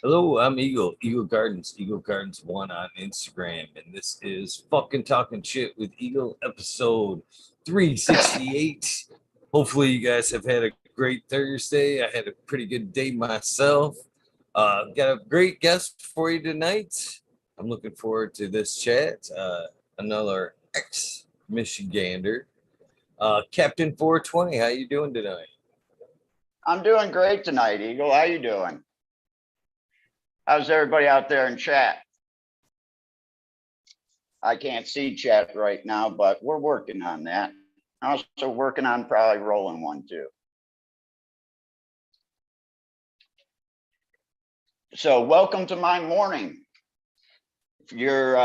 Hello, I'm Eagle Gardens 1 on Instagram, and this is fucking talking shit with Eagle episode 368. Hopefully, you guys have had a great Thursday. I had a pretty good day myself. Got a great guest for you tonight. I'm looking forward to this chat. Another ex-Michigander, Captain 420. How you doing tonight? I'm doing great tonight, Eagle. How you doing? How's everybody out there in chat? I can't see chat right now, but we're working on that. Also working on probably rolling one too. So welcome to my morning. If you're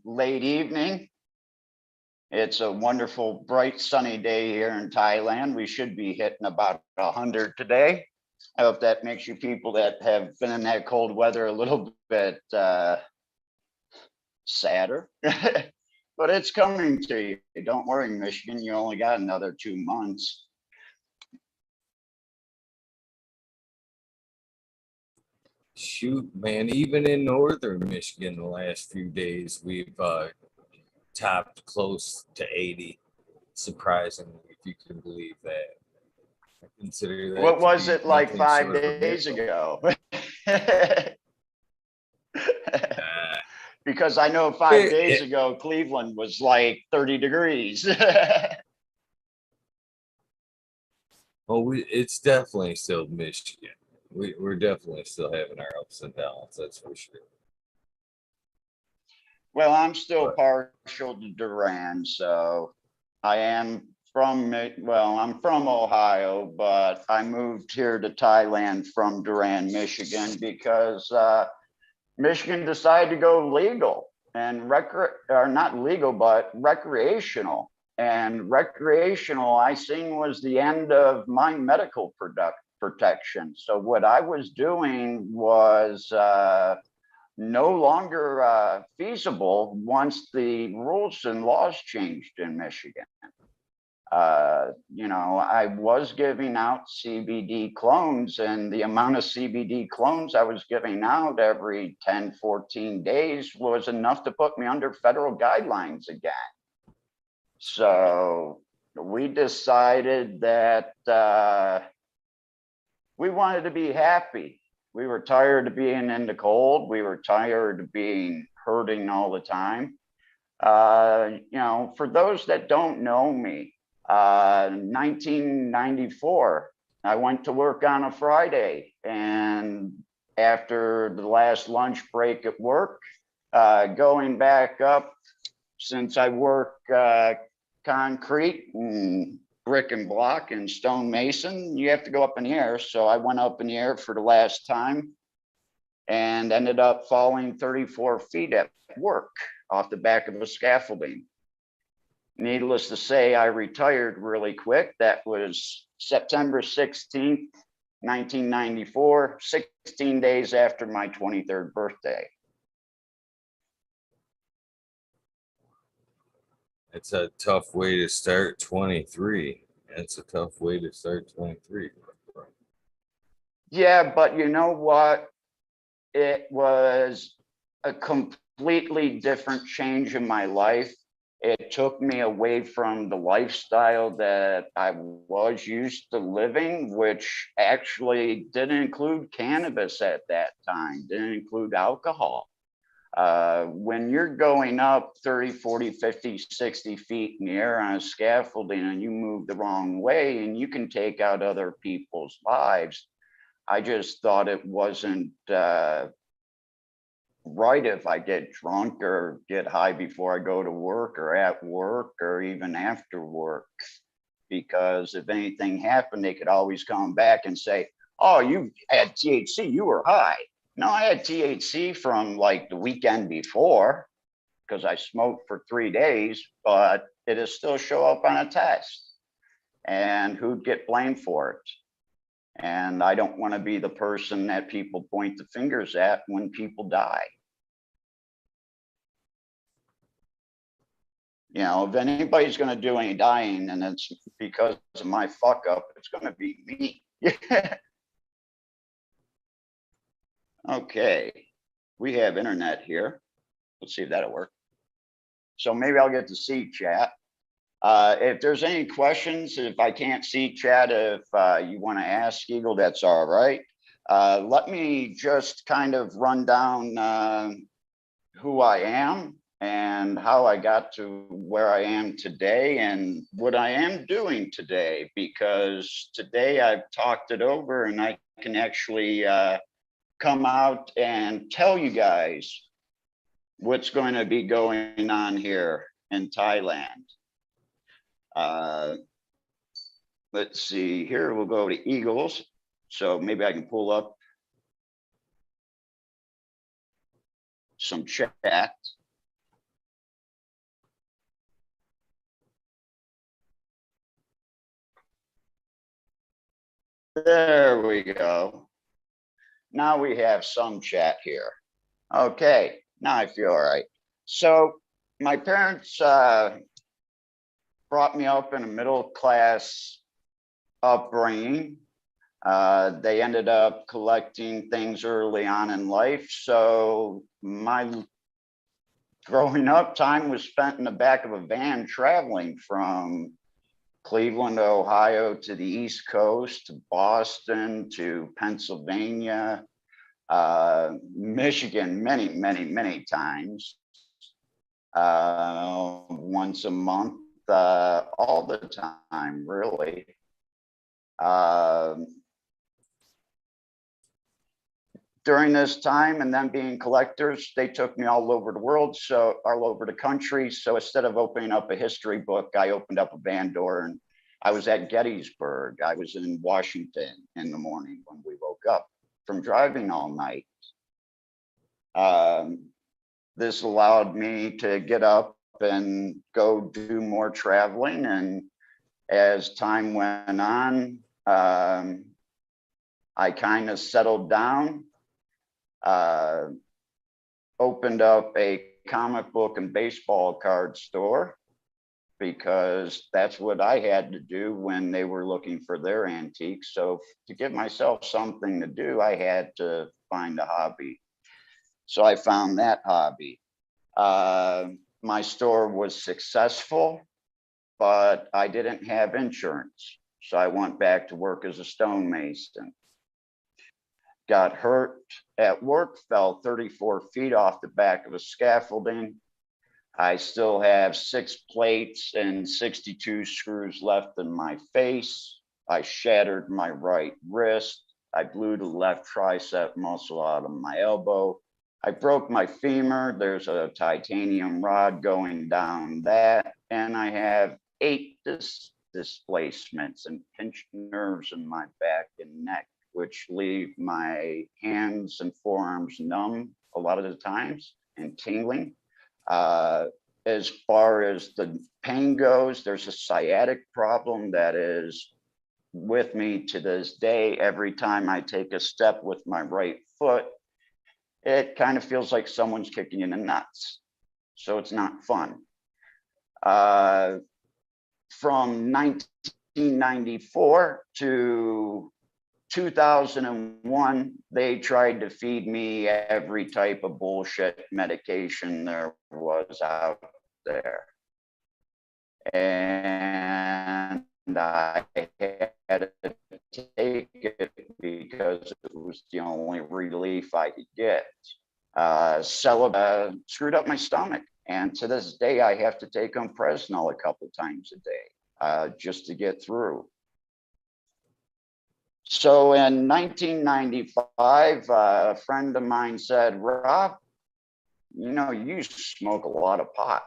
late evening, it's a wonderful, bright, sunny day here in Thailand. We should be hitting about 100 today. I hope that makes you people that have been in that cold weather a little bit sadder. But it's coming to you. Don't worry, Michigan, you only got another 2 months. Shoot, man, even in northern Michigan, the last few days, we've topped close to 80, surprisingly, if you can believe that. I consider that What to was be it like nothing 5 short of a days miracle. ago? Uh, Because I know 5 days ago, Cleveland was like 30 degrees. it's definitely still Michigan. We're definitely still having our ups and downs, that's for sure. Well, I'm still But partial to Duran, so I am I'm from Ohio, but I moved here to Thailand from Duran, Michigan, because Michigan decided to go legal and or not legal, but recreational. And recreational, I seen, was the end of my medical protection. So what I was doing was no longer feasible once the rules and laws changed in Michigan. I was giving out CBD clones, and the amount of CBD clones I was giving out every 10, 14 days was enough to put me under federal guidelines again. So we decided that we wanted to be happy. We were tired of being in the cold. We were tired of being hurting all the time. For those that don't know me, 1994, I went to work on a Friday, and after the last lunch break at work, going back up, since I work concrete and brick and block and stone mason, you have to go up in the air. So I went up in the air for the last time and ended up falling 34 feet at work off the back of a scaffolding. Needless to say, I retired really quick. That was September 16th, 1994, 16 days after my 23rd birthday. it's a tough way to start 23. It's a tough way to start 23. Yeah, but you know what? It was a completely different change in my life. It took me away from the lifestyle that I was used to living, which actually didn't include cannabis at that time, didn't include alcohol. When you're going up 30, 40, 50, 60 feet in the air on a scaffolding and you move the wrong way and you can take out other people's lives, I just thought it wasn't right if I get drunk or get high before I go to work or at work or even after work. Because if anything happened, they could always come back and say, oh, you had THC, you were high. No, I had THC from like the weekend before because I smoked for 3 days, but it'll still show up on a test. And who'd get blamed for it? And I don't want to be the person that people point the fingers at when people die. If anybody's going to do any dying and it's because of my fuck up, it's going to be me. Okay, we have internet here. Let's see if that'll work. So maybe I'll get to see chat. If there's any questions, if I can't see chat, if you want to ask Eagle, that's all right. Let me just kind of run down who I am and how I got to where I am today and what I am doing today, because today I've talked it over and I can actually come out and tell you guys what's going to be going on here in Thailand. Let's see here, we'll go to Eagles. So maybe I can pull up some chat. There we go. Now we have some chat here. Okay, now I feel all right. So my parents brought me up in a middle class upbringing. They ended up collecting things early on in life. So my growing up time was spent in the back of a van traveling from Cleveland, Ohio to the East Coast, to Boston, to Pennsylvania, Michigan, many times, once a month, all the time, really. During this time and then being collectors, they took me all over the world, so all over the country. So instead of opening up a history book, I opened up a van door and I was at Gettysburg. I was in Washington in the morning when we woke up from driving all night. This allowed me to get up and go do more traveling. And as time went on, I kind of settled down. Opened up a comic book and baseball card store because that's what I had to do when they were looking for their antiques. So to give myself something to do, I had to find a hobby. So I found that hobby. My store was successful, but I didn't have insurance. So I went back to work as a stonemason. Got hurt at work, fell 34 feet off the back of a scaffolding. I still have 6 plates and 62 screws left in my face. I shattered my right wrist. I blew the left tricep muscle out of my elbow. I broke my femur. There's a titanium rod going down that. And I have 8 displacements and pinched nerves in my back and neck, which leave my hands and forearms numb a lot of the times and tingling. As far as the pain goes, there's a sciatic problem that is with me to this day. Every time I take a step with my right foot, it kind of feels like someone's kicking you in the nuts. So it's not fun. From 1994 to 2001, they tried to feed me every type of bullshit medication there was out there. And I had to take it because it was the only relief I could get. Screwed up my stomach. And to this day, I have to take Presnol a couple times a day just to get through. So in 1995, a friend of mine said, Rob, you know, you smoke a lot of pot.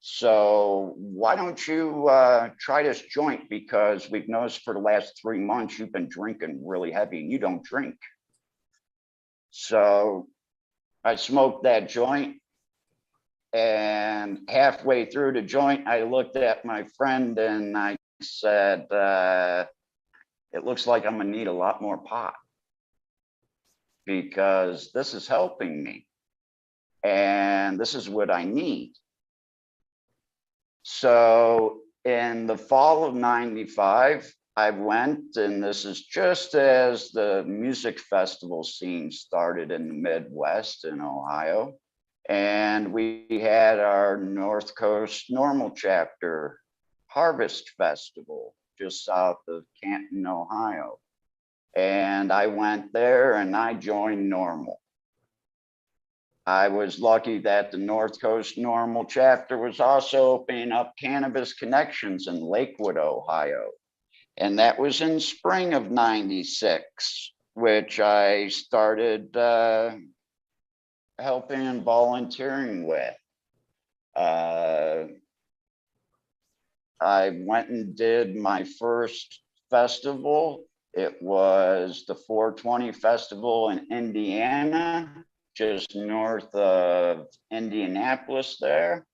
So why don't you try this joint? Because we've noticed for the last 3 months, you've been drinking really heavy and you don't drink. So I smoked that joint. And halfway through the joint, I looked at my friend and I said, it looks like I'm gonna need a lot more pot because this is helping me and this is what I need. So in the fall of 95, I went, and this is just as the music festival scene started in the Midwest in Ohio. And we had our North Coast Normal Chapter Harvest Festival just south of Canton, Ohio. And I went there and I joined Normal. I was lucky that the North Coast Normal Chapter was also opening up Cannabis Connections in Lakewood, Ohio. And that was in spring of '96, which I started helping and volunteering with. I went and did my first festival. It was the 420 Festival in Indiana, just north of Indianapolis there.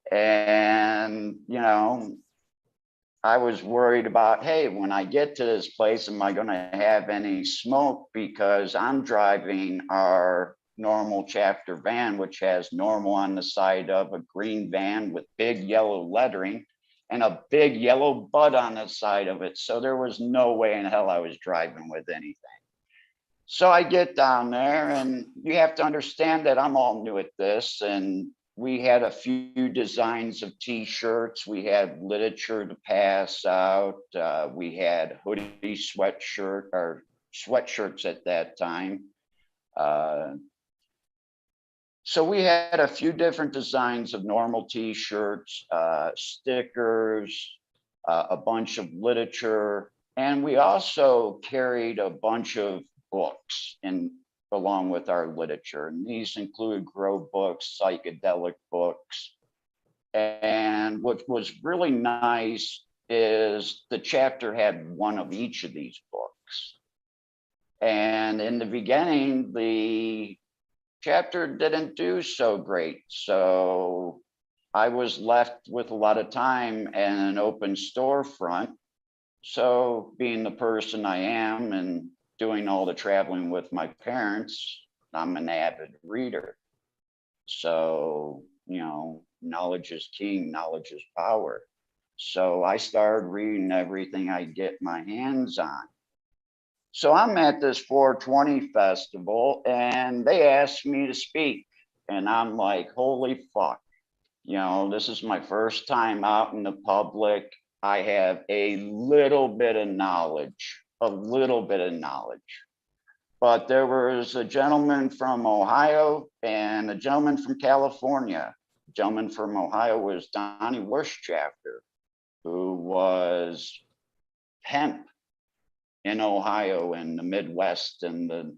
And, I was worried about, hey, when I get to this place, am I going to have any smoke? Because I'm driving our Normal Chapter van, which has Normal on the side of a green van with big yellow lettering and a big yellow bud on the side of it. So there was no way in hell I was driving with anything. So I get down there, and you have to understand that I'm all new at this. And we had a few designs of t-shirts. We had literature to pass out. We had hoodie sweatshirt or sweatshirts at that time. So we had a few different designs of Normal t-shirts, stickers, a bunch of literature, and we also carried a bunch of books along with our literature. And these include grow books, psychedelic books. And what was really nice is the chapter had one of each of these books. And in the beginning, the chapter didn't do so great. So I was left with a lot of time and an open storefront. So being the person I am and doing all the traveling with my parents, I'm an avid reader. So, knowledge is king, knowledge is power. So I started reading everything I get my hands on. So I'm at this 420 festival and they asked me to speak. And I'm like, holy fuck, this is my first time out in the public. I have a little bit of knowledge. But there was a gentleman from Ohio and a gentleman from California. The gentleman from Ohio was Donnie Worschafter, who was hemp in Ohio and the Midwest in the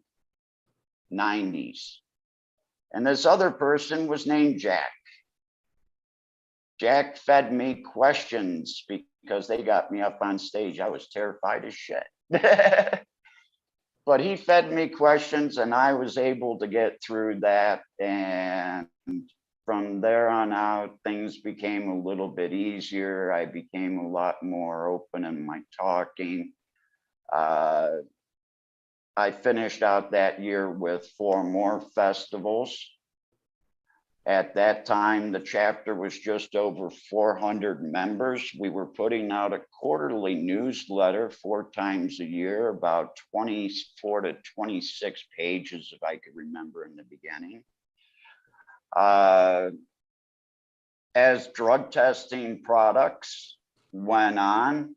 '90s. And this other person was named Jack. Jack fed me questions because they got me up on stage. I was terrified as shit. But he fed me questions and I was able to get through that. And from there on out, things became a little bit easier. I became a lot more open in my talking. I finished out that year with 4 more festivals. At that time, the chapter was just over 400 members. We were putting out a quarterly newsletter 4 times a year, about 24 to 26 pages, if I could remember in the beginning. As drug testing products went on,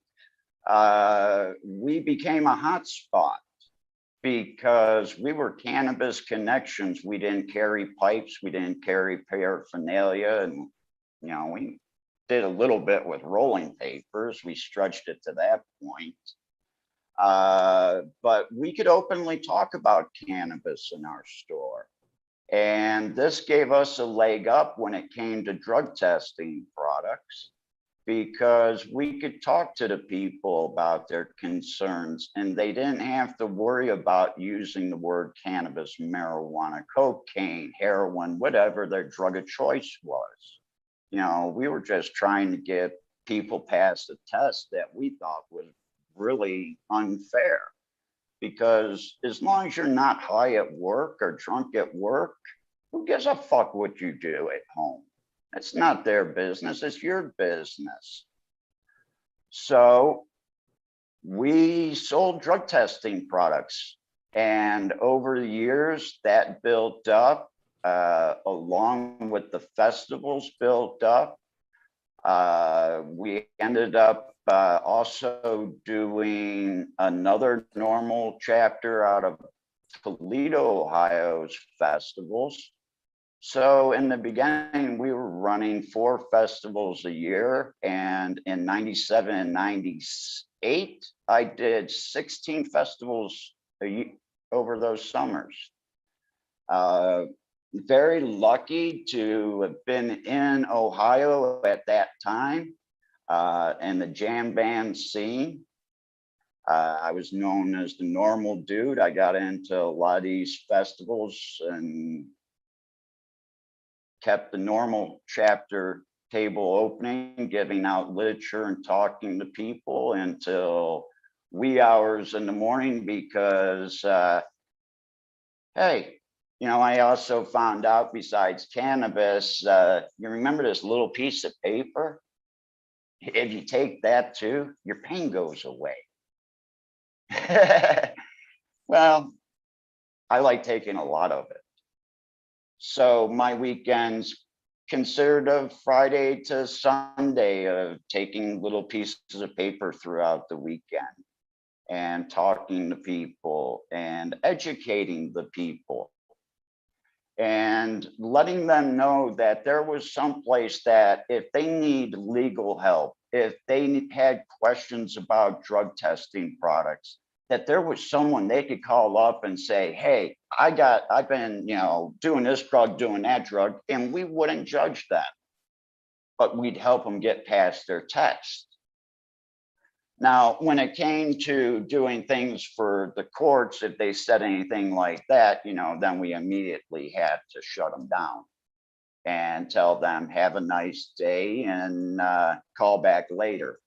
we became a hotspot because we were Cannabis Connections. We didn't carry pipes, we didn't carry paraphernalia, and we did a little bit with rolling papers. We stretched it to that point. But we could openly talk about cannabis in our store. And this gave us a leg up when it came to drug testing products, because we could talk to the people about their concerns and they didn't have to worry about using the word cannabis, marijuana, cocaine, heroin, whatever their drug of choice was. We were just trying to get people past a test that we thought was really unfair. Because as long as you're not high at work or drunk at work, who gives a fuck what you do at home? It's not their business, it's your business. So we sold drug testing products. And over the years, that built up, along with the festivals built up. We ended up also doing another normal chapter out of Toledo, Ohio's festivals. So in the beginning, we were running 4 festivals a year, and in 97 and 98, I did 16 festivals a year over those summers. Very lucky to have been in Ohio at that time, and the jam band scene. I was known as the normal dude. I got into a lot of these festivals and kept the normal chapter table opening, giving out literature and talking to people until wee hours in the morning because, hey, you know, I also found out besides cannabis, you remember this little piece of paper? If you take that too, your pain goes away. Well, I like taking a lot of it. So my weekends considered of Friday to Sunday of taking little pieces of paper throughout the weekend and talking to people and educating the people and letting them know that there was some place that if they need legal help, if they had questions about drug testing products, that there was someone they could call up and say, hey, I've been, you know, doing this drug, doing that drug, and we wouldn't judge them, but we'd help them get past their test. Now, when it came to doing things for the courts, if they said anything like that, you know, then we immediately had to shut them down and tell them, have a nice day and call back later.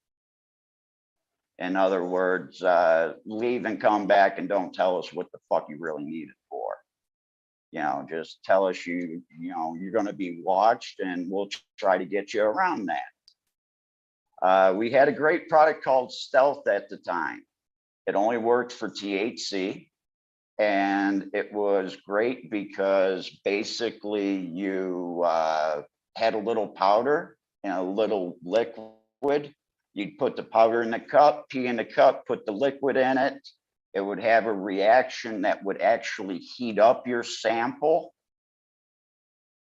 In other words, leave and come back and don't tell us what the fuck you really need it for. You know, just tell us you know, you're going to be watched and we'll try to get you around that. We had a great product called Stealth at the time. It only worked for THC. And it was great because basically you had a little powder and a little liquid. You'd put the powder in the cup, pee in the cup, put the liquid in it. It would have a reaction that would actually heat up your sample.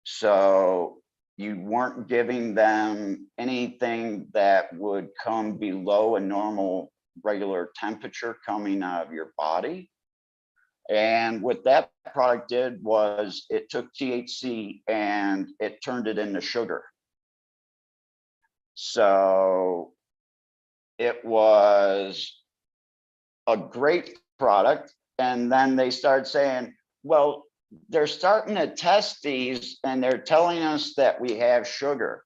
So you weren't giving them anything that would come below a normal regular temperature coming out of your body. And what that product did was it took THC and it turned it into sugar. So it was a great product. And then they started saying, well, they're starting to test these and they're telling us that we have sugar.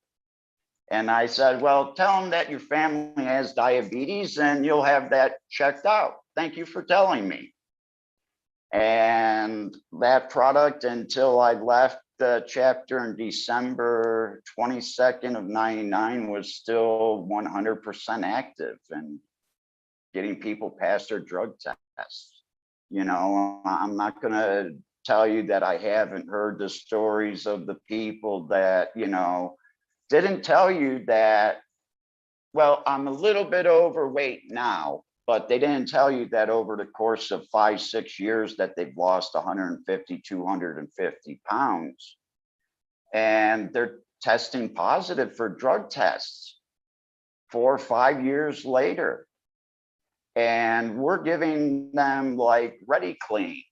And I said, well, tell them that your family has diabetes and you'll have that checked out. Thank you for telling me. And that product, until I left the chapter in December 22nd of 99, was still 100% active and getting people past their drug tests. You know, I'm not going to tell you that I haven't heard the stories of the people that, you know, didn't tell you that, well, I'm a little bit overweight now, but they didn't tell you that over the course of 5-6 years that they've lost 150, 250 pounds. And they're testing positive for drug tests 4 or 5 years later. And we're giving them like Ready Clean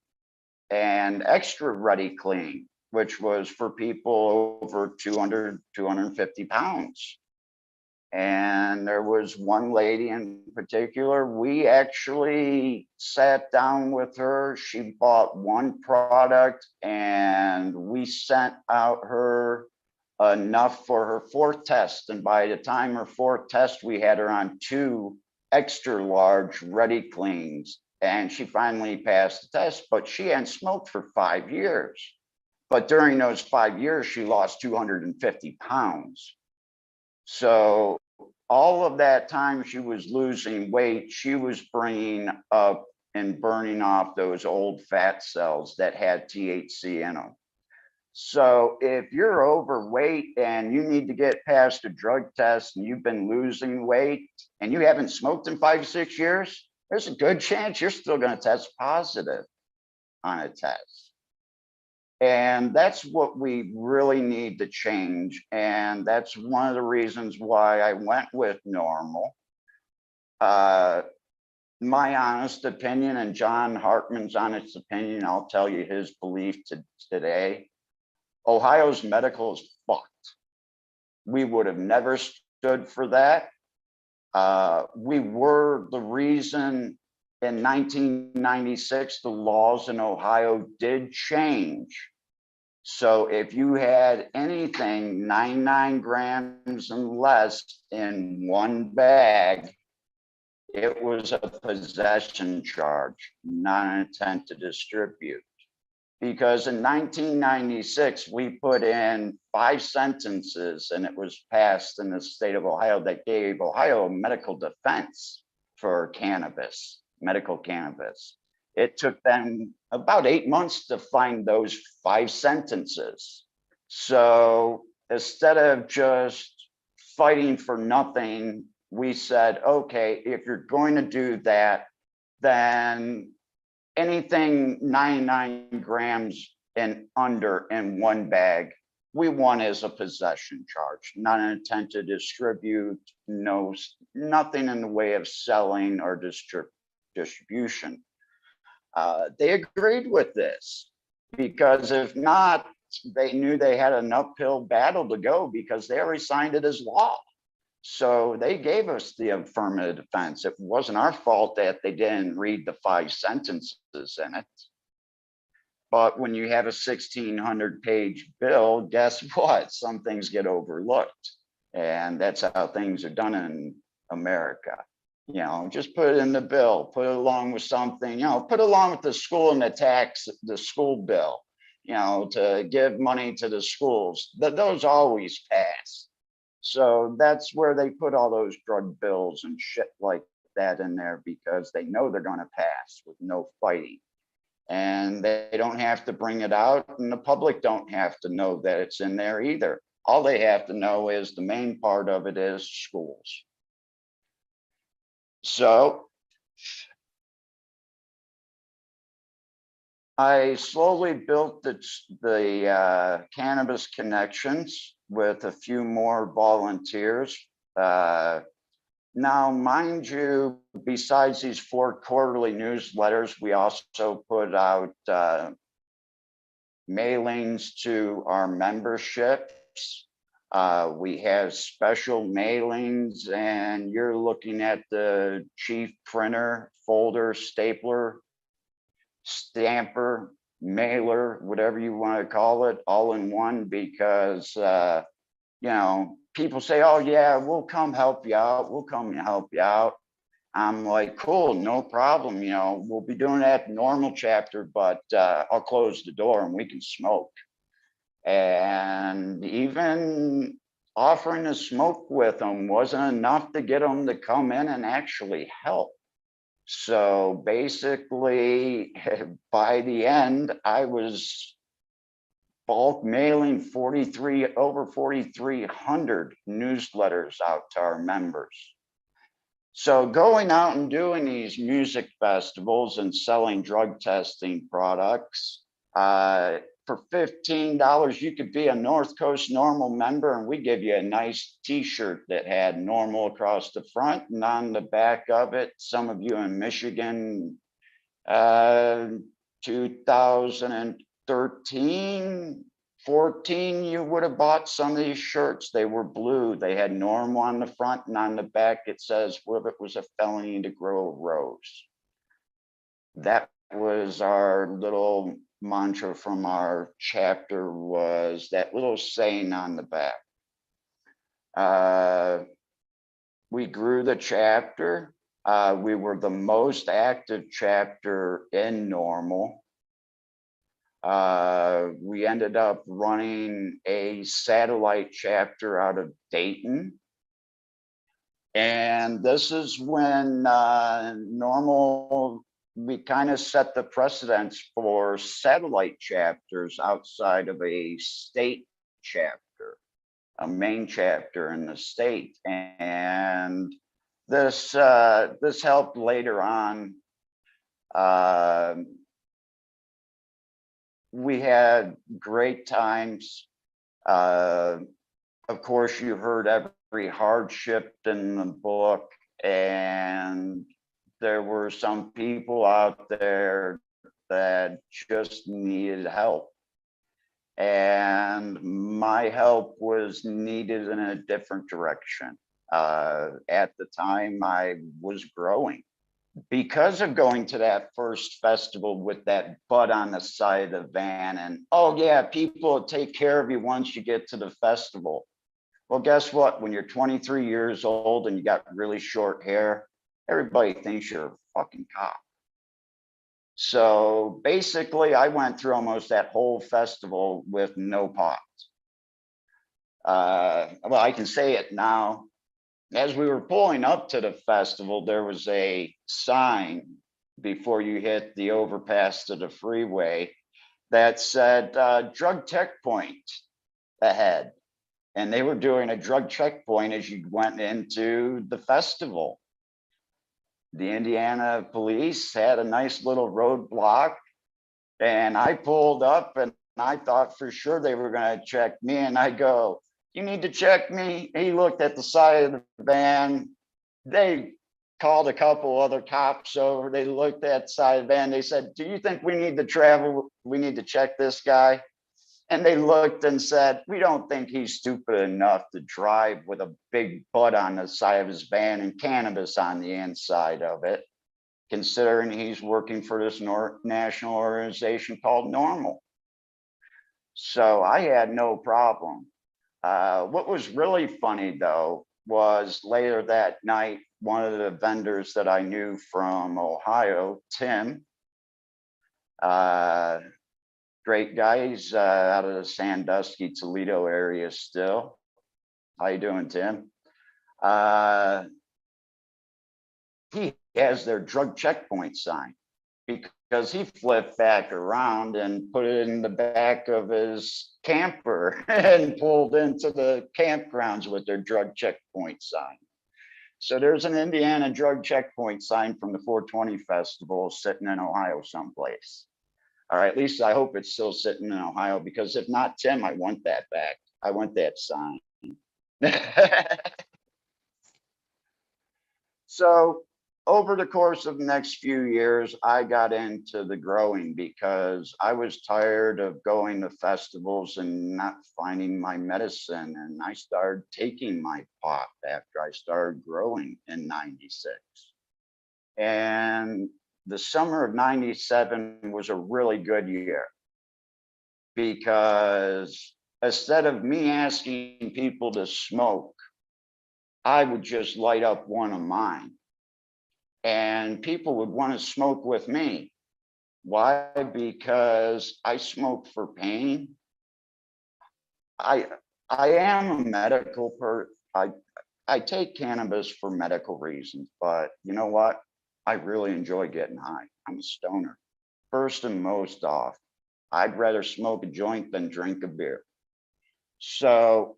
and Extra Ready Clean, which was for people over 200, 250 pounds. And there was one lady in particular, we actually sat down with her. She bought one product and we sent out her enough for her 4th test. And by the time her 4th test, we had her on 2 extra large Ready Cleans. And she finally passed the test, but she hadn't smoked for 5 years. But during those 5 years, she lost 250 pounds. So all of that time she was losing weight, she was bringing up and burning off those old fat cells that had THC in them. So if you're overweight and you need to get past a drug test and you've been losing weight and you haven't smoked in 5 or 6 years, there's a good chance you're still going to test positive on a test. And that's what we really need to change. And that's one of the reasons why I went with normal. My honest opinion, and John Hartman's honest opinion, I'll tell you his belief today. Ohio's medical is fucked. We would have never stood for that. We were the reason in 1996, the laws in Ohio did change. So if you had anything 99 grams and less in one bag, it was a possession charge, not an intent to distribute. Because in 1996, we put in 5 sentences and it was passed in the state of Ohio that gave Ohio medical defense for cannabis, medical cannabis. It took them about 8 months to find those 5 sentences. So instead of just fighting for nothing, we said, okay, if you're going to do that, then anything 99 grams and under in one bag, we want as a possession charge, not an intent to distribute, nothing in the way of selling or distribution. They agreed with this because if not, they knew they had an uphill battle to go because they already signed it as law. So they gave us the affirmative defense. It wasn't our fault that they didn't read the 5 sentences in it. But when you have a 1,600-page bill, guess what? Some things get overlooked. And that's how things are done in America. Just put it in the bill, put it along with something, put it along with the school and the school bill, to give money to the schools. Those always pass. So that's where they put all those drug bills and shit like that in there because they know they're going to pass with no fighting. And they don't have to bring it out and the public don't have to know that it's in there either. All they have to know is the main part of it is schools. So I slowly built the cannabis connections with a few more volunteers. Now, mind you, besides these 4 quarterly newsletters, we also put out mailings to our memberships. We have special mailings, and you're looking at the chief printer, folder, stapler, stamper, mailer, whatever you want to call it, all in one, because people say, oh yeah, we'll come help you out, we'll come help you out. I'm like, cool, no problem, we'll be doing that normal chapter, but I'll close the door and we can smoke. And even offering to smoke with them wasn't enough to get them to come in and actually help. So basically, by the end, I was bulk mailing over 4,300 newsletters out to our members. So going out and doing these music festivals and selling drug testing products, for $15, you could be a North Coast Normal member and we give you a nice t-shirt that had normal across the front and on the back of it. Some of you in Michigan, 2013, 14, you would have bought some of these shirts. They were blue. They had normal on the front and on the back it says, well, it was a felony to grow a rose. That was our little mantra from our chapter, was that little saying on the back. We grew the chapter. We were the most active chapter in Normal. We ended up running a satellite chapter out of Dayton. And this is when we kind of set the precedence for satellite chapters outside of a state chapter, a main chapter in the state. And this helped later on. We had great times. Of course, you heard every hardship in the book, and there were some people out there that just needed help. And my help was needed in a different direction. At the time, I was growing. Because of going to that first festival with that butt on the side of the van, and oh yeah, people will take care of you once you get to the festival. Well, guess what? When you're 23 years old and you got really short hair, everybody thinks you're a fucking cop. So basically, I went through almost that whole festival with no pot. Well, I can say it now. As we were pulling up to the festival, there was a sign before you hit the overpass to the freeway that said drug checkpoint ahead. And they were doing a drug checkpoint as you went into the festival. The Indiana police had a nice little roadblock, and I pulled up and I thought for sure they were going to check me. And I go, you need to check me. He looked at the side of the van. They called a couple other cops over. They looked at the side of the van. They said, do you think we need to travel? We need to check this guy. And they looked and said, we don't think he's stupid enough to drive with a big butt on the side of his van and cannabis on the inside of it, considering he's working for this national organization called Normal. So I had no problem. What was really funny, though, was later that night, one of the vendors that I knew from Ohio, Tim, great guy, he's out of the Sandusky, Toledo area still. How you doing, Tim? He has their drug checkpoint sign because he flipped back around and put it in the back of his camper and pulled into the campgrounds with their drug checkpoint sign. So there's an Indiana drug checkpoint sign from the 420 festival sitting in Ohio someplace. All right, at least I hope it's still sitting in Ohio, because if not, Tim, I want that back. I want that sign. So over the course of the next few years, I got into the growing because I was tired of going to festivals and not finding my medicine. And I started taking my pot after I started growing in 96. And the summer of 97 was a really good year, because instead of me asking people to smoke, I would just light up one of mine and people would want to smoke with me. Why? Because I smoke for pain. I am a medical I take cannabis for medical reasons, but you know what? I really enjoy getting high. I'm a stoner. First and most off, I'd rather smoke a joint than drink a beer. So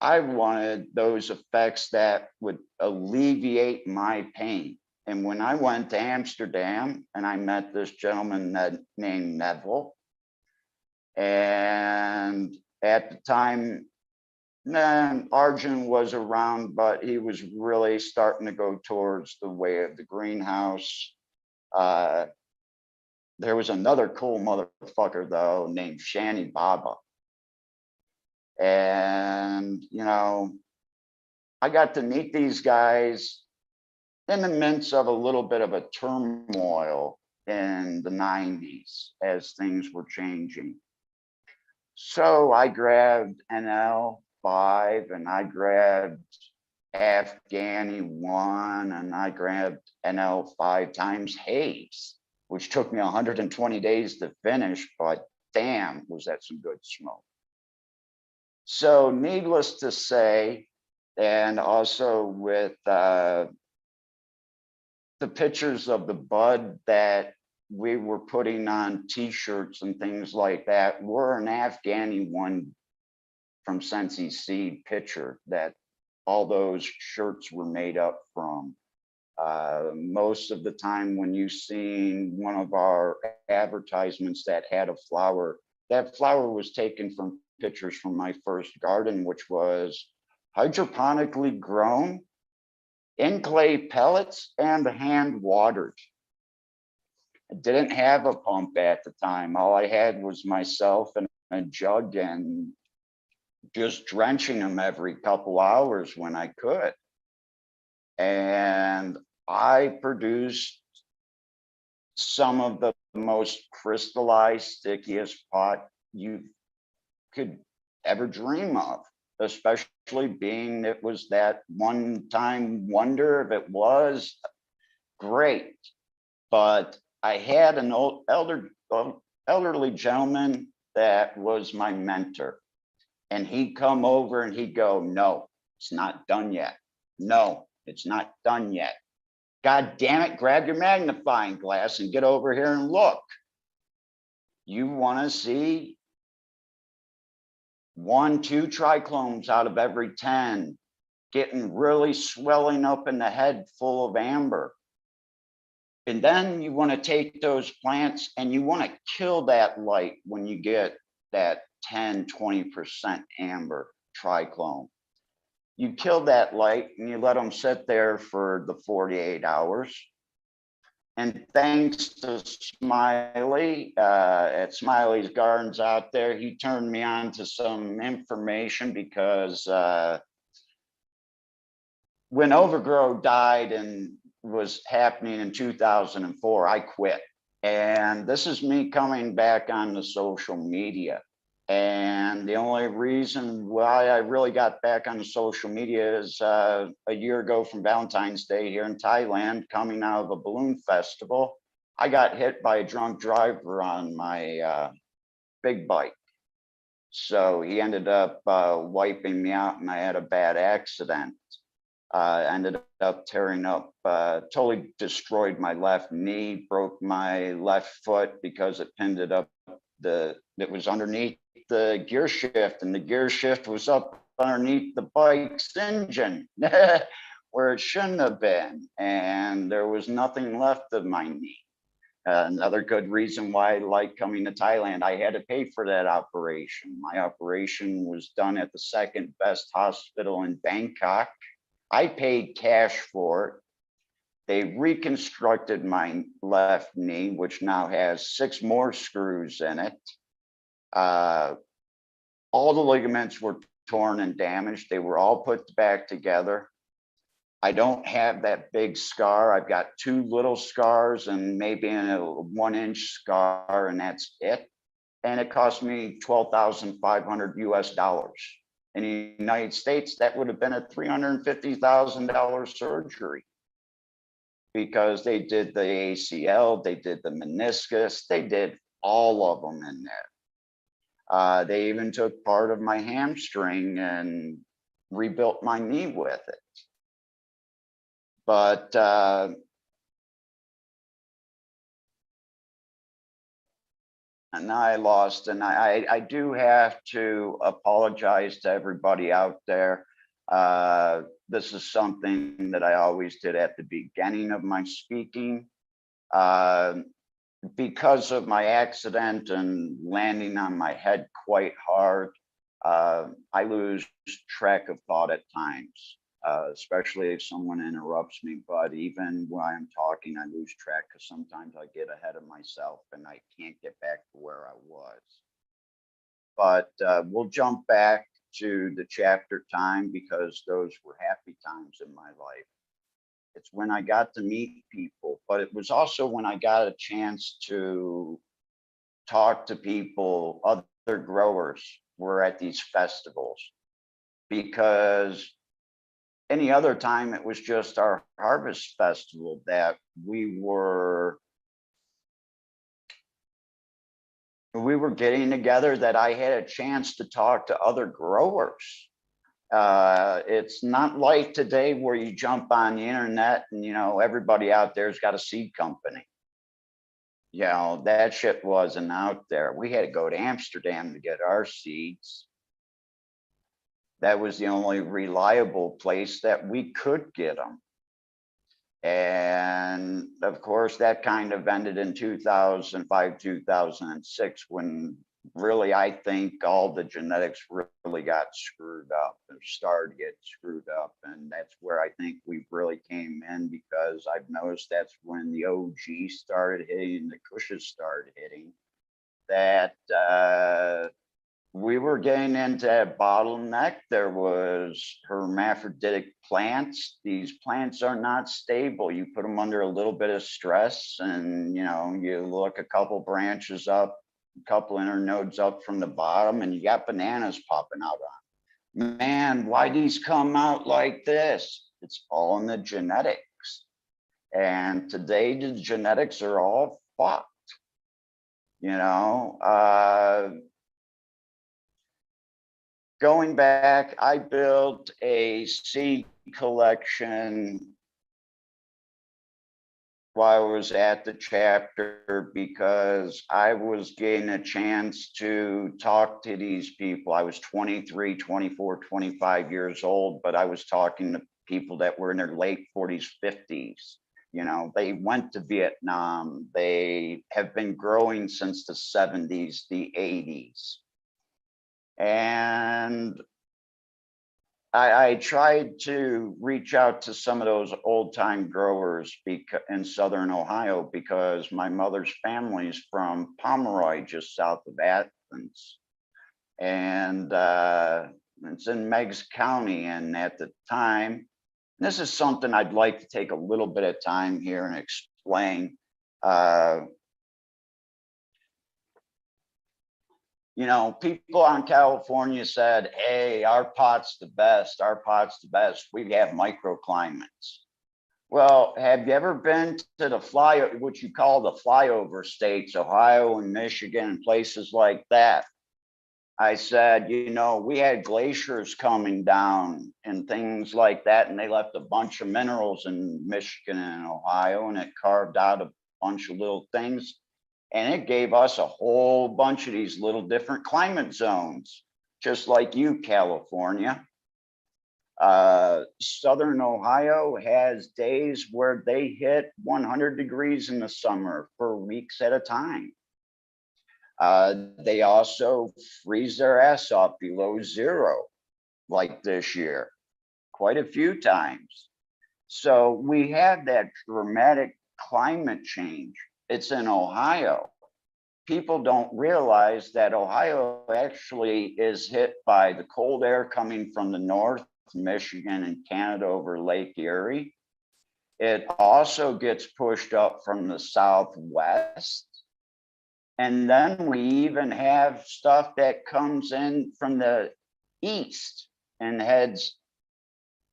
I wanted those effects that would alleviate my pain. And when I went to Amsterdam and I met this gentleman named Neville, and at the time, Arjun was around, but he was really starting to go towards the way of the greenhouse. There was another cool motherfucker, though, named Shani Baba. And, you know, I got to meet these guys in the midst of a little bit of a turmoil in the 90s as things were changing. So I grabbed NL5 and I grabbed Afghani 1 and I grabbed NL5 times Haze, which took me 120 days to finish, but damn, was that some good smoke. So needless to say, And also with the pictures of the bud that we were putting on t-shirts and things like that were an Afghani one from Sensi Seed picture that all those shirts were made up from. Most of the time when you've seen one of our advertisements that had a flower, that flower was taken from pictures from my first garden, which was hydroponically grown in clay pellets and hand watered. I didn't have a pump at the time. All I had was myself and a jug and just drenching them every couple hours when I could. And I produced some of the most crystallized, stickiest pot you could ever dream of, especially being it was that one-time wonder. If it was, great. But I had an elderly gentleman that was my mentor, and he'd come over and he'd go, "No, it's not done yet. No, it's not done yet. God damn it, grab your magnifying glass and get over here and look. You want to see 1, 2 triclones out of every 10 getting really swelling up in the head full of amber. And then you want to take those plants and you want to kill that light when you get that 10, 20% amber triclone. You kill that light and you let them sit there for the 48 hours. And thanks to Smiley at Smiley's Gardens out there, he turned me on to some information because when Overgrow died and was happening in 2004, I quit. And this is me coming back on the social media. And the only reason why I really got back on the social media is a year ago from Valentine's Day here in Thailand, coming out of a balloon festival, I got hit by a drunk driver on my big bike. So he ended up wiping me out and I had a bad accident. Ended up tearing up, totally destroyed my left knee, broke my left foot because it pinned it up. It was underneath the gear shift, and the gear shift was up underneath the bike's engine where it shouldn't have been. And there was nothing left of my knee. Another good reason why I like coming to Thailand, I had to pay for that operation. My operation was done at the second best hospital in Bangkok. I paid cash for it. They reconstructed my left knee, which now has 6 more screws in it. All the ligaments were torn and damaged. They were all put back together. I don't have that big scar. I've got 2 little scars and maybe a 1-inch scar, and that's it. And it cost me $12,500 US. In the United States, that would have been a $350,000 surgery because they did the ACL, they did the meniscus, they did all of them in there. They even took part of my hamstring and rebuilt my knee with it. But and I lost, and I do have to apologize to everybody out there. This is something that I always did at the beginning of my speaking. Because of my accident and landing on my head quite hard, I lose track of thought at times, especially if someone interrupts me. But even when I'm talking, I lose track because sometimes I get ahead of myself and I can't get back to where I was. But we'll jump back to the chapter time because those were happy times in my life. It's when I got to meet people, but it was also when I got a chance to talk to people, other growers were at these festivals, because any other time it was just our harvest festival that we were getting together, that I had a chance to talk to other growers. It's not like today where you jump on the internet and, everybody out there's got a seed company. That shit wasn't out there. We had to go to Amsterdam to get our seeds. That was the only reliable place that we could get them. And of course, that kind of ended in 2005, 2006, when really, I think all the genetics really got screwed up and started to get screwed up. And that's where I think we really came in, because I've noticed that's when the OG started hitting, the Cushes started hitting, that we were getting into a bottleneck. There was hermaphroditic plants. These plants are not stable. You put them under a little bit of stress and, you look a couple branches up, a couple internodes up from the bottom, and you got bananas popping out on. Man, why these come out like this? It's all in the genetics. And today the genetics are all fucked. Going back, I built a seed collection while I was at the chapter, because I was getting a chance to talk to these people. I was 23, 24, 25 years old, but I was talking to people that were in their late 40s, 50s. They went to Vietnam. They have been growing since the 70s, the 80s. And I tried to reach out to some of those old time growers in Southern Ohio, because my mother's family is from Pomeroy, just south of Athens. And it's in Meigs County. And at the time, this is something I'd like to take a little bit of time here and explain. People on California said, hey, our pot's the best. Our pot's the best. We have microclimates. Well, have you ever been to what you call the flyover states, Ohio and Michigan and places like that? I said, we had glaciers coming down and things like that, and they left a bunch of minerals in Michigan and Ohio, and it carved out a bunch of little things. And it gave us a whole bunch of these little different climate zones, just like you, California. Southern Ohio has days where they hit 100 degrees in the summer for weeks at a time. They also freeze their ass off below zero, like this year, quite a few times. So we have that dramatic climate change. It's in Ohio. People don't realize that Ohio actually is hit by the cold air coming from the north, Michigan and Canada over Lake Erie. It also gets pushed up from the southwest. And then we even have stuff that comes in from the east and heads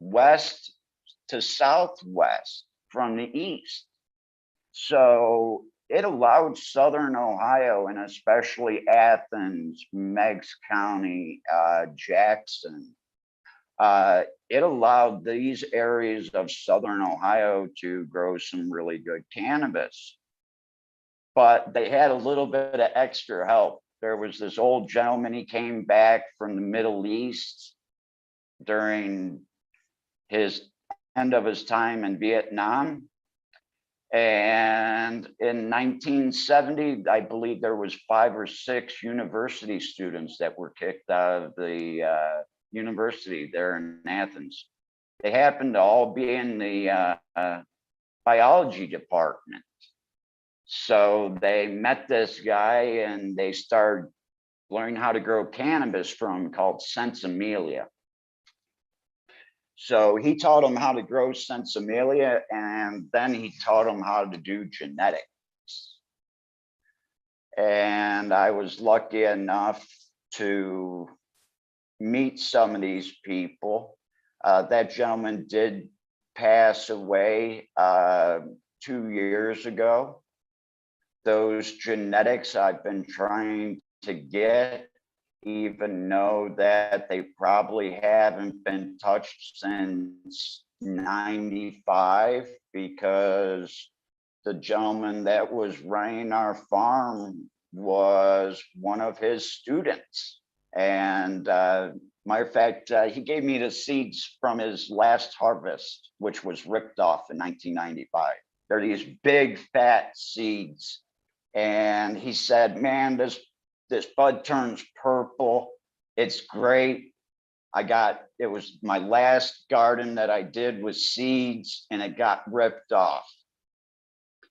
west to southwest from the east. So it allowed Southern Ohio, and especially Athens, Meigs County, Jackson, it allowed these areas of Southern Ohio to grow some really good cannabis. But they had a little bit of extra help. There was this old gentleman, he came back from the Middle East during his end of his time in Vietnam. And in 1970, I believe there was 5 or 6 university students that were kicked out of the university there in Athens. They happened to all be in the biology department. So they met this guy and they started learning how to grow cannabis from him, called Sensimelia. So he taught them how to grow Sensimelia, and then he taught them how to do genetics. And I was lucky enough to meet some of these people. That gentleman did pass away 2 years ago. Those genetics I've been trying to get even know that they probably haven't been touched since 95, because the gentleman that was running our farm was one of his students. And matter of fact, he gave me the seeds from his last harvest, which was ripped off in 1995. They're these big fat seeds. And he said, man, this bud turns purple. It's great. It was my last garden that I did with seeds, and it got ripped off.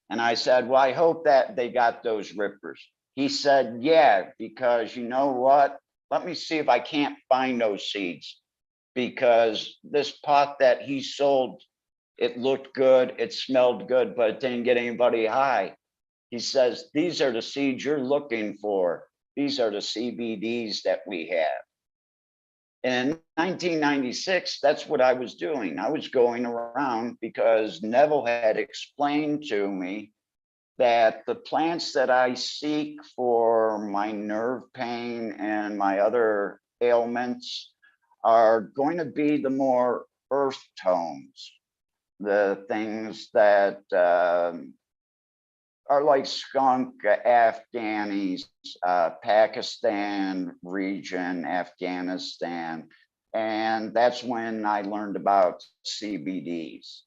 And I said, well, I hope that they got those rippers. He said, yeah, because you know what? Let me see if I can't find those seeds, because this pot that he sold, it looked good, it smelled good, but it didn't get anybody high. He says, these are the seeds you're looking for. These are the CBDs that we have. And in 1996, that's what I was doing. I was going around because Neville had explained to me that the plants that I seek for my nerve pain and my other ailments are going to be the more earth tones, the things that are like skunk, Afghanis, Pakistan region, Afghanistan. And that's when I learned about CBDs.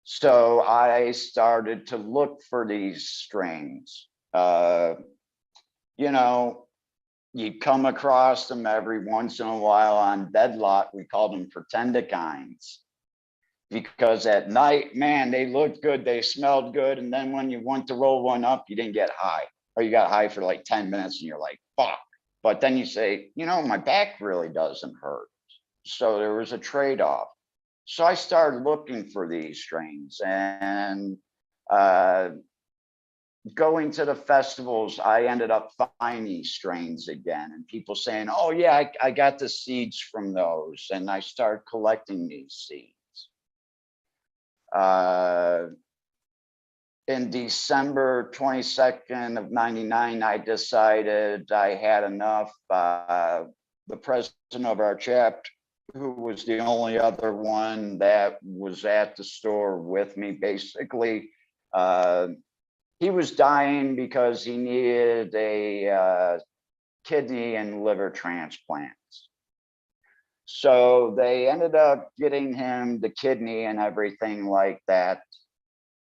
So I started to look for these strains. You know, you come across them every once in a while on deadlock. We call them pretendicines, because at night, man, they looked good, they smelled good. And then when you went to roll one up, you didn't get high, or you got high for like 10 minutes and you're like, fuck. But then you say, you know, my back really doesn't hurt. So there was a trade-off. So I started looking for these strains, and going to the festivals, I ended up finding strains again, and people saying, oh yeah, I got the seeds from those. And I started collecting these seeds. In December 22nd of 99, I decided I had enough. The president of our chapter, who was the only other one that was at the store with me, basically, he was dying because he needed a kidney and liver transplants. So they ended up getting him the kidney and everything like that.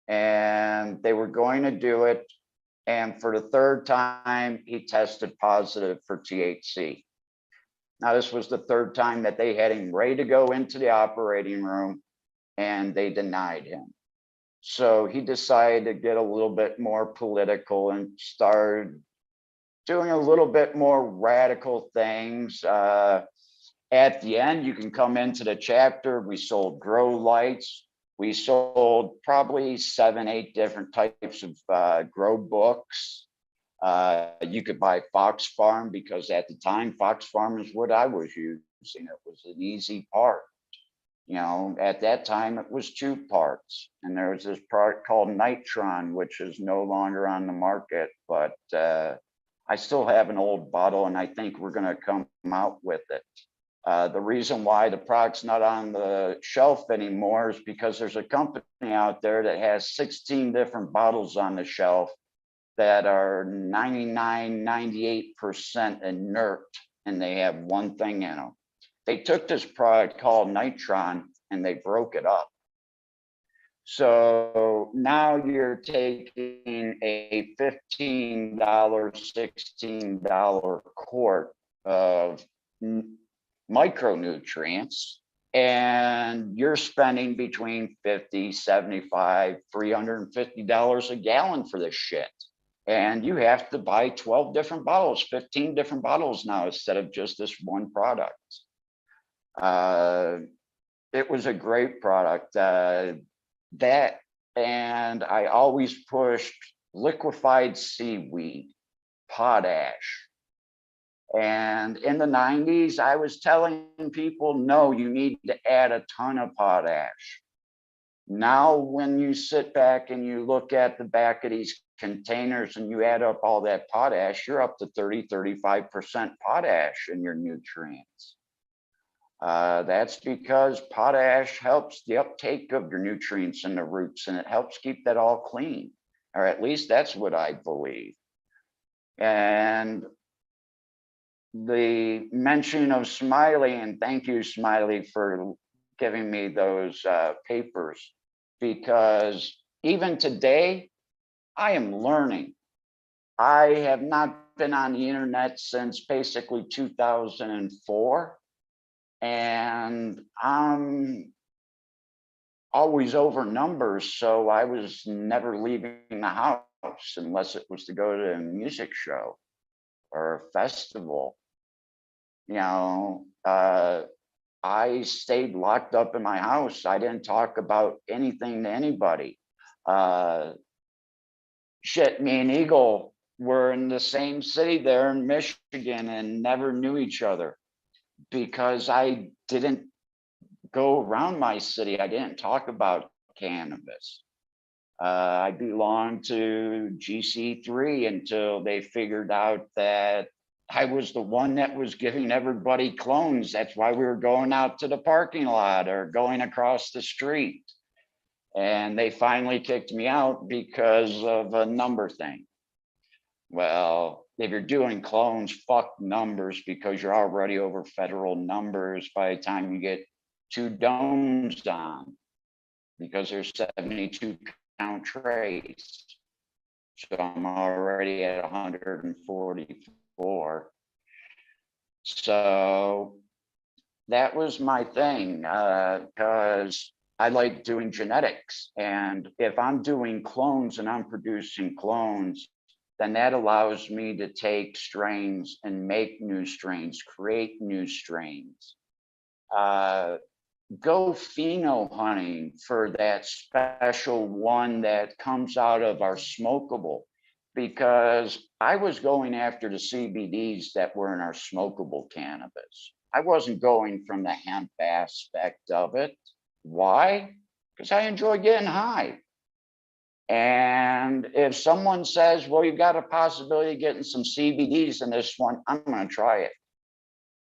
And they were going to do it. And for the third time, he tested positive for THC. Now, this was the third time that they had him ready to go into the operating room, and they denied him. So he decided to get a little bit more political and started doing a little bit more radical things. At the end, you can come into the chapter. We sold grow lights. We sold probably 7, 8 different types of grow books. You could buy Fox Farm, because at the time, Fox Farm is what I was using. It was an easy part. You know, at that time, it was 2 parts. And there was this product called Nitron, which is no longer on the market, but I still have an old bottle, and I think we're going to come out with it. The reason why the product's not on the shelf anymore is because there's a company out there that has 16 different bottles on the shelf that are 99, 98% inert, and they have one thing in them. They took this product called Nitron and they broke it up. So now you're taking a $15, $16 quart of micronutrients, and you're spending between $50, $75, $350 a gallon for this shit. And you have to buy 12 different bottles, 15 different bottles now, instead of just this one product. It was a great product. That, and I always pushed liquefied seaweed, potash. And in the 90s, I was telling people, no, you need to add a ton of potash. Now, when you sit back and you look at the back of these containers and you add up all that potash, you're up to 30-35% potash in your nutrients. That's because potash helps the uptake of your nutrients in the roots, and it helps keep that all clean, or at least that's what I believe. And the mention of Smiley, and thank you, Smiley, for giving me those papers, because even today, I am learning. I have not been on the internet since basically 2004. And I'm always over numbers, so I was never leaving the house unless it was to go to a music show or a festival. You know, I stayed locked up in my house. I didn't talk about anything to anybody. Shit, me and Eagle were in the same city there in Michigan and never knew each other because I didn't go around my city. I didn't talk about cannabis. I belonged to GC3 until they figured out that I was the one that was giving everybody clones. That's why we were going out to the parking lot or going across the street. And they finally kicked me out because of a number thing. Well, if you're doing clones, fuck numbers, because you're already over federal numbers by the time you get 2 domes on, because there's 72 count trays. So I'm already at 144. So that was my thing, because I like doing genetics. And if I'm doing clones and I'm producing clones, then that allows me to take strains and make new strains, create new strains. Go pheno hunting for that special one that comes out of our smokable, because I was going after the CBDs that were in our smokable cannabis. I wasn't going from the hemp aspect of it. Why? Because I enjoy getting high. And if someone says, well, you've got a possibility of getting some CBDs in this one, I'm going to try it.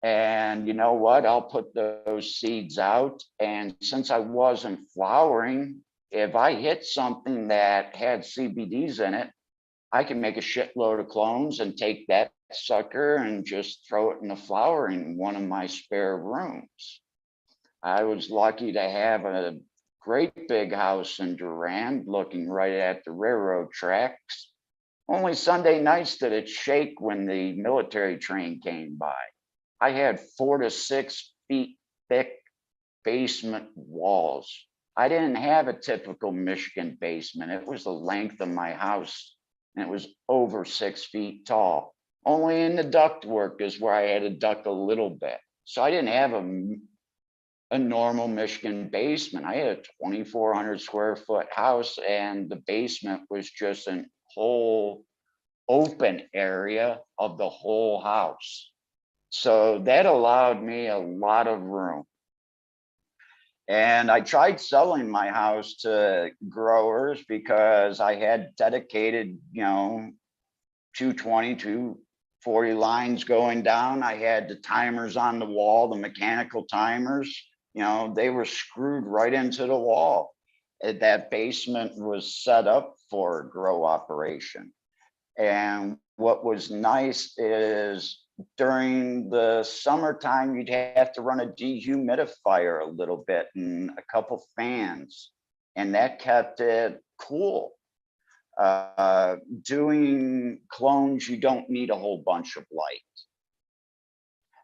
And you know what? I'll put those seeds out. And since I wasn't flowering, if I hit something that had CBDs in it, I can make a shitload of clones and take that sucker and just throw it in the flower in one of my spare rooms. I was lucky to have a great big house in Durand looking right at the railroad tracks. Only Sunday nights did it shake when the military train came by. I had 4 to 6 feet thick basement walls. I didn't have a typical Michigan basement. It was the length of my house, and it was over 6 feet tall. Only in the ductwork is where I had to duck a little bit. So I didn't have a normal Michigan basement. I had a 2,400 square foot house, and the basement was just a whole open area of the whole house. So that allowed me a lot of room. And I tried selling my house to growers because I had dedicated, 220, 240 lines going down. I had the timers on the wall, the mechanical timers, they were screwed right into the wall. That basement was set up for a grow operation. And what was nice is during the summertime, you'd have to run a dehumidifier a little bit and a couple fans, and that kept it cool. Doing clones, you don't need a whole bunch of light.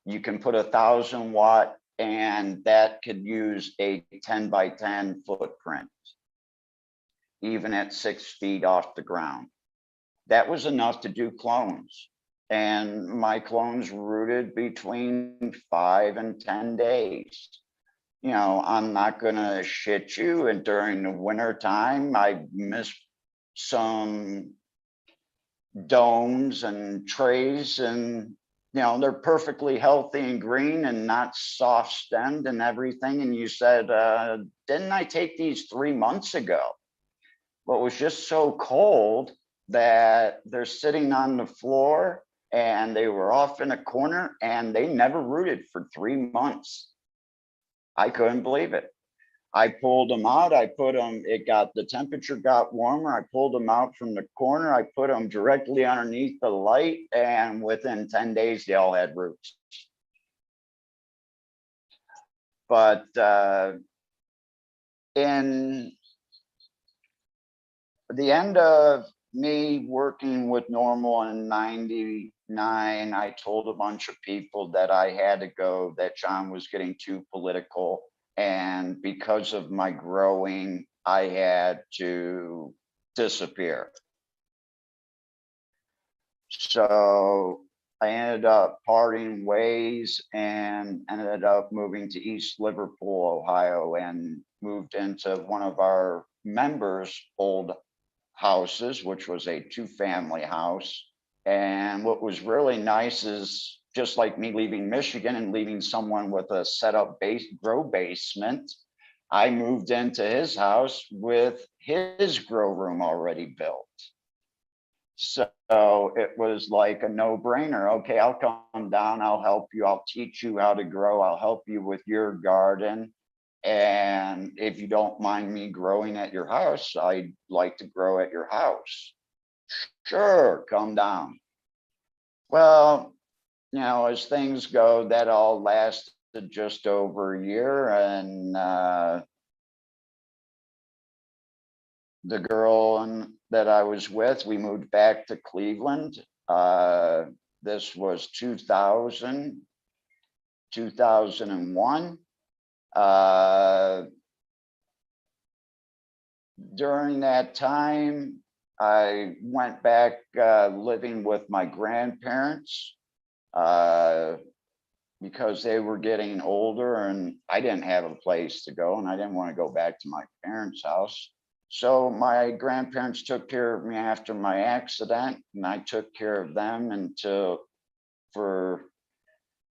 You can put 1,000 watt, and that could use a 10 by 10 footprint, even at 6 feet off the ground. That was enough to do clones. And my clones rooted between 5 and 10 days. I'm not gonna shit you. And during the winter time, I missed some domes and trays, and you know, they're perfectly healthy and green and not soft stemmed and everything. And you said, didn't I take these 3 months ago? Well, it was just so cold that they're sitting on the floor and they were off in a corner and they never rooted for 3 months. I couldn't believe it. I pulled them out. I put them, the temperature got warmer. I pulled them out from the corner. I put them directly underneath the light. And within 10 days, they all had roots. But in the end of me working with Normal in 99, I told a bunch of people that I had to go, that John was getting too political. And because of my growing, I had to disappear. So I ended up parting ways and ended up moving to East Liverpool, Ohio, and moved into one of our members' old houses, which was a 2-family house. And what was really nice is, just like me leaving Michigan and leaving someone with a set up grow basement, I moved into his house with his grow room already built. So it was like a no-brainer. Okay, I'll come down, I'll help you, I'll teach you how to grow, I'll help you with your garden. And if you don't mind me growing at your house, I'd like to grow at your house. Sure, come down. Well, you know, as things go, that all lasted just over a year. And the girl that I was with, we moved back to Cleveland. This was 2001. During that time, I went back living with my grandparents because they were getting older and I didn't have a place to go and I didn't want to go back to my parents' house. So my grandparents took care of me after my accident, and I took care of them until,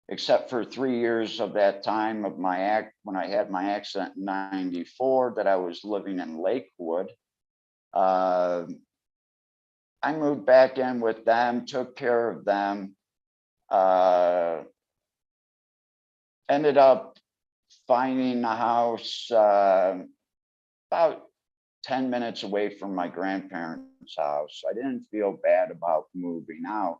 except for 3 years of that time of when I had my accident in 94, that I was living in Lakewood. I moved back in with them, took care of them, ended up finding a house about 10 minutes away from my grandparents' house. I didn't feel bad about moving out,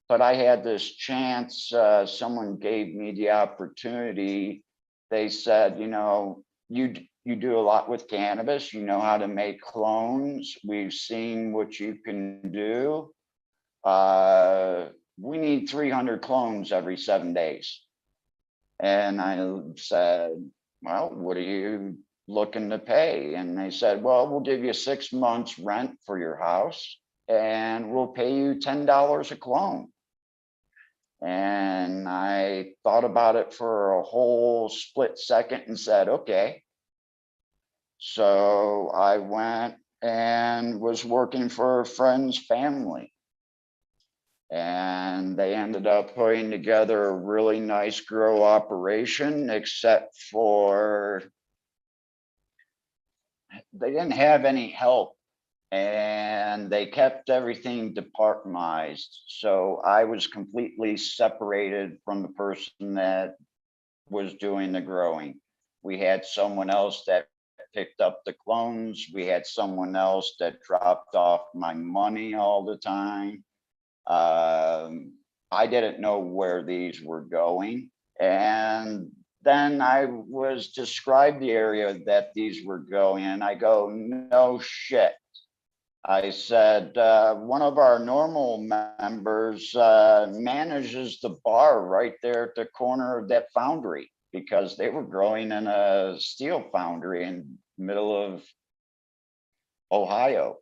but I had this chance. Someone gave me the opportunity. They said, you know, you do a lot with cannabis. You know how to make clones. We've seen what you can do. We need 300 clones every 7 days. And I said, well, what are you looking to pay? And they said, well, we'll give you 6 months rent for your house and we'll pay you $10 a clone. And I thought about it for a whole split second and said, okay. So I went and was working for a friend's family. And they ended up putting together a really nice grow operation, except for they didn't have any help and they kept everything departmentized. So I was completely separated from the person that was doing the growing. We had someone else that picked up the clones. We had someone else that dropped off my money all the time. I didn't know where these were going. And then I was described the area that these were going, and I go, no shit. I said, one of our Normal members manages the bar right there at the corner of that foundry, because they were growing in a steel foundry in the middle of Ohio.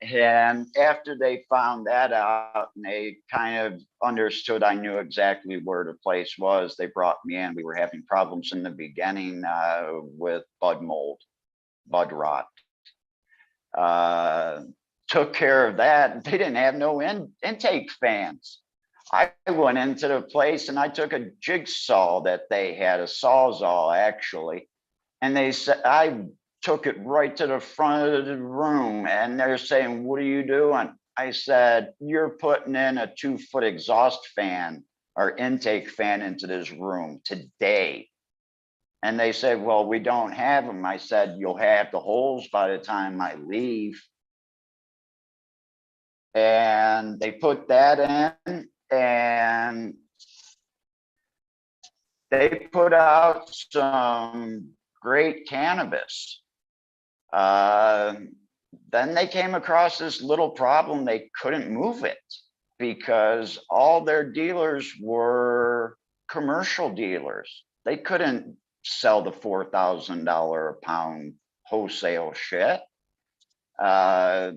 And after they found that out and they kind of understood I knew exactly where the place was, they brought me in. We were having problems in the beginning with bud mold, bud rot. took care of that. They didn't have no intake fans. I went into the place and I took a jigsaw that they had, a sawzall actually, and they said, I took it right to the front of the room and they're saying, what are you doing? I said, you're putting in a 2-foot exhaust fan or intake fan into this room today. And they said, well, we don't have them. I said, you'll have the holes by the time I leave. And they put that in and they put out some great cannabis. Then they came across this little problem. They couldn't move it because all their dealers were commercial dealers. They couldn't sell the $4,000 a pound wholesale shit. I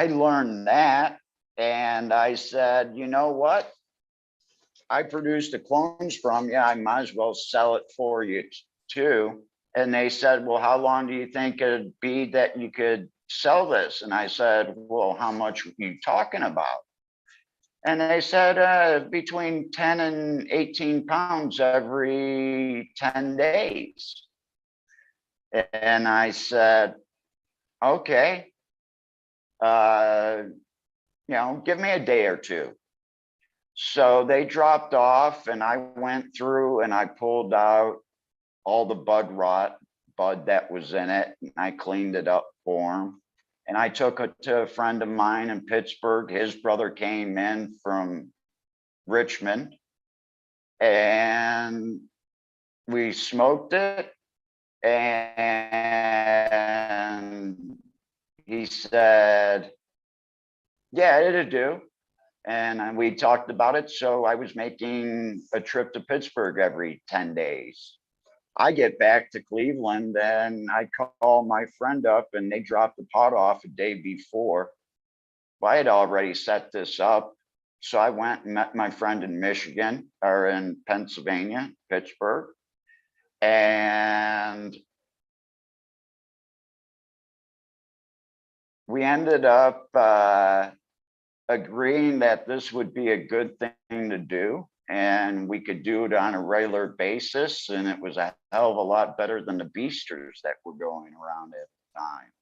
learned that and I said, you know what? I produced the clones from you. I might as well sell it for you too. And they said, well, how long do you think it'd be that you could sell this? And I said, well, how much are you talking about? And they said between 10 and 18 pounds every 10 days. And I said, okay, give me a day or two. So they dropped off and I went through and I pulled out all the bud that was in it. And I cleaned it up for him. And I took it to a friend of mine in Pittsburgh. His brother came in from Richmond and we smoked it. And he said, yeah, it'll do. And we talked about it. So I was making a trip to Pittsburgh every 10 days. I get back to Cleveland and I call my friend up and they dropped the pot off a day before. Well, I had already set this up. So I went and met my friend in Michigan or in Pennsylvania, Pittsburgh. And we ended up agreeing that this would be a good thing to do and we could do it on a regular basis. And it was a hell of a lot better than the Beasters that were going around at the time.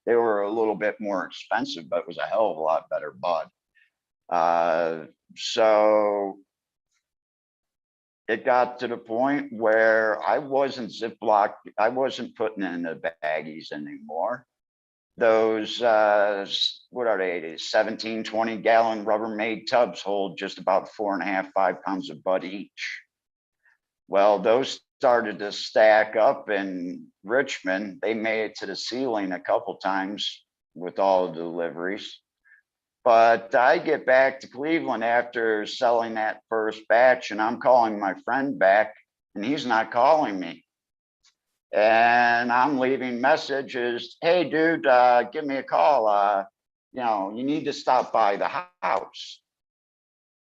They were a little bit more expensive, but it was a hell of a lot better bud. So it got to the point where I wasn't Ziploc, I wasn't putting in the baggies anymore. Those, what are they, 17, 20 gallon Rubbermaid tubs hold just about 4.5, 5 pounds of bud each. Well, those started to stack up in Richmond. They made it to the ceiling a couple times with all the deliveries. But I get back to Cleveland after selling that first batch and I'm calling my friend back and he's not calling me. And I'm leaving messages, hey dude, give me a call. You need to stop by the house.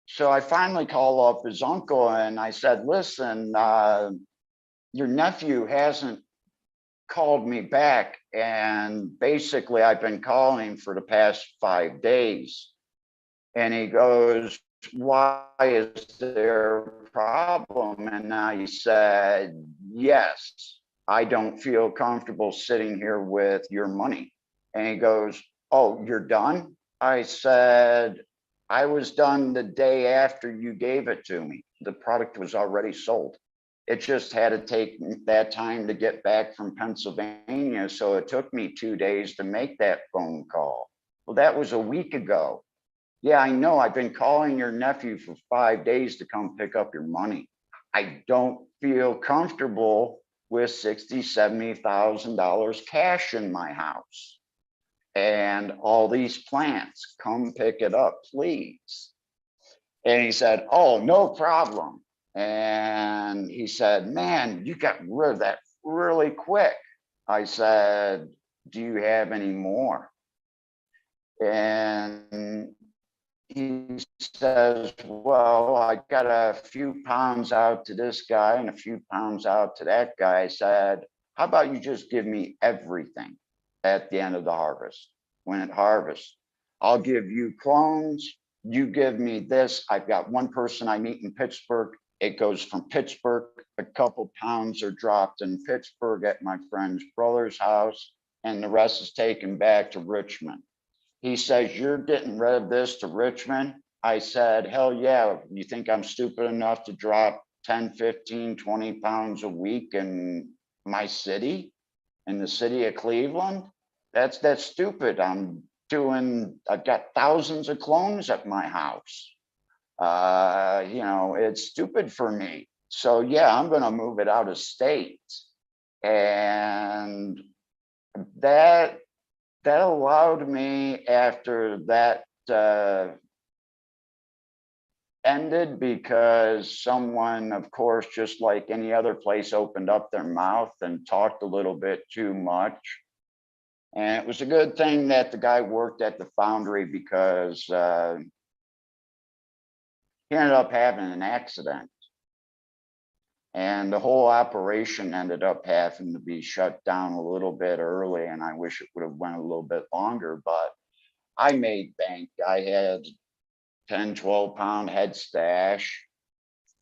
So I finally call up his uncle and I said, listen, your nephew hasn't called me back. And basically I've been calling for the past 5 days. And he goes, why is there a problem? And I said, yes. I don't feel comfortable sitting here with your money. And he goes, oh, you're done? I said, I was done the day after you gave it to me. The product was already sold. It just had to take that time to get back from Pennsylvania. So it took me 2 days to make that phone call. Well, that was a week ago. Yeah, I know. I've been calling your nephew for 5 days to come pick up your money. I don't feel comfortable with $60,000, $70,000 cash in my house and all these plants. Come pick it up, please. And he said, oh, no problem. And he said, man, you got rid of that really quick. I said, do you have any more? And he says, well, I got a few pounds out to this guy and a few pounds out to that guy. I said, how about you just give me everything? at the end of the harvest. When it harvests, I'll give you clones. You give me this. I've got one person I meet in Pittsburgh. It goes from Pittsburgh. A couple pounds are dropped in Pittsburgh at my friend's brother's house, and the rest is taken back to Richmond. He says, "You're getting rid of this to Richmond?" I said, "Hell yeah. You think I'm stupid enough to drop 10, 15, 20 pounds a week in my city, in the city of Cleveland? That's stupid. I've got thousands of clones at my house. It's stupid for me. So yeah, I'm going to move it out of state." And that allowed me, after that ended, because someone, of course, just like any other place, opened up their mouth and talked a little bit too much. And it was a good thing that the guy worked at the foundry, because he ended up having an accident. And the whole operation ended up having to be shut down a little bit early. And I wish it would have went a little bit longer, but I made bank. I had 10, 12 pound head stash.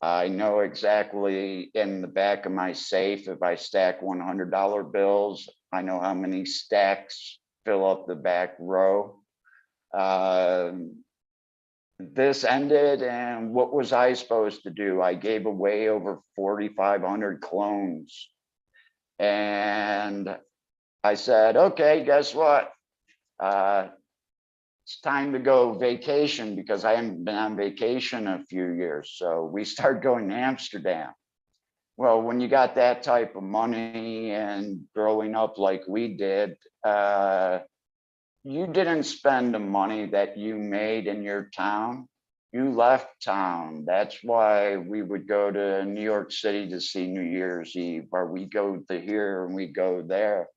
I know exactly in the back of my safe, if I stack $100 bills, I know how many stacks fill up the back row. This ended, and what was I supposed to do? I gave away over 4,500 clones. And I said, okay, guess what? It's time to go vacation, because I haven't been on vacation in a few years. So we started going to Amsterdam. Well, when you got that type of money and growing up like we did, you didn't spend the money that you made in your town. You left town. That's why we would go to New York City to see New Year's Eve, or we go to here and we go there.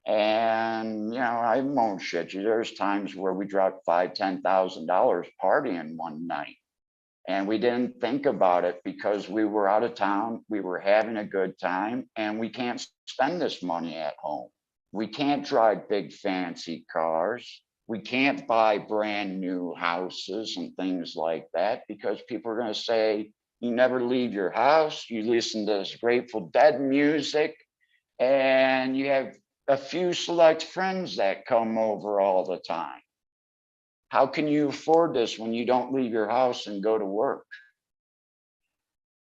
And I won't shit you. There's times where we dropped $5,000, $10,000 partying one night, and we didn't think about it because we were out of town. We were having a good time, and we can't spend this money at home. We can't drive big fancy cars. We can't buy brand new houses and things like that, because people are going to say, you never leave your house. You listen to this Grateful Dead music, and you have a few select friends that come over all the time. How can you afford this when you don't leave your house and go to work?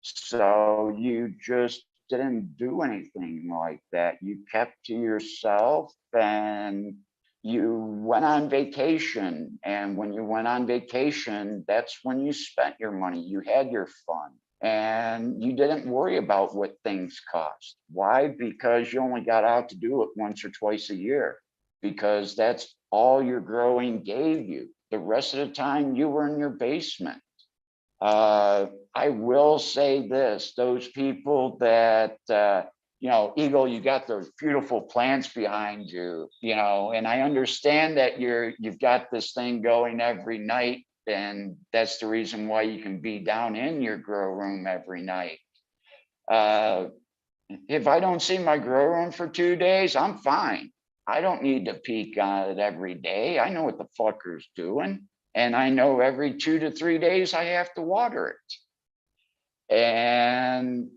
So you just didn't do anything like that. You kept to yourself, and you went on vacation. And when you went on vacation, that's when you spent your money. You had your fun, and you didn't worry about what things cost. Why? Because you only got out to do it once or twice a year, because that's all your growing gave you. The rest of the time you were in your basement. I will say this, those people that, Eagle, you got those beautiful plants behind you, and I understand that you've got this thing going every night, and that's the reason why you can be down in your grow room every night. If I don't see my grow room for 2 days, I'm fine. I don't need to peek on it every day. I know what the fucker's doing. And I know every 2 to 3 days I have to water it. And,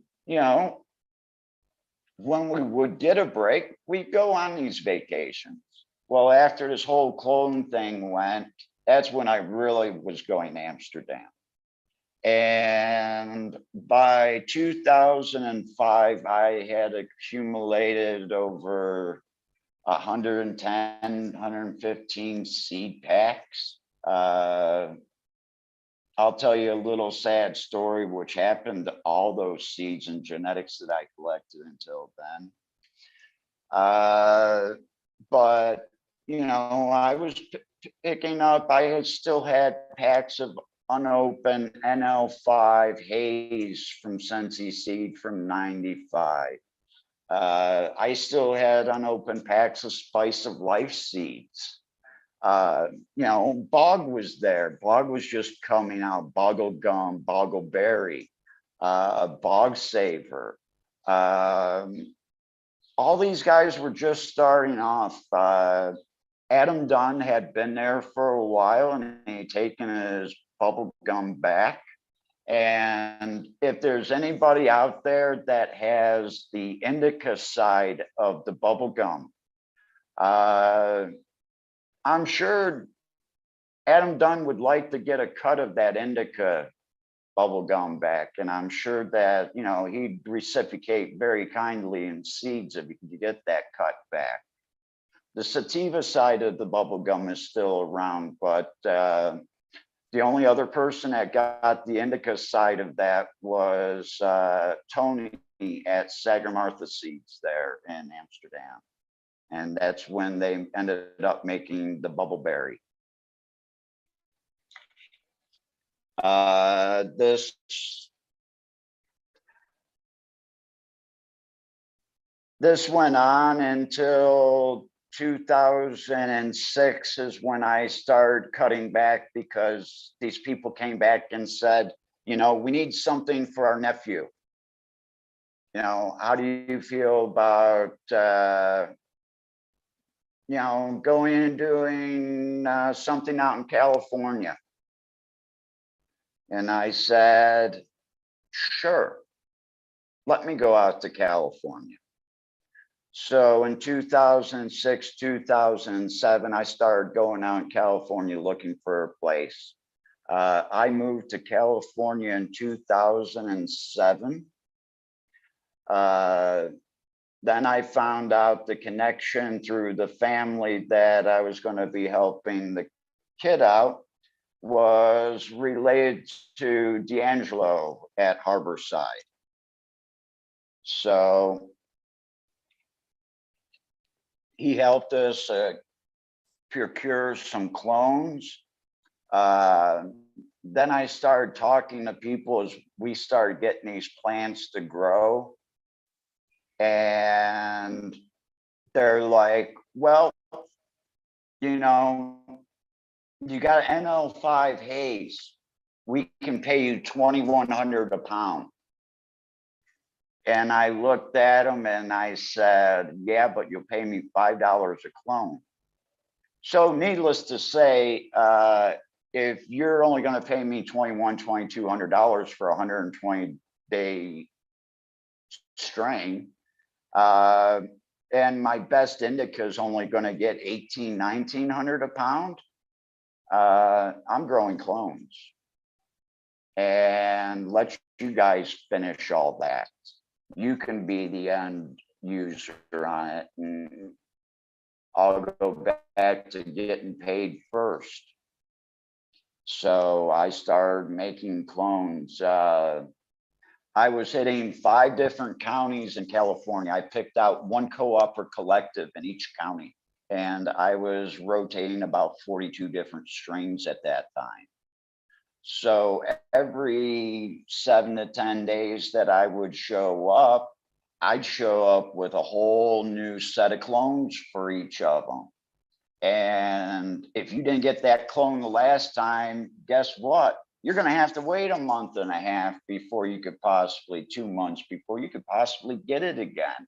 when we would get a break, we'd go on these vacations. Well, after this whole clone thing went, that's when I really was going to Amsterdam. And by 2005, I had accumulated over 110, 115 seed packs. I'll tell you a little sad story, which happened to all those seeds and genetics that I collected until then. But, I was picking up, I had still had packs of unopened NL5 Haze from Sensi Seed from 95. I still had unopened packs of Spice of Life seeds. Bog was there. Bog was just coming out. Boggle Gum, Boggleberry, Bog Saver. all these guys were just starting off. Adam Dunn had been there for a while and he'd taken his bubble gum back. And if there's anybody out there that has the indica side of the bubble gum, I'm sure Adam Dunn would like to get a cut of that indica bubble gum back. And I'm sure that, you know, he'd reciprocate very kindly in seeds if he could get that cut back. The sativa side of the bubble gum is still around, but the only other person that got the indica side of that was Tony at Sagarmartha Seeds there in Amsterdam. And that's when they ended up making the bubbleberry. This went on until 2006 is when I started cutting back, because these people came back and said, you know, we need something for our nephew. You know, how do you feel about, you know, going and doing something out in California? And I said, sure, let me go out to California. So in 2006, 2007, I started going out in California looking for a place. I moved to California in 2007. Then I found out the connection through the family that I was going to be helping the kid out was related to D'Angelo at Harborside. So he helped us procure some clones. Then I started talking to people as we started getting these plants to grow. And they're like, well, you know, you got NL5 haze. We can pay you $2,100 a pound. And I looked at them and I said, yeah, but you'll pay me $5 a clone. So needless to say, if you're only going to pay me $2,200 for a 120-day strain, and my best indica is only going to get $1,900 a pound, I'm growing clones. And let you guys finish all that. You can be the end user on it, and I'll go back to getting paid first. So I started making clones. I was hitting 5 different counties in California. I picked out one co-op or collective in each county, and I was rotating about 42 different strains at that time. So every 7 to 10 days that I would show up, I'd show up with a whole new set of clones for each of them. And if you didn't get that clone the last time, guess what? You're going to have to wait a month and a half before you could possibly, 2 months before you could possibly get it again.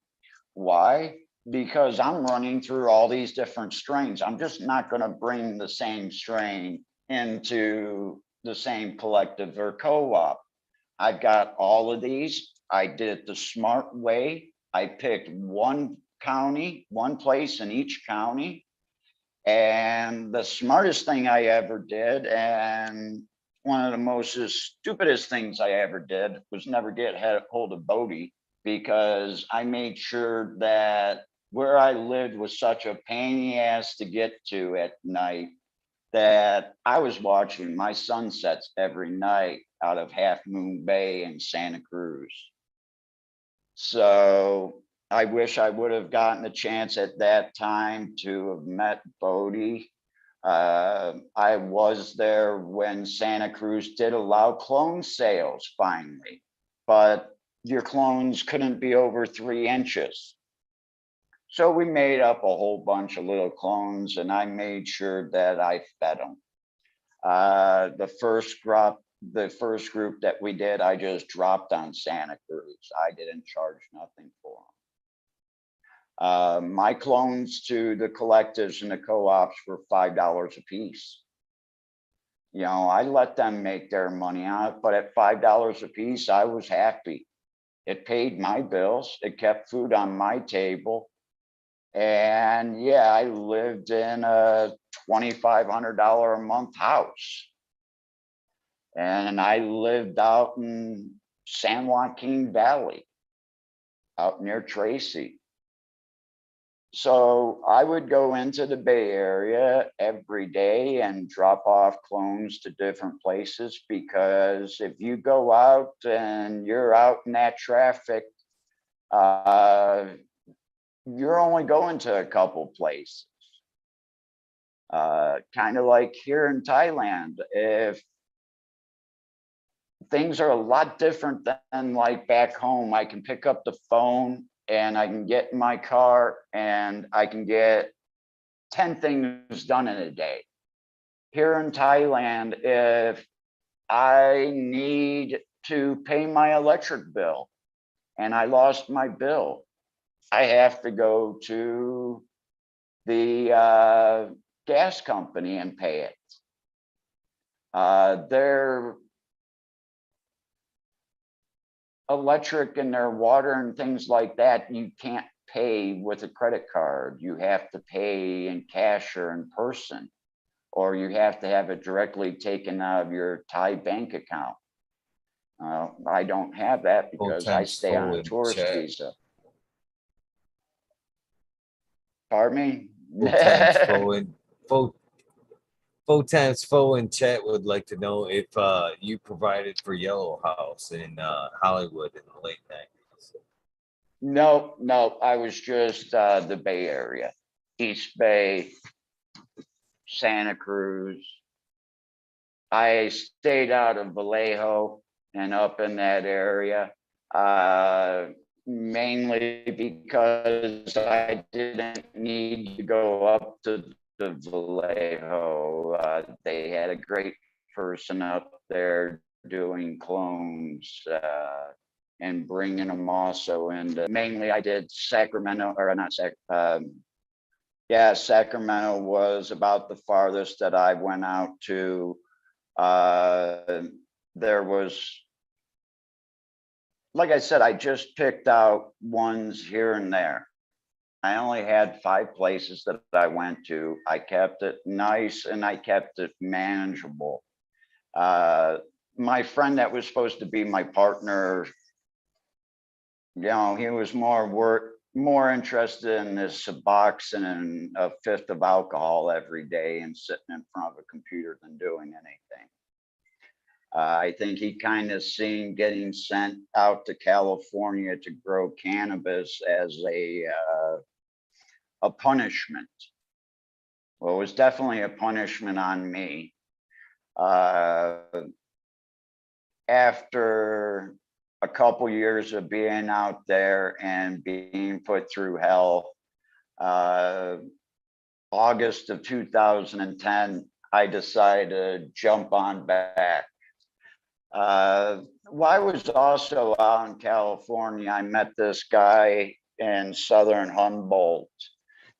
Why? Because I'm running through all these different strains. I'm just not going to bring the same strain into the same collective or co-op. I've got all of these. I did it the smart way. I picked one county, one place in each county. And the smartest thing I ever did, and one of the most stupidest things I ever did, was never get hold of Bodie, because I made sure that where I lived was such a pain in the ass to get to at night that I was watching my sunsets every night out of Half Moon Bay in Santa Cruz. So I wish I would have gotten a chance at that time to have met Bodie. I was there when Santa Cruz did allow clone sales finally, but your clones couldn't be over 3 inches. So we made up a whole bunch of little clones, and I made sure that I fed them. The first group that we did, I just dropped on Santa Cruz. I didn't charge nothing for them. My clones to the collectives and the co-ops were $5 a piece. You know, I let them make their money on it, but at $5 a piece, I was happy. It paid my bills. It kept food on my table. And yeah, I lived in a $2,500 a month house. And I lived out in San Joaquin Valley, out near Tracy. So I would go into the Bay Area every day and drop off clones to different places, because if you go out and you're out in that traffic, you're only going to a couple places. Kind of like here in Thailand, if things are a lot different than like back home, I can pick up the phone and I can get in my car and I can get 10 things done in a day. Here in Thailand, if I need to pay my electric bill and I lost my bill, I have to go to the gas company and pay it. Their electric and their water and things like that, you can't pay with a credit card. You have to pay in cash or in person, or you have to have it directly taken out of your Thai bank account. I don't have that because I stay on a tourist visa. Pardon me? Times four in chat would like to know if you provided for Yellow House in Hollywood in the late 90s. No, no, I was just the Bay Area, East Bay, Santa Cruz. I stayed out of Vallejo and up in that area, mainly because I didn't need to go up to the Vallejo. They had a great person up there doing clones and bringing them also in. Mainly I did Sacramento, or not yeah, Sacramento was about the farthest that I went out to. There was, like I said, I just picked out ones here and there. I only had 5 places that I went to. I kept it nice and I kept it manageable. My friend that was supposed to be my partner, you know, he was more interested in this Suboxone and a fifth of alcohol every day and sitting in front of a computer than doing anything. I think he kind of seen getting sent out to California to grow cannabis as a punishment. Well, it was definitely a punishment on me. After a couple years of being out there and being put through hell, August of 2010, I decided to jump on back. Well, I was also out in California. I met this guy in Southern Humboldt,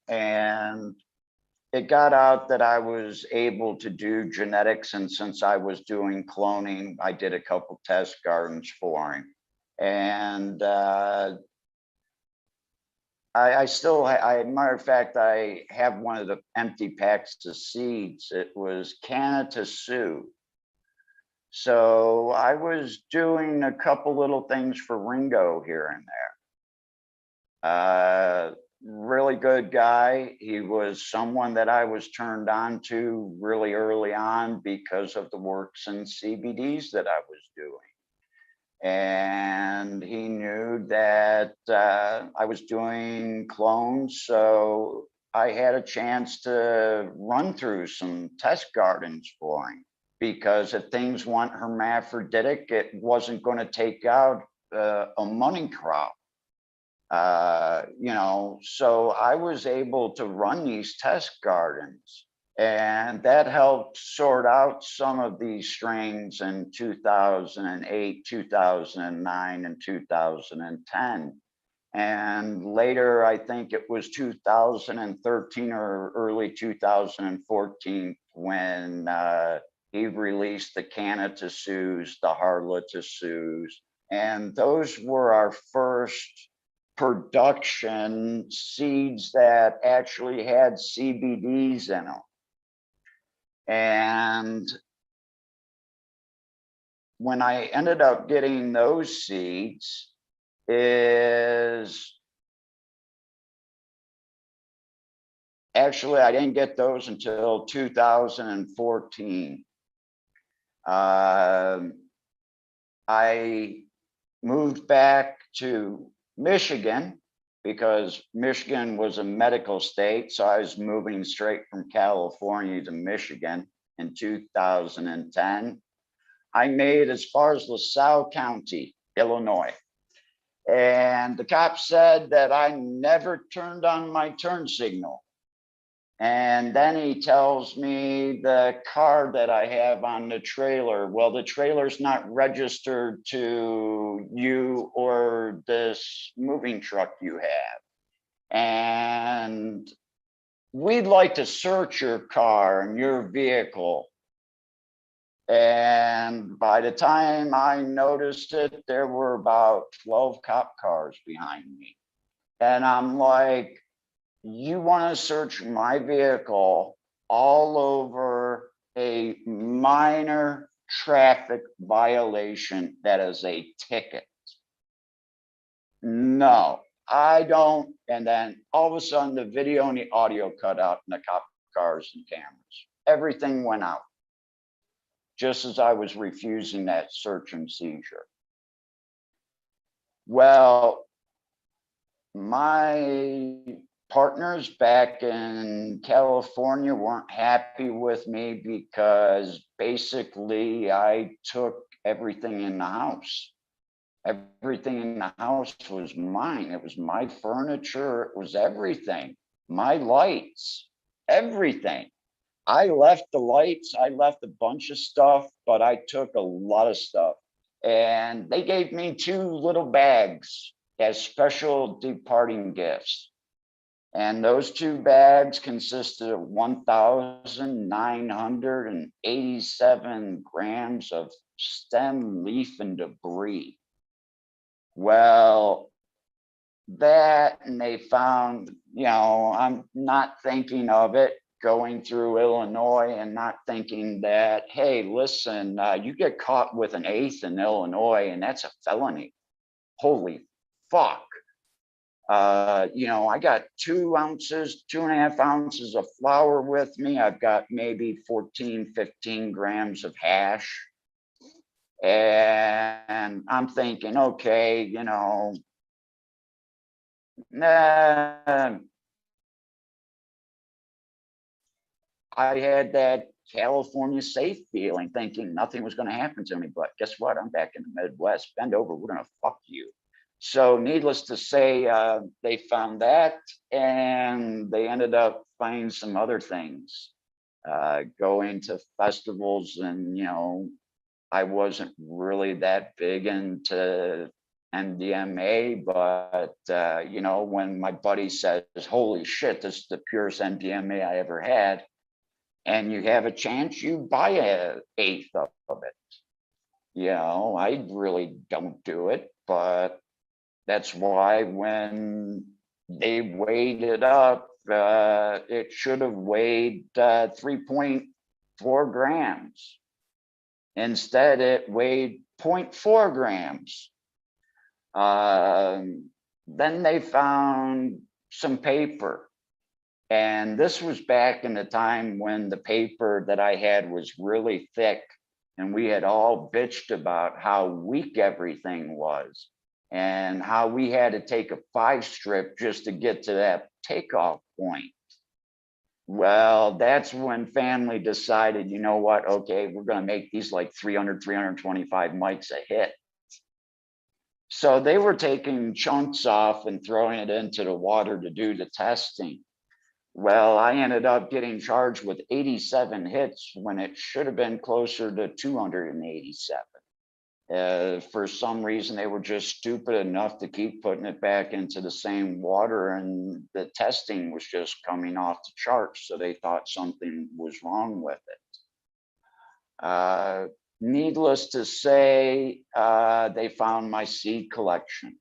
and it got out that I was able to do genetics. And since I was doing cloning, I did a couple test gardens for him. And I still, matter of fact, I have one of the empty packs of seeds. It was Canada Sioux. So I was doing a couple little things for Ringo here and there. Really good guy. He was someone that I was turned on to really early on because of the works and CBDs that I was doing. And he knew that I was doing clones, so I had a chance to run through some test gardens for him. Because if things weren't hermaphroditic, it wasn't going to take out a money crop. You know, so I was able to run these test gardens, and that helped sort out some of these strains in 2008, 2009, and 2010. And later, I think it was 2013 or early 2014 when he released the Canna-to-Sues, the Harla-to-Sues, and those were our first production seeds that actually had CBDs in them. And when I ended up getting those seeds is actually, I didn't get those until 2014. I moved back to Michigan because Michigan was a medical state. So I was moving straight from California to Michigan in 2010. I made as far as LaSalle County, Illinois. And the cop said that I never turned on my turn signal. And then he tells me the car that I have on the trailer, well, the trailer's not registered to you or this moving truck you have. And we'd like to search your car and your vehicle. And by the time I noticed it, there were about 12 cop cars behind me. And I'm like, you want to search my vehicle all over a minor traffic violation that is a ticket? No, I don't. And then all of a sudden the video and the audio cut out in the cop cars and cameras. Everything went out just as I was refusing that search and seizure. Well, my partners back in California weren't happy with me because basically I took everything in the house. Everything in the house was mine. It was my furniture. It was everything. My lights, everything. I left the lights. I left a bunch of stuff, but I took a lot of stuff. And they gave me 2 little bags as special departing gifts. And those 2 bags consisted of 1,987 grams of stem, leaf, and debris. Well, that, and they found, you know, I'm not thinking of it going through Illinois and not thinking that, hey, listen, you get caught with an 1/8 in Illinois and that's a felony. Holy fuck. You know, I got 2 ounces, 2.5 ounces of flour with me. I've got maybe 14, 15 grams of hash. And I'm thinking, okay, you know, nah, I had that California safe feeling, thinking nothing was going to happen to me. But guess what? I'm back in the Midwest. Bend over. We're going to fuck you. So needless to say, they found that and they ended up finding some other things, going to festivals. And, you know, I wasn't really that big into MDMA, but, you know, when my buddy says, holy shit, this is the purest MDMA I ever had, and you have a chance, you buy a 1/8 of it. You know, I really don't do it, but that's why when they weighed it up, it should have weighed 3.4 grams. Instead, it weighed 0.4 grams. Then they found some paper. And this was back in the time when the paper that I had was really thick. And we had all bitched about how weak everything was and how we had to take a 5-strip just to get to that takeoff point. Well, that's when family decided, you know what, okay, we're going to make these like 300, 325 mics a hit. So they were taking chunks off and throwing it into the water to do the testing. Well, I ended up getting charged with 87 hits when it should have been closer to 287. For some reason, they were just stupid enough to keep putting it back into the same water, and the testing was just coming off the charts. So they thought something was wrong with it. Needless to say, they found my seed collection.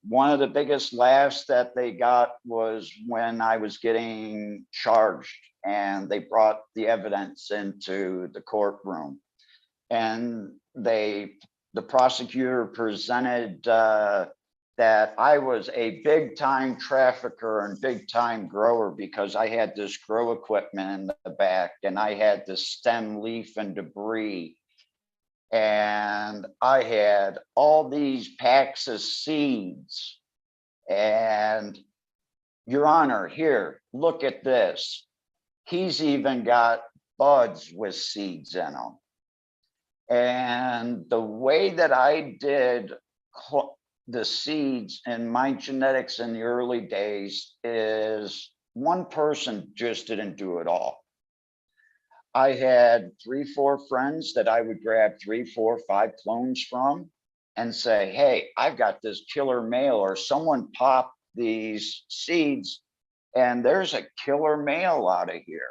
One of the biggest laughs that they got was when I was getting charged and they brought the evidence into the courtroom. And the prosecutor presented that I was a big time trafficker and big time grower because I had this grow equipment in the back and I had the stem, leaf, and debris. And I had all these packs of seeds. And Your Honor, here, look at this. He's even got buds with seeds in them. And the way that I did the seeds in my genetics in the early days is one person just didn't do it all. I had 3, 4 friends that I would grab 3, 4, 5 clones from and say, hey, I've got this killer male, or someone popped these seeds and there's a killer male out of here.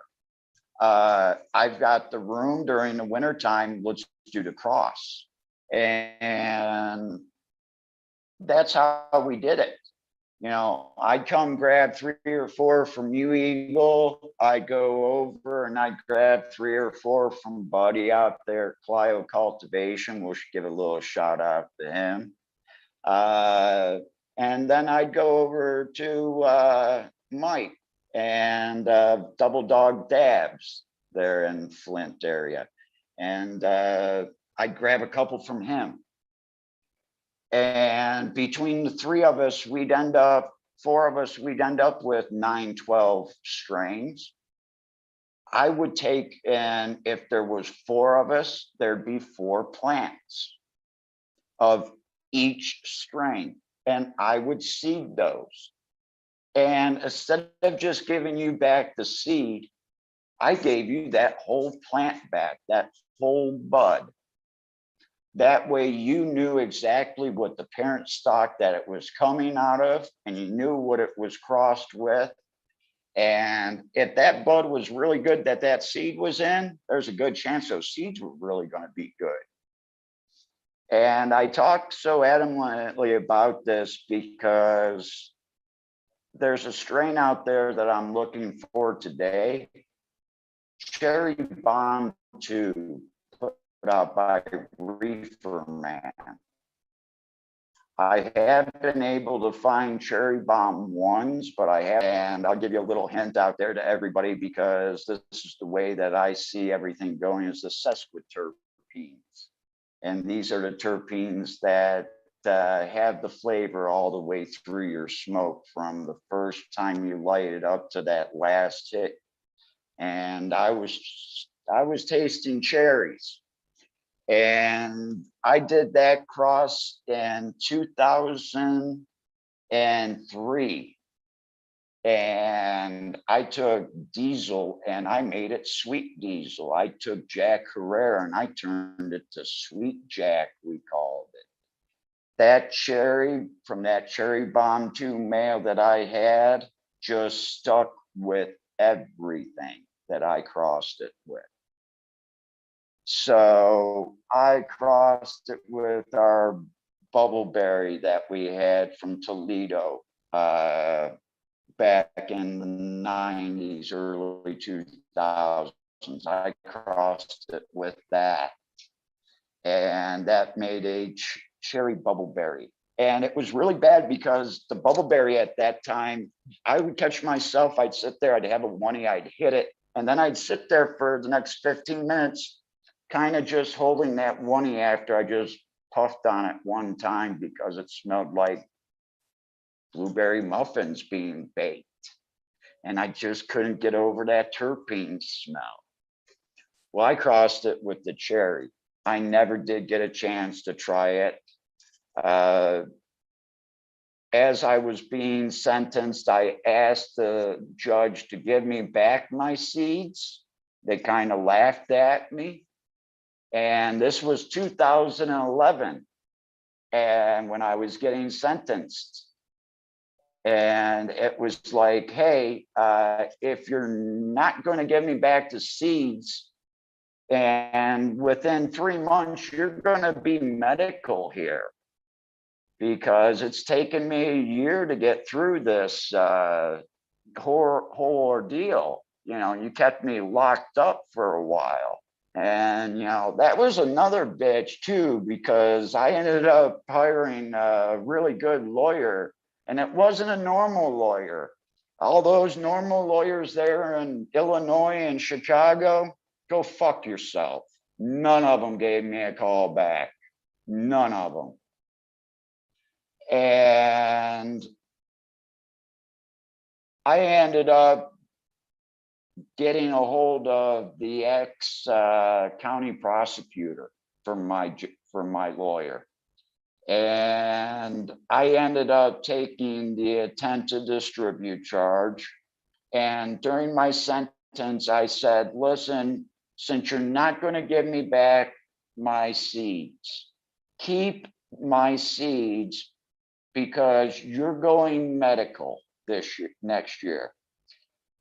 I've got the room during the wintertime, let's do the cross. And that's how we did it. You know, I'd come grab 3 or 4 from you, Eagle. I'd go over and I'd grab 3 or 4 from Buddy out there at Clio Cultivation. We'll give a little shout out to him. And then I'd go over to Mike and Double Dog Dabs there in Flint area. And I'd grab a couple from him. And between the 3 of us, 4 of us, we'd end up with 9, 12 strains. I would take, and if there was 4 of us, there'd be 4 plants of each strain, and I would seed those. And instead of just giving you back the seed, I gave you that whole plant back, that whole bud. That way you knew exactly what the parent stock that it was coming out of, and you knew what it was crossed with. And if that bud was really good that that seed was in, there's a good chance those seeds were really going to be good. And I talk so adamantly about this because there's a strain out there that I'm looking for today, Cherry Bomb 2, put out by Reefer Man. I have been able to find Cherry Bomb 1s, but I have, and I'll give you a little hint out there to everybody because this is the way that I see everything going, is the sesquiterpenes. And these are the terpenes that have the flavor all the way through your smoke from the first time you light it up to that last hit. And I was tasting cherries, and I did that cross in 2003. And I took diesel and I made it sweet diesel. I took Jack Herrera and I turned it to Sweet Jack, we called it. That cherry from that Cherry Bomb 2 male that I had just stuck with everything that I crossed it with. So I crossed it with our bubbleberry that we had from Toledo back in the 90s, early 2000s. I crossed it with that, and that made a cherry bubbleberry. And it was really bad because the bubbleberry at that time, I would catch myself, I'd sit there, I'd have a oney, I'd hit it, and then I'd sit there for the next 15 minutes, kind of just holding that oney after I just puffed on it one time because it smelled like blueberry muffins being baked. And I just couldn't get over that terpene smell. Well, I crossed it with the cherry. I never did get a chance to try it. As I was being sentenced, I asked the judge to give me back my seeds. They kind of laughed at me. And this was 2011. And when I was getting sentenced, and it was like, hey, if you're not going to give me back the seeds, and within 3 months, you're going to be medical here, because it's taken me a year to get through this whole ordeal. You know, you kept me locked up for a while. And, you know, that was another bitch too, because I ended up hiring a really good lawyer, and it wasn't a normal lawyer. All those normal lawyers there in Illinois and Chicago, go fuck yourself. None of them gave me a call back. None of them. And I ended up getting a hold of the ex county prosecutor for my lawyer. And I ended up taking the intent to distribute charge. And during my sentence, I said, listen, since you're not going to give me back my seeds, keep my seeds, because you're going medical next year.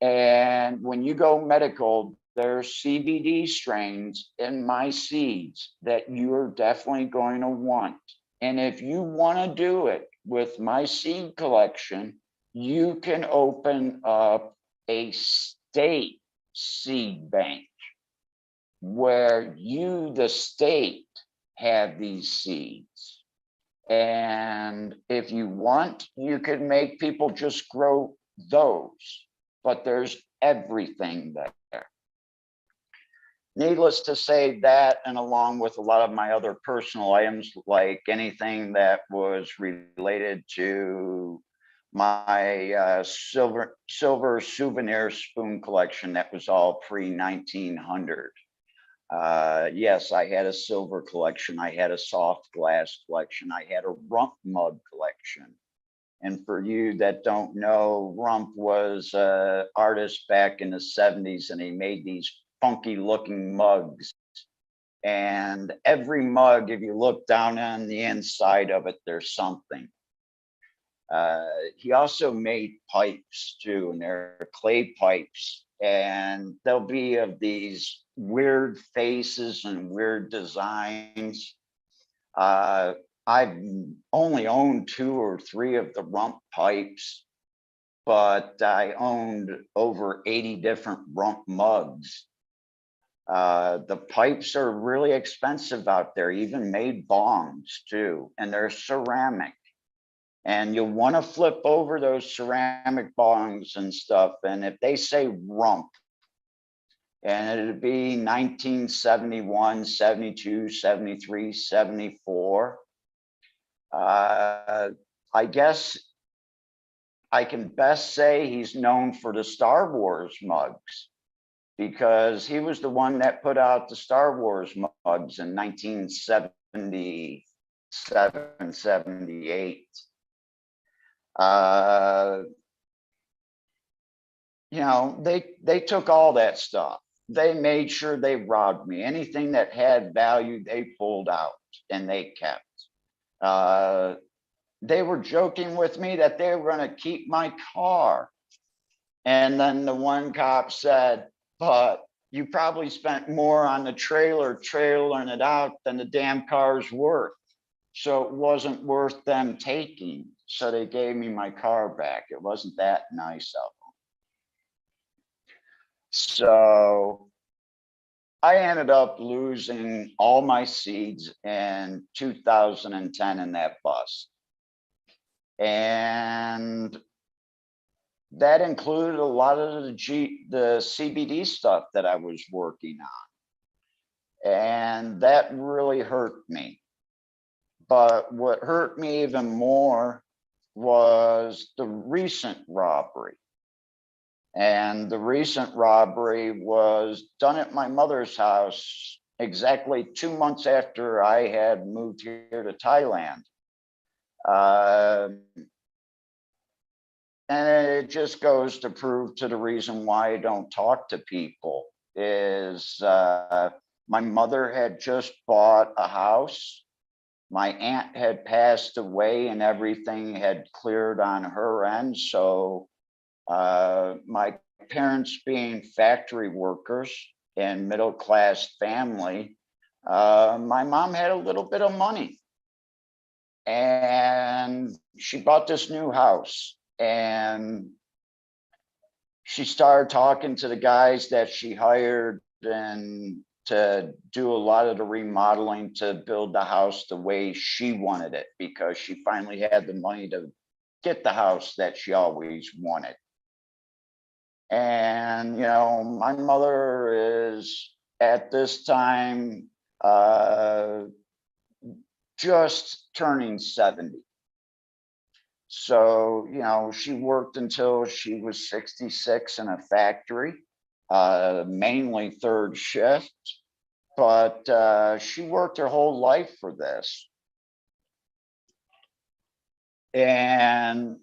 And when you go medical, there's CBD strains in my seeds that you're definitely going to want. And if you want to do it with my seed collection, you can open up a state seed bank where you, the state, have these seeds. And if you want, you could make people just grow those, but there's everything there. Needless to say, that, and along with a lot of my other personal items, like anything that was related to my silver souvenir spoon collection, that was all pre-1900. Yes, I had a silver collection. I had a soft glass collection. I had a rump mug collection. And for you that don't know, Rump was an artist back in the 70s, and he made these funky looking mugs. And every mug, if you look down on the inside of it, there's something. He also made pipes too, and they're clay pipes. And they'll be of these weird faces and weird designs. I've only owned 2 or 3 of the rump pipes, but I owned over 80 different rump mugs. The pipes are really expensive out there, even made bongs too, and they're ceramic. And you'll want to flip over those ceramic bongs and stuff. And if they say rump, and it'd be 1971, 72, 73, 74. I guess I can best say he's known for the Star Wars mugs, because he was the one that put out the Star Wars mugs in 1977, 78. You know, they took all that stuff. They made sure they robbed me. Anything that had value, they pulled out and they kept. They were joking with me that they were going to keep my car. And then the one cop said, but you probably spent more on the trailing it out than the damn car's worth. So it wasn't worth them taking. So they gave me my car back. It wasn't that nice of them. So I ended up losing all my seeds in 2010 in that bust. And that included a lot of the CBD stuff that I was working on. And that really hurt me. But what hurt me even more was the recent robbery. And the recent robbery was done at my mother's house exactly 2 months after I had moved here to Thailand. And it just goes to prove to the reason why I don't talk to people is My mother had just bought a house. My aunt had passed away and everything had cleared on her end. So my parents being factory workers and middle-class family, my mom had a little bit of money and she bought this new house, and she started talking to the guys that she hired and to do a lot of the remodeling to build the house the way she wanted it, because she finally had the money to get the house that she always wanted. And, you know, my mother is at this time just turning 70. So, you know, she worked until she was 66 in a factory, mainly third shift, but she worked her whole life for this. And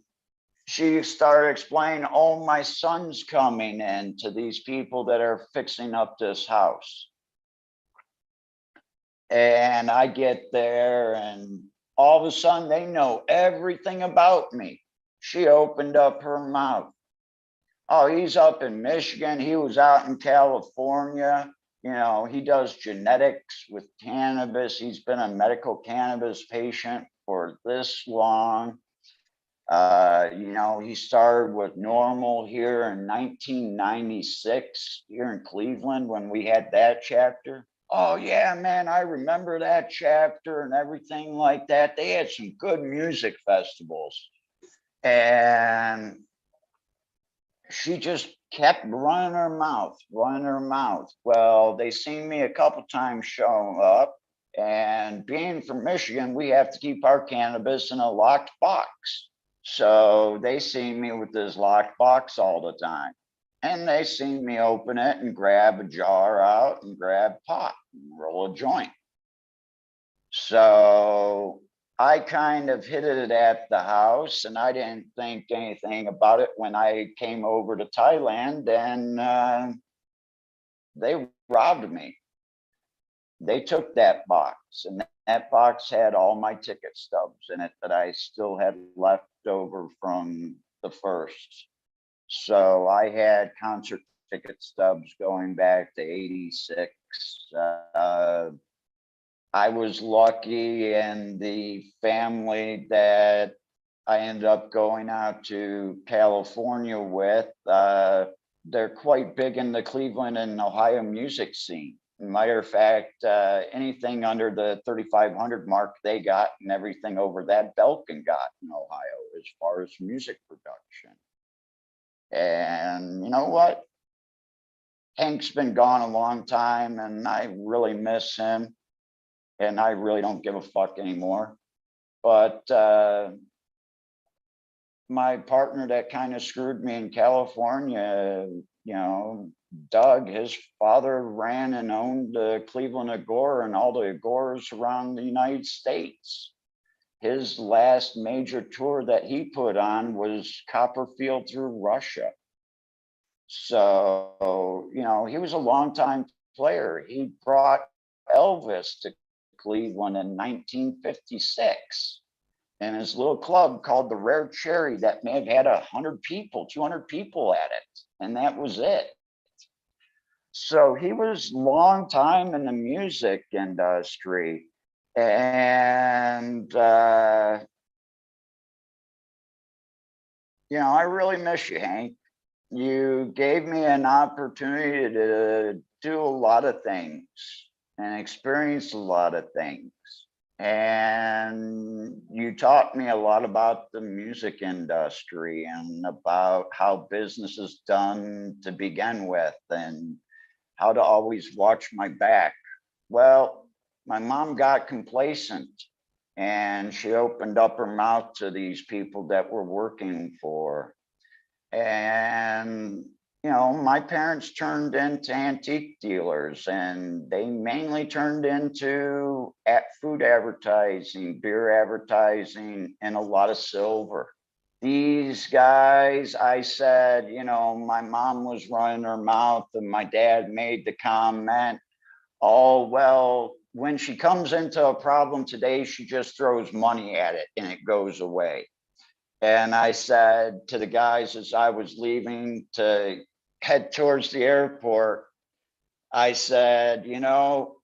she started explaining, oh, my son's coming in to these people that are fixing up this house. And I get there and all of a sudden they know everything about me. She opened up her mouth. Oh, he's up in Michigan. He was out in California. You know, he does genetics with cannabis. He's been a medical cannabis patient for this long. You know, he started with normal here in 1996 here in Cleveland when we had that chapter. Oh yeah, man, I remember that chapter and everything like that. They had some good music festivals. And she just kept running her mouth, running her mouth. Well, they seen me a couple times show up, and being from Michigan, we have to keep our cannabis in a locked box. So they seen me with this locked box all the time. And they seen me open it and grab a jar out and grab pot and roll a joint. So I kind of hid it at the house, and I didn't think anything about it when I came over to Thailand, and they robbed me. They took that box, and that box had all my ticket stubs in it that I still had left over from the first. So I had concert ticket stubs going back to '86. I was lucky, and the family that I ended up going out to California with, they're quite big in the Cleveland and Ohio music scene. Matter of fact, anything under the 3,500 mark they got, and everything over that Belkin got in Ohio as far as music production. And you know what? Hank's been gone a long time, and I really miss him. And I really don't give a fuck anymore. But my partner that kind of screwed me in California, you know, Doug, his father ran and owned the Cleveland Agora and all the Agoras around the United States. His last major tour that he put on was Copperfield through Russia. So, you know, he was a longtime player. He brought Elvis to Cleveland in 1956 in his little club called the Rare Cherry that may have had 100 people, 200 people at it, and that was it. So he was long time in the music industry, and you know, I really miss you, Hank. You gave me an opportunity to do a lot of things and experience a lot of things. And you taught me a lot about the music industry and about how business is done to begin with and how to always watch my back. Well, my mom got complacent and she opened up her mouth to these people that were working for. And you know, my parents turned into antique dealers, and they mainly turned into food advertising, beer advertising, and a lot of silver. These guys, I said, you know, my mom was running her mouth, and my dad made the comment, Oh, well, when she comes into a problem today, she just throws money at it and it goes away. And I said to the guys as I was leaving to head towards the airport, I said, you know,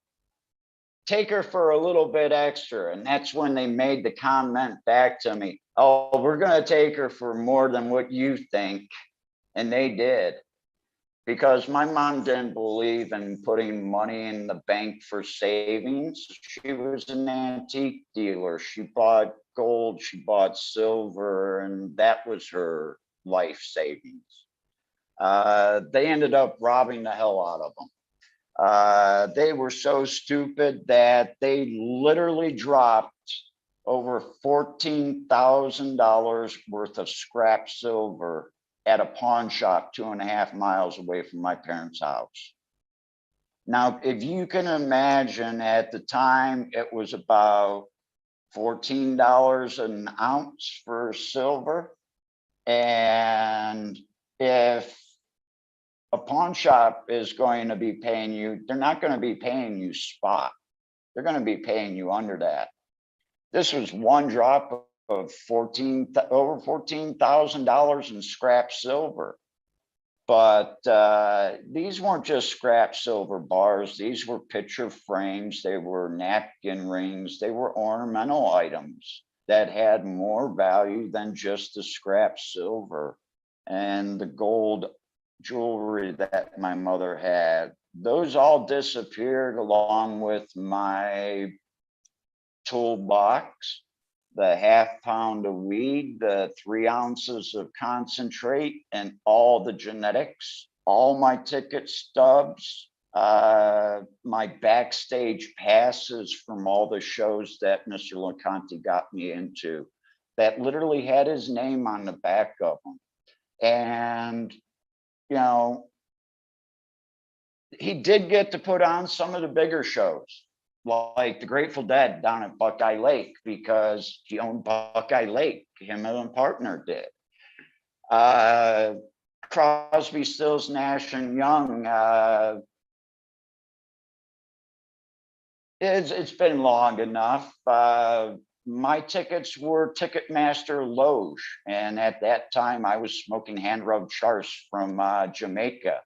take her for a little bit extra. And that's when they made the comment back to me, oh, we're going to take her for more than what you think. And they did, because my mom didn't believe in putting money in the bank for savings. She was an antique dealer. She bought gold, she bought silver, and that was her life savings. They ended up robbing the hell out of them. They were so stupid that they literally dropped over $14,000 worth of scrap silver at a pawn shop 2.5 miles away from my parents' house. Now, if you can imagine, at the time, it was about $14 an ounce for silver. And if a pawn shop is going to be paying you, they're not going to be paying you spot. They're going to be paying you under that. This was one drop of over $14,000 in scrap silver. But these weren't just scrap silver bars. These were picture frames. They were napkin rings. They were ornamental items that had more value than just the scrap silver and the gold jewelry that my mother had. Those all disappeared along with my toolbox, the half-pound of weed, the 3 ounces of concentrate, and all the genetics, all my ticket stubs, my backstage passes from all the shows that Mr. LeConte got me into, that literally had his name on the back of them. And, you know, he did get to put on some of the bigger shows, like the Grateful Dead down at Buckeye Lake, because he owned Buckeye Lake. Him and a partner did. Crosby, Stills, Nash and Young. It's been long enough. My tickets were Ticketmaster Loge, and at that time I was smoking hand rubbed chars from Jamaica.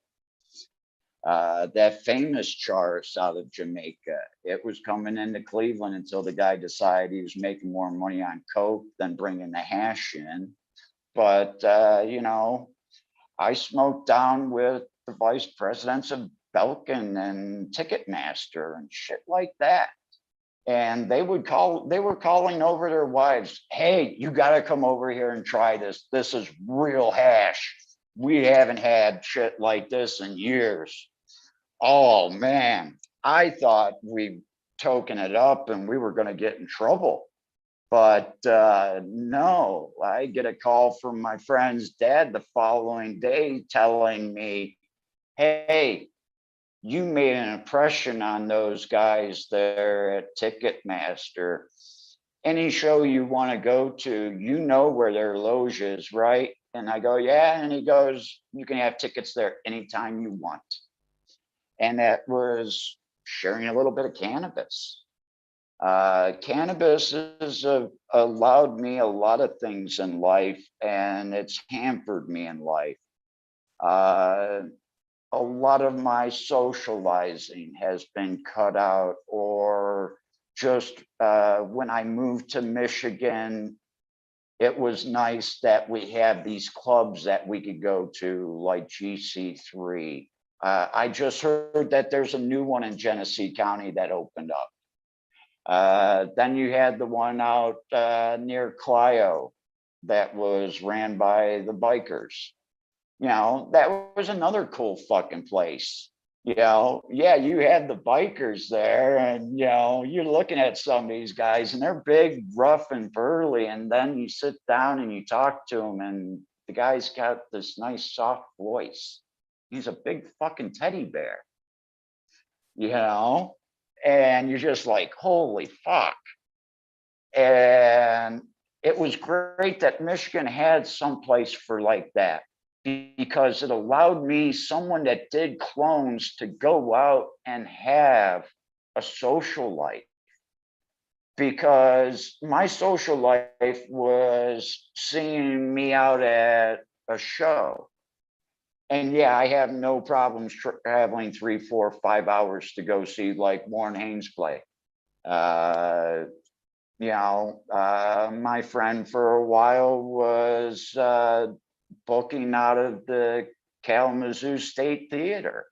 That famous chars out of Jamaica. It was coming into Cleveland until the guy decided he was making more money on coke than bringing the hash in. But you know, I smoked down with the vice presidents of Belkin and Ticketmaster and shit like that. And they were calling over their wives, hey, you got to come over here and try this. This is real hash. We haven't had shit like this in years. Oh man, I thought we token it up and we were going to get in trouble. But no, I get a call from my friend's dad the following day telling me, hey, you made an impression on those guys there at Ticketmaster. Any show you want to go to, you know where their loge is, right? And I go, yeah. And he goes, you can have tickets there anytime you want. And that was sharing a little bit of cannabis. Cannabis has allowed me a lot of things in life, and it's hampered me in life. A lot of my socializing has been cut out, or just when I moved to Michigan, it was nice that we had these clubs that we could go to, like GC3. I just heard that there's a new one in Genesee County that opened up. Then you had the one out near Clio that was ran by the bikers. You know, that was another cool fucking place. You know, yeah, you had the bikers there, and you know, you're looking at some of these guys and they're big, rough and burly, and then you sit down and you talk to them, and the guy's got this nice soft voice. He's a big fucking teddy bear, you know, and you're just like, holy fuck. And it was great that Michigan had some place for like that. because it allowed me, someone that did clones, to go out and have a social life. Because my social life was seeing me out at a show. And yeah, I have no problems traveling 3, 4, 5 hours to go see like Warren Haynes play. My friend for a while was booking out of the Kalamazoo State Theater.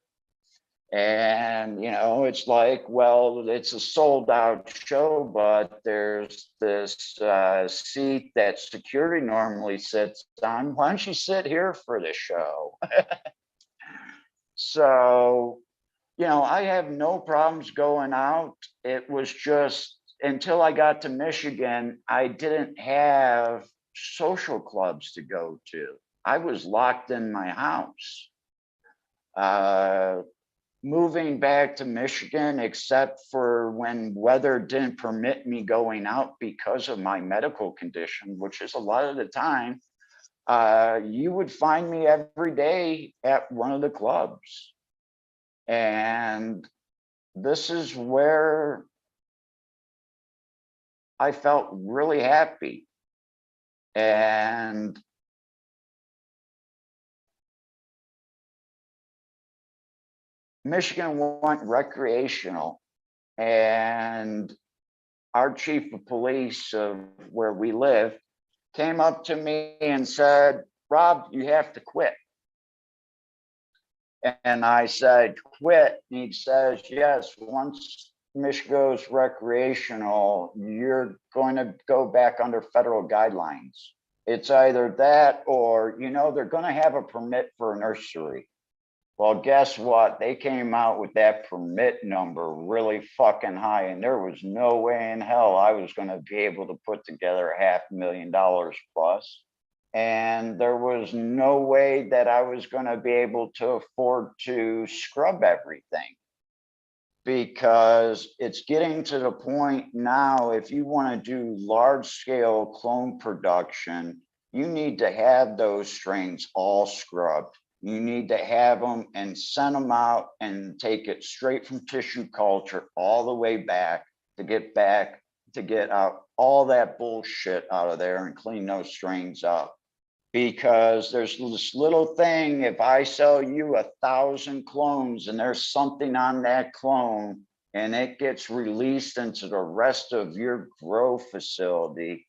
And, it's like, well, it's a sold out show, but there's this seat that security normally sits on. Why don't you sit here for the show? So, I have no problems going out. It was just until I got to Michigan, I didn't have social clubs to go to. I was locked in my house. Moving back to Michigan, except for when weather didn't permit me going out because of my medical condition, which is a lot of the time, you would find me every day at one of the clubs. And this is where I felt really happy. And Michigan went recreational, and our chief of police of where we live came up to me and said, "Rob, you have to quit." And I said, "Quit?" And he says, "Yes, once Michigan goes recreational, you're going to go back under federal guidelines. It's either that or, they're going to have a permit for a nursery." Well, guess what? They came out with that permit number really fucking high, and there was no way in hell I was going to be able to put together $500,000 plus. And there was no way that I was going to be able to afford to scrub everything, because it's getting to the point now, if you want to do large scale clone production, you need to have those strains all scrubbed. You need to have them and send them out and take it straight from tissue culture all the way back to get out all that bullshit out of there and clean those strains up. Because there's this little thing, if I sell you 1,000 clones and there's something on that clone and it gets released into the rest of your grow facility,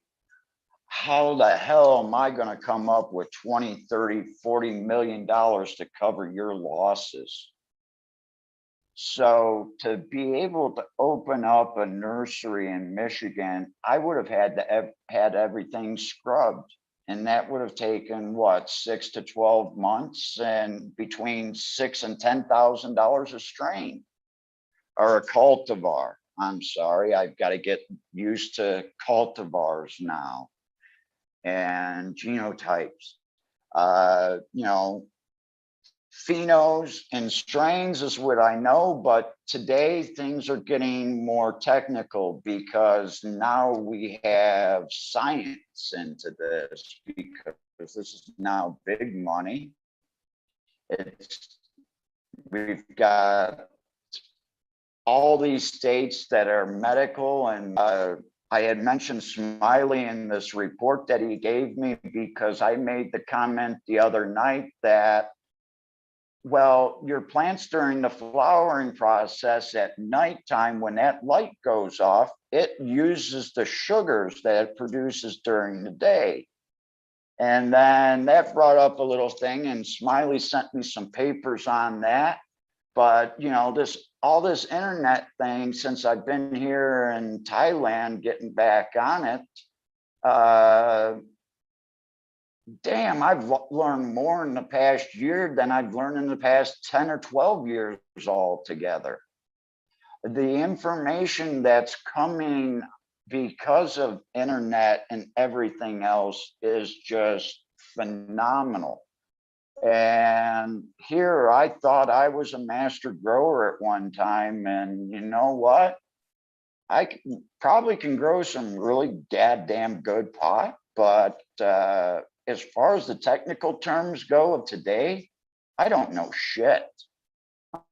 how the hell am I going to come up with 20, 30, 40 million dollars to cover your losses? So to be able to open up a nursery in Michigan, I would have had to had everything scrubbed. And that would have taken what, 6 to 12 months, and between $6,000 and $10,000 a strain, or a cultivar. I'm sorry, I've got to get used to cultivars now and genotypes. Phenos and strains is what I know, but today things are getting more technical because now we have science into this, because this is now big money. We've got all these states that are medical, and I had mentioned Smiley in this report that he gave me because I made the comment the other night that, well, your plants during the flowering process at nighttime, when that light goes off, it uses the sugars that it produces during the day. And then that brought up a little thing, and Smiley sent me some papers on that. But all this internet thing, since I've been here in Thailand, getting back on it, damn, I've learned more in the past year than I've learned in the past 10 or 12 years altogether. The information that's coming because of internet and everything else is just phenomenal. And here I thought I was a master grower at one time, and you know what? Probably can grow some really goddamn good pot, but as far as the technical terms go of today, I don't know shit.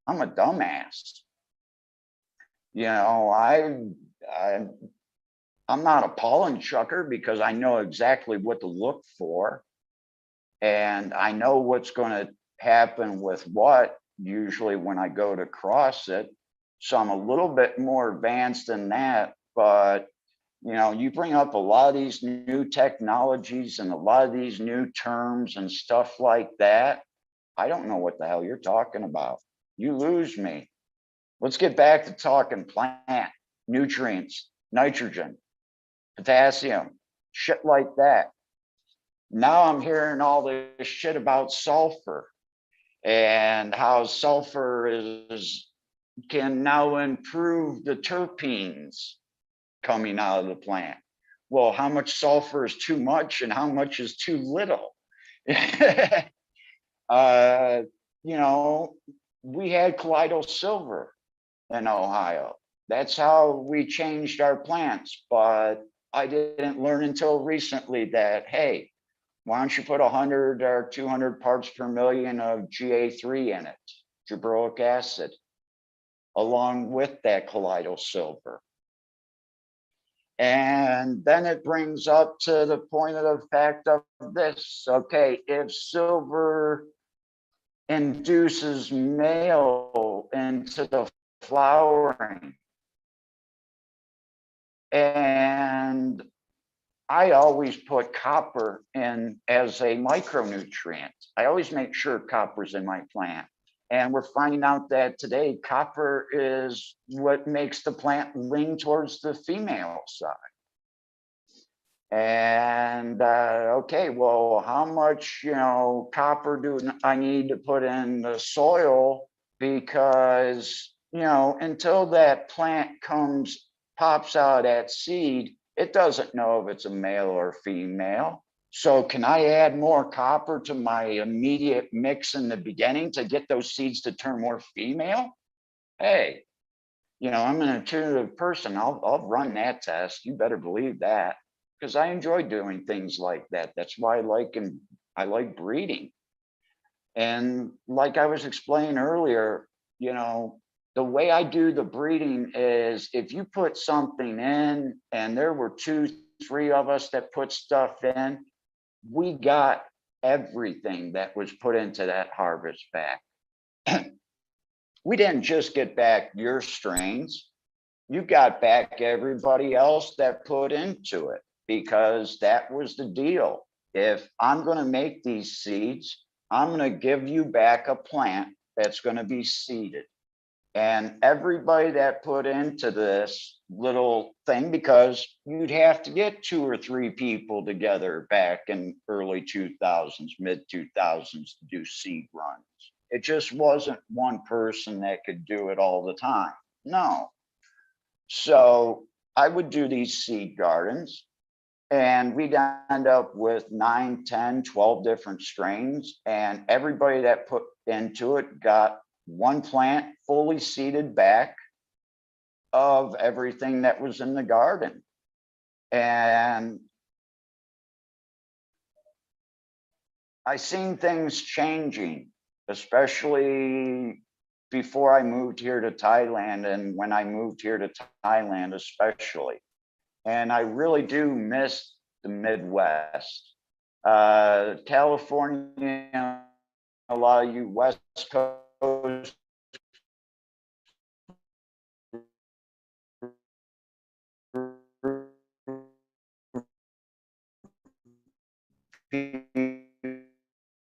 I'm a dumbass. You know, I'm not a pollen chucker because I know exactly what to look for. And I know what's going to happen with what usually when I go to cross it. So I'm a little bit more advanced than that. But, you know, you bring up a lot of these new technologies and a lot of these new terms and stuff like that. I don't know what the hell you're talking about. You lose me. Let's get back to talking plant, nutrients, nitrogen, potassium, shit like that. Now I'm hearing all this shit about sulfur and how sulfur can now improve the terpenes coming out of the plant. Well, how much sulfur is too much and how much is too little? You know, we had colloidal silver in Ohio. That's how we changed our plants. But I didn't learn until recently that, hey, why don't you put 100 or 200 parts per million of GA3 in it, gibberellic acid, along with that colloidal silver. And then it brings up to the point of the fact of this. Okay, if silver induces male into the flowering, and I always put copper in as a micronutrient. I always make sure copper's in my plant. And we're finding out that today copper is what makes the plant lean towards the female side. And okay, well, how much, you know, copper do I need to put in the soil? Because, you know, until that plant pops out at seed, it doesn't know if it's a male or female. So can I add more copper to my immediate mix in the beginning to get those seeds to turn more female? Hey, you know, I'm an intuitive person. I'll run that test. You better believe that, because I enjoy doing things like that. That's why I like breeding. And like I was explaining earlier, you know, the way I do the breeding is if you put something in, and there were 2, 3 of us that put stuff in, we got everything that was put into that harvest back. We didn't just get back your strains, you got back everybody else that put into it, because that was the deal. If I'm going to make these seeds, I'm going to give you back a plant that's going to be seeded. And everybody that put into this little thing, because you'd have to get 2 or 3 people together back in early 2000s, mid 2000s to do seed runs. It just wasn't one person that could do it all the time. No. So I would do these seed gardens, and we'd end up with 9, 10, 12 different strains. And everybody that put into it got one plant fully seeded back of everything that was in the garden. And I seen things changing, especially before I moved here to Thailand, and when I moved here to Thailand especially. And I really do miss the Midwest. California, a lot of you West Coast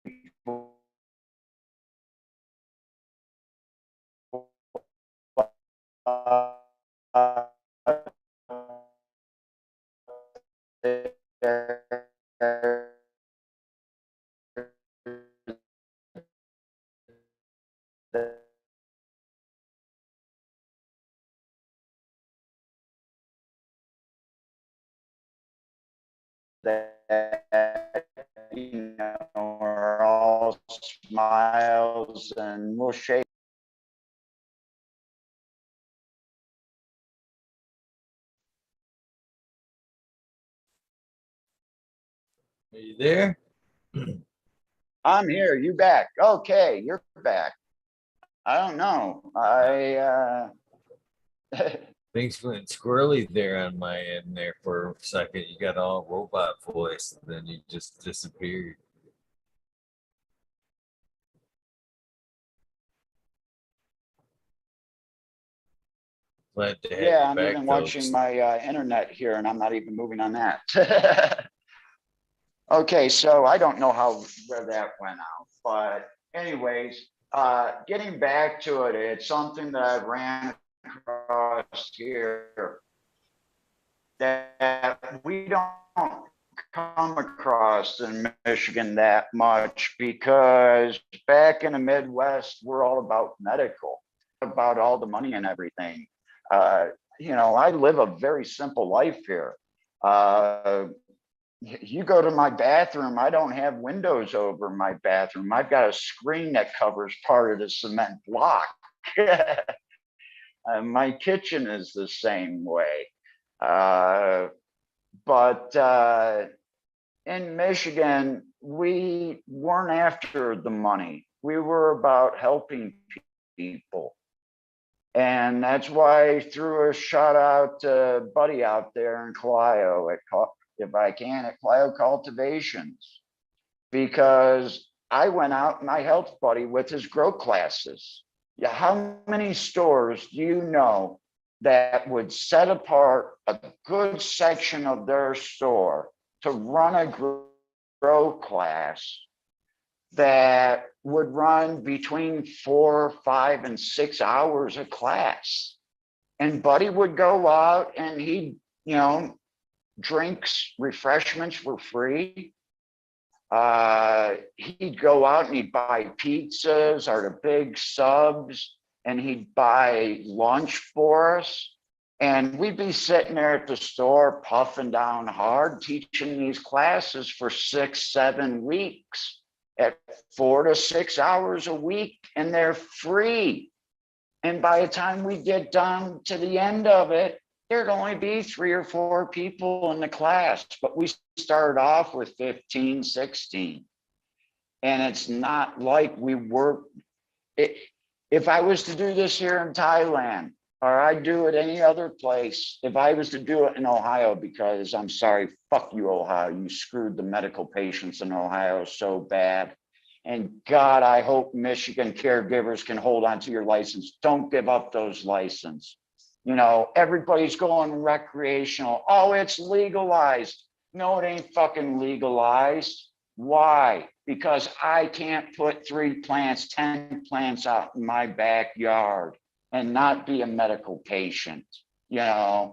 people that, you know, are all smiles and we'll shake. Are you there? I'm here. You back? Okay, you're back. I don't know. Things went squirrely there on my end there for a second. You got all robot voice, and then you just disappeared. Glad to have Yeah, you I'm back, even though. watching my internet here, and I'm not even moving on that. Okay, so I don't know where that went out, but anyways, getting back to it, it's something that I ran across here that we don't come across in Michigan that much, because back in the Midwest, we're all about medical, about all the money and everything. Uh, I live a very simple life here. Uh, you go to my bathroom, I don't have windows over my bathroom. I've got a screen that covers part of the cement block. My kitchen is the same way. Uh, but in Michigan, we weren't after the money. We were about helping people. And that's why I threw a shout out to Buddy out there in Clio, if I can, at Clio Cultivations, because I went out and I helped Buddy with his grow classes. Yeah, how many stores do you know that would set apart a good section of their store to run a grow class that would run between 4, 5, and 6 hours a class? And Buddy would go out and he, drinks, refreshments for free. He'd go out and he'd buy pizzas or the big subs, and he'd buy lunch for us. And we'd be sitting there at the store puffing down hard, teaching these classes for 6, 7 weeks at 4 to 6 hours a week, and they're free. And by the time we get down to the end of it, there'd only be 3 or 4 people in the class, but we started off with 15, 16. And it's not like we were, if I was to do this here in Thailand, or I'd do it any other place, if I was to do it in Ohio, because I'm sorry, fuck you, Ohio, you screwed the medical patients in Ohio so bad. And God, I hope Michigan caregivers can hold on to your license. Don't give up those licenses. Everybody's going recreational. Oh, it's legalized. No, it ain't fucking legalized. Why? Because I can't put 3 plants, 10 plants out in my backyard and not be a medical patient. The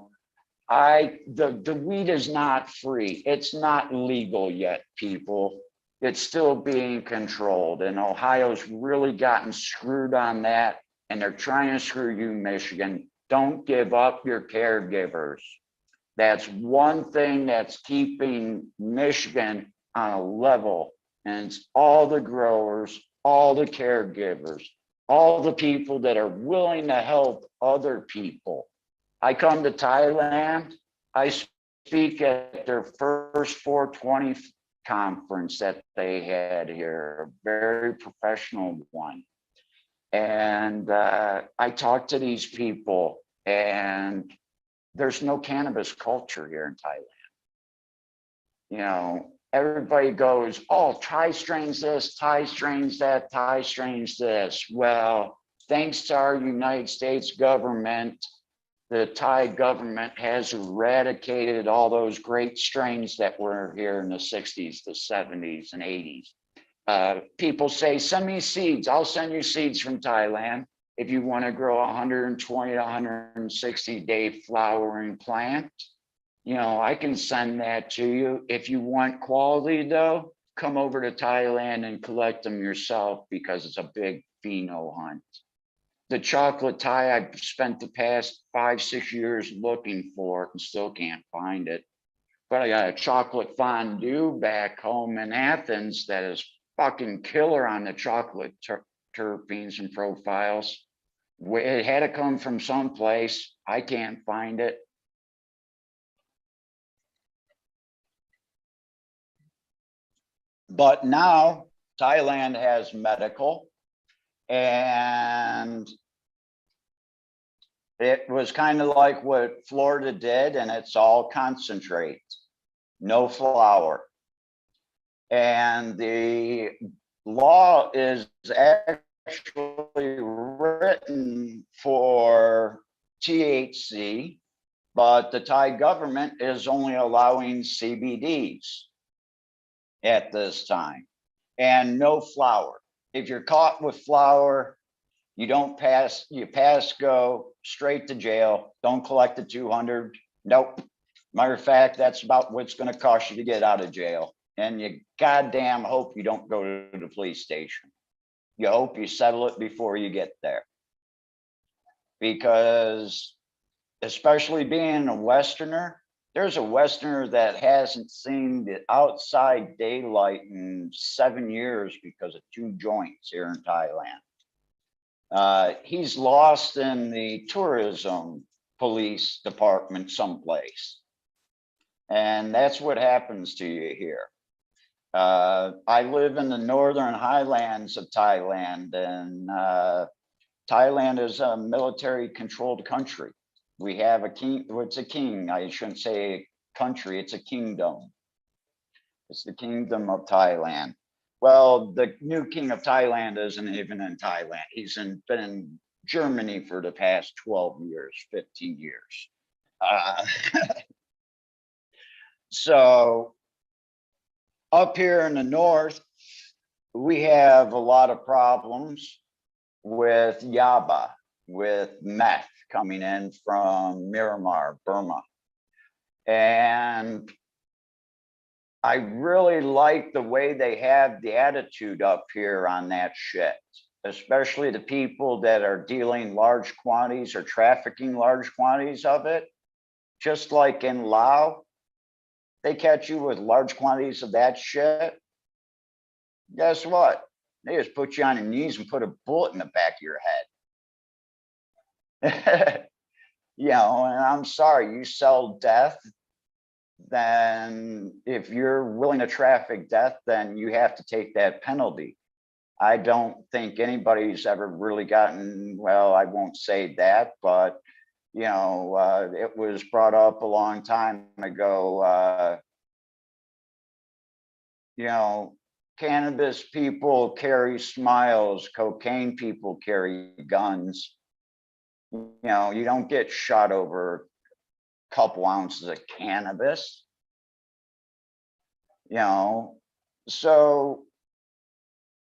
weed is not free. It's not legal yet, people. It's still being controlled, and Ohio's really gotten screwed on that, and they're trying to screw you, Michigan. Don't give up your caregivers. That's one thing that's keeping Michigan on a level, and it's all the growers, all the caregivers, all the people that are willing to help other people. I come to Thailand, I speak at their first 420 conference that they had here, a very professional one. And I talked to these people, and there's no cannabis culture here in Thailand. Everybody goes, oh, Thai strains this, Thai strains that, Thai strains this. Well, thanks to our United States government, the Thai government has eradicated all those great strains that were here in the 60s, the 70s, and 80s. People say, send me seeds. I'll send you seeds from Thailand. If you want to grow a 120 to 160 day flowering plant, I can send that to you. If you want quality though, come over to Thailand and collect them yourself, because it's a big pheno hunt. The chocolate Thai, I've spent the past 5, 6 years looking for it and still can't find it. But I got a chocolate fondue back home in Athens that is fucking killer on the chocolate terpenes and profiles. It had to come from someplace. I can't find it. But now Thailand has medical, and it was kind of like what Florida did, and it's all concentrate, no flour. And the law is actually written for THC, but the Thai government is only allowing CBDs at this time, and no flour. If you're caught with flour, you don't pass, you pass go straight to jail. Don't collect the 200. Nope. Matter of fact, that's about what's going to cost you to get out of jail. And you goddamn hope you don't go to the police station. You hope you settle it before you get there. Because especially being a Westerner, there's a Westerner that hasn't seen the outside daylight in 7 years because of 2 joints here in Thailand. He's lost in the tourism police department someplace. And that's what happens to you here. I live in the northern highlands of Thailand, and Thailand is a military controlled country. We have a king, well, it's a king, I shouldn't say country, it's a kingdom. It's the kingdom of Thailand. Well, the new king of Thailand isn't even in Thailand. He's been in Germany for the past 12 years, 15 years. So up here in the north, we have a lot of problems with yaba, with meth coming in from Myanmar, Burma. And I really like the way they have the attitude up here on that shit, especially the people that are dealing large quantities or trafficking large quantities of it. Just like in Laos, they catch you with large quantities of that shit. Guess what? They just put you on your knees and put a bullet in the back of your head. You know, and I'm sorry, you sell death, then if you're willing to traffic death, then you have to take that penalty. I don't think anybody's ever really gotten, well, I won't say that, but you know, it was brought up a long time ago. You know, cannabis people carry smiles, cocaine people carry guns. You know, you don't get shot over a couple ounces of cannabis. You know, so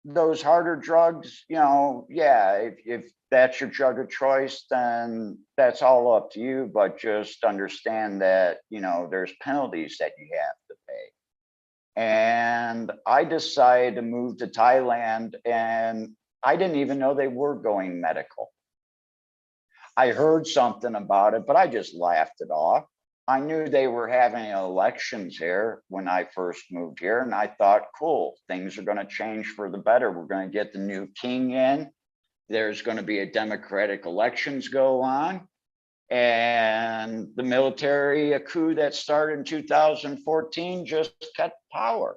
those harder drugs, you know, yeah, if that's your drug of choice, then that's all up to you. But just understand that, you know, there's penalties that you have to pay. And I decided to move to Thailand, and I didn't even know they were going medical. I heard something about it, but I just laughed it off. I knew they were having elections here when I first moved here, and I thought, cool, things are going to change for the better. We're going to get the new king in. There's going to be a democratic elections go on. And the military, a coup that started in 2014, just cut power.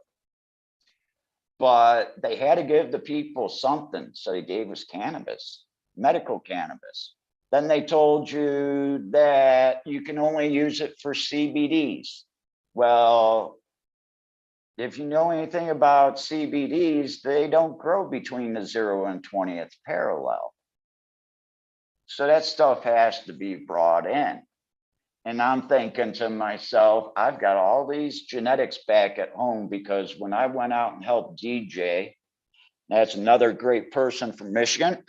But they had to give the people something, so they gave us cannabis, medical cannabis. Then they told you that you can only use it for CBDs. Well, if you know anything about CBDs, they don't grow between the 0 and 20th parallel. So that stuff has to be brought in. And I'm thinking to myself, I've got all these genetics back at home, because when I went out and helped DJ, that's another great person from Michigan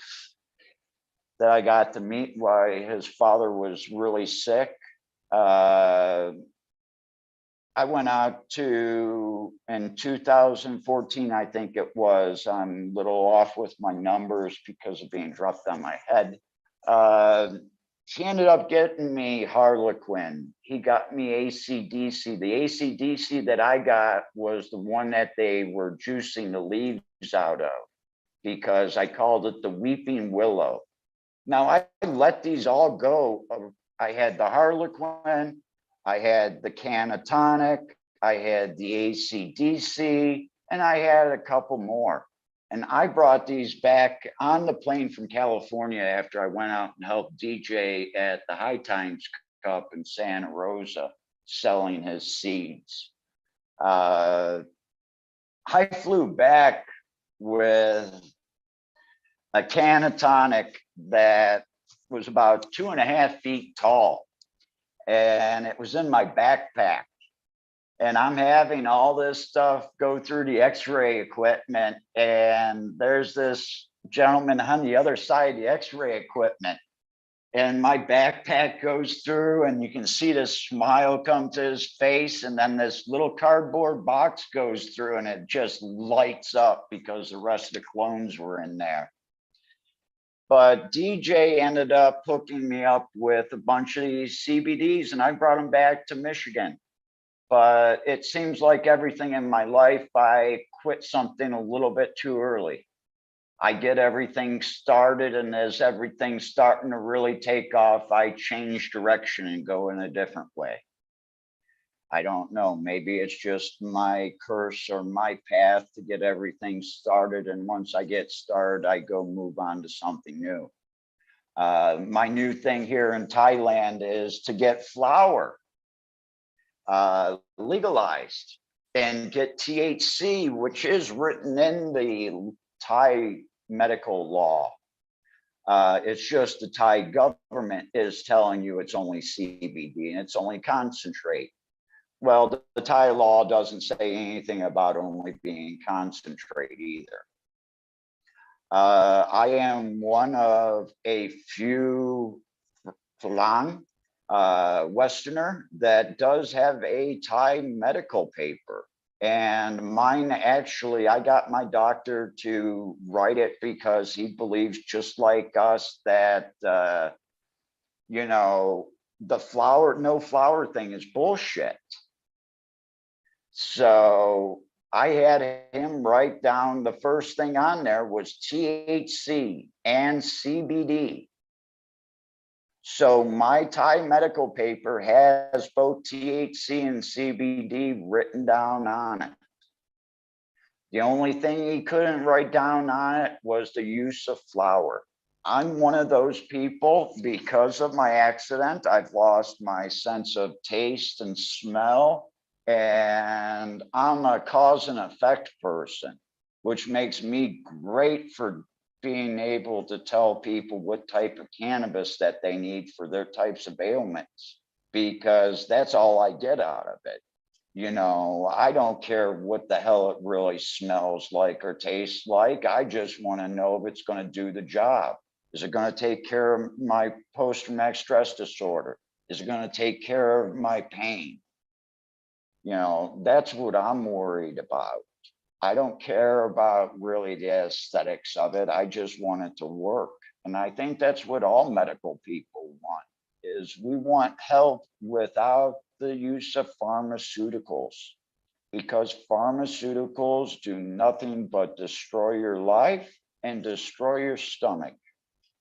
that I got to meet while his father was really sick. I went out to, in 2014, I think it was, I'm a little off with my numbers because of being dropped on my head. He ended up getting me Harlequin. He got me AC/DC. The AC/DC that I got was the one that they were juicing the leaves out of, because I called it the Weeping Willow. Now I let these all go. I had the Harlequin, I had the Canatonic, I had the AC/DC, And I had a couple more. And I brought these back on the plane from California after I went out and helped DJ at the High Times Cup in Santa Rosa, selling his seeds. I flew back with a can of tonic that was about 2.5 feet tall, and it was in my backpack. And I'm having all this stuff go through the x-ray equipment, and there's this gentleman on the other side of the x-ray equipment, and my backpack goes through, and you can see this smile come to his face, and then this little cardboard box goes through, and it just lights up because the rest of the clones were in there. But DJ ended up hooking me up with a bunch of these CBDs, and I brought them back to Michigan. But it seems like everything in my life, I quit something a little bit too early. I get everything started, and as everything's starting to really take off, I change direction and go in a different way. I don't know, maybe it's just my curse or my path to get everything started. And once I get started, I go move on to something new. My new thing here in Thailand is to get flower legalized and get THC, which is written in the Thai medical law. It's just the Thai government is telling you it's only CBD and it's only concentrate. Well, the Thai law doesn't say anything about only being concentrate either. I am one of a few Phalang Westerner that does have a Thai medical paper. And mine actually, I got my doctor to write it because he believes, just like us, that, you know, the flower, no flower thing is bullshit. So I had him write down, the first thing on there was THC and CBD. So my Thai medical paper has both THC and CBD written down on it. The only thing he couldn't write down on it was the use of flower. I'm one of those people, because of my accident, I've lost my sense of taste and smell, and I'm a cause and effect person, which makes me great for being able to tell people what type of cannabis that they need for their types of ailments, because that's all I get out of it. You know, I don't care what the hell it really smells like or tastes like. I just want to know if it's going to do the job. Is it going to take care of my post-traumatic stress disorder? Is it going to take care of my pain? You know, that's what I'm worried about. I don't care about really the aesthetics of it. I just want it to work. And I think that's what all medical people want, is we want health without the use of pharmaceuticals, because pharmaceuticals do nothing but destroy your life and destroy your stomach.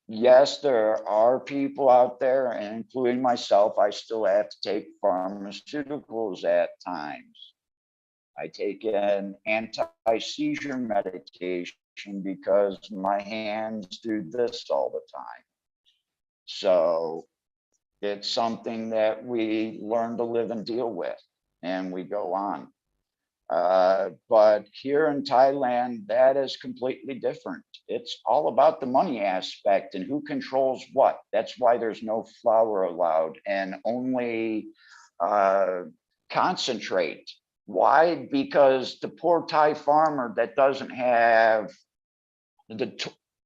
Yes, there are people out there, and including myself, I still have to take pharmaceuticals at times. I take an anti-seizure medication because my hands do this all the time. So it's something that we learn to live and deal with, and we go on. But here in Thailand, that is completely different. It's all about the money aspect and who controls what. That's why there's no flower allowed and only concentrate. Why? Because the poor Thai farmer that doesn't have,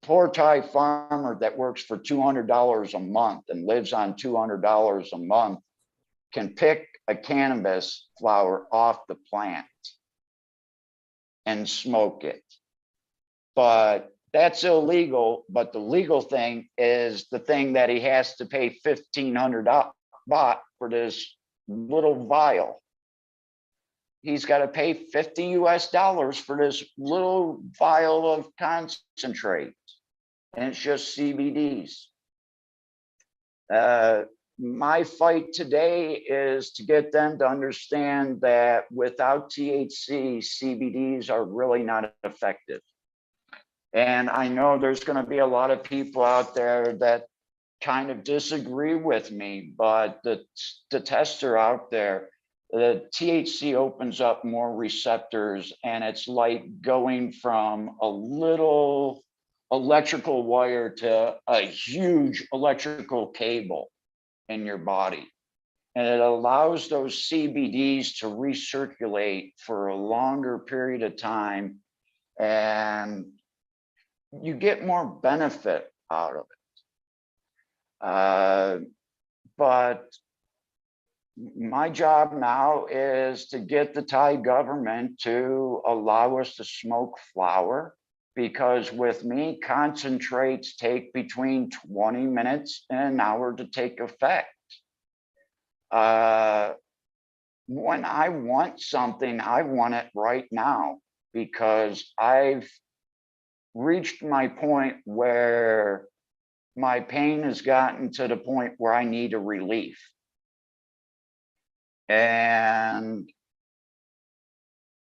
poor Thai farmer that works for $200 a month and lives on $200 a month can pick a cannabis flower off the plant and smoke it. But that's illegal. But the legal thing is the thing that he has to pay 1,500 baht for this little vial. He's got to pay $50 US for this little vial of concentrate, and it's just CBDs. my fight today is to get them to understand that without THC, CBDs are really not effective. And I know there's going to be a lot of people out there that kind of disagree with me, but the tests are out there. The THC opens up more receptors, and it's like going from a little electrical wire to a huge electrical cable in your body. And it allows those CBDs to recirculate for a longer period of time, and you get more benefit out of it. But my job now is to get the Thai government to allow us to smoke flower, because with me, concentrates take between 20 minutes and an hour to take effect. When I want something, I want it right now, because I've reached my point where my pain has gotten to the point where I need a relief. And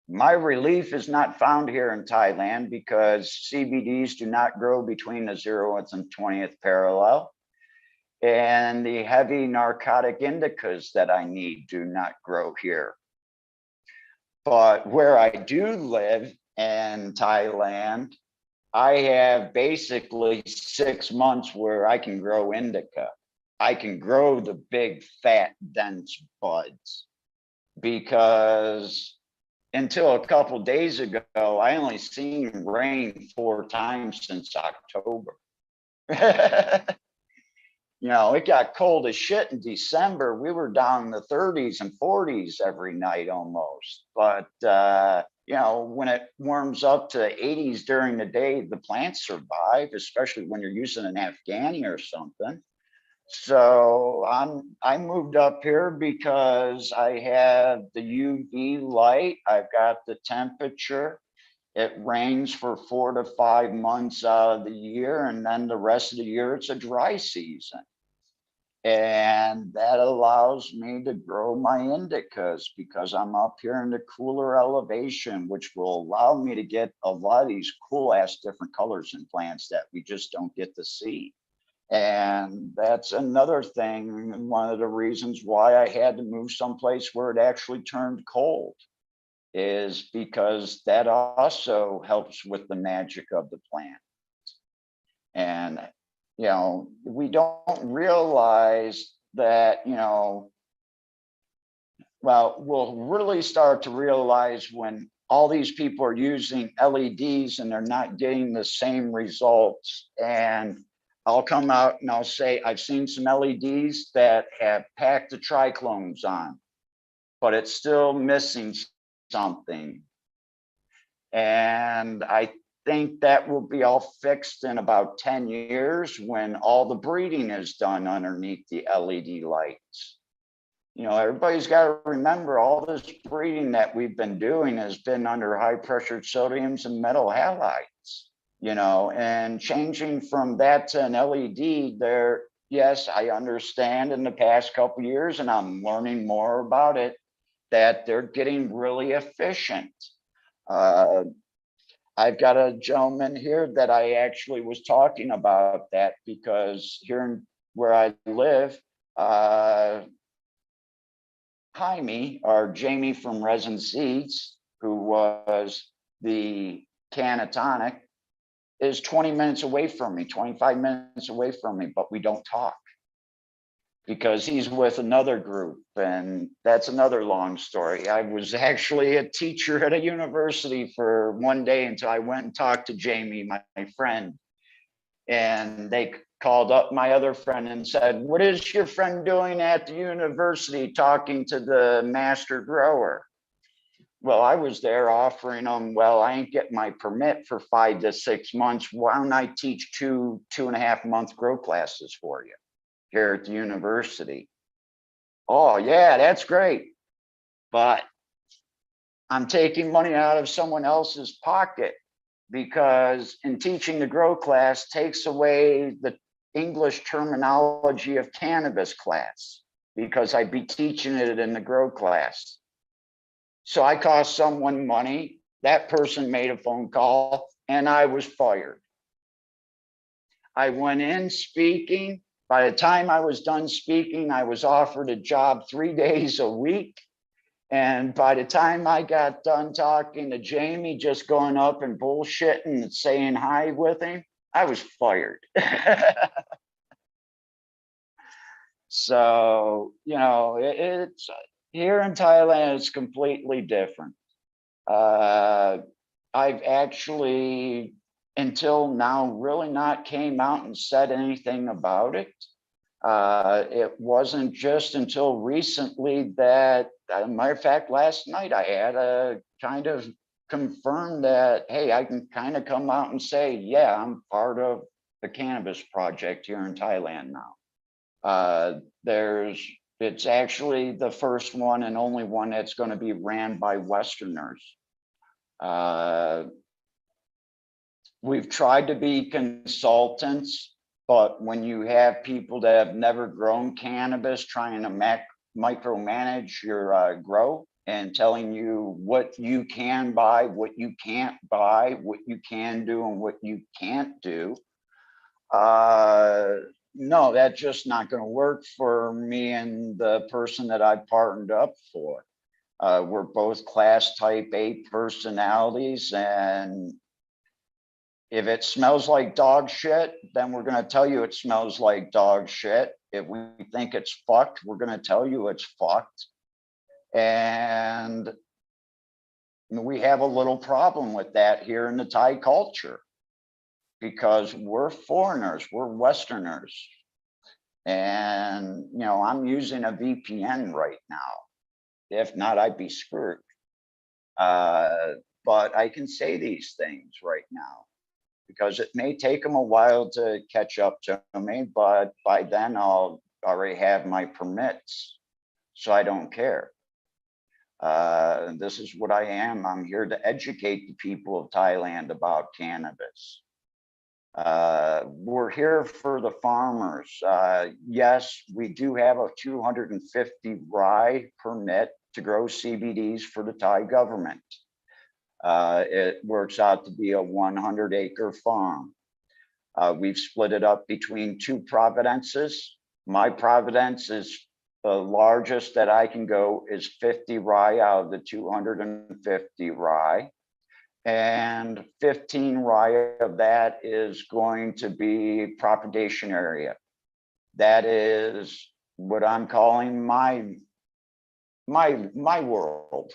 my relief is not found here in Thailand, because CBDs do not grow between the 0th and 20th parallel. And the heavy narcotic indicas that I need do not grow here. But where I do live in Thailand, I have basically 6 months where I can grow indica. I can grow the big, fat, dense buds, because until a couple days ago, I only seen rain 4 times since October. You know, it got cold as shit in December. We were down in the 30s and 40s every night almost. But, you know, when it warms up to 80s during the day, the plants survive, especially when you're using an Afghani or something. So I moved up here because I have the UV light. I've got the temperature. It rains for 4 to 5 months out of the year, and then the rest of the year it's a dry season. And that allows me to grow my indicas, because I'm up here in the cooler elevation, which will allow me to get a lot of these cool ass different colors in plants that we just don't get to see. And that's another thing, one of the reasons why I had to move someplace where it actually turned cold, is because that also helps with the magic of the plant. And, you know, we don't realize that, you know, well, we'll really start to realize when all these people are using LEDs and they're not getting the same results. And I'll come out and I'll say, I've seen some LEDs that have packed the triclones on, but it's still missing something. And I think that will be all fixed in about 10 years when all the breeding is done underneath the LED lights. You know, everybody's got to remember, all this breeding that we've been doing has been under high pressure sodiums and metal halides, you know, and changing from that to an LED there. Yes, I understand in the past couple of years, and I'm learning more about it, that they're getting really efficient. I've got a gentleman here that I actually was talking about that, because here in where I live, Jaime, or Jamie from Resin Seeds, who was the Canatonic, is 20 minutes away from me, 25 minutes away from me, but we don't talk because he's with another group. And that's another long story. I was actually a teacher at a university for one day until I went and talked to Jamie, my friend. And they called up my other friend and said, "What is your friend doing at the university talking to the master grower?" Well, I was there offering them, well, I ain't getting my permit for 5 to 6 months. Why don't I teach 2.5 month grow classes for you here at the university? Oh, yeah, that's great. But I'm taking money out of someone else's pocket, because in teaching the grow class takes away English terminology of cannabis class because I'd be teaching it in the grow class. So I cost someone money. That person made a phone call and I was fired. I went in speaking. By the time I was done speaking, I was offered a job 3 days a week. And by the time I got done talking to Jamie, just going up and bullshitting and saying hi with him, I was fired. So, you know, it's here in Thailand, it's completely different. I've actually, until now, really not came out and said anything about it. It wasn't just until recently that, as a matter of fact, last night I had a kind of confirm that, hey, I can kind of come out and say, yeah, I'm part of the cannabis project here in Thailand now. It's actually the first one and only one that's going to be ran by Westerners. We've tried to be consultants, but when you have people that have never grown cannabis trying to micromanage your grow and telling you what you can buy, what you can't buy, what you can do and what you can't do, no, that's just not going to work for me and the person that I partnered up for. We're both class type A personalities, and if it smells like dog shit, then we're going to tell you it smells like dog shit. If we think it's fucked, we're going to tell you it's fucked. And we have a little problem with that here in the Thai culture, because we're foreigners, we're Westerners. And, you know, I'm using a VPN right now. If not, I'd be screwed. But I can say these things right now because it may take them a while to catch up to me, but by then I'll already have my permits. So I don't care. This is what I am. I'm here to educate the people of Thailand about cannabis. We're here for the farmers. Yes, we do have a 250 rye permit to grow CBDs for the Thai government. It works out to be a 100-acre farm. We've split it up between 2 provinces. My province is the largest that I can go is 50 rye out of the 250 rye. And 15 rye of that is going to be propagation area. That is what I'm calling my world,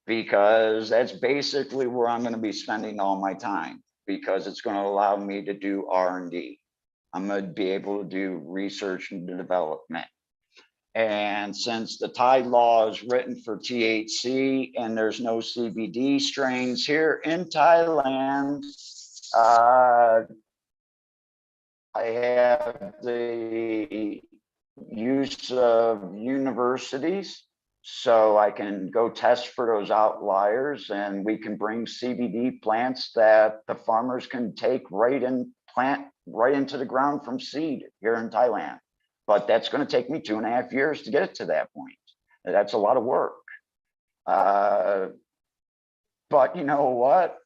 because that's basically where I'm going to be spending all my time, because it's going to allow me to do R&D. I'm going to be able to do research and development. And since the Thai law is written for THC and there's no CBD strains here in Thailand, I have the use of universities, so I can go test for those outliers, and we can bring CBD plants that the farmers can take right and plant right into the ground from seed here in Thailand. But that's going to take me 2.5 years to get it to that point. That's a lot of work. But you know what?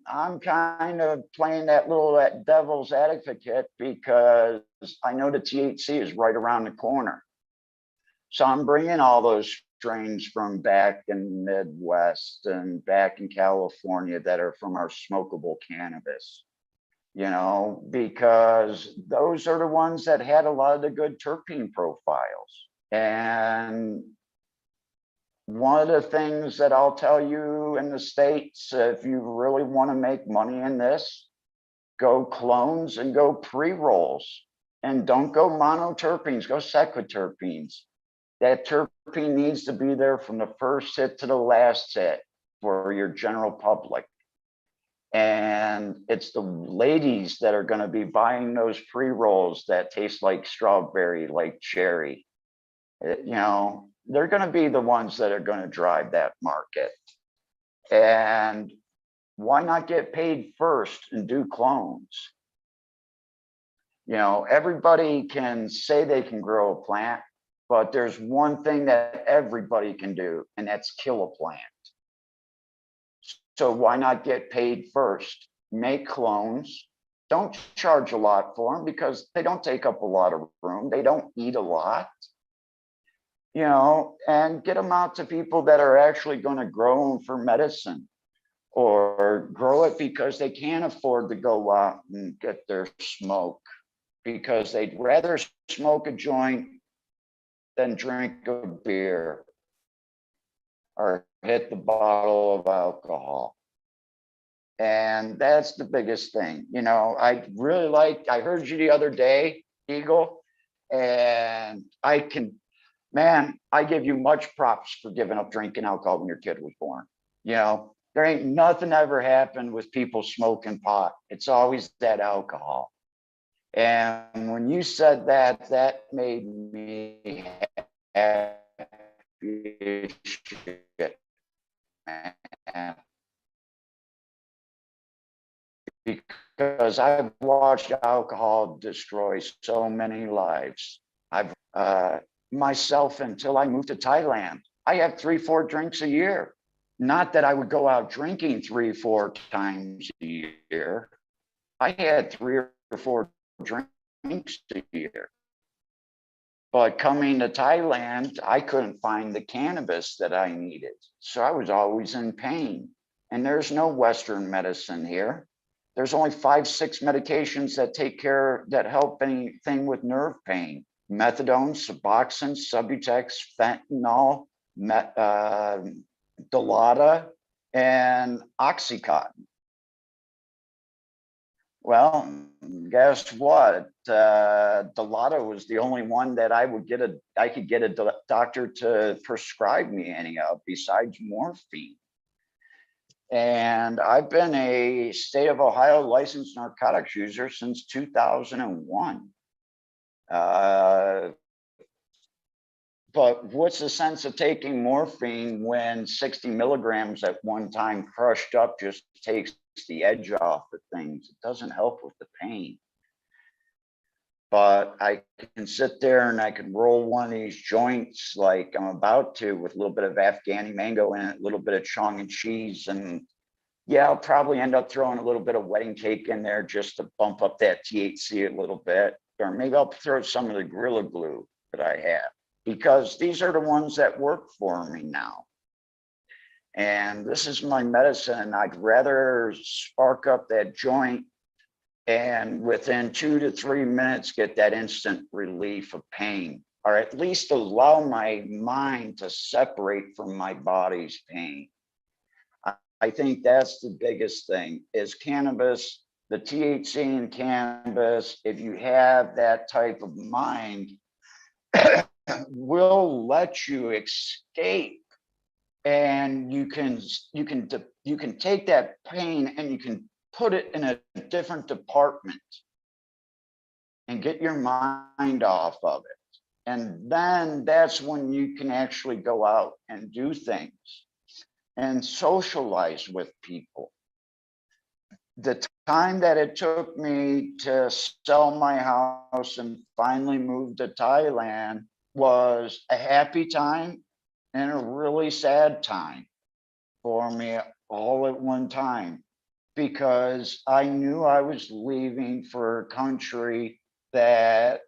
I'm kind of playing that devil's advocate because I know the THC is right around the corner. So I'm bringing all those strains from back in the Midwest and back in California that are from our smokable cannabis. You know, because those are the ones that had a lot of the good terpene profiles. And one of the things that I'll tell you in the States, if you really want to make money in this, go clones and go pre-rolls, and don't go monoterpenes, go sequiterpenes. That terpene needs to be there from the first hit to the last hit for your general public. And it's the ladies that are going to be buying those pre-rolls that taste like strawberry, like cherry. You know, they're going to be the ones that are going to drive that market. And why not get paid first and do clones? You know, everybody can say they can grow a plant, but there's one thing that everybody can do, and that's kill a plant. So why not get paid first? Make clones. Don't charge a lot for them because they don't take up a lot of room. They don't eat a lot, you know, and get them out to people that are actually going to grow them for medicine or grow it because they can't afford to go out and get their smoke, because they'd rather smoke a joint than drink a beer or hit the bottle of alcohol. And that's the biggest thing. You know, I really like, I heard you the other day, Eagle, and man, I give you much props for giving up drinking alcohol when your kid was born. You know, there ain't nothing ever happened with people smoking pot. It's always that alcohol. And when you said that, that made me happy as shit, man. Because I've watched alcohol destroy so many lives. I've myself, until I moved to Thailand, I had 3-4 drinks a year. Not that I would go out drinking 3-4 times a year. I had 3 or 4 drinks a year. But coming to Thailand, I couldn't find the cannabis that I needed. So I was always in pain. And there's no Western medicine here. There's only 5-6 medications that help anything with nerve pain: methadone, Suboxone, Subutex, fentanyl, Dilaudid, and Oxycontin. Well, guess what? Dilaudid was the only one that I could get a doctor to prescribe me any of besides morphine. And I've been a state of Ohio licensed narcotics user since 2001. But what's the sense of taking morphine when 60 milligrams at one time crushed up just takes the edge off of things? It doesn't help with the pain. But I can sit there and I can roll one of these joints like I'm about to, with a little bit of Afghani mango in it, a little bit of Chong and cheese. And yeah, I'll probably end up throwing a little bit of wedding cake in there just to bump up that THC a little bit. Or maybe I'll throw some of the Gorilla Glue that I have, because these are the ones that work for me now. And this is my medicine. I'd rather spark up that joint and within 2 to 3 minutes get that instant relief of pain, or at least allow my mind to separate from my body's pain. I think that's the biggest thing is cannabis, the THC in cannabis. If you have that type of mind, will let you escape, and you can take that pain and you can put it in a different department and get your mind off of it. And then that's when you can actually go out and do things and socialize with people. The time that it took me to sell my house and finally move to Thailand was a happy time and a really sad time for me all at one time, because I knew I was leaving for a country that,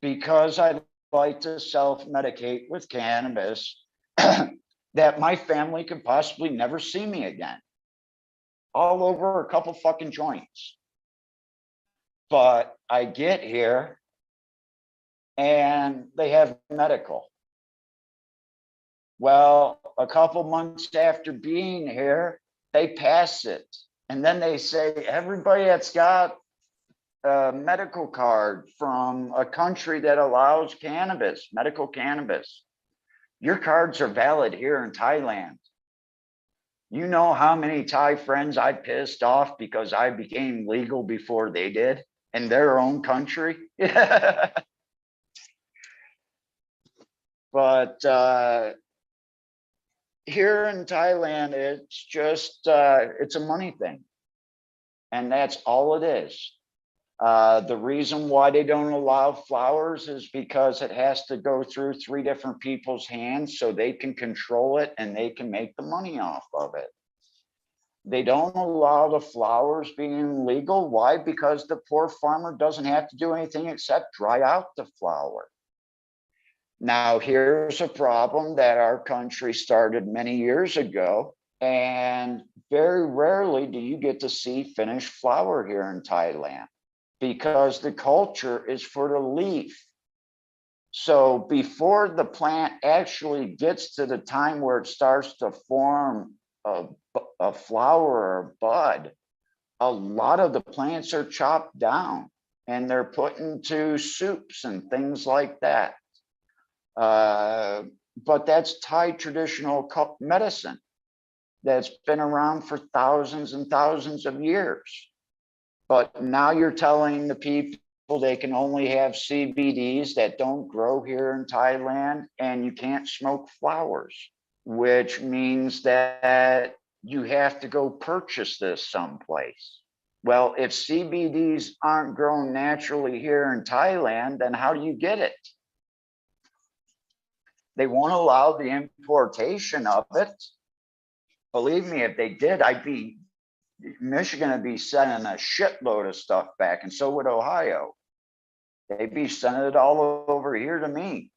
because I like to self-medicate with cannabis, that my family could possibly never see me again, all over a couple fucking joints. But I get here and they have medical. Well, a couple months after being here, they pass it. And then they say, everybody that's got a medical card from a country that allows cannabis, medical cannabis, your cards are valid here in Thailand. You know how many Thai friends I pissed off because I became legal before they did in their own country? But here in Thailand, it's just, it's a money thing. And that's all it is. The reason why they don't allow flowers is because it has to go through 3 different people's hands so they can control it and they can make the money off of it. They don't allow the flowers being legal. Why? Because the poor farmer doesn't have to do anything except dry out the flower. Now, here's a problem that our country started many years ago, and very rarely do you get to see finished flower here in Thailand because the culture is for the leaf. So before the plant actually gets to the time where it starts to form a flower or bud, a lot of the plants are chopped down and they're put into soups and things like that. But that's Thai traditional medicine that's been around for thousands and thousands of years. But now you're telling the people they can only have CBDs that don't grow here in Thailand, and you can't smoke flowers, which means that you have to go purchase this someplace. Well, if CBDs aren't grown naturally here in Thailand, then how do you get it? They won't allow the importation of it. Believe me, if they did, Michigan would be sending a shitload of stuff back, and so would Ohio. They'd be sending it all over here to me.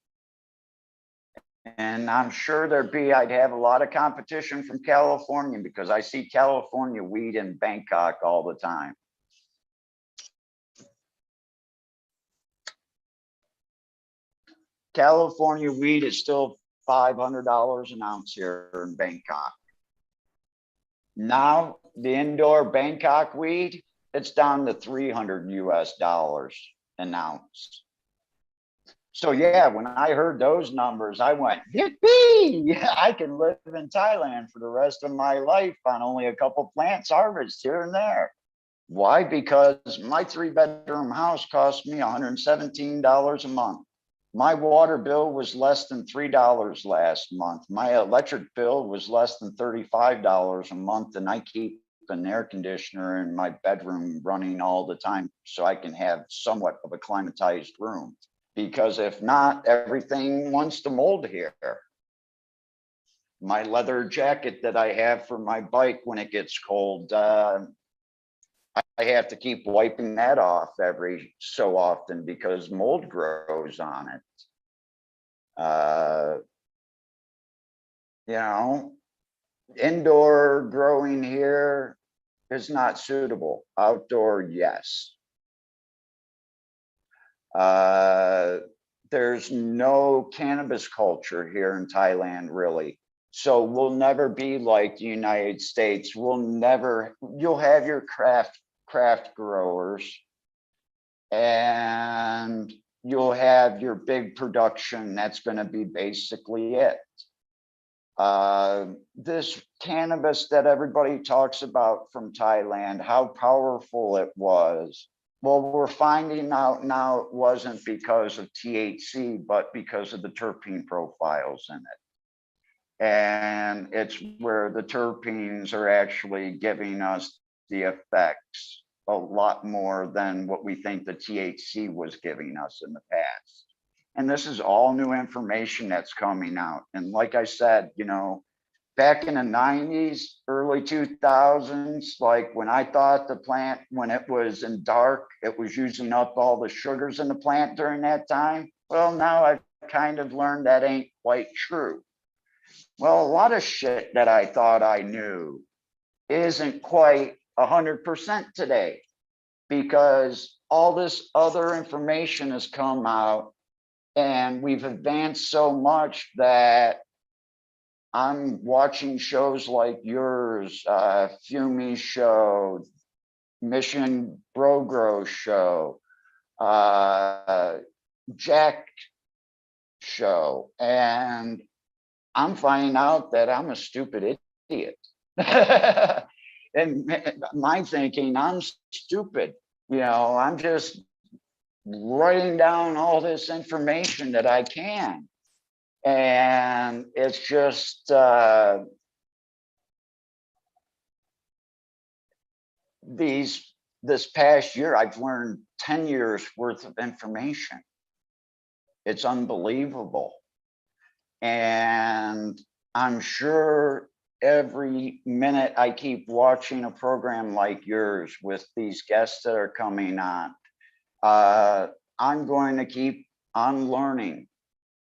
And I'm sure I'd have a lot of competition from California because I see California weed in Bangkok all the time. California weed is still $500 an ounce here in Bangkok. Now, the indoor Bangkok weed, it's down to $300 US an ounce. So yeah, when I heard those numbers, I went, yippee! I can live in Thailand for the rest of my life on only a couple plants harvested here and there. Why? Because my 3-bedroom house cost me $117 a month. My water bill was less than $3 last month. My electric bill was less than $35 a month, and I keep an air conditioner in my bedroom running all the time so I can have somewhat of a climatized room. Because if not, everything wants to mold here. My leather jacket that I have for my bike when it gets cold, I have to keep wiping that off every so often because mold grows on it. You know, indoor growing here is not suitable. Outdoor, yes. There's no cannabis culture here in Thailand, really. So we'll never be like the United States. You'll have your craft growers and you'll have your big production. That's going to be basically it. This cannabis that everybody talks about from Thailand, how powerful it was. Well, we're finding out now it wasn't because of THC, but because of the terpene profiles in it. And it's where the terpenes are actually giving us the effects a lot more than what we think the THC was giving us in the past. And this is all new information that's coming out. And like I said, you know, back in the 90s, early 2000s, like when I thought the plant, when it was in dark, it was using up all the sugars in the plant during that time. Well, now I've kind of learned that ain't quite true. Well, a lot of shit that I thought I knew isn't quite 100% today because all this other information has come out and we've advanced so much that I'm watching shows like yours, Fumi's show, Mission Brogro show, Jack show, and I'm finding out that I'm a stupid idiot. And my thinking, I'm stupid. You know, I'm just writing down all this information that I can. And it's just these this past year, I've learned 10 years worth of information. It's unbelievable. And I'm sure every minute I keep watching a program like yours with these guests that are coming on, I'm going to keep on learning.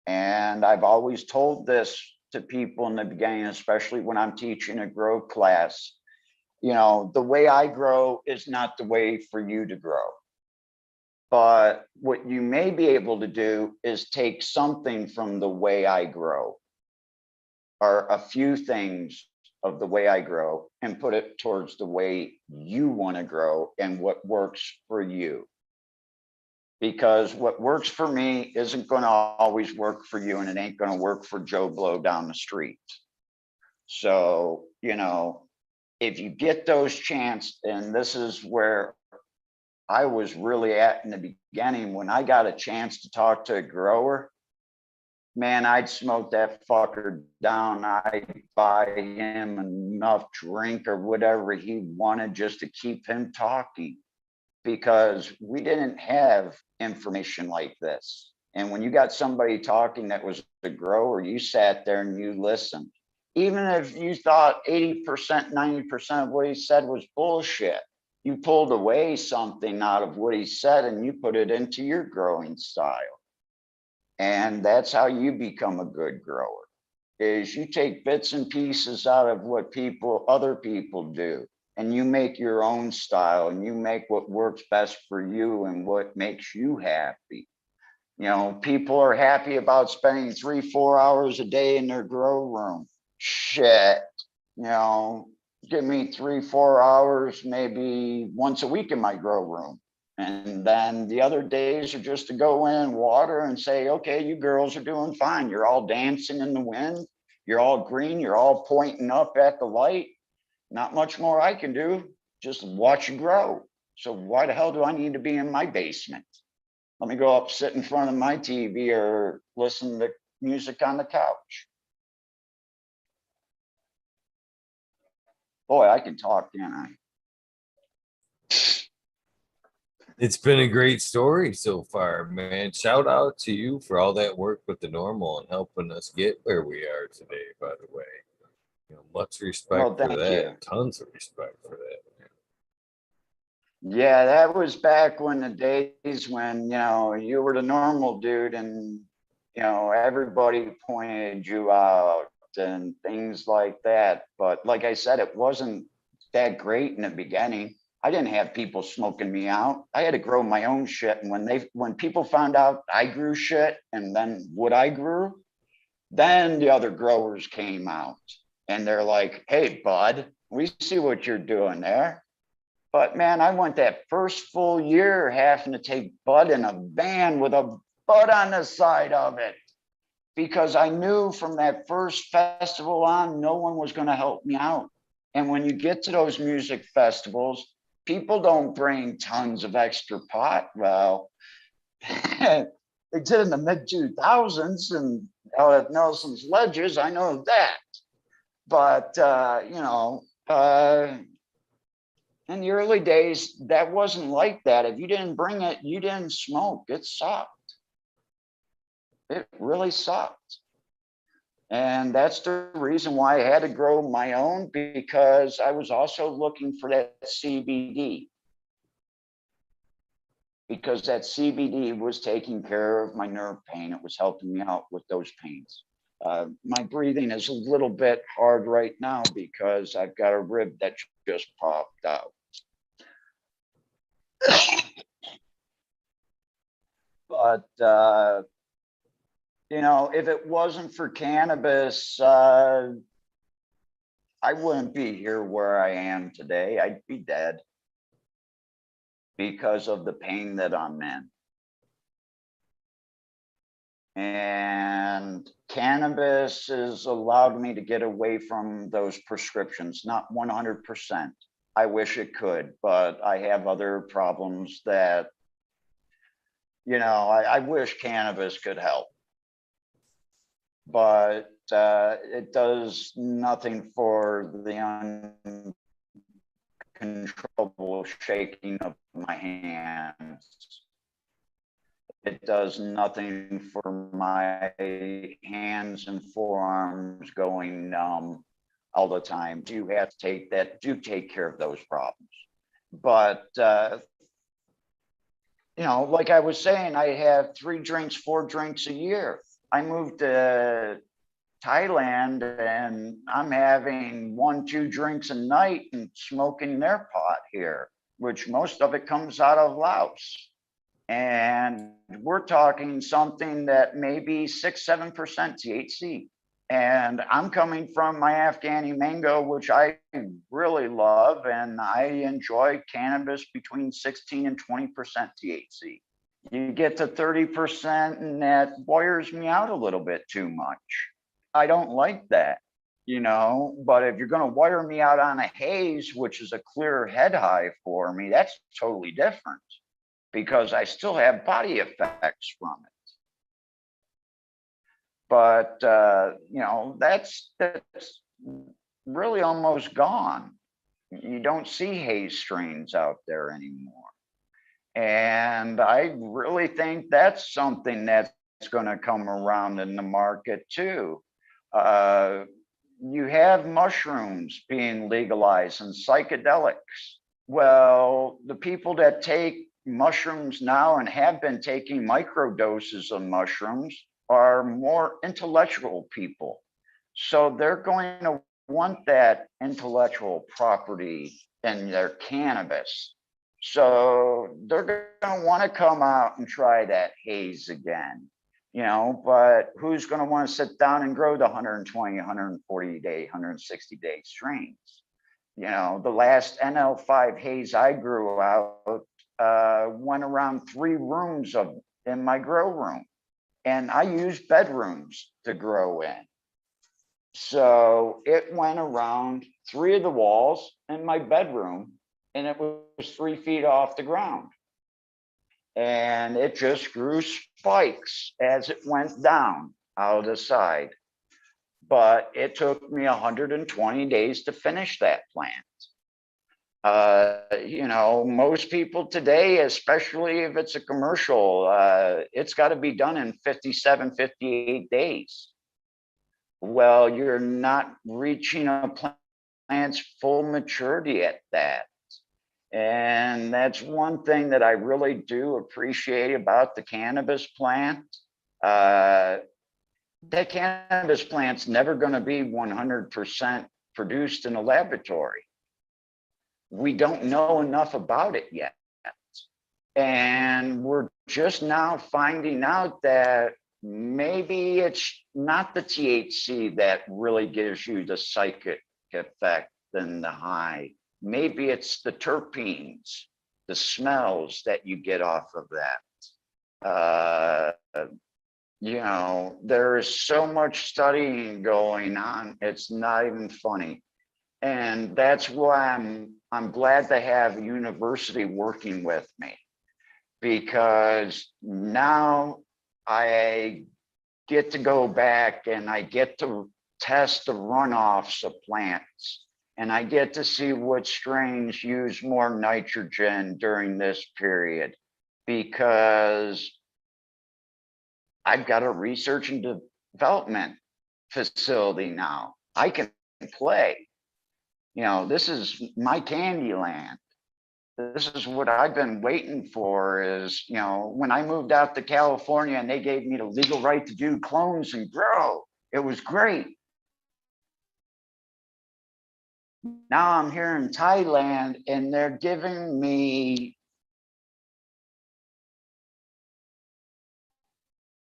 And I've always told this to people in the beginning, especially when I'm teaching a grow class. You know, the way I grow is not the way for you to grow. But what you may be able to do is take something from the way I grow, or a few things of the way I grow, and put it towards the way you want to grow and what works for you. Because what works for me isn't going to always work for you, and it ain't going to work for Joe Blow down the street. So, you know, if you get those chances, and this is where I was really at in the beginning, when I got a chance to talk to a grower, man, I'd smoke that fucker down. I'd buy him enough drink or whatever he wanted just to keep him talking, because we didn't have information like this. And when you got somebody talking that was a grower, you sat there and you listened. Even if you thought 80%, 90% of what he said was bullshit, you pulled away something out of what he said and you put it into your growing style. And that's how you become a good grower, is you take bits and pieces out of what other people do, and you make your own style, and you make what works best for you and what makes you happy. You know, people are happy about spending 3-4 hours a day in their grow room. Shit, you know, give me 3-4 hours, maybe once a week in my grow room. And then the other days are just to go in and water and say, okay, you girls are doing fine. You're all dancing in the wind. You're all green. You're all pointing up at the light. Not much more I can do. Just watch you grow. So why the hell do I need to be in my basement? Let me go up, sit in front of my TV or listen to music on the couch. Boy, I can talk, can't I? It's been a great story so far, man. Shout out to you for all that work with the normal and helping us get where we are today, by the way. You know, much respect Well, for thank that. you. Tons of respect for that. Yeah, that was back when the days when, you know, you were the normal dude and, you know, everybody pointed you out and things like that. But like I said, it wasn't that great in the beginning. I didn't have people smoking me out. I had to grow my own shit. And when people found out I grew shit and then what I grew, then the other growers came out and they're like, hey, bud, we see what you're doing there. But man, I went that first full year having to take bud in a van with a bud on the side of it, because I knew from that first festival on, no one was going to help me out. And when you get to those music festivals, people don't bring tons of extra pot. Well, they did in the mid 2000s and out at Nelson's Ledges. I know that. But, you know, in the early days, that wasn't like that. If you didn't bring it, you didn't smoke. It sucked. It really sucked. And that's the reason why I had to grow my own, because I was also looking for that CBD. Because that CBD was taking care of my nerve pain. It was helping me out with those pains. My breathing is a little bit hard right now because I've got a rib that just popped out. But, you know, if it wasn't for cannabis, I wouldn't be here where I am today. I'd be dead because of the pain that I'm in. And cannabis has allowed me to get away from those prescriptions, not 100%. I wish it could, but I have other problems that, you know, I wish cannabis could help. But it does nothing for the uncontrollable shaking of my hands. It does nothing for my hands and forearms going numb all the time. You have to take that, do take care of those problems. But, you know, like I was saying, I have 3 drinks, 4 drinks a year. I moved to Thailand and I'm having 1, 2 drinks a night and smoking their pot here, which most of it comes out of Laos. And we're talking something that may be 6, 7% THC. And I'm coming from my Afghani mango, which I really love, and I enjoy cannabis between 16 and 20% THC. You get to 30% and that wires me out a little bit too much. I don't like that, you know, but if you're going to wire me out on a haze, which is a clear head high for me, that's totally different because I still have body effects from it. But, you know, that's really almost gone. You don't see haze strains out there anymore. And I really think that's something that's going to come around in the market too. You have mushrooms being legalized and psychedelics. Well, the people that take mushrooms now and have been taking micro doses of mushrooms are more intellectual people. So they're going to want that intellectual property in their cannabis. So they're going to want to come out and try that haze again, you know, but who's going to want to sit down and grow the 120, 140 day, 160 day strains? You know, the last NL5 haze I grew out went around 3 rooms in my grow room. And I used bedrooms to grow in. So it went around 3 of the walls in my bedroom, and it was 3 feet off the ground. And it just grew spikes as it went down out of the side. But it took me 120 days to finish that plant. You know, most people today, especially if it's a commercial, it's got to be done in 57, 58 days. Well, you're not reaching a plant's full maturity at that. And that's one thing that I really do appreciate about the cannabis plant. That cannabis plant's never going to be 100% produced in a laboratory. We don't know enough about it yet. And we're just now finding out that maybe it's not the THC that really gives you the psychic effect and the high. Maybe it's the terpenes, the smells that you get off of that. You know, there is so much studying going on. It's not even funny. And that's why I'm glad to have a university working with me, because now I get to go back and I get to test the runoffs of plants, and I get to see what strains use more nitrogen during this period, because I've got a research and development facility now. I can play. You know, this is my candy land. This is what I've been waiting for is, you know, when I moved out to California and they gave me the legal right to do clones and grow, it was great. Now I'm here in Thailand and they're giving me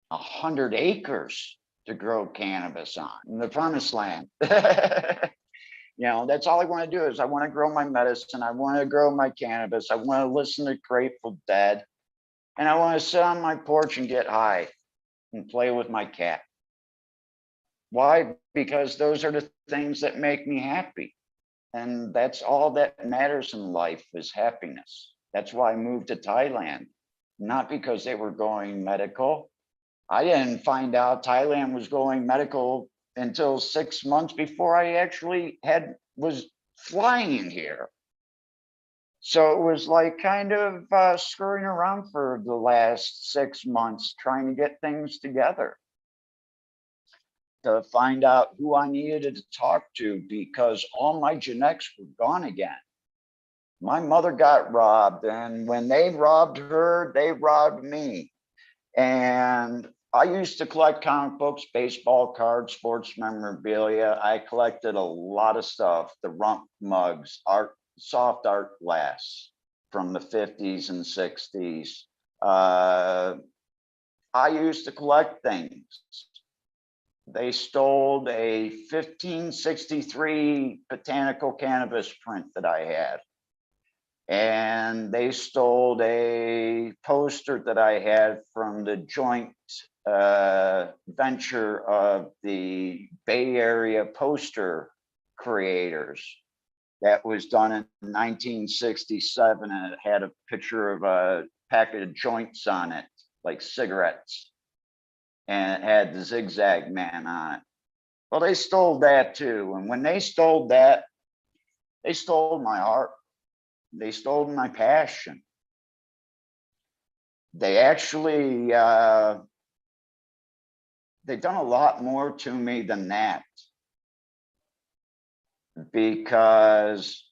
100 acres to grow cannabis on in the promised land. You know, that's all I want to do is I want to grow my medicine. I want to grow my cannabis. I want to listen to Grateful Dead. And I want to sit on my porch and get high and play with my cat. Why? Because those are the things that make me happy. And that's all that matters in life is happiness. That's why I moved to Thailand, not because they were going medical. I didn't find out Thailand was going medical until 6 months before I actually was flying here. So it was like kind of screwing around for the last 6 months, trying to get things together to find out who I needed to talk to because all my genetics were gone again. My mother got robbed, and when they robbed her, they robbed me. And I used to collect comic books, baseball cards, sports memorabilia. I collected a lot of stuff, the rump mugs, art, soft art glass from the 50s and 60s. I used to collect things. They stole a 1563 botanical cannabis print that I had. And they stole a poster that I had from the joint venture of the Bay Area poster creators. That was done in 1967, and it had a picture of a packet of joints on it, like cigarettes, and it had the Zigzag Man on it. Well, they stole that too. And when they stole that, they stole my heart. They stole my passion. They actually, they've done a lot more to me than that, because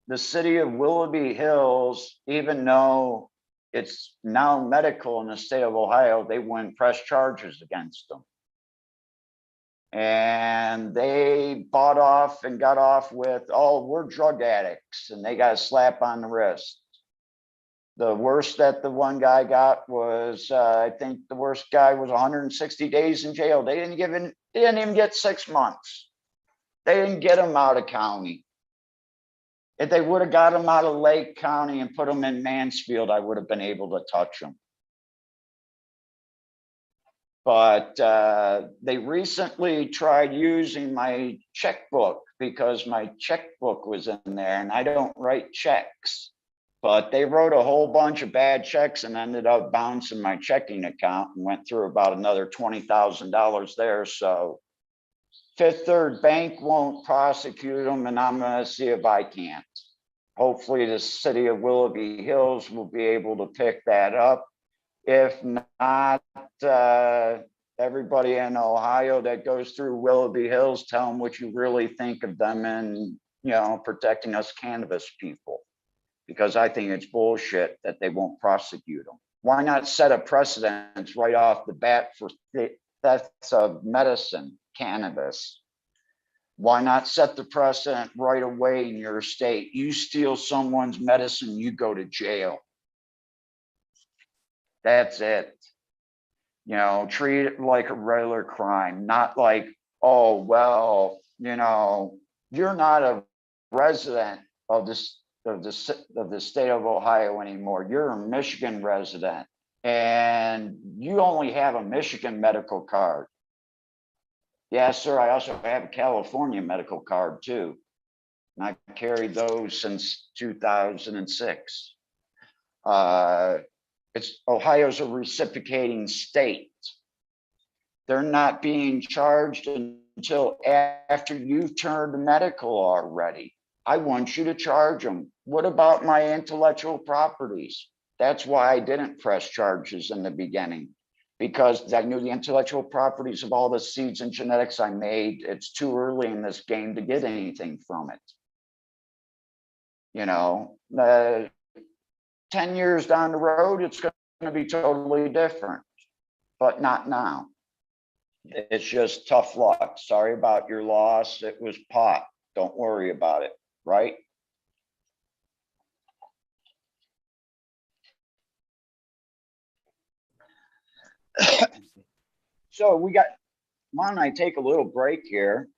the city of Willoughby Hills, even though it's now medical in the state of Ohio, they wouldn't press charges against them. And they bought off and got off with, oh, we're drug addicts, and they got a slap on the wrist. The worst that the one guy got was, I think the worst guy was 160 days in jail. They didn't even get 6 months. They didn't get him out of county. If they would have got him out of Lake County and put him in Mansfield, I would have been able to touch him. But they recently tried using my checkbook because my checkbook was in there, and I don't write checks. But they wrote a whole bunch of bad checks and ended up bouncing my checking account and went through about another $20,000 there. So Fifth Third Bank won't prosecute them, and I'm going to see if I can't. Hopefully the city of Willoughby Hills will be able to pick that up. If not, everybody in Ohio that goes through Willoughby Hills, tell them what you really think of them and, protecting us cannabis people. Because I think it's bullshit that they won't prosecute them. Why not set a precedent right off the bat for thefts of medicine, cannabis? Why not set the precedent right away in your state? You steal someone's medicine, you go to jail. That's it. Treat it like a regular crime, not like, oh, well, you're not a resident of the state of Ohio anymore. You're a Michigan resident, and you only have a Michigan medical card. Yes, sir. I also have a California medical card too. And I've carried those since 2006. Ohio's a reciprocating state. They're not being charged until after you've turned medical already. I want you to charge them. What about my intellectual properties? That's why I didn't press charges in the beginning, because I knew the intellectual properties of all the seeds and genetics I made. It's too early in this game to get anything from it. 10 years down the road, it's going to be totally different, but not now. It's just tough luck. Sorry about your loss. It was pot. Don't worry about it, right? So why don't I take a little break here,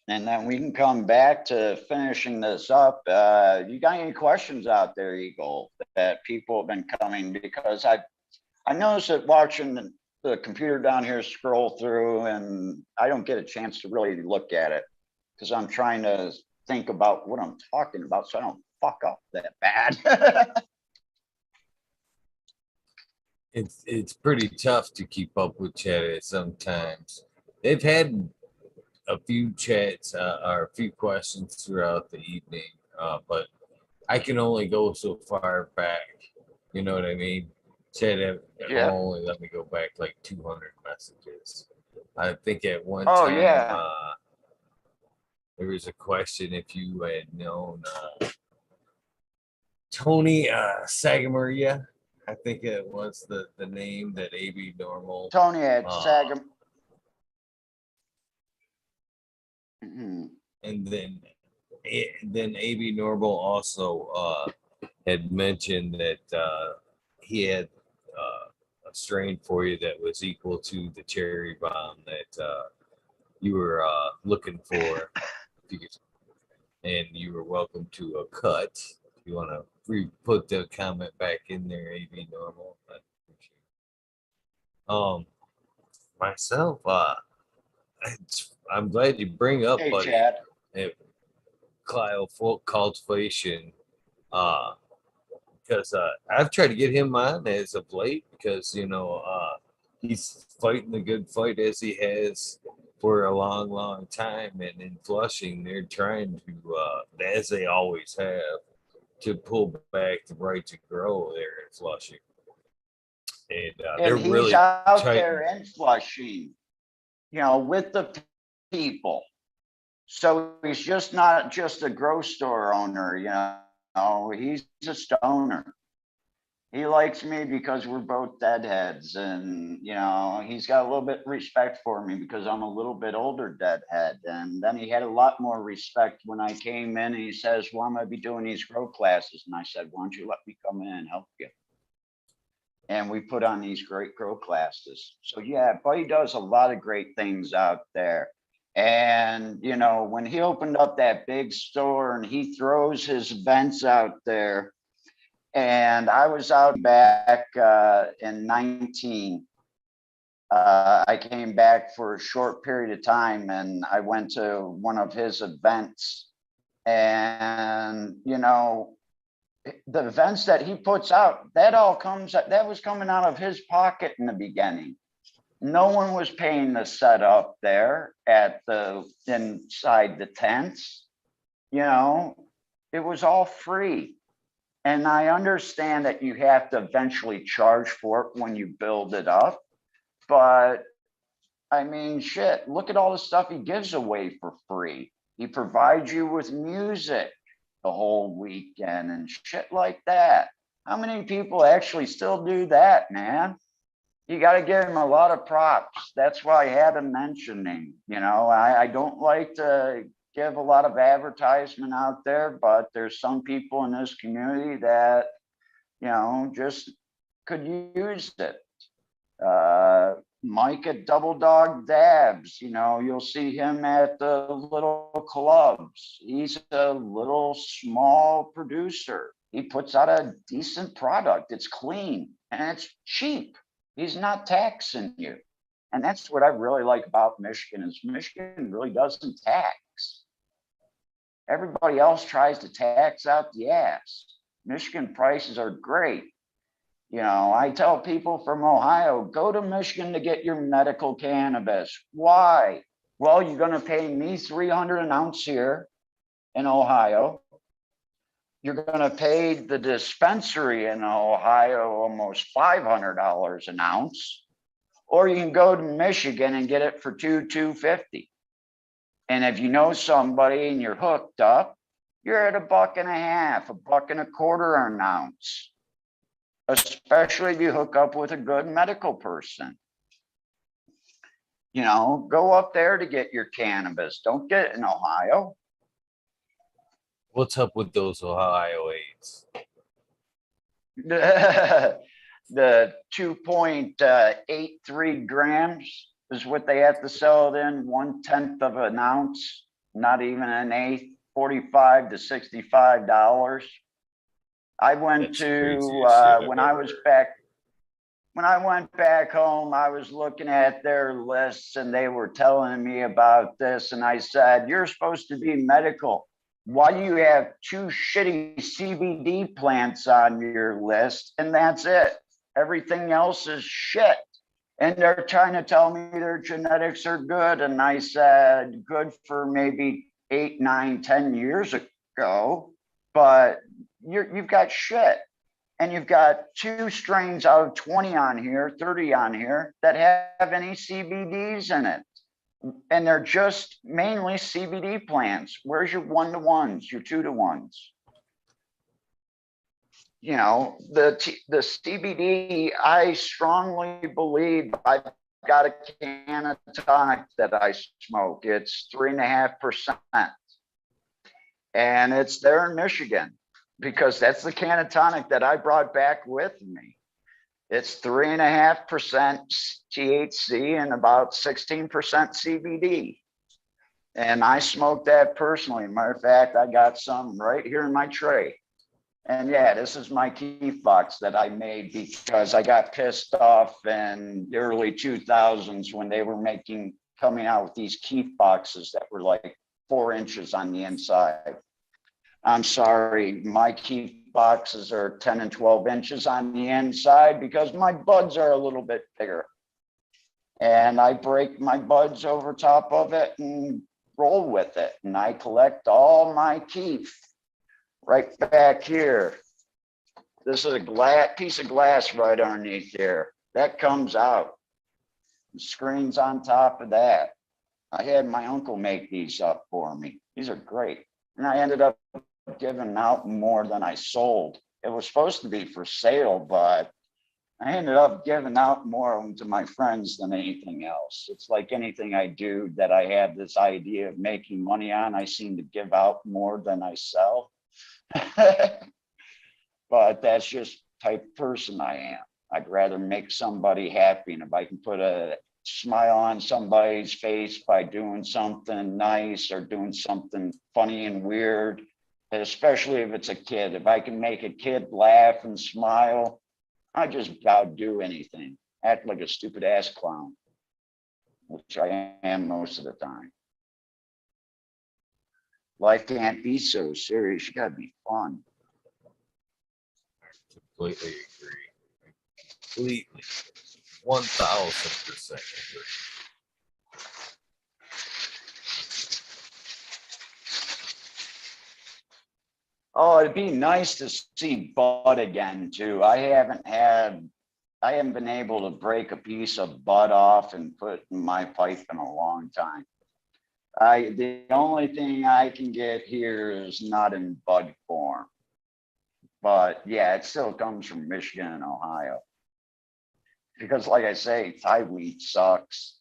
and then we can come back to finishing this up. You got any questions out there, Eagle, that people have been coming? Because I noticed that watching the computer down here scroll through, and I don't get a chance to really look at it because I'm trying to think about what I'm talking about so I don't fuck up that bad. It's pretty tough to keep up with chat sometimes. They've had a few chats or a few questions throughout the evening. but I can only go so far back. You know what I mean? Said it Yeah. only let me go back like 200 messages. I think at one Oh time yeah. there was a question if you had known Tony Sagamaria. I think it was the name that AB Normal. Tony at Uh, Sagam. Mhm. and then AB Normal also had mentioned that he had a strain for you that was equal to the cherry bomb that you were looking for. If you could, and you were welcome to a cut. If you want to put the comment back in there, AB Normal. Um, myself, I'm glad you bring up, Hey buddy, Chad. Clio cultivation. Uh, because I've tried to get him on as of late because he's fighting the good fight as he has for a long, long time, and in Flushing they're trying to, as they always have, to pull back the right to grow there in Flushing, and they're And he's really out tighten. there in Flushing, with the people. So he's just not just a grocery store owner, he's a stoner. He likes me because we're both deadheads, and he's got a little bit respect for me because I'm a little bit older deadhead. And then he had a lot more respect when I came in, and he says, well, I'm going to be doing these grow classes. And I said, why don't you let me come in and help you? And we put on these great grow classes. So yeah, Buddy does a lot of great things out there. And when he opened up that big store and he throws his events out there, and I was out back in 19. I came back for a short period of time, and I went to one of his events. And the events that he puts out, that was coming out of his pocket in the beginning. No one was paying to set up there inside the tents. It was all free. And I understand that you have to eventually charge for it when you build it up. But I mean, shit, look at all the stuff he gives away for free. He provides you with music the whole weekend and shit like that. How many people actually still do that, man? You got to give him a lot of props. That's why I had him mentioning. I don't like to give a lot of advertisement out there, but there's some people in this community that, just could use it. Mike at Double Dog Dabs, you'll see him at the little clubs. He's a little small producer. He puts out a decent product. It's clean and it's cheap. He's not taxing you. And that's what I really like about Michigan is Michigan really doesn't tax. Everybody else tries to tax out the ass. Michigan prices are great. I tell people from Ohio, go to Michigan to get your medical cannabis. Why? Well, you're going to pay me $300 an ounce here in Ohio. You're going to pay the dispensary in Ohio almost $500 an ounce, or you can go to Michigan and get it for $250. And if you know somebody and you're hooked up, you're at $1.50, $1.25 an ounce. Especially if you hook up with a good medical person. Go up there to get your cannabis. Don't get it in Ohio. What's up with those Ohio aids? The 2.83 grams is what they have to sell it in, 1/10 of an ounce, not even an eighth, $45 to $65. I went to when I went back home, I was looking at their lists and they were telling me about this. And I said, you're supposed to be medical. Why do you have 2 shitty CBD plants on your list? And that's it. Everything else is shit. And they're trying to tell me their genetics are good. And I said, good for maybe 8, 9, 10 years ago. but you've got shit. And you've got 2 strains out of 20 on here, 30 on here that have any CBDs in it. And they're just mainly CBD plants. Where's your 1-to-1s, your 2-to-1s? You know, the CBD, I strongly believe I've got a can of tonic that I smoke. It's 3.5%. And it's there in Michigan because that's the can of tonic that I brought back with me. It's 3.5% THC and about 16% CBD. And I smoke that personally. Matter of fact, I got some right here in my tray. And yeah, this is my keef box that I made because I got pissed off in the early 2000s when they were coming out with these keef boxes that were like 4 inches on the inside. I'm sorry, my keef boxes are 10 and 12 inches on the inside because my buds are a little bit bigger. And I break my buds over top of it and roll with it. And I collect all my keef right back here. This is a piece of glass right underneath there. That comes out. The screen's on top of that. I had my uncle make these up for me. These are great. And I ended up giving out more than I sold. It was supposed to be for sale, but I ended up giving out more of them to my friends than anything else. It's like anything I do that I have this idea of making money on, I seem to give out more than I sell. But that's just the type of person I am. I'd rather make somebody happy. And if I can put a smile on somebody's face by doing something nice or doing something funny and weird, especially if it's a kid, if I can make a kid laugh and smile, I just about do anything. Act like a stupid ass clown, which I am most of the time. Life can't be so serious. You gotta be fun. Completely agree. Completely. 1000% agree. Oh, it'd be nice to see bud again too. I haven't been able to break a piece of bud off and put in my pipe in a long time. The only thing I can get here is not in bud form. But yeah, it still comes from Michigan and Ohio. Because like I say, Thai wheat sucks.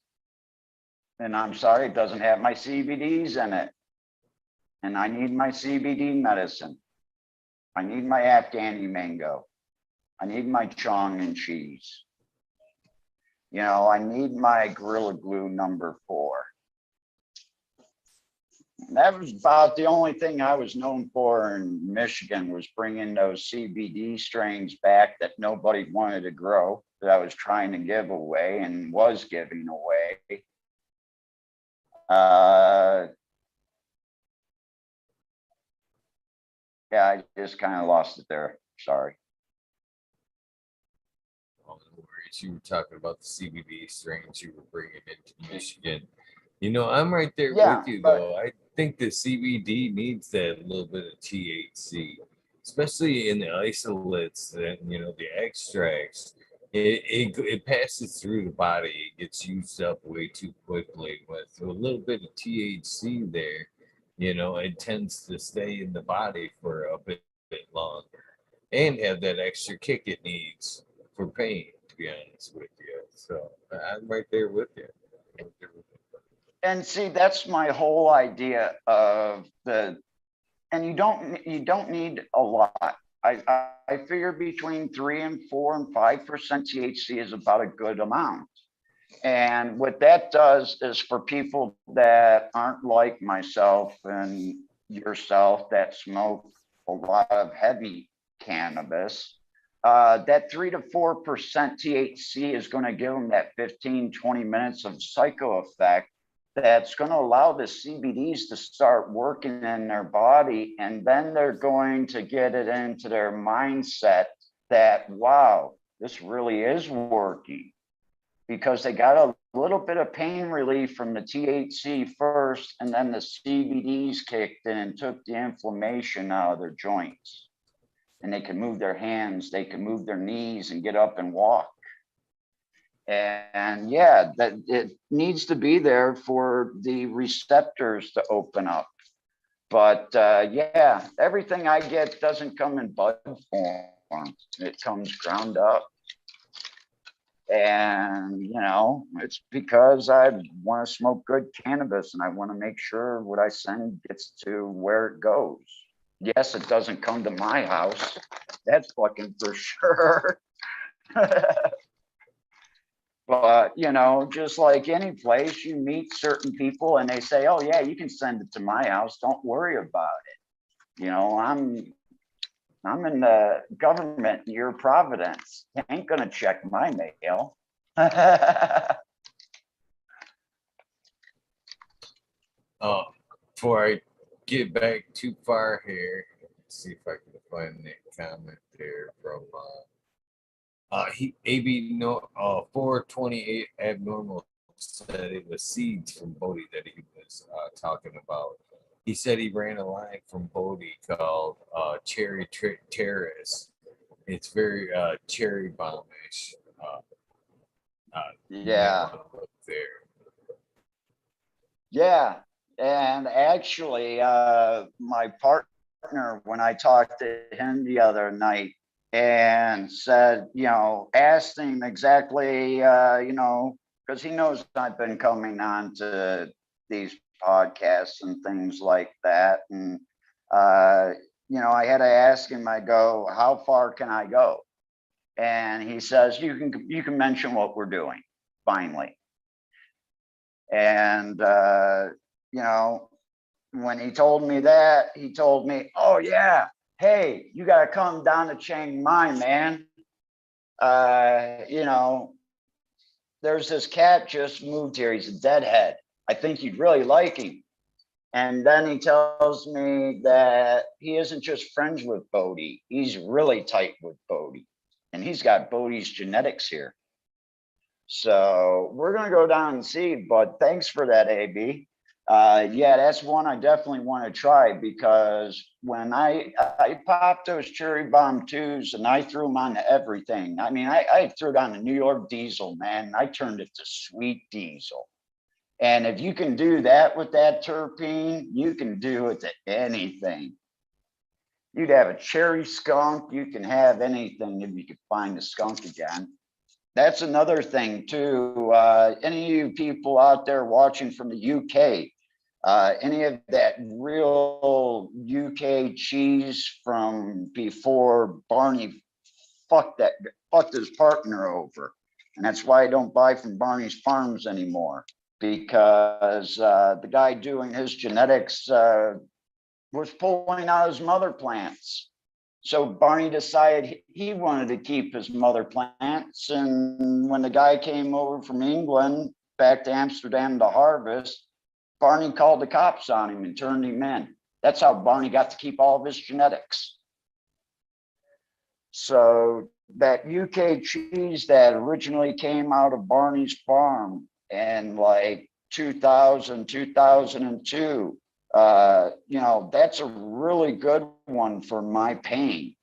And I'm sorry, it doesn't have my CBDs in it. And I need my CBD medicine. I need my Afghani mango. I need my Chong and cheese. You know, I need my Gorilla Glue #4. That was about the only thing I was known for in Michigan, was bringing those CBD strains back that nobody wanted to grow, that I was trying to give away and was giving away. Yeah, I just kind of lost it there. Sorry. Oh, no worries. You were talking about the CBD strains you were bringing into Michigan. You know, I'm right there Yeah, with you, but though. I think the CBD needs that little bit of THC, especially in the isolates and, you know, the extracts. It passes through the body. It gets used up way too quickly. With a little bit of THC there, you know, it tends to stay in the body for a bit longer and have that extra kick it needs for pain, to be honest with you. So I'm right there with you. Right there with you. and see, that's my whole idea of and you don't need a lot. I figure between 3 and 4 and 5% THC is about a good amount. And what that does is, for people that aren't like myself and yourself that smoke a lot of heavy cannabis, that 3 to 4% THC is going to give them that 15-20 minutes of psycho effect that's going to allow the CBDs to start working in their body. And then they're going to get it into their mindset that, wow, this really is working. because they got a little bit of pain relief from the THC first, and then the CBDs kicked in and took the inflammation out of their joints. And they can move their hands, they can move their knees and get up and walk. And yeah, that it needs to be there for the receptors to open up. But yeah, everything I get doesn't come in bud form. It comes ground up. And, you know, it's because I want to smoke good cannabis and I want to make sure what I send gets to where it goes. Yes, it doesn't come to my house. That's fucking for sure. But, you know, just like any place, you meet certain people and they say, oh, yeah, you can send it to my house. Don't worry about it. You know, I'm in the government, your Providence. Ain't going to check my mail. Before I get back too far here, let's see if I can find that comment there from AB 428 abnormal said it was seeds from Bodie that he was talking about. He said he ran a line from Bodie called Cherry Terrace. It's very cherry bombish. Yeah. There. Yeah. And actually, my partner, when I talked to him the other night and said, you know, asked him exactly, you know, because he knows I've been coming on to these podcasts and things like that. And, you know, I had to ask him, I go, how far can I go? And he says, you can mention what we're doing, finally. And, you know, when he told me that, he told me, oh, yeah, hey, you got to come down to Chiang Mai, man. You know, there's this cat just moved here. He's a deadhead. I think you'd really like him. And then he tells me that he isn't just friends with Bodie. He's really tight with Bodie. And he's got Bodie's genetics here. So we're going to go down and see, but thanks for that, AB. Yeah, that's one I definitely want to try, because when I popped those cherry bomb 2s and I threw them on everything. I mean, I threw it on the New York diesel, man. I turned it to sweet diesel. And if you can do that with that terpene, you can do it to anything. You'd have a cherry skunk. You can have anything if you could find the skunk again. That's another thing too. Any of you people out there watching from the UK, any of that real UK cheese from before Barney fucked his partner over. And that's why I don't buy from Barney's Farms anymore, because the guy doing his genetics was pulling out his mother plants. So Barney decided he wanted to keep his mother plants. And when the guy came over from England back to Amsterdam to harvest, Barney called the cops on him and turned him in. That's how Barney got to keep all of his genetics. So that UK cheese that originally came out of Barney's farm in like 2000, 2002, you know, that's a really good one for my pain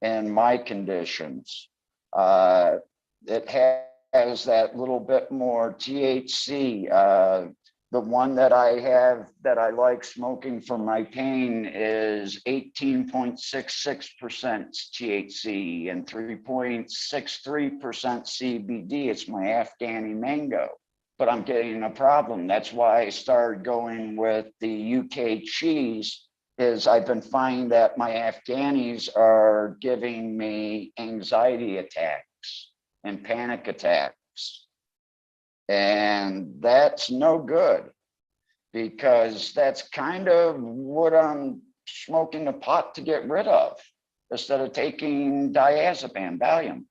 and my conditions. It has that little bit more THC. The one that I have that I like smoking for my pain is 18.66% THC and 3.63% CBD. It's my Afghani mango. But I'm getting a problem. That's why I started going with the UK cheese, is I've been finding that my Afghanis are giving me anxiety attacks and panic attacks. And that's no good, because that's kind of what I'm smoking the pot to get rid of, instead of taking diazepam, Valium,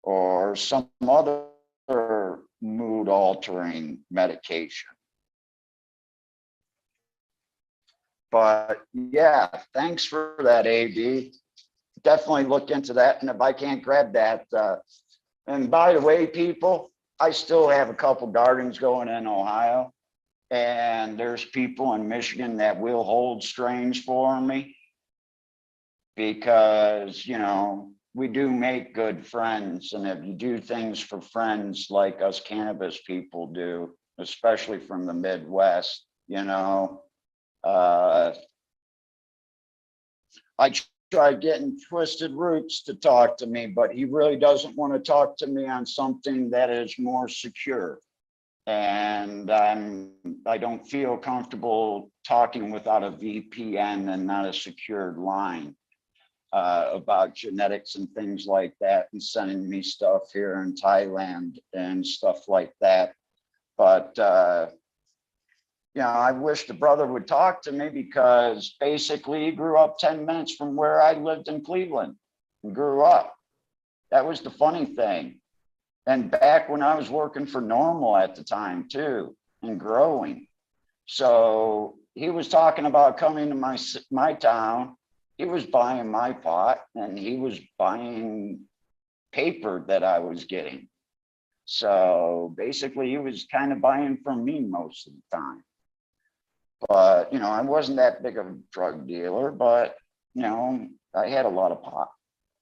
or some other mood altering medication. But yeah, thanks for that, AB. Definitely look into that. And if I can't grab that, And by the way, people, I still have a couple gardens going in Ohio, and there's people in Michigan that will hold strains for me because, you know, we do make good friends. And if you do things for friends like us cannabis people do, especially from the Midwest, you know, I tried getting Twisted Roots to talk to me, but he really doesn't want to talk to me on something that is more secure. And I don't feel comfortable talking without a VPN and not a secured line about genetics and things like that, and sending me stuff here in Thailand and stuff like that. But you know, I wish the brother would talk to me because basically he grew up 10 minutes from where I lived in Cleveland and grew up. That was the funny thing. And back when I was working for Normal at the time too, and growing. So he was talking about coming to my town. He was buying my pot and he was buying paper that I was getting. So basically he was kind of buying from me most of the time. But, you know, I wasn't that big of a drug dealer, but, you know, I had a lot of pot.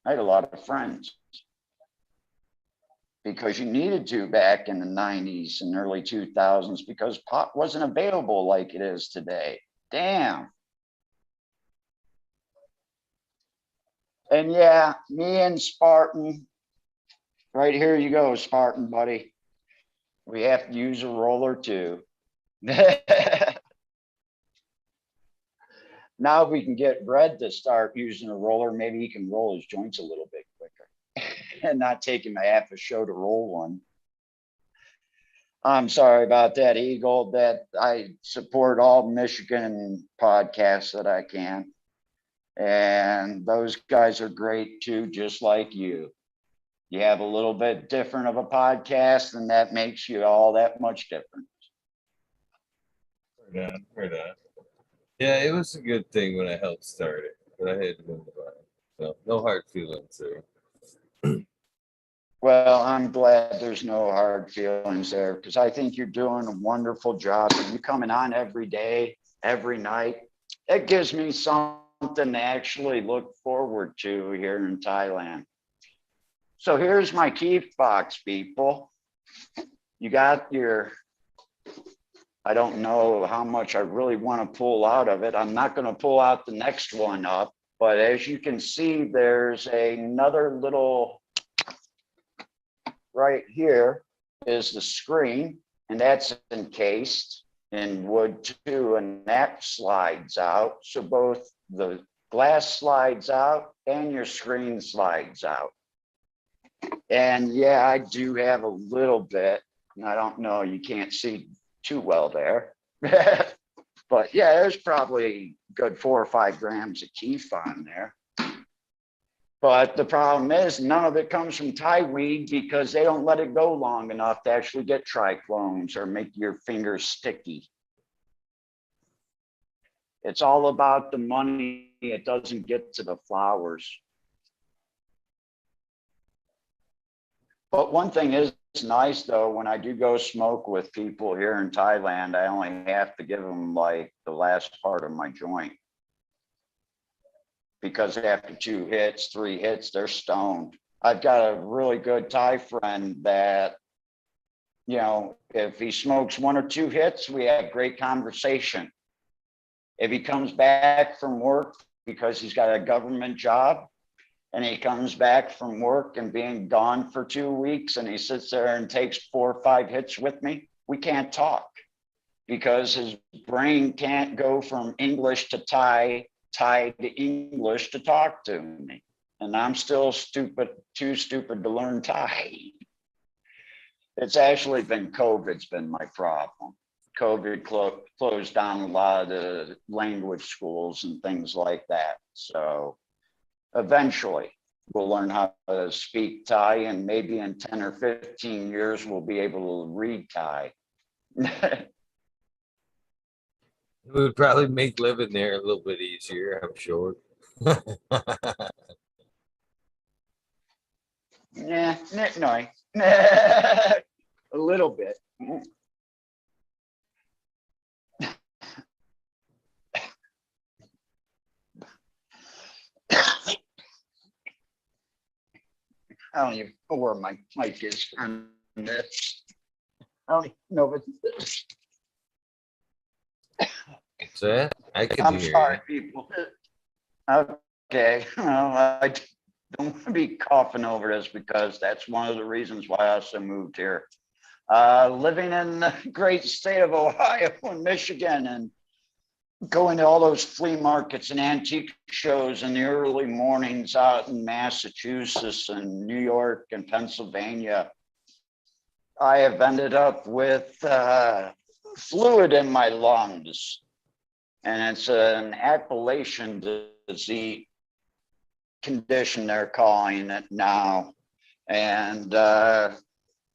I had a lot of friends because you needed to back in the 90s and early 2000s because pot wasn't available like it is today. Damn. And yeah, me and Spartan, right here you go, Spartan buddy. We have to use a roller too. Now we can get Red to start using a roller. Maybe he can roll his joints a little bit quicker and not take him a half a show to roll one. I'm sorry about that, Eagle, that I support all Michigan podcasts that I can. And those guys are great too, just like you. You have a little bit different of a podcast, and that makes you all that much different. Right on, right on. Yeah, it was a good thing when I helped start it, but I had to move on. So no hard feelings there. Well, I'm glad there's no hard feelings there because I think you're doing a wonderful job and you coming on every day, every night. It gives me something to actually look forward to here in Thailand. So here's my keep box, people. You got your, I don't know how much I really want to pull out of it. I'm not going to pull out the next one up, but as you can see, there's another little, right here is the screen, and that's encased in wood too, and that slides out. So both the glass slides out and your screen slides out. And yeah, I do have a little bit, I don't know, you can't see too well there. But yeah, there's probably good 4 or 5 grams of keef on there. But the problem is none of it comes from Thai weed because they don't let it go long enough to actually get triclones or make your fingers sticky. It's all about the money. It doesn't get to the flowers. But one thing is nice though, when I do go smoke with people here in Thailand, I only have to give them like the last part of my joint. Because after 2 hits, 3 hits, they're stoned. I've got a really good Thai friend that, you know, if he smokes 1 or 2 hits, we have great conversation. If he comes back from work because he's got a government job and he comes back from work and being gone for 2 weeks and he sits there and takes 4 or 5 hits with me, we can't talk because his brain can't go from English to Thai to English to talk to me. And I'm still too stupid to learn Thai. It's actually been COVID's been my problem. COVID closed down a lot of the language schools and things like that. So eventually we'll learn how to speak Thai, and maybe in 10 or 15 years, we'll be able to read Thai. It would probably make living there a little bit easier, I'm sure. Yeah, no, a little bit. I don't even know where my mic is on this. I don't even know if it's. What's that? I can I'm hear sorry, people. Okay, well, I don't want to be coughing over this because that's one of the reasons why I also moved here. Living in the great state of Ohio and Michigan and going to all those flea markets and antique shows in the early mornings out in Massachusetts and New York and Pennsylvania, I have ended up with fluid in my lungs. And it's an Appalachian disease condition, they're calling it now. And,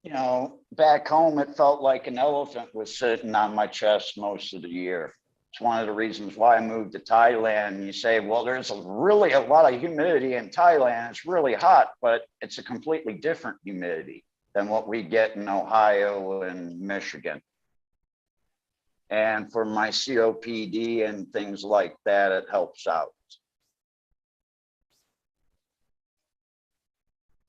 you know, back home, it felt like an elephant was sitting on my chest most of the year. It's one of the reasons why I moved to Thailand. You say, well, there's really a lot of humidity in Thailand. It's really hot, but it's a completely different humidity than what we get in Ohio and Michigan. And for my COPD and things like that, it helps out.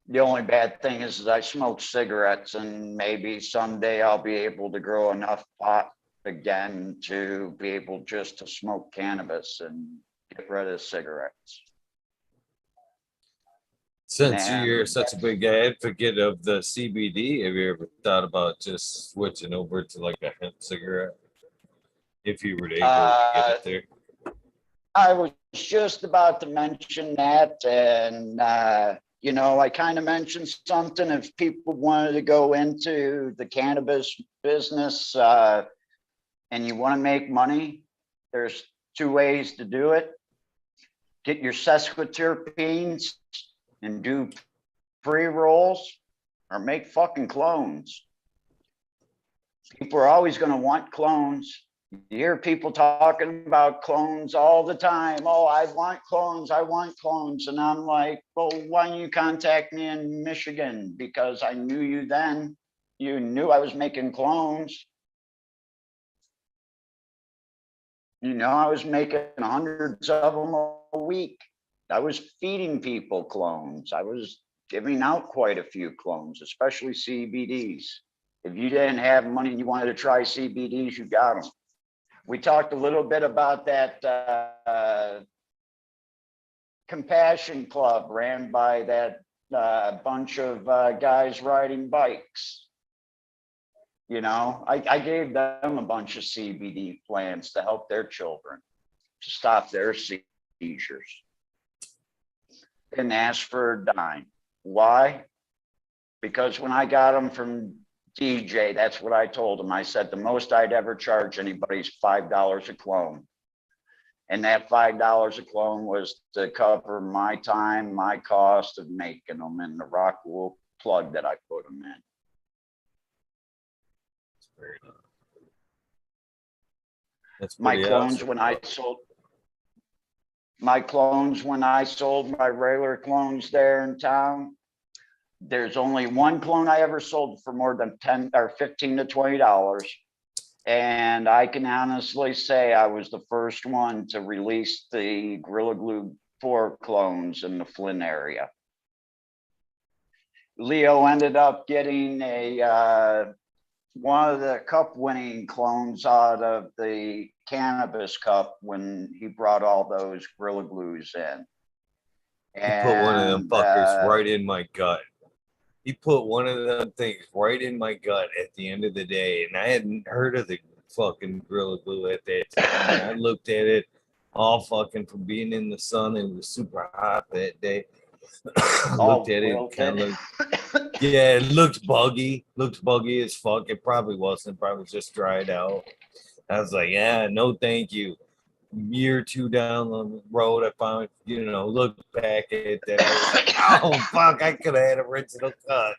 The only bad thing is I smoke cigarettes, and maybe someday I'll be able to grow enough pot again to be able just to smoke cannabis and get rid of cigarettes. Since you're such a big advocate of the CBD, have you ever thought about just switching over to like a hemp cigarette? If you were able to get it there. I was just about to mention that, and you know, I kind of mentioned something. If people wanted to go into the cannabis business and you want to make money, there's two ways to do it. Get your sesquiterpenes and do pre-rolls, or make fucking clones. People are always going to want clones. You hear people talking about clones all the time. Oh, I want clones. I want clones. And I'm like, well, why don't you contact me in Michigan? Because I knew you then. You knew I was making clones. You know, I was making hundreds of them a week. I was feeding people clones. I was giving out quite a few clones, especially CBDs. If you didn't have money and you wanted to try CBDs, you got them. We talked a little bit about that Compassion Club ran by that bunch of guys riding bikes. You know, I gave them a bunch of CBD plants to help their children to stop their seizures. Didn't ask for a dime. Why? Because when I got them from DJ, that's what I told him. I said the most I'd ever charge anybody is $5 a clone. And that $5 a clone was to cover my time, my cost of making them, and the rock wool plug that I put them in. That's my clones awesome. when I sold my clones when I sold my regular clones there in town. There's only one clone I ever sold for more than 10 or 15 to $20. And I can honestly say I was the first one to release the Gorilla Glue 4 clones in the Flint area. Leo ended up getting a one of the cup winning clones out of the cannabis cup when he brought all those Gorilla Glues in. He put one of them fuckers right in my gut. He put one of them things right in my gut at the end of the day. And I hadn't heard of the fucking Gorilla Glue at that time. I looked at it all fucking from being in the sun. It was super hot that day. Looked at it, kind of looked, yeah, it looked buggy as fuck. It probably wasn't, probably just dried out. I was like, yeah, no, thank you. Year or two down the road, I found, you know, look back at that. I was like, oh fuck, I could have had original cut.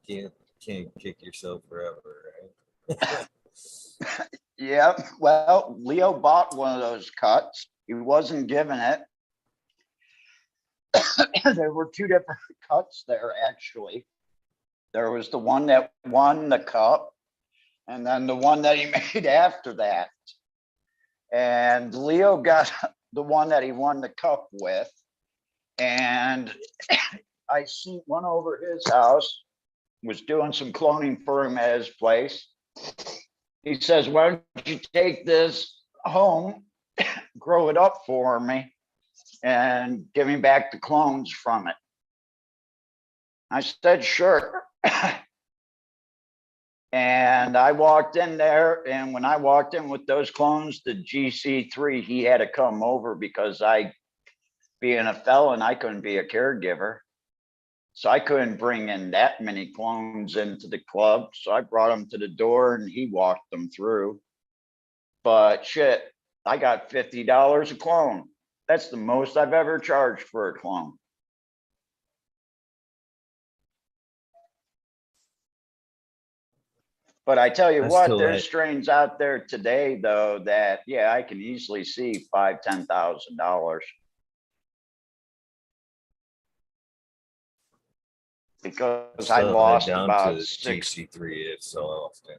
Can't kick yourself forever, right? Yeah, well, Leo bought one of those cuts. He wasn't given it. There were two different cuts there, actually. There was the one that won the cup, and then the one that he made after that. And Leo got the one that he won the cup with. And I went over his house, was doing some cloning for him at his place. He says, why don't you take this home, grow it up for me, and give me back the clones from it? I said, sure. And I walked in there, and when I walked in with those clones, the GC3, he had to come over because being a felon, I couldn't be a caregiver. So I couldn't bring in that many clones into the club. So I brought them to the door and he walked them through. But shit, I got $50 a clone. That's the most I've ever charged for a clone. But I tell you what, there's strains out there today, though, that, yeah, I can easily see $5,000, $10,000. Because I lost down about to six. GC3 so often.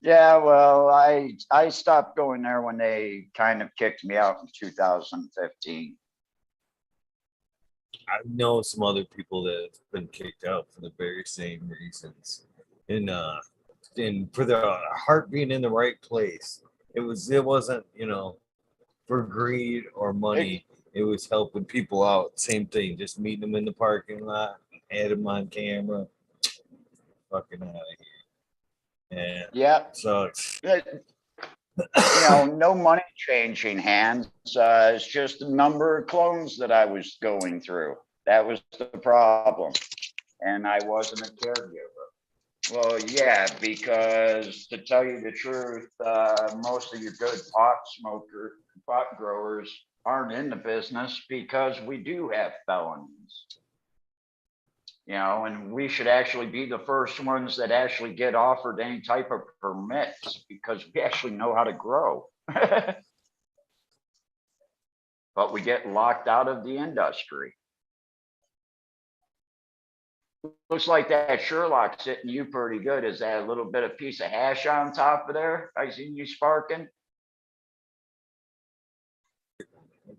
Yeah, well, I stopped going there when they kind of kicked me out in 2015. I know some other people that have been kicked out for the very same reasons, and for their heart being in the right place. It wasn't for greed or money. It was helping people out. Same thing, just meeting them in the parking lot, had them on camera, fucking out of here. And yeah, sucks. No money changing hands. It's just the number of clones that I was going through. That was the problem. And I wasn't a caregiver. Well, yeah, because to tell you the truth, most of your good pot growers aren't in the business because we do have felonies. And we should actually be the first ones that actually get offered any type of permits because we actually know how to grow. But we get locked out of the industry. Looks like that Sherlock's hitting you pretty good. Is that a little bit of piece of hash on top of there? I seen you sparking.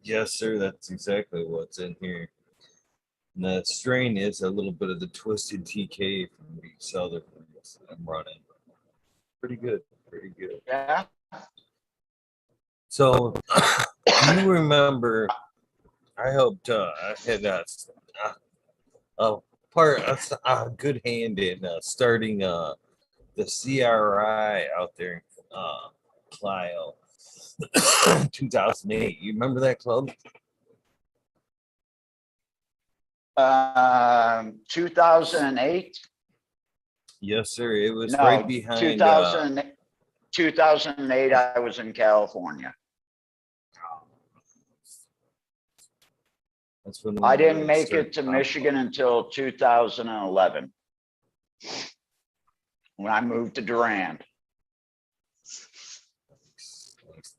Yes, sir. That's exactly what's in here. And the strain is a little bit of the twisted TK from each other that I'm running. Pretty good. Pretty good. Yeah. So, do you remember? I helped. I had a good hand in starting the CRI out there in Clio, 2008. You remember that club? 2008. Yes, sir. It was right behind 2008. I was in California. That's when I didn't make it to Michigan until 2011 when I moved to Durand.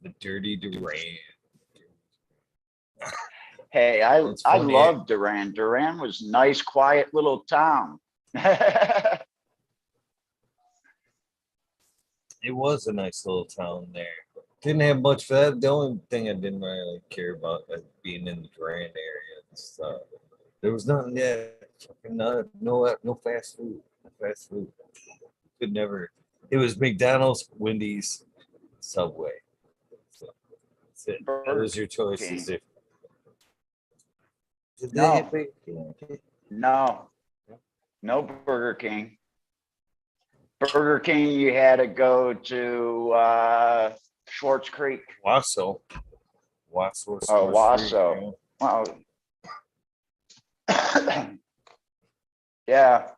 The dirty Durand. Hey, I love Durand. Durand was a nice, quiet little town. It was a nice little town there. Didn't have much for that. The only thing I didn't really care about being in the Durand area. There was nothing there. No fast food. No fast food. Could never. It was McDonald's, Wendy's, Subway. So that's it. That was your choices. No Burger King. Burger King, you had to go to Schwartz Creek. Wasso. Oh, Wasso. Wow. Yeah.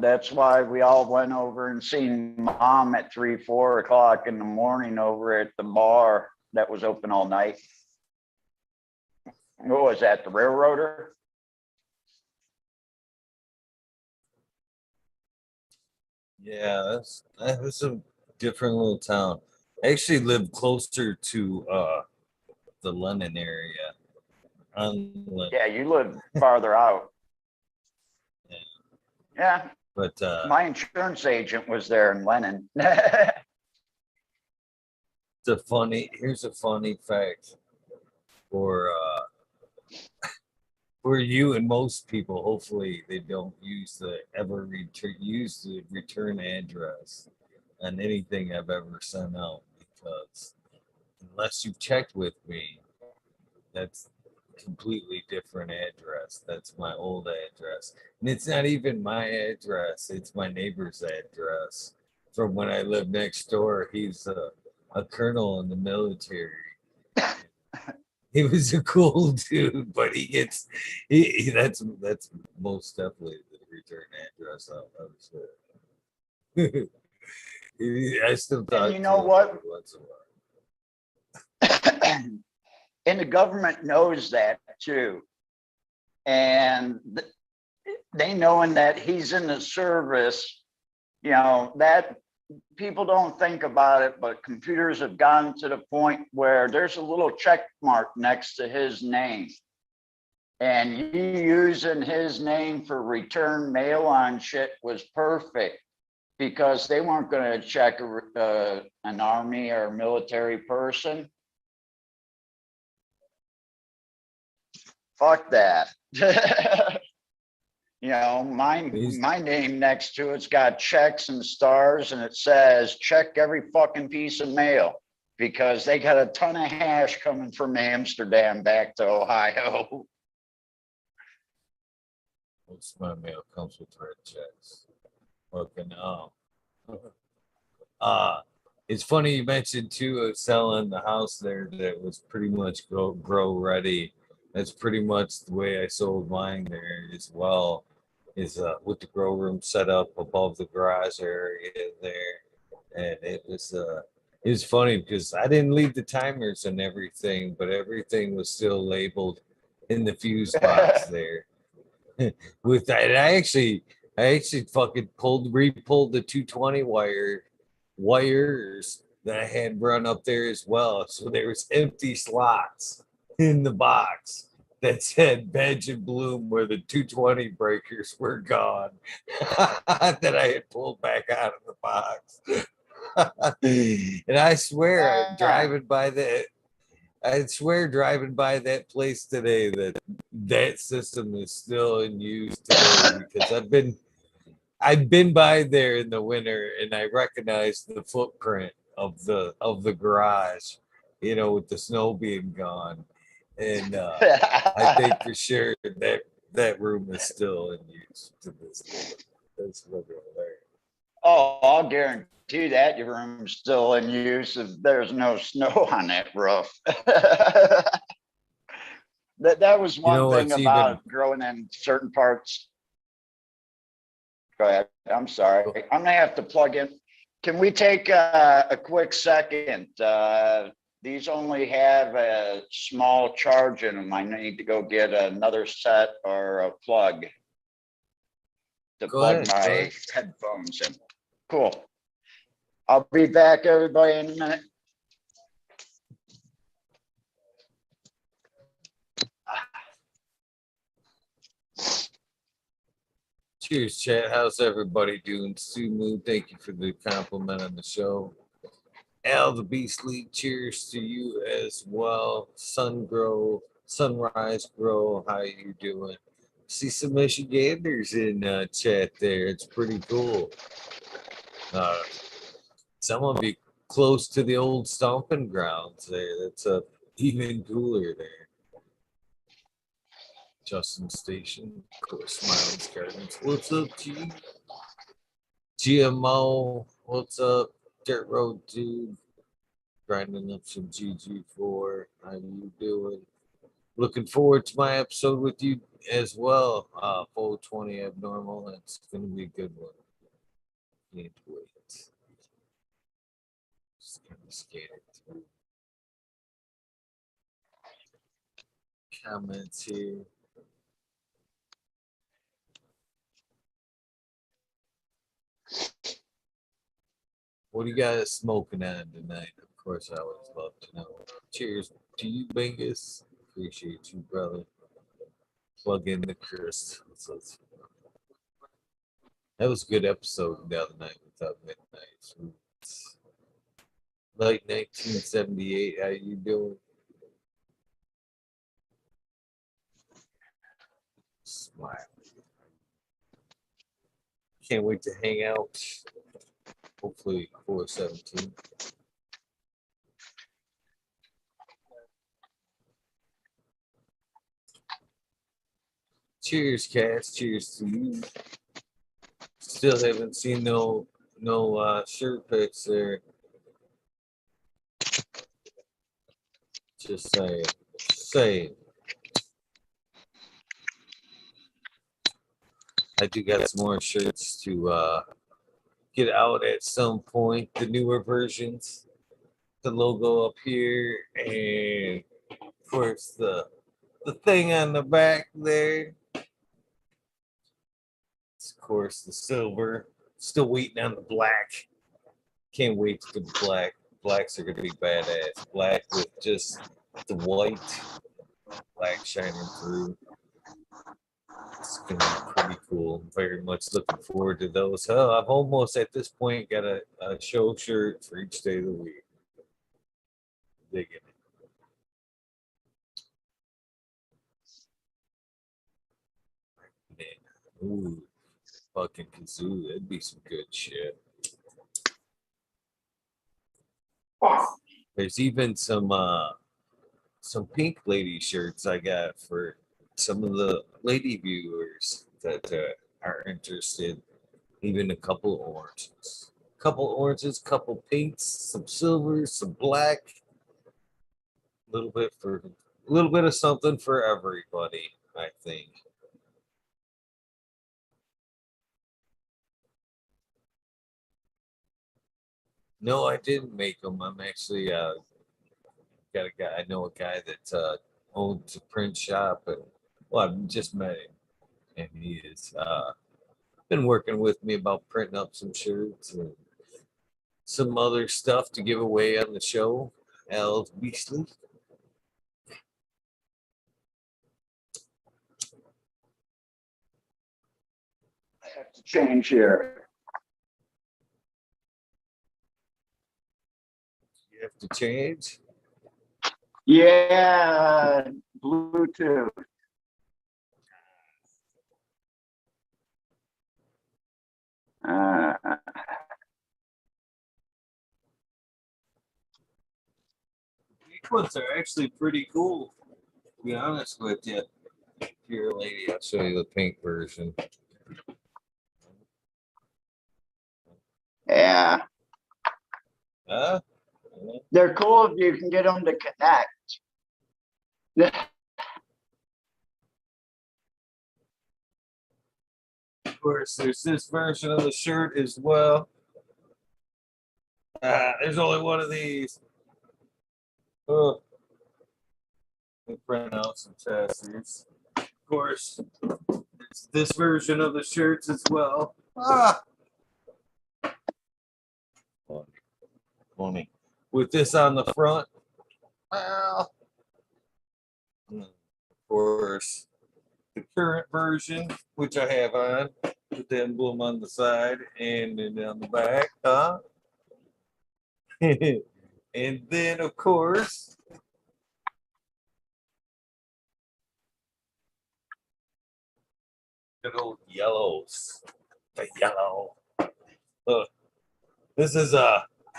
That's why we all went over and seen Mom at 3-4 o'clock in the morning over at the bar that was open all night. What was that, the Railroader? Yeah, that was a different little town. I actually live closer to the London area. Yeah, you live farther out. Yeah, But my insurance agent was there in Lennon. here's a funny fact for for you and most people. Hopefully they don't use the return address on anything I've ever sent out, because unless you've checked with me, that's completely different address. That's my old address. And it's not even my address, it's my neighbor's address from when I lived next door. He's a colonel in the military. He was a cool dude, but that's most definitely the return address I'll ever say. I still And talk you to know him what? every once in a while. And the government knows that too. And they knowing that he's in the service, you know, that people don't think about it, but computers have gotten to the point where there's a little check mark next to his name. And you using his name for return mail on shit was perfect, because they weren't going to check an army or military person. Fuck that. You know, my name next to it's got checks and stars, and it says check every fucking piece of mail, because they got a ton of hash coming from Amsterdam back to Ohio. Most of my mail comes with red checks. Fucking it's funny you mentioned too of selling the house there that was pretty much grow ready. That's pretty much the way I sold mine there as well. Is with the grow room set up above the garage area there, and it was funny because I didn't leave the timers and everything, but everything was still labeled in the fuse box there. With that, I actually fucking re-pulled the 220 wires that I had run up there as well. So there was empty slots in the box that said Veg and Bloom, where the 220 breakers were gone that I had pulled back out of the box. And I swear driving by that place today that system is still in use today, because I've been by there in the winter and I recognize the footprint of the garage, you know, with the snow being gone. And I think for sure that room is still in use to this day. That's literally there. Oh, I'll guarantee that your room's still in use if there's no snow on that roof. That was You one know, thing it's even about growing in certain parts. Go ahead. I'm sorry. I'm gonna have to plug in. Can we take a quick second? These only have a small charge in them. I need to go get another set or a plug to go plug ahead. my headphones in. Cool. I'll be back, everybody, in a minute. Cheers, chat. How's everybody doing? Sue Moon, thank you for the compliment on the show. Al the Beastly, cheers to you as well. Sunrise Grow, how you doing? See some Michiganders in chat there. It's pretty cool. Some of you close to the old stomping grounds there. That's even cooler there. Justin Station, of course, Smiley's Gardens. What's up, G? GMO, what's up? Dirt Road Dude, grinding up some GG4. How you doing? Looking forward to my episode with you as well. 420 Abnormal. That's going to be a good one. Can't wait. Just kind of scanning through comments here. What do you guys smoking on tonight? Of course, I always love to know. Cheers to you, Bingus. Appreciate you, brother. Plug in the Chris. That was a good episode the other night without midnight. Like 1978. How you doing? Smile. Can't wait to hang out. Hopefully 417. Cheers, Cass. Cheers to you. Still haven't seen no shirt pics there. Just saying. Saying. I do got some more shirts to get out at some point. The newer versions. The logo up here, and of course the thing on the back there. Of course, the silver. Still waiting on the black. Can't wait to get the black. Blacks are gonna be badass. Black with just the white, black shining through. It's gonna be pretty cool. Very much looking forward to those. Oh, I've almost at this point got a show shirt for each day of the week. Digging it. Ooh, fucking kazoo. That'd be some good shit. There's even some pink lady shirts I got for some of the lady viewers that are interested. Even a couple oranges, couple pinks, some silvers, some black. A little bit of something for everybody, I think. No, I didn't make them. I'm actually got a guy. I know a guy that owns a print shop, and well, I've just met him, and he is been working with me about printing up some shirts and some other stuff to give away on the show. Al's Beastly. I have to change here. You have to change. Yeah, Bluetooth. These ones are actually pretty cool. To be honest with you, here, lady, I'll show you the pink version. Yeah. Huh? They're cool if you can get them to connect. Of course, there's this version of the shirt as well. There's only one of these. Oh, let me print out some chassis. Of course, it's this version of the shirts as well. Funny. With this on the front. Well, of course, the current version, which I have on, with the emblem on the side and then on the back, huh? And then, of course, good old yellows. The yellow. Look, this is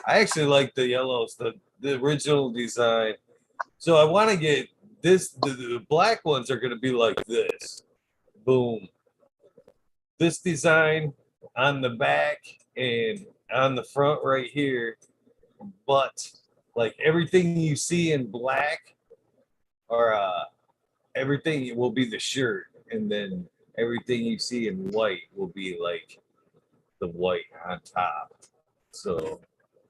I actually like the yellows, the original design. So I want to get this. The black ones are going to be like this. Boom. This design on the back and on the front right here, but like everything you see in black or everything will be the shirt, and then everything you see in white will be like the white on top. So,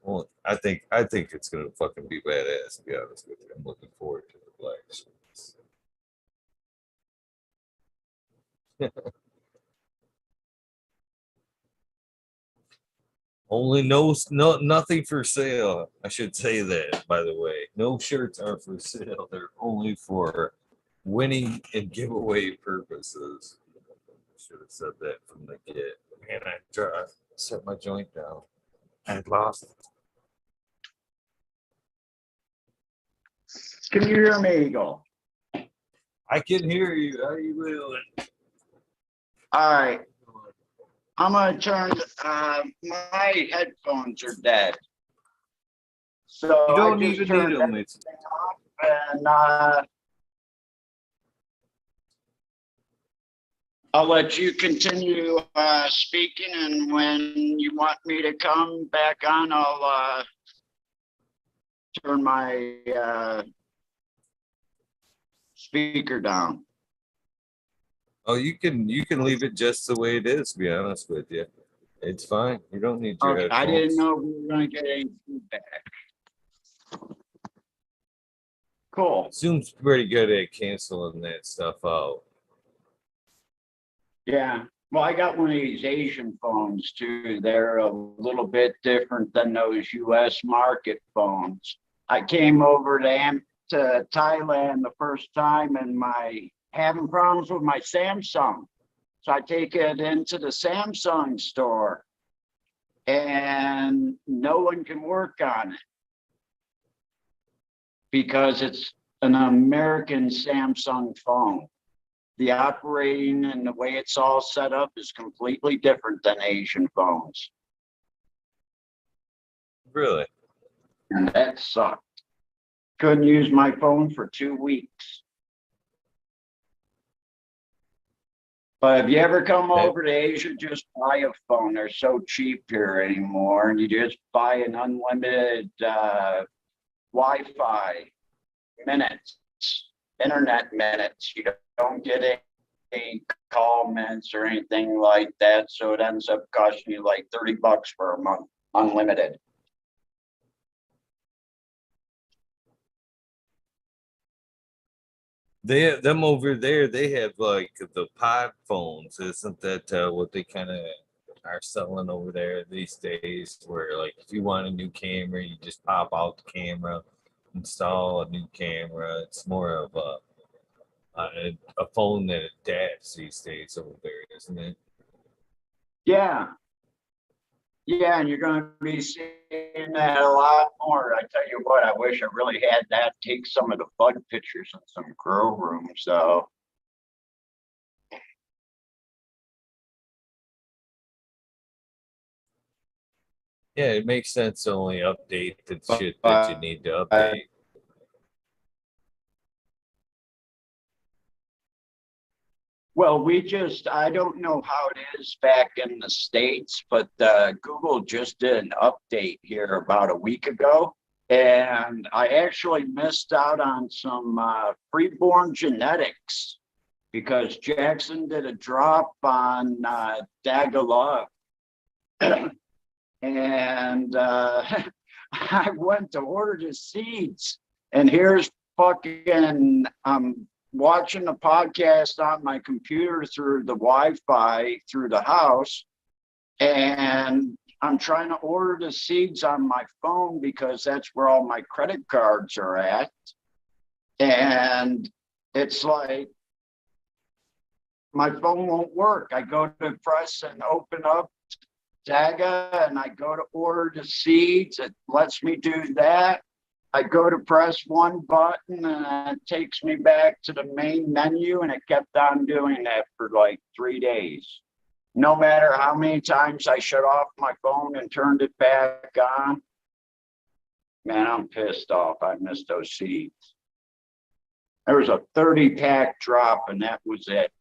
well, I think it's gonna fucking be badass. To be honest with you, I'm looking forward to the black shirts. Only nothing for sale. I should say that, by the way. No shirts are for sale. They're only for winning and giveaway purposes. Should have said that from the get. Man, I set my joint down. I lost it. Can you hear me, Eagle? I can hear you. How you doing? All right. I'm gonna turn. My headphones are dead, so You I don't just even need turned them. everything off, and I'll let you continue speaking. And when you want me to come back on, I'll turn my speaker down. Oh, you can leave it just the way it is. To be honest with you, it's fine. You don't need your Okay, headphones. I didn't know we were gonna get any feedback. Cool. Zoom's pretty good at canceling that stuff out. Yeah. Well, I got one of these Asian phones too. They're a little bit different than those US market phones. I came over to Thailand the first time and having problems with my Samsung. So I take it into the Samsung store and no one can work on it because it's an American Samsung phone. The operating and the way it's all set up is completely different than Asian phones. Really? And that sucked. Couldn't use my phone for 2 weeks. But if you ever come over to Asia, just buy a phone. They're so cheap here anymore. And you just buy an unlimited Wi-Fi minutes, internet minutes. You don't get any call minutes or anything like that. So it ends up costing you like $30 for a month, unlimited. Them over there, they have like the pod phones. Isn't that what they kind of are selling over there these days? Where like if you want a new camera, you just pop out the camera, install a new camera. It's more of a phone that adapts these days over there, isn't it? Yeah. Yeah, and you're going to be seeing that a lot more. I tell you what, I wish I really had that. Take some of the bug pictures in some grow rooms, though. Yeah, it makes sense to only update the shit that you But need to update. well, I don't know how it is back in the States, but Google just did an update here about a week ago. And I actually missed out on some freeborn genetics because Jackson did a drop on Dagalove. And I went to order the seeds. And here's fucking watching the podcast on my computer through the Wi-Fi through the house, and I'm trying to order the seeds on my phone because that's where all my credit cards are at. And it's like my phone won't work. I go to press and open up Daga and I go to order the seeds. It lets me do that. I go to press one button and it takes me back to the main menu, and it kept on doing that for like 3 days. No matter how many times I shut off my phone and turned it back on, man, I'm pissed off. I missed those seeds. There was a 30-pack drop and that was it.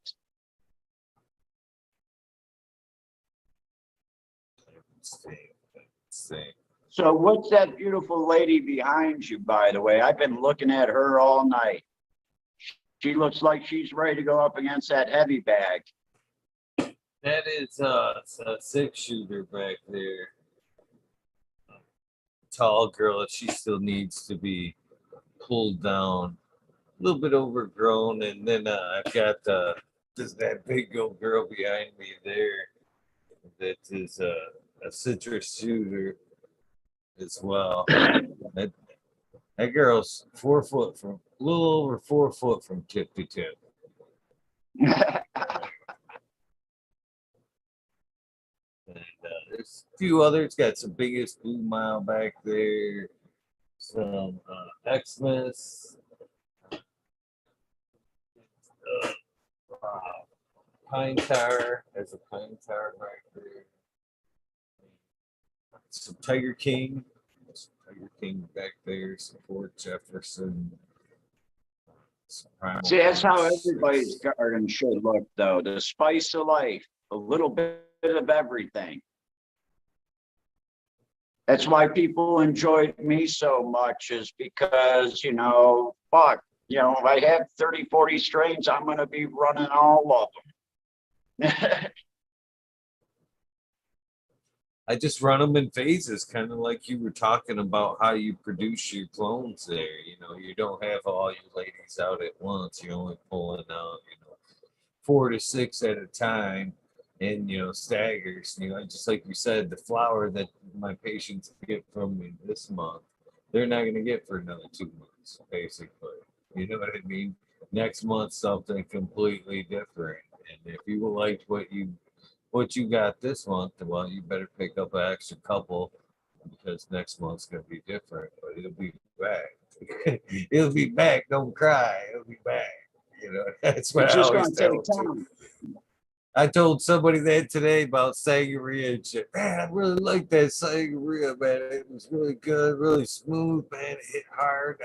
See. So what's that beautiful lady behind you, by the way? I've been looking at her all night. She looks like she's ready to go up against that heavy bag. That is a 6-shooter back there. Tall girl, she still needs to be pulled down, a little bit overgrown, and then I've got that big old girl behind me there. That is a citrus shooter as well. That girl's 4 foot from a little over 4 foot from tip to tip. And there's a few others. Got some biggest blue mile back there. Some Xmas. Pine Tower. There's a Pine Tower back there. Some Tiger King. Some Tiger King back there. Some Fort Jefferson. See, that's how everybody's garden should look, though. The spice of life, a little bit of everything. That's why people enjoyed me so much, is because, you know, fuck, you know, if I have 30, 40 strains, I'm going to be running all of them. I just run them in phases, kind of like you were talking about how you produce your clones there. You know, you don't have all your ladies out at once. You're only pulling out, you know, 4 to 6 at a time, and, you know, staggers. You know, just like you said, the flower that my patients get from me this month, they're not going to get for another 2 months, basically. You know what I mean? Next month, something completely different. And if you liked what you got this month, well, you better pick up an extra couple, because next month's gonna be different, but it'll be back. It'll be back. Don't cry. It'll be back. You know, that's what It's I just always going to tell take them. time. I told somebody that today about sangria and shit. Man, I really like that sangria, man. It was really good, really smooth, man. It hit hard.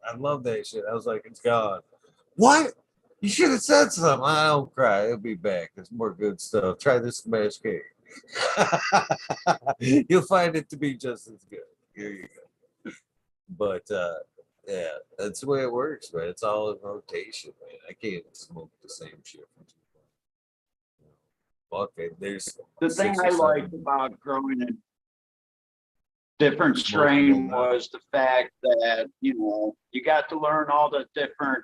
I love that shit. I was like, it's gone. What? You should have said something. I don't cry. It'll be back. There's more good stuff. Try this smash cake. You'll find it to be just as good. Here you go. But yeah, that's the way it works, man. It's all in rotation, man. I can't smoke the same shit for too long. Okay, there's The thing 6 or I 7 liked about growing a different strain was the fact that, you know, you got to learn all the different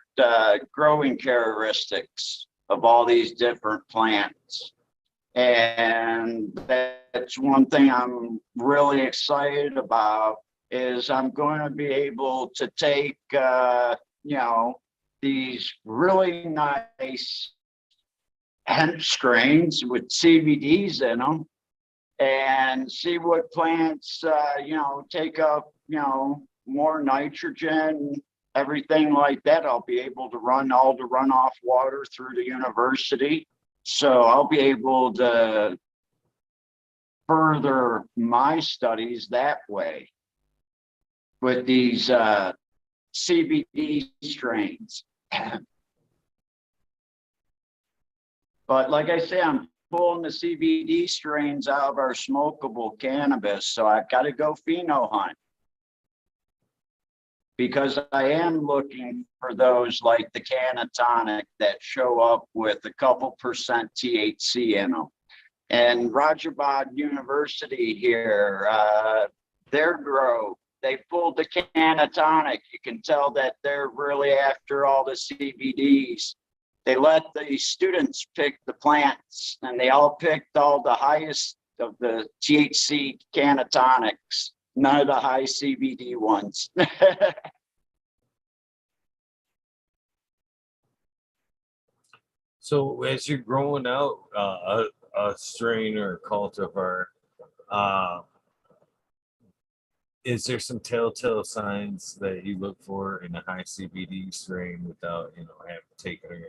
growing characteristics of all these different plants. And that's one thing I'm really excited about, is I'm going to be able to take, you know, these really nice hemp strains with CBDs in them, and see what plants, you know, take up, you know, more nitrogen, everything like that. I'll be able to run all the runoff water through the university. So I'll be able to further my studies that way with these CBD strains. But like I say, I'm pulling the CBD strains out of our smokable cannabis, so I've got to go pheno hunt, because I am looking for those like the cannatonic that show up with a couple percent THC in them. And Rajabad University here, their grow, they pulled the cannatonic. You can tell that they're really after all the CBDs. They let the students pick the plants, and they all picked all the highest of the THC cannatonics, none of the high CBD ones. So as you're growing out a strain or a cultivar, is there some telltale signs that you look for in a high CBD strain without, you know, having to take it or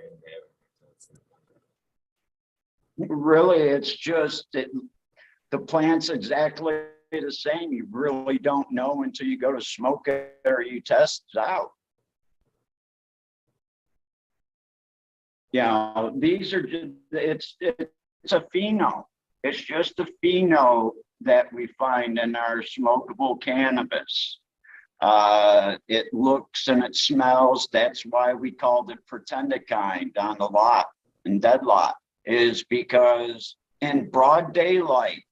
Really, it's just that the plant's exactly the same. You really don't know until you go to smoke it or you test it out. You know, these are just, it's a pheno. It's just a pheno that we find in our smokable cannabis. It looks and it smells. That's why we called it pretendicine on the lot and dead lot, is because in broad daylight,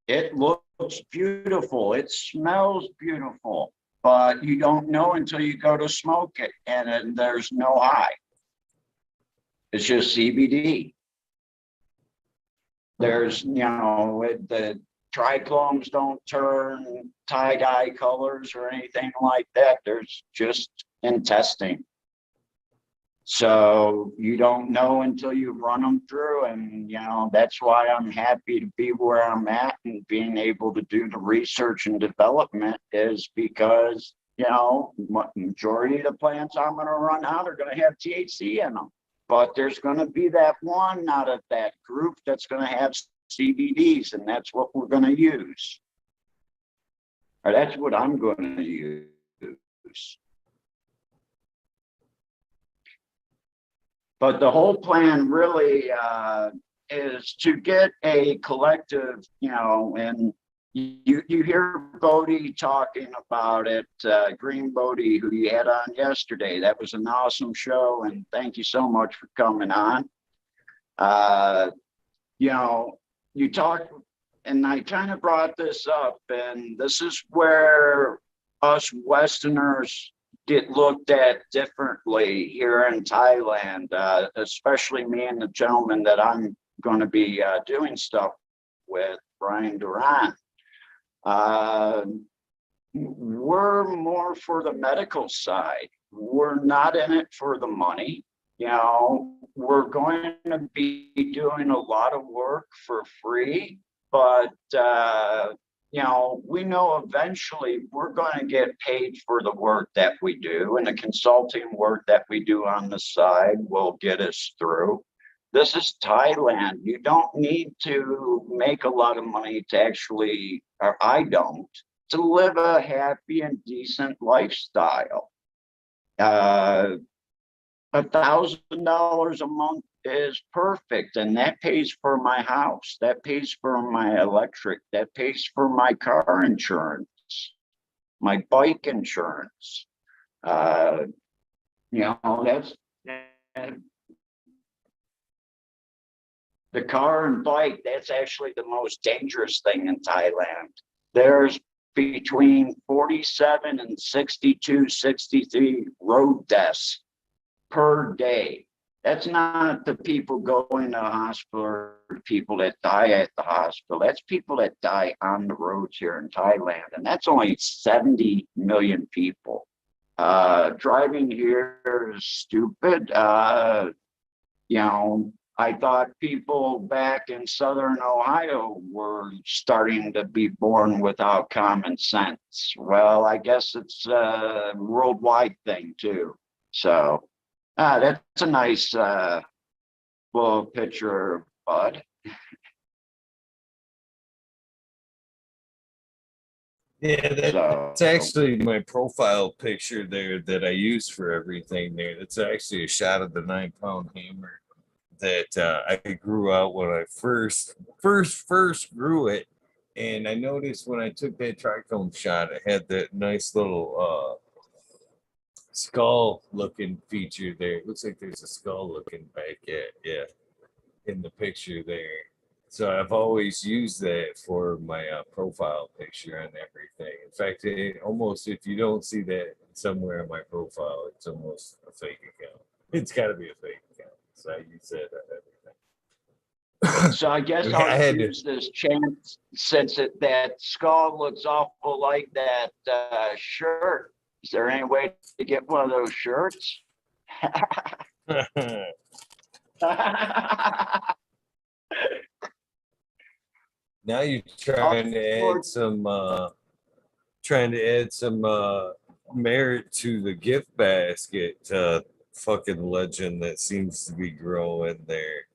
it looks beautiful. It smells beautiful, but you don't know until you go to smoke it, and there's no high. It's just CBD. There's, the trichlomes don't turn tie-dye colors or anything like that. There's just in testing. So you don't know until you run them through. And, that's why I'm happy to be where I'm at and being able to do the research and development is because, majority of the plants I'm going to run out are going to have THC in them. But there's going to be that one out of that group that's going to have CBDs, and that's what we're going to use. Or that's what I'm going to use. But the whole plan really is to get a collective, and you hear Bodie talking about it, Green Bodie, who you had on yesterday. That was an awesome show, and thank you so much for coming on. You talked, and I kind of brought this up, and this is where us Westerners get looked at differently here in Thailand, especially me and the gentleman that I'm going to be doing stuff with, Brian Duran. We're more for the medical side. We're not in it for the money. We're going to be doing a lot of work for free, but we know eventually we're going to get paid for the work that we do, and the consulting work that we do on the side will get us through. This is Thailand. You don't need to make a lot of money to actually, or I don't, to live a happy and decent lifestyle. $1,000 a month is perfect, and that pays for my house, that pays for my electric, that pays for my car insurance, my bike insurance. That's the car and bike. That's actually the most dangerous thing in Thailand. There's between 47 and 62, 63 road deaths per day. That's not the people going to the hospital or people that die at the hospital. That's people that die on the roads here in Thailand. And that's only 70 million people. Driving here is stupid. I thought people back in Southern Ohio were starting to be born without common sense. Well, I guess it's a worldwide thing too. So that's a nice little picture of Bud. Yeah, that's actually my profile picture there that I use for everything there. That's actually a shot of the 9-pound hammer that I grew out when I first grew it. And I noticed when I took that trichome shot, it had that nice little skull looking feature there. It looks like there's a skull looking back in the picture there. So I've always used that for my profile picture and everything. In fact, if you don't see that somewhere in my profile, it's almost a fake account. It's got to be a fake account. So I use that on everything. So I guess I'll use this chance, since that skull looks awful like that shirt. Is there any way to get one of those shirts? Now you're trying to add some merit to the gift basket fucking legend that seems to be growing there.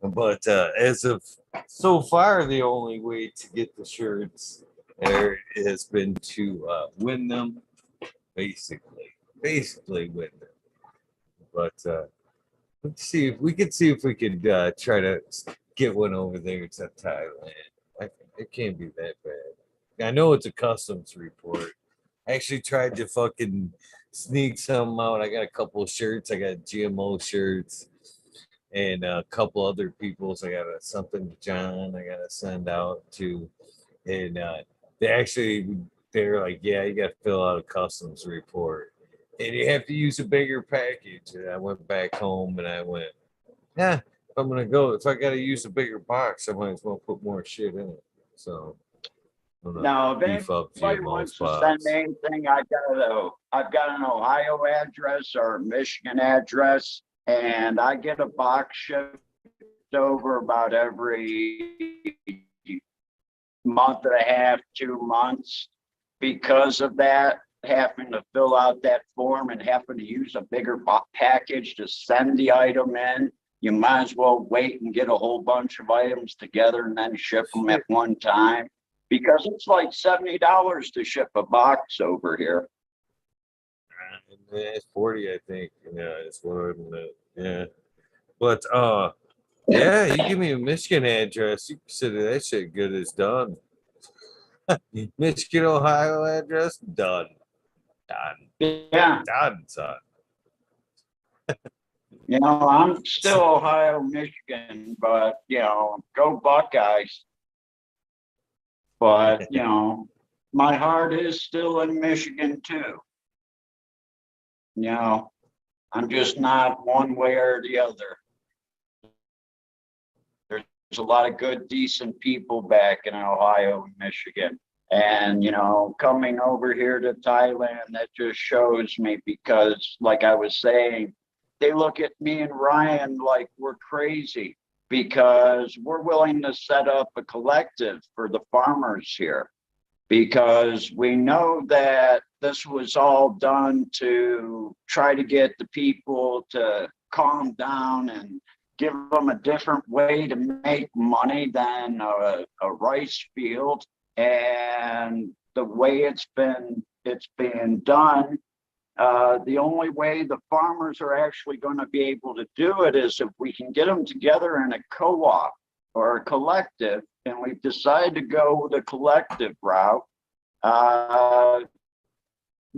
But as of so far, the only way to get the shirts there has been to win them, basically win them. But let's see if we could try to get one over there to Thailand. It can't be that bad. I know it's a customs report. I actually tried to fucking sneak some out. I got a couple of shirts. I got GMO shirts and a couple other people's. I got something to John. I got to send out to, and they're like, yeah, you got to fill out a customs report, and you have to use a bigger package. And I went back home and I went, yeah, I'm gonna go. If I gotta use a bigger box, I might as well put more shit in it. So I'm gonna Now, if beef up anybody GMO's wants to send box. me anything, I've got an Ohio address or a Michigan address, and I get a box shipped over about every month and a half, 2 months. Because of that, having to fill out that form and having to use a bigger package to send the item in, you might as well wait and get a whole bunch of items together and then ship them at one time. Because it's like $70 to ship a box over here. It's 40, I think. Yeah, it's one. Yeah, but yeah, you give me a Michigan address, you consider that shit good as done. Michigan, Ohio address, done, done, Yeah, done, son. I'm still Ohio, Michigan, but go Buckeyes. But my heart is still in Michigan too. I'm just not one way or the other. There's a lot of good, decent people back in Ohio and Michigan. And, coming over here to Thailand, that just shows me because, like I was saying, they look at me and Ryan like we're crazy because we're willing to set up a collective for the farmers here because we know that this was all done to try to get the people to calm down and give them a different way to make money than a rice field. And the way it's being done, the only way the farmers are actually going to be able to do it is if we can get them together in a co-op or a collective, and we've decided to go the collective route.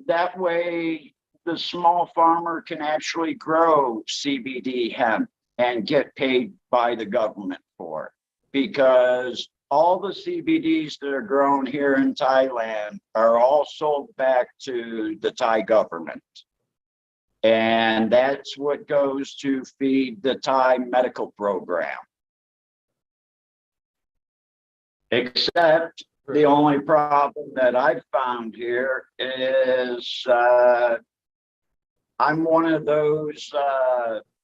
That way, the small farmer can actually grow CBD hemp and get paid by the government for it. Because all the CBDs that are grown here in Thailand are all sold back to the Thai government. And that's what goes to feed the Thai medical program. Except the only problem that I've found here is I'm one of those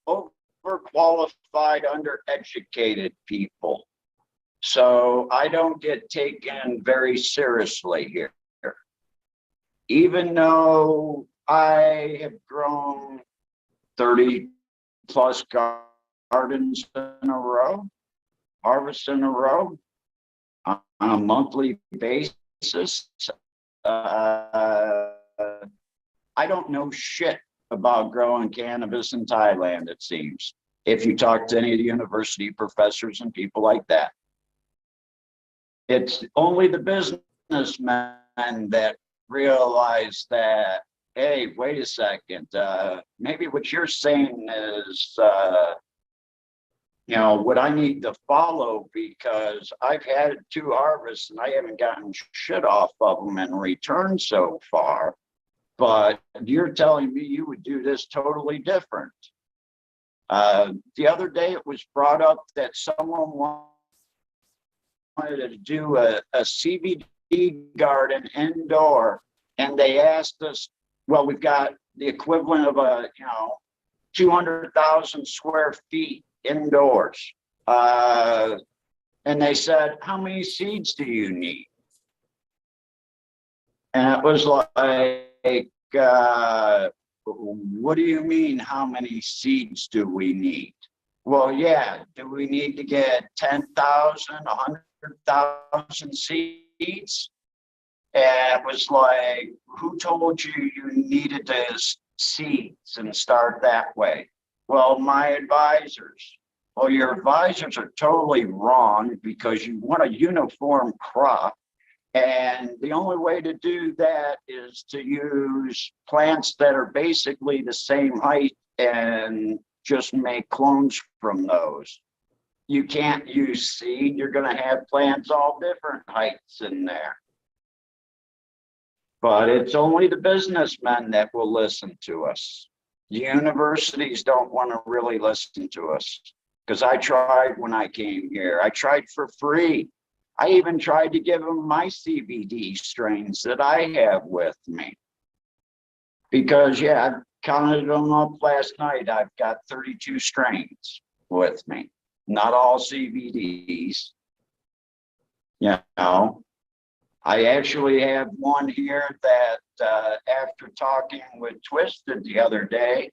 overqualified, undereducated people. So I don't get taken very seriously here. Even though I have grown 30 plus gardens in a row, harvests in a row, on a monthly basis. I don't know shit about growing cannabis in Thailand, it seems, if you talk to any of the university professors and people like that. It's only the businessmen that realize that, hey, wait a second, maybe what you're saying is what I need to follow because I've had 2 harvests and I haven't gotten shit off of them in return so far. But you're telling me you would do this totally different. The other day it was brought up that someone wanted to do a CBD garden indoor, and they asked us, well, we've got the equivalent of 200,000 square feet indoors. And they said, how many seeds do you need? And it was like, what do you mean, how many seeds do we need? Well, yeah, do we need to get 10,000, 100,000 seeds? And it was like, who told you you needed the seeds and start that way? Well, my advisors. Well, your advisors are totally wrong because you want a uniform crop. And the only way to do that is to use plants that are basically the same height and just make clones from those. You can't use seed. You're going to have plants all different heights in there. But it's only the businessmen that will listen to us. The universities don't want to really listen to us. because I tried when I came here. I tried for free. I even tried to give them my CBD strains that I have with me. Because, yeah, I counted them up last night. I've got 32 strains with me. Not all CBDs. You know, I actually have one here that after talking with Twisted the other day,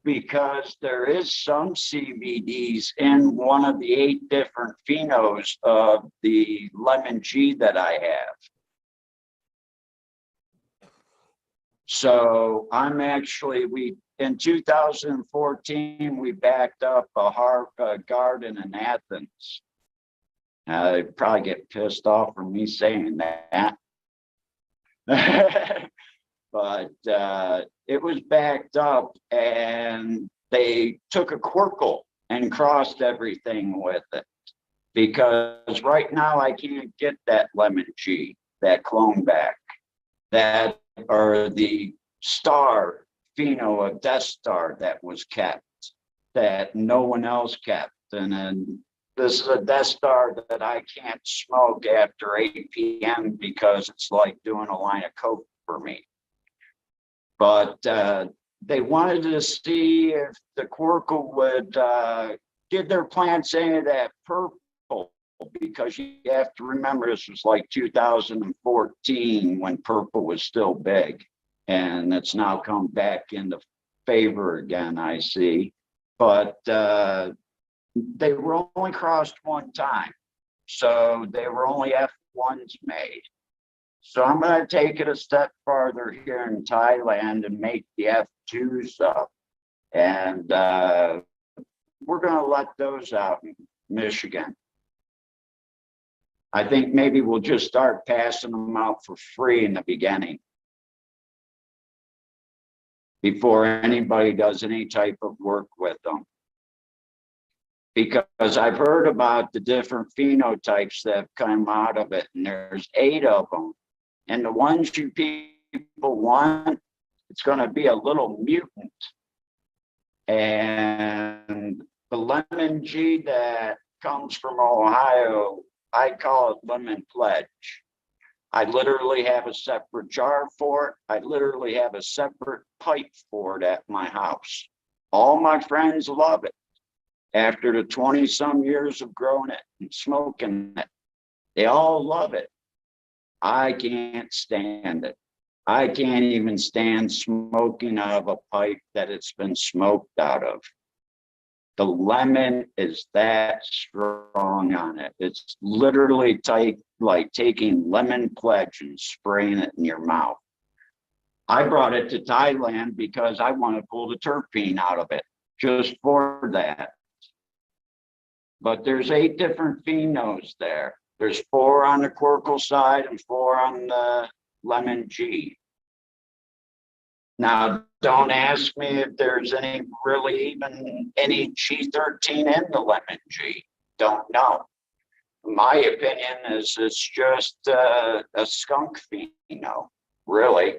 because there is some CBDs in one of the 8 different phenos of the lemon G that I have. So I'm actually, in 2014, we backed up a garden in Athens. They probably get pissed off from me saying that. But it was backed up and they took a Quirkle and crossed everything with it. Because right now I can't get that lemon G, that clone back, that or the star pheno of Death Star that was kept, that no one else kept. And then this is a Death Star that I can't smoke after 8 p.m. because it's like doing a line of coke for me. But they wanted to see if the Quirkle would give their plants any of that purple, because you have to remember this was like 2014 when purple was still big, and it's now come back into favor again, I see. But they were only crossed one time, so they were only F1s made. So I'm going to take it a step farther here in Thailand and make the F2s up, and we're going to let those out in Michigan. I think maybe we'll just start passing them out for free in the beginning before anybody does any type of work with them. Because I've heard about the different phenotypes that have come out of it, and there's 8 of them. And the ones you people want, it's going to be a little mutant. And the lemon G that comes from Ohio, I call it lemon pledge. I literally have a separate jar for it. I literally have a separate pipe for it at my house. All my friends love it. After the 20-some years of growing it and smoking it, they all love it. I can't stand it. I can't even stand smoking out of a pipe that it's been smoked out of. The lemon is that strong on it. It's literally like taking lemon pledge and spraying it in your mouth. I brought it to Thailand because I want to pull the terpene out of it, just for that. But there's 8 different phenos there. There's 4 on the Quirkle side and 4 on the lemon G. Now, don't ask me if there's any any G13 in the lemon G. Don't know. My opinion is it's just a skunk pheno, really.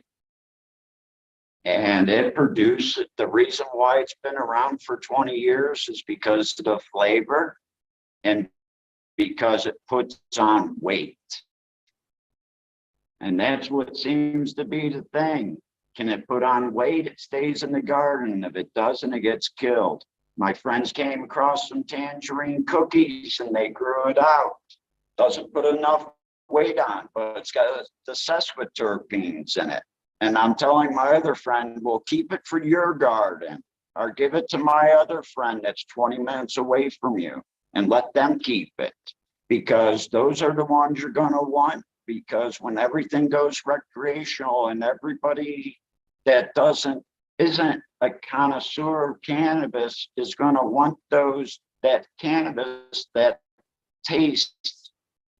And it produces, the reason why it's been around for 20 years is because of the flavor and because it puts on weight. And that's what seems to be the thing. Can it put on weight? It stays in the garden. If it doesn't, it gets killed. My friends came across some tangerine cookies and they grew it out. Doesn't put enough weight on, but it's got the sesquiterpenes in it. And I'm telling my other friend, well, keep it for your garden, or give it to my other friend that's 20 minutes away from you and let them keep it, because those are the ones you're going to want. Because when everything goes recreational and everybody that isn't a connoisseur of cannabis is going to want that cannabis that tastes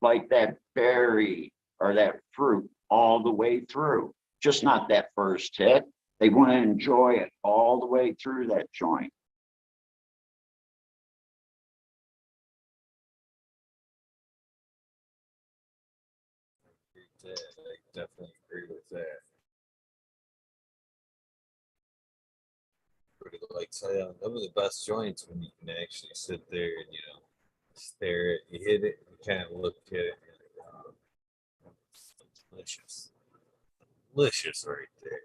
like that berry or that fruit all the way through, just not that first hit. They want to enjoy it all the way through that joint. I definitely agree with that. everybody likes. Them are the best joints when you can actually sit there and stare at. You hit it, you kind of look at it, and delicious, delicious right there.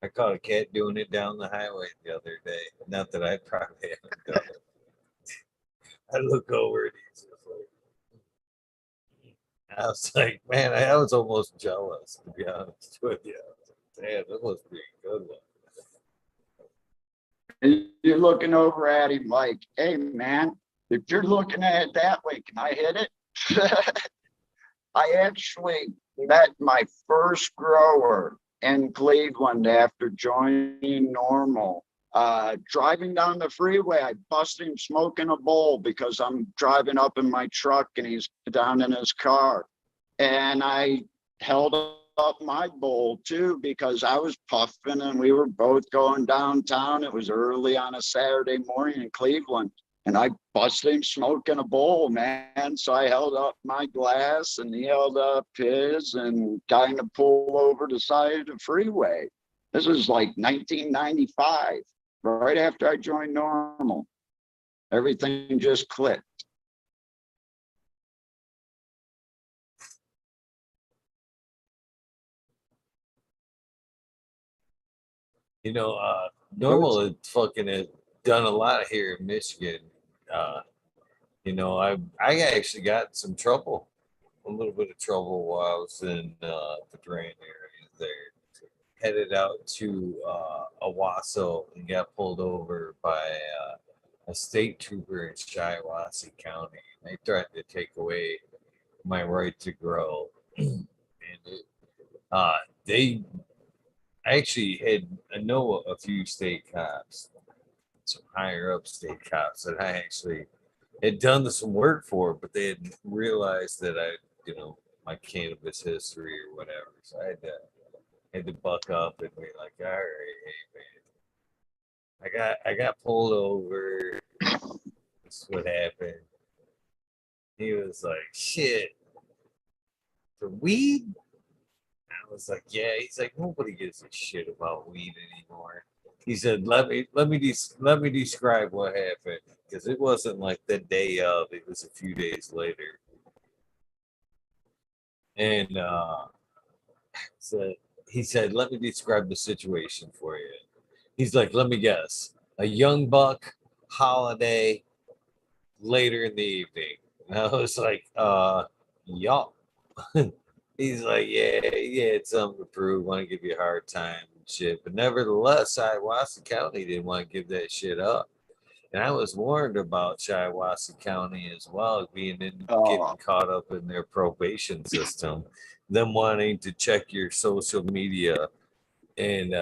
I caught a cat doing it down the highway the other day. Not that I probably haven't done it. I look over and he's just like, I was like, man, I was almost jealous, to be honest with you. I was like, damn, that must be a good one. And you're looking over at him like, hey, man, if you're looking at it that way, can I hit it? I actually met my first grower in Cleveland after joining Normal. Driving down the freeway, I busted him smoking a bowl because I'm driving up in my truck and he's down in his car. And I held up my bowl too because I was puffing and we were both going downtown. It was early on a Saturday morning in Cleveland. And I busted him smoking a bowl, man. So I held up my glass and he held up his and kind of pulled over the side of the freeway. This was like 1995, right after I joined Normal. Everything just clicked. Normal had fucking done a lot here in Michigan. I actually got in some trouble, a little bit of trouble while I was in the Duran area there. Headed out to Owasso and got pulled over by a state trooper in Shiawassee County. They threatened to take away my right to grow. And they I know a few state cops, some higher up state cops that I actually had done some work for, but they had realized that my cannabis history or whatever. So I had to buck up and be like, all right, hey man, I got pulled over. This is what happened. He was like, shit, for weed? I was like, yeah. He's like, nobody gives a shit about weed anymore. He said, let me describe what happened because it wasn't like the day of. It was a few days later, and so he said, let me describe the situation for you. He's like, let me guess, a young buck, holiday, later in the evening. And I was like, yup. He's like, yeah, it's something to prove. Want to give you a hard time and shit. But nevertheless, Shiawassee County didn't want to give that shit up. And I was warned about Shiawassee County as well, getting caught up in their probation system, them wanting to check your social media and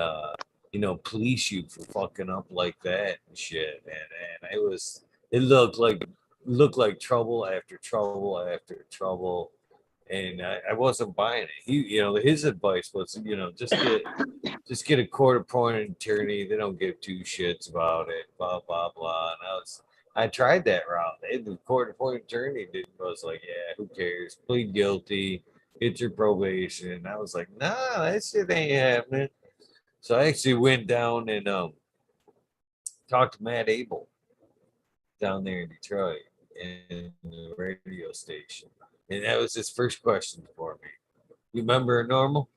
police you for fucking up like that and shit. And it looked like trouble after trouble after trouble. And I wasn't buying it. His advice was, just get a court-appointed attorney. They don't give two shits about it. Blah blah blah. And I tried that route. The court-appointed attorney was like, yeah, who cares? Plead guilty, get your probation. And I was like, nah, that shit ain't happening. So I actually went down and talked to Matt Abel down there in Detroit in the radio station. And that was his first question for me. You remember Normal?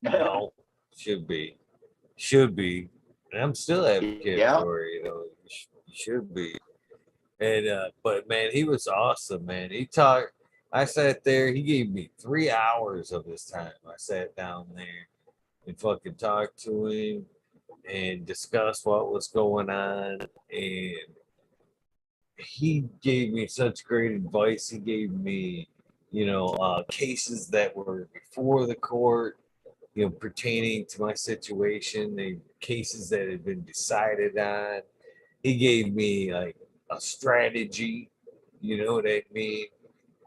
No, should be. And I'm still advocating for it, you should be. And but man, he was awesome, man. I sat there, he gave me 3 hours of his time. I sat down there and fucking talked to him and discussed what was going on. And he gave me such great advice. He gave me, cases that were before the court, pertaining to my situation, the cases that had been decided on. He gave me like a strategy, you know what I mean?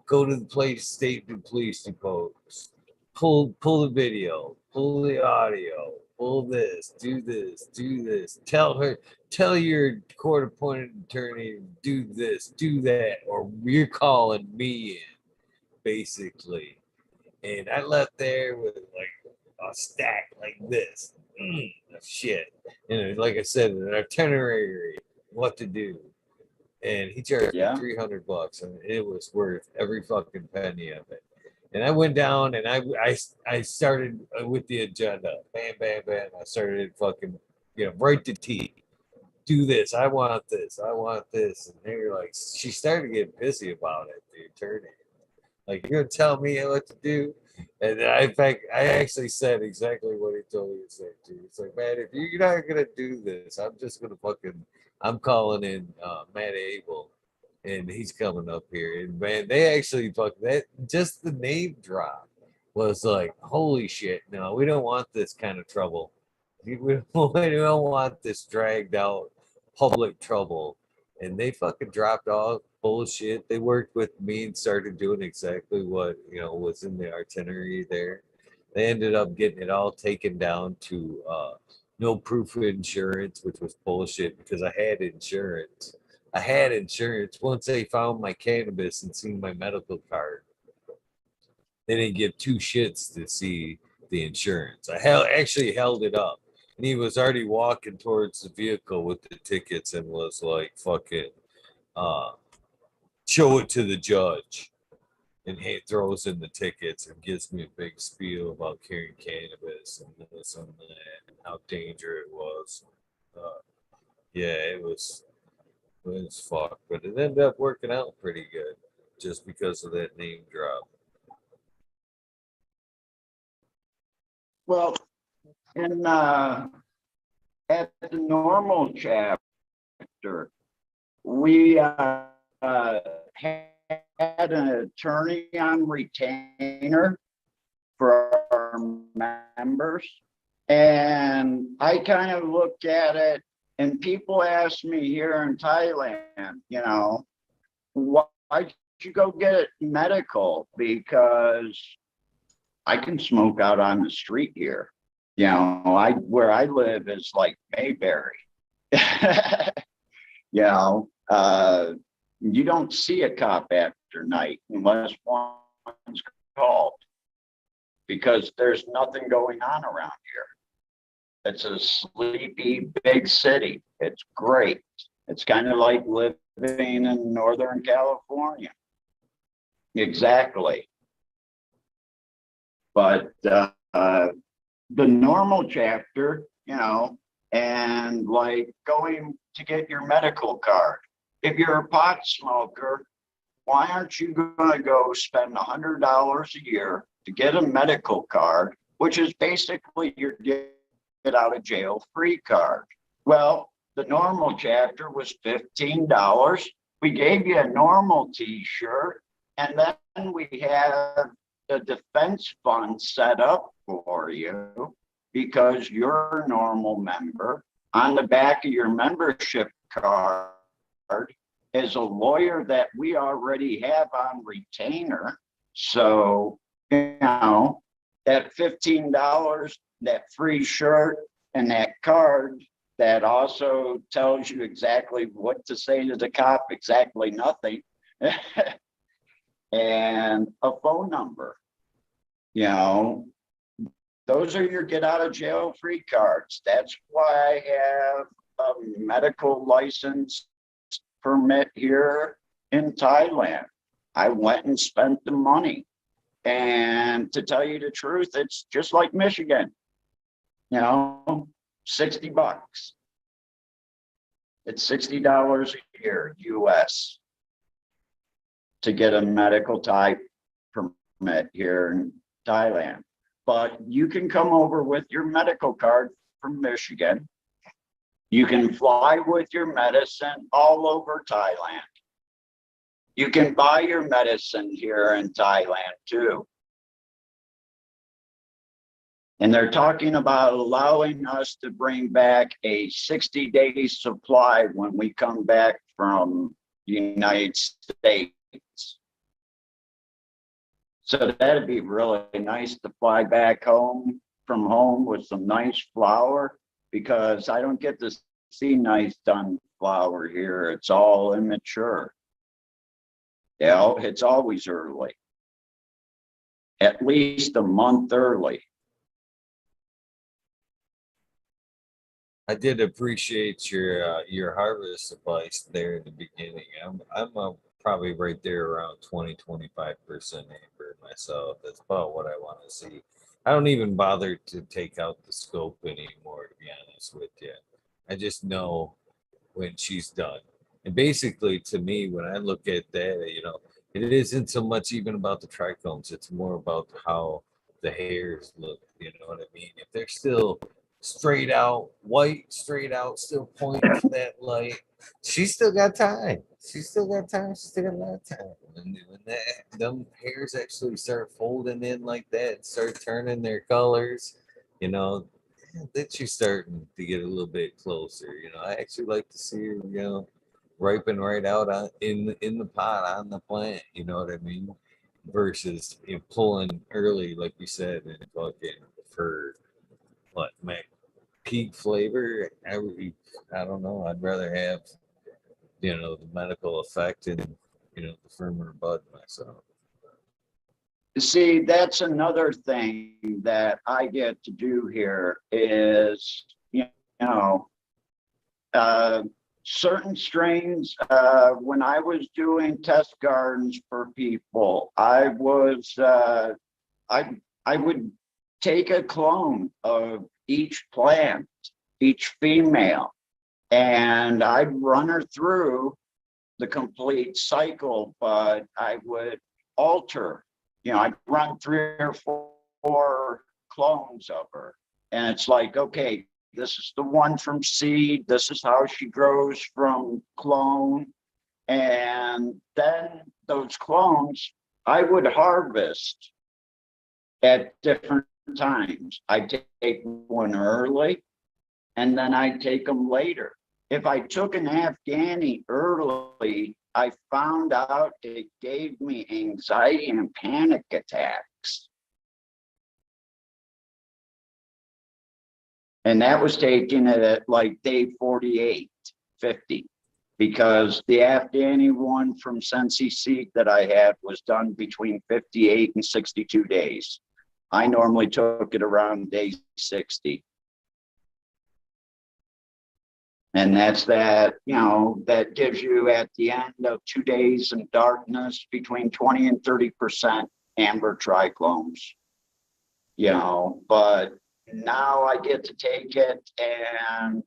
Go to the state police depots, pull the video, pull the audio, pull this, do this, do this. Tell your court-appointed attorney, do this, do that, or you're calling me in, basically. And I left there with like a stack like this, shit. And like I said, an itinerary, what to do. And he charged me Yeah. $300, and it was worth every fucking penny of it. And I went down and I started with the agenda. Bam, bam, bam. I started fucking, right to T. Do this. I want this. I want this. And they were like, she started getting pissy about it, the attorney. Like, you're gonna tell me what to do? And in fact, I actually said exactly what he told me to say too. It's like, man, if you're not gonna do this, I'm just gonna I'm calling in Matt Abel, and he's coming up here. And man, they actually that just the name drop was like, holy shit, no, we don't want this kind of trouble. We don't want this dragged out public trouble. And they fucking dropped off bullshit. They worked with me and started doing exactly what was in the itinerary there. They ended up getting it all taken down to no proof of insurance, which was bullshit because I had insurance. I had insurance once they found my cannabis and seen my medical card. They didn't give two shits to see the insurance. Actually held it up, and he was already walking towards the vehicle with the tickets and was like, "Fucking, uh, show it to the judge." And he throws in the tickets and gives me a big spiel about carrying cannabis and this and that and how dangerous it was. Uh, yeah, it was fucked, but it ended up working out pretty good just because of that name drop. Well, in at the normal chapter, we had an attorney on retainer for our members. And I kind of look at it, and people ask me here in Thailand, why did you go get medical? Because I can smoke out on the street here. Where I live is like Mayberry. You don't see a cop after night unless one's called, because there's nothing going on around here. It's a sleepy big city. It's great. It's kind of like living in Northern California. Exactly. But the normal chapter, and like going to get your medical card. If you're a pot smoker, why aren't you going to go spend $100 a year to get a medical card, which is basically your get out of jail free card? Well, the normal chapter was $15. We gave you a normal t-shirt, and then we have the defense fund set up for you because you're a normal member. On the back of your membership card is a lawyer that we already have on retainer. So, that $15, that free shirt, and that card that also tells you exactly what to say to the cop, exactly nothing, and a phone number. Those are your get out of jail free cards. That's why I have a medical license permit here in Thailand. I went and spent the money. And to tell you the truth, it's just like Michigan, $60. It's $60 a year, US, to get a medical type permit here in Thailand. But you can come over with your medical card from Michigan. You can fly with your medicine all over Thailand. You can buy your medicine here in Thailand too. And they're talking about allowing us to bring back a 60-day supply when we come back from the United States. So that'd be really nice to fly back home from home with some nice flour, because I don't get to see nice done flour here. It's all immature. It's always early, at least a month early. I did appreciate your harvest advice there in the beginning. I'm probably right there around 20-25% amber myself. That's about what I want to see. I don't even bother to take out the scope anymore, to be honest with you. I just know when she's done. And basically, to me, when I look at that, it isn't so much even about the trichomes. It's more about how the hairs look. You know what I mean? If they're still straight out white, straight out, still pointing to that light, she's still got time. She's still got time. She's still got a lot of time. When them hairs actually start folding in like that, start turning their colors, you know, that you're starting to get a little bit closer. I actually like to see her, ripen right out in the pot on the plant. You know what I mean? Versus pulling early, like you said, and fucking for what Mac peak flavor. I don't know. I'd rather have the medical effect and the firmer bud myself. See, that's another thing that I get to do here is, know, uh, certain strains, when I was doing test gardens for people, I would take a clone of each plant, each female, and I'd run her through the complete cycle, but I would alter, I'd run 3 or 4 clones of her. And it's like, okay, this is the one from seed. This is how she grows from clone. And then those clones, I would harvest at different times. I'd take one early and then I'd take them later. If I took an Afghani early, I found out it gave me anxiety and panic attacks. And that was taken at like day 48, 50, because the Afghani one from Sensi Seed that I had was done between 58 and 62 days. I normally took it around day 60. And that's that, that gives you at the end of 2 days in darkness between 20 and 30% amber triclones, but now I get to take it and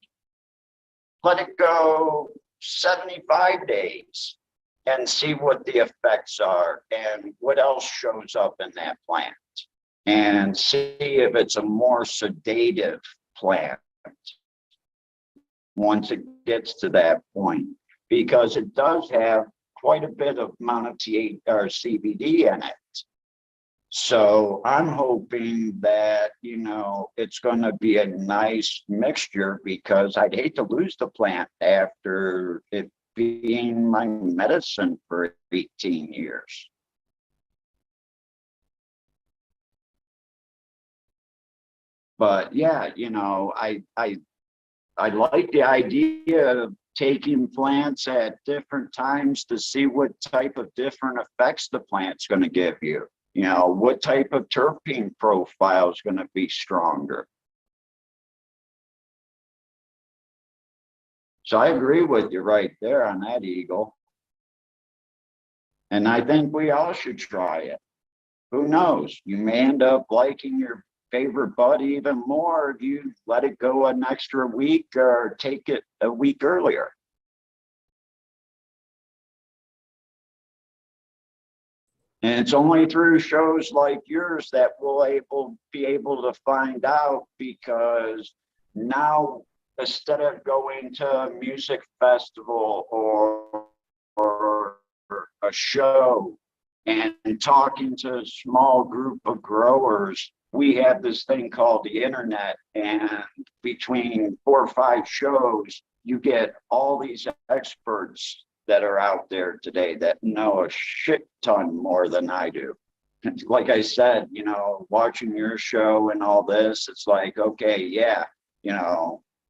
let it go 75 days and see what the effects are and what else shows up in that plant and see if it's a more sedative plant once it gets to that point, because it does have quite a bit of amount of CBD in it. So I'm hoping that, it's going to be a nice mixture, because I'd hate to lose the plant after it being my medicine for 18 years. But yeah, I like the idea of taking plants at different times to see what type of different effects the plant's going to give you. What type of terpene profile is going to be stronger. So I agree with you right there on that, Eagle. And I think we all should try it. Who knows? You may end up liking your favorite bud even more if you let it go an extra week or take it a week earlier. And it's only through shows like yours that we'll be able to find out, because now instead of going to a music festival or a show and talking to a small group of growers, we have this thing called the internet, and between 4 or 5 shows, you get all these experts that are out there today that know a shit ton more than I do. Like I said, watching your show and all this, it's like, okay, yeah,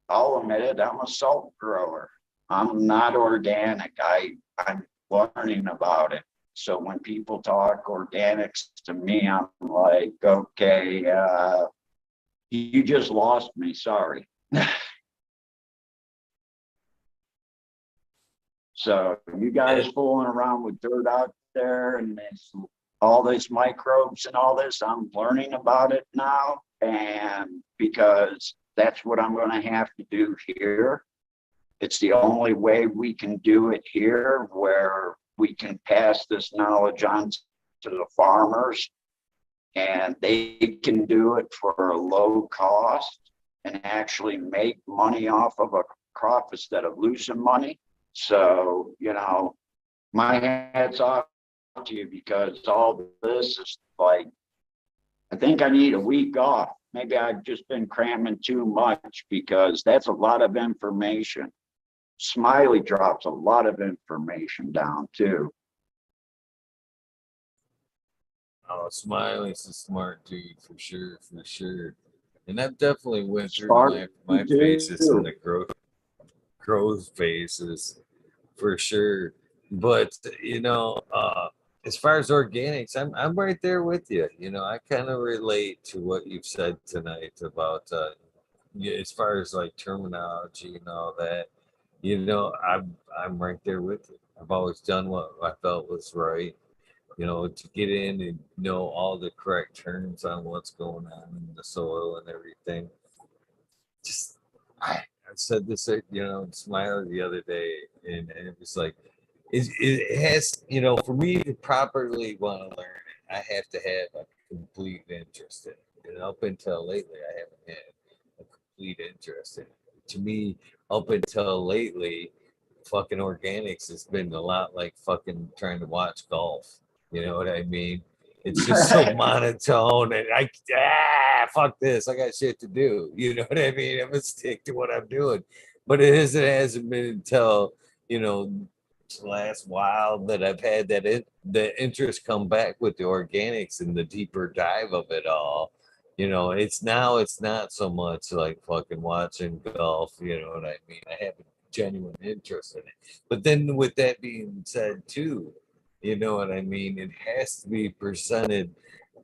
I'll admit it, I'm a salt grower. I'm not organic. I'm learning about it. So when people talk organics to me, I'm like, okay, you just lost me, sorry. So you guys fooling around with dirt out there and all these microbes and all this, I'm learning about it now. And because that's what I'm going to have to do here. It's the only way we can do it here, where we can pass this knowledge on to the farmers and they can do it for a low cost and actually make money off of a crop instead of losing money. So, you know, my hat's off to you, because all this is like, I think I need a week off. Maybe I've just been cramming too much, because that's a lot of information. Smiley drops a lot of information down too. Oh, Smiley's a smart dude for sure. And I've definitely went through my phases in the growth phases for sure. But you know, as far as organics, I'm right there with you. You know, I kind of relate to what you've said tonight about yeah, as far as like terminology and all that. You know, I'm right there with you. I've always done what I felt was right. You know, to get in and know all the correct terms on what's going on in the soil and everything. Just I said this, you know, Smiley the other day, and it was like, it has, you know, for me to properly want to learn it, I have to have a complete interest in it. And up until lately, I haven't had a complete interest in it. To me, up until lately, fucking organics has been a lot like fucking trying to watch golf. You know what I mean? It's just so monotone, and fuck this. I got shit to do. You know what I mean? I'm gonna stick to what I'm doing. But it hasn't been until, you know, last while that I've had the interest come back with the organics and the deeper dive of it all. You know, it's not so much like fucking watching golf. You know what I mean? I have a genuine interest in it. But then with that being said too, you know what I mean? It has to be presented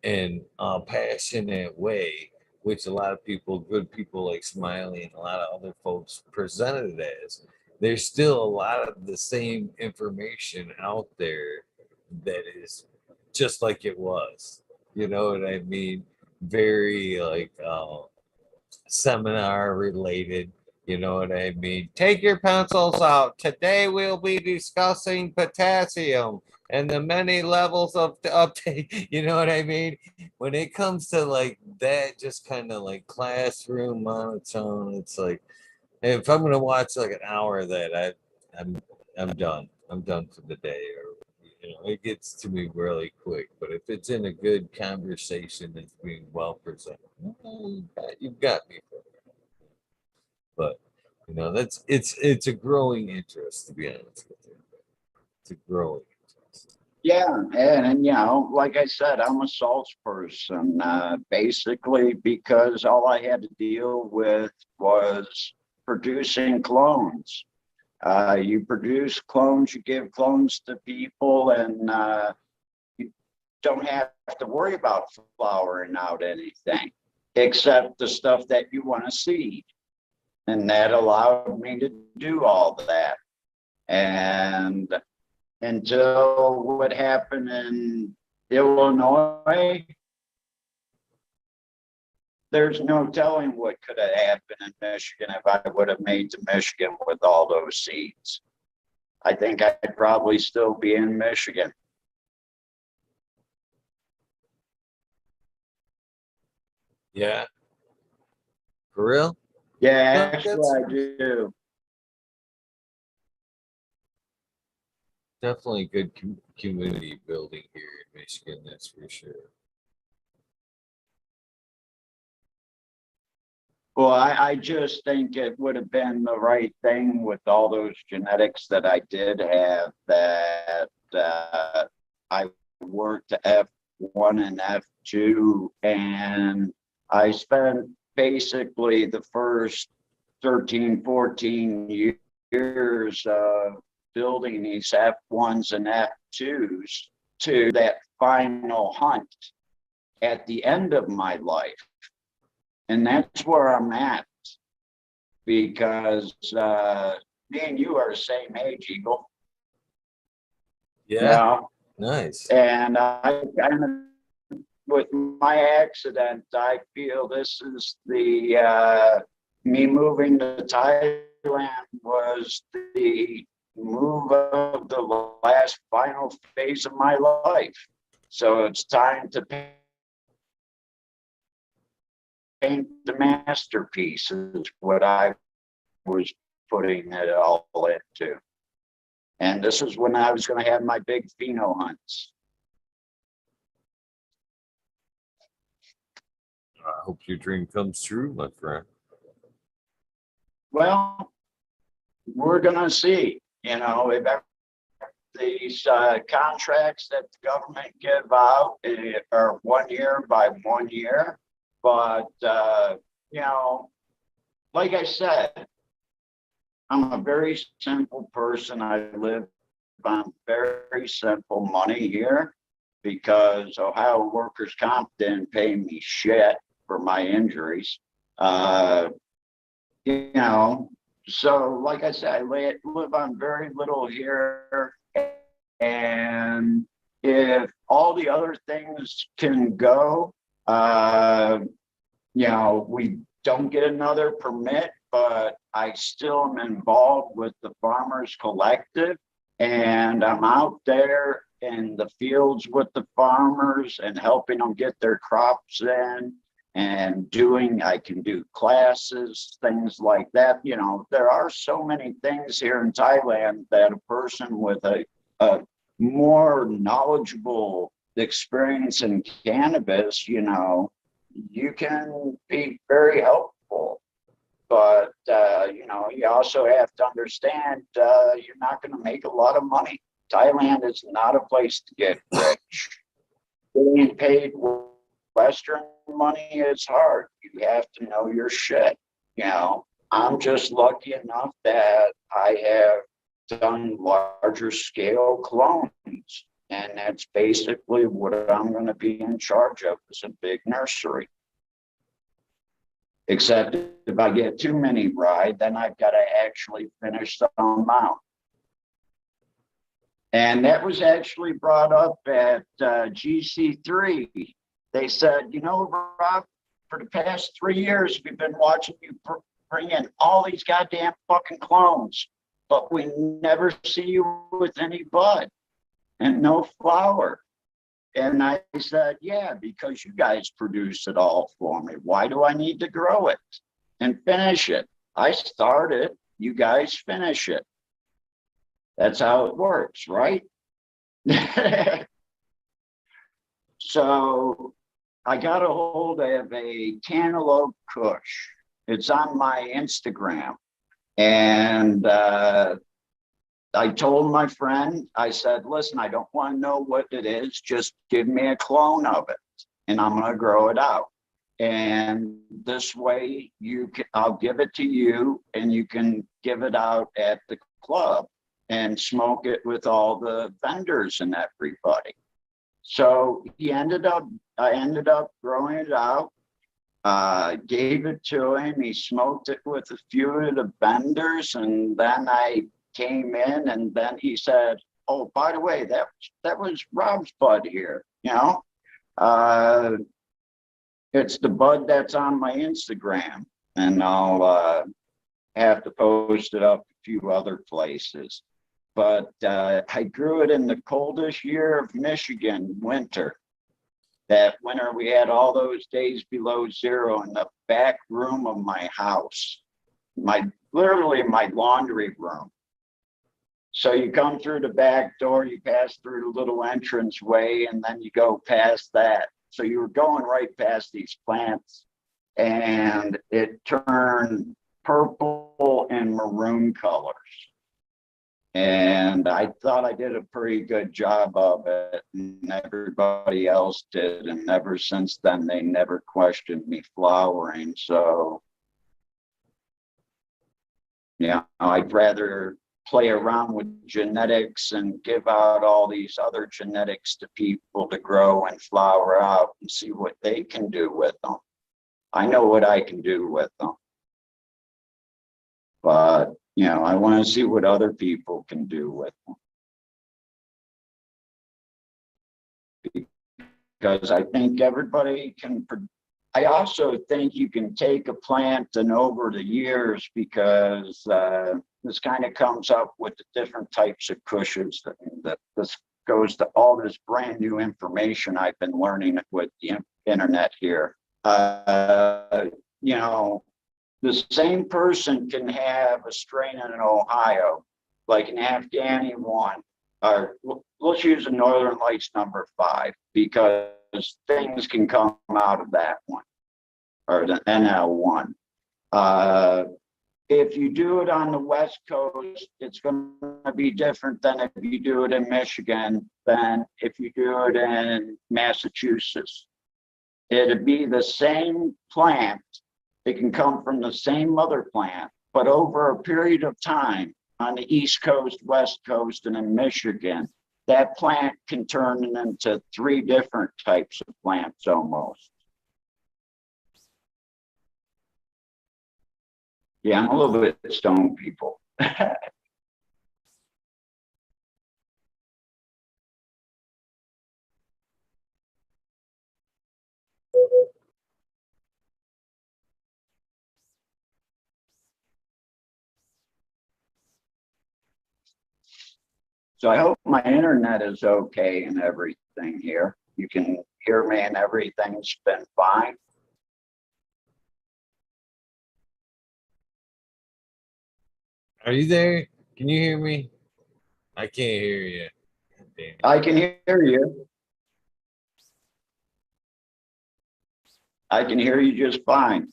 in a passionate way, which a lot of people, good people like Smiley and a lot of other folks presented it as. There's still a lot of the same information out there that is just like it was. You know what I mean? Very like seminar related. You know what I mean? Take your pencils out. Today we'll be discussing potassium and the many levels of the uptake. You know what I mean? When it comes to like that, just kind of like classroom monotone, it's like, if I'm gonna watch like an hour of that, I'm I'm done. I'm done for the day, or you know, it gets to me really quick. But if it's in a good conversation that's being well presented, you've got me for it. But you know, it's a growing interest, to be honest with you. It's a growing interest. Yeah, and you know, like I said, I'm a salts person, basically because all I had to deal with was producing clones. You produce clones, you give clones to people, and you don't have to worry about flowering out anything except the stuff that you want to seed. And that allowed me to do all that. And until what happened in Illinois, there's no telling what could have happened in Michigan if I would have made to Michigan with all those seeds. I think I'd probably still be in Michigan. Yeah, for real. Yeah, No, actually, that's I do. definitely good community building here in Michigan. That's for sure. Well, I just think it would have been the right thing with all those genetics that I did have, that I worked F1 and F2, and I spent basically the first 13, 14 years building these F1s and F2s to that final hunt at the end of my life. And that's where I'm at, because me and you are the same age, Eagle. You Yeah. know, Nice. and I kind of, with my accident, I feel this is the me moving to Thailand was the move of the last final phase of my life. So it's time to paint the masterpiece is what I was putting it all into. And this is when I was going to have my big pheno hunts. I hope your dream comes true, my friend. Well, we're going to see, you know, if these contracts that the government give out are 1 year by 1 year. But, you know, like I said, I'm a very simple person. I live on very simple money here because Ohio workers' comp didn't pay me shit for my injuries. You know, so like I said, I live on very little here. And if all the other things can go, you know, we don't get another permit, but I still am involved with the Farmers Collective, and I'm out there in the fields with the farmers and helping them get their crops in and I can do classes, things like that. You know, there are so many things here in Thailand that a person with a more knowledgeable experience in cannabis, you know, you can be very helpful. But, you know, you also have to understand you're not going to make a lot of money. Thailand is not a place to get rich. Being paid Western money is hard. You have to know your shit. You know, I'm just lucky enough that I have done larger scale clones. And that's basically what I'm going to be in charge of, is a big nursery. Except if I get too many bride, then I've got to actually finish them out. And that was actually brought up at GC3. They said, you know, Rob, for the past 3 years, we've been watching you bring in all these goddamn fucking clones, but we never see you with any bud and no flower. And I said, yeah, because you guys produce it all for me. Why do I need to grow it and finish it? I started, you guys finish it. That's how it works, right? So I got a hold of a cantaloupe kush. It's on my Instagram. And I told my friend, I said, listen, I don't want to know what it is. Just give me a clone of it and I'm going to grow it out. And this way I'll give it to you and you can give it out at the club and smoke it with all the vendors and everybody. So I ended up growing it out, gave it to him. He smoked it with a few of the vendors, and then I came in, and then he said, oh, by the way, that was Rob's bud here, you know. It's the bud that's on my Instagram, and I'll have to post it up a few other places. But I grew it in the coldest year of Michigan, winter. That winter, we had all those days below zero in the back room of my house, literally my laundry room. So you come through the back door, you pass through the little entrance way, and then you go past that. So you were going right past these plants, and it turned purple and maroon colors. And I thought I did a pretty good job of it, and everybody else did. And ever since then, they never questioned me flowering. So, yeah, I'd rather play around with genetics and give out all these other genetics to people to grow and flower out and see what they can do with them. I know what I can do with them. But, you know, I want to see what other people can do with them. because I think everybody can. I also think you can take a plant and over the years, because this kind of comes up with the different types of cushions that this goes to all this brand new information I've been learning with the internet here. You know, the same person can have a strain in Ohio, like an Afghani one, or let's use a Northern Lights #5, because things can come out of that one, or the NL1. If you do it on the West Coast, it's going to be different than if you do it in Michigan, than if you do it in Massachusetts. It'd be the same plant. It can come from the same mother plant, but over a period of time on the East Coast, West Coast, and in Michigan, that plant can turn into 3 different types of plants almost. Yeah, I'm a little bit stoned, people. So I hope my internet is okay and everything here. You can hear me and everything's been fine. Are you there? Can you hear me? I can't hear you. Damn. I can hear you. I can hear you just fine.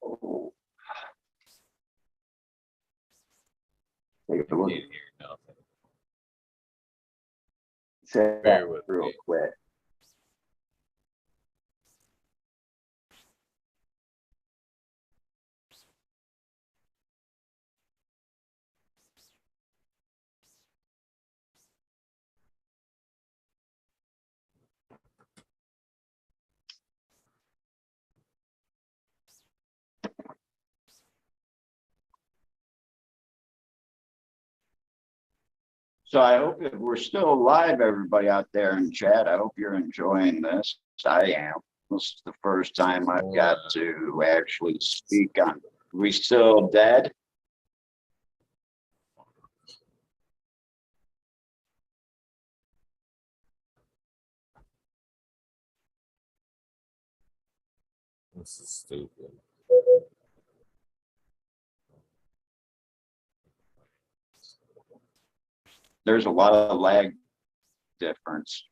Oh, take a look. Can't hear nothing. Say Bear that with real me. quick. So I hope if we're still alive, everybody out there in chat, I hope you're enjoying this. I am. This is the first time I've got to actually speak on. We still dead? This is stupid. There's a lot of lag difference.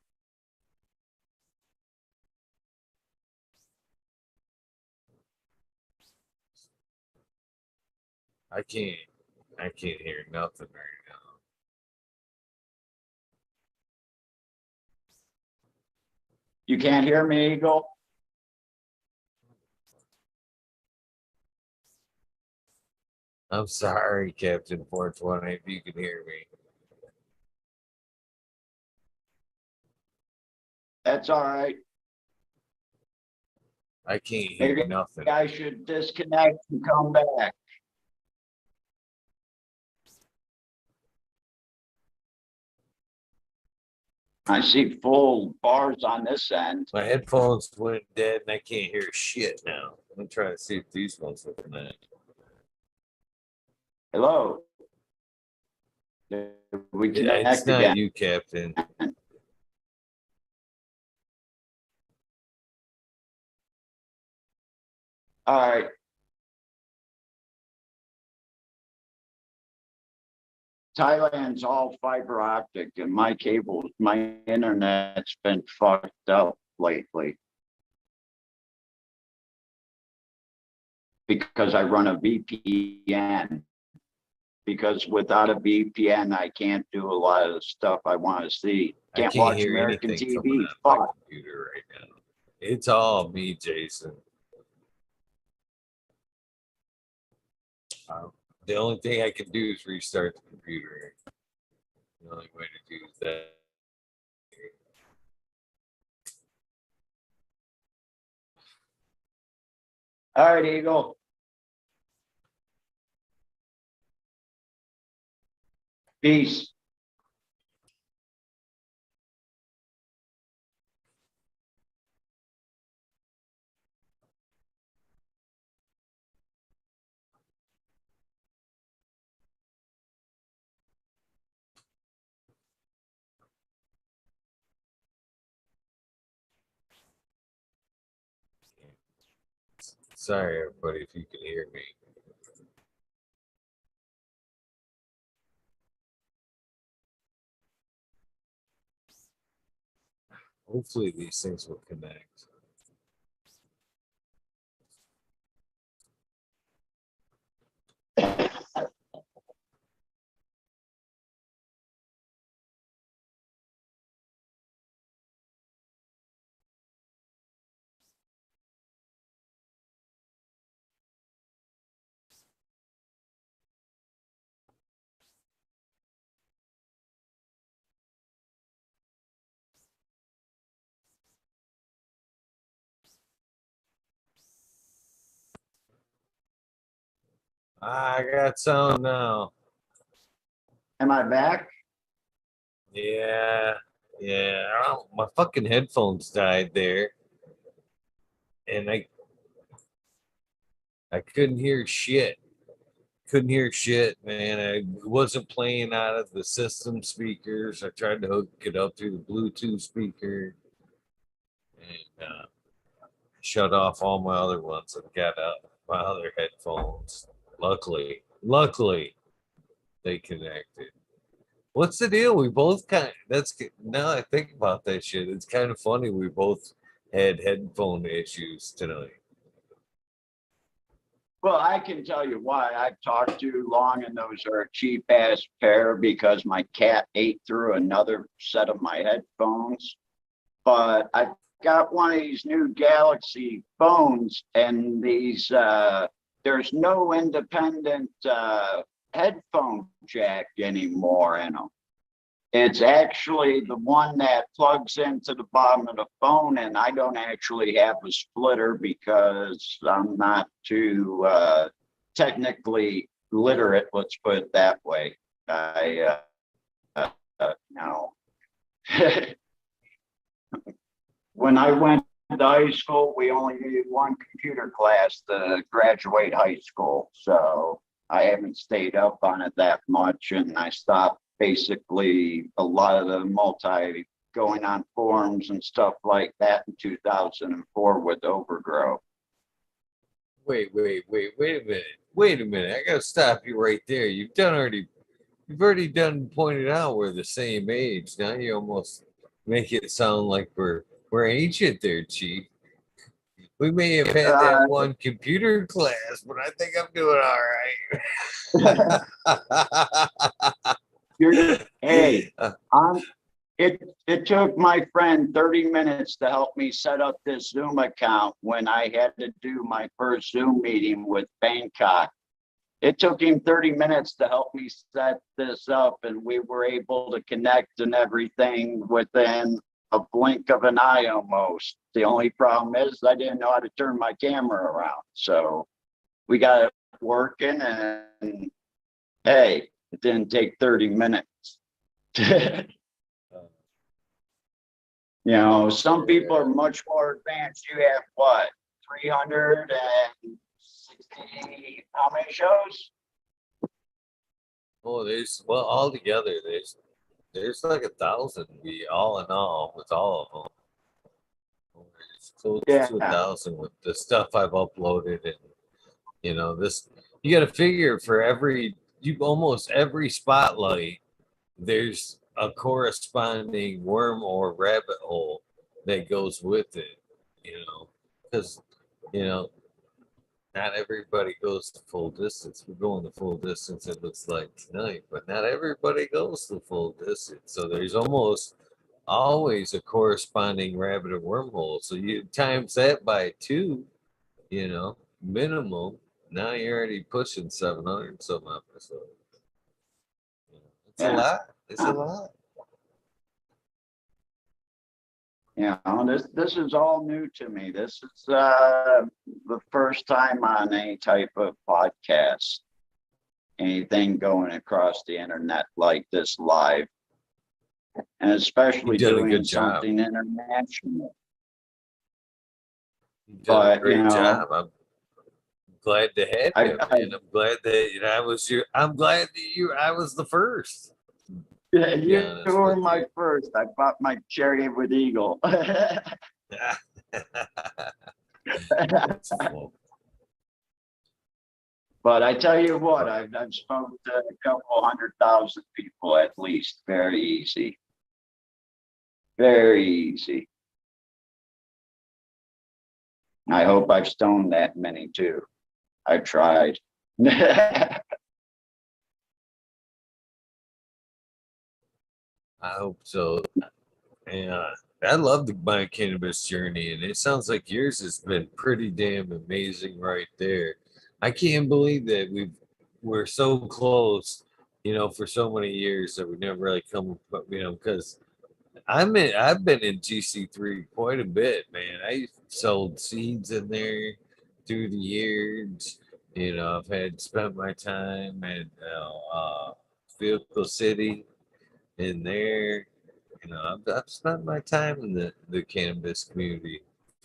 I can't hear nothing right now. You can't hear me, Eagle? I'm sorry, Captain 420, if you can hear me. That's all right. I can't hear Maybe nothing. I should disconnect and come back. I see full bars on this end. My headphones went dead and I can't hear shit now. I'm gonna try to see if these ones are connected. Hello. Did we It's connect not again? you, Captain. All right. Thailand's all fiber optic, and my cable, my internet's been fucked up lately because I run a VPN. Because without a VPN, I can't do a lot of the stuff I want to see. I Can't can't watch hear American anything TV. coming out of my Fuck. computer right now. It's all me, Jason. The only thing I can do is restart the computer. The only way to do that. All right, Eagle. Peace. Sorry, everybody, if you can hear me. Hopefully these things will connect. I got sound now. Am I back? Yeah, yeah. Oh, my fucking headphones died there, and I couldn't hear shit. Couldn't hear shit, man. I wasn't playing out of the system speakers. I tried to hook it up through the Bluetooth speaker, and shut off all my other ones. I've got my other headphones. Luckily, they connected. What's the deal? We both now I think about that shit. It's kind of funny. We both had headphone issues tonight. Well, I can tell you why. I've talked too long, and those are a cheap ass pair because my cat ate through another set of my headphones. But I got one of these new Galaxy phones, and these there's no independent headphone jack anymore in them. It's actually the one that plugs into the bottom of the phone, and I don't actually have a splitter because I'm not too technically literate, let's put it that way. No. When I went to high school, we only needed one computer class to graduate high school. So I haven't stayed up on it that much, and I stopped basically a lot of the going on forums and stuff like that in 2004 with Overgrow. Wait a minute. Wait a minute. I gotta stop you right there. You've already done pointed out we're the same age. Now you almost make it sound like we're ancient there, Chief. We may have had that one computer class, but I think I'm doing all right. Hey, it took my friend 30 minutes to help me set up this Zoom account when I had to do my first Zoom meeting with Bangkok. It took him 30 minutes to help me set this up, and we were able to connect and everything within a blink of an eye almost. The only problem is I didn't know how to turn my camera around. So we got it working, and hey, it didn't take 30 minutes. You know, some people are much more advanced. You have what, 360, how many shows? Oh, all together, there's like 1,000. We all in all with all of them. It's close to 1,000 with the stuff I've uploaded, and this. You got to figure for almost every spotlight, there's a corresponding worm or rabbit hole that goes with it. Because not everybody goes the full distance. We're going the full distance, it looks like tonight, but not everybody goes the full distance. So there's almost always a corresponding rabbit or wormhole. So you times that by 2, minimum. Now you're already pushing 700 some episodes. It's a lot. It's a lot. You know, this is all new to me. This is the first time on any type of podcast, anything going across the internet like this live, and especially You did a doing good job. something international. You did a But you great know, job. I'm glad to have I, you, I man. I'm glad that I'm glad that I was the first. yeah, To be you honest were with my you. first. I bought my cherry with Eagle. That's full. But I tell you what, I've spoken to a couple 100,000 people at least. Very easy. Very easy. I hope I've stoned that many too. I've tried. I hope so. Yeah, I love my cannabis journey, and it sounds like yours has been pretty damn amazing right there. I can't believe that we're so close, for so many years that we never really come, because I've been in GC3 quite a bit, man. I sold seeds in there through the years. I've had spent my time at Vehicle City in there. I've spent my time in the cannabis community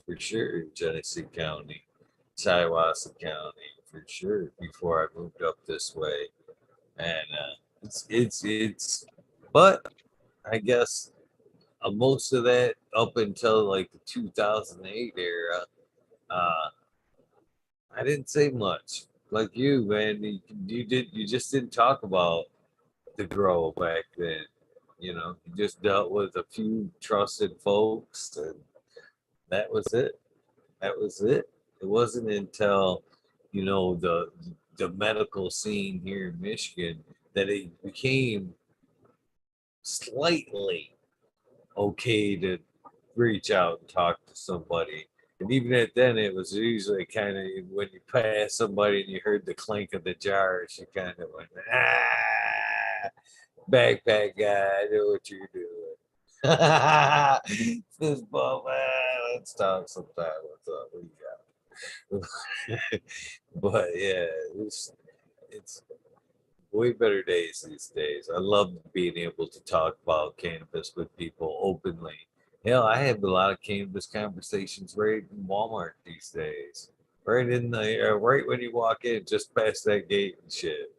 for sure in Genesee County, Shiawassee County for sure before I moved up this way. And it's but I guess most of that up until like the 2008 era, uh, I didn't say much. Like you, man, you just didn't talk about the grow back then. You just dealt with a few trusted folks, and that was it. That was it. It wasn't until the medical scene here in Michigan that it became slightly okay to reach out and talk to somebody. And even at then, it was usually kind of when you pass somebody and you heard the clink of the jars, you kind of went, backpack guy, I know what you're doing. This bum, let's talk sometime. What's up? What you got? But yeah, it's way better days these days. I love being able to talk about cannabis with people openly. Hell, I have a lot of cannabis conversations right in Walmart these days. Right in right when you walk in, just past that gate and shit.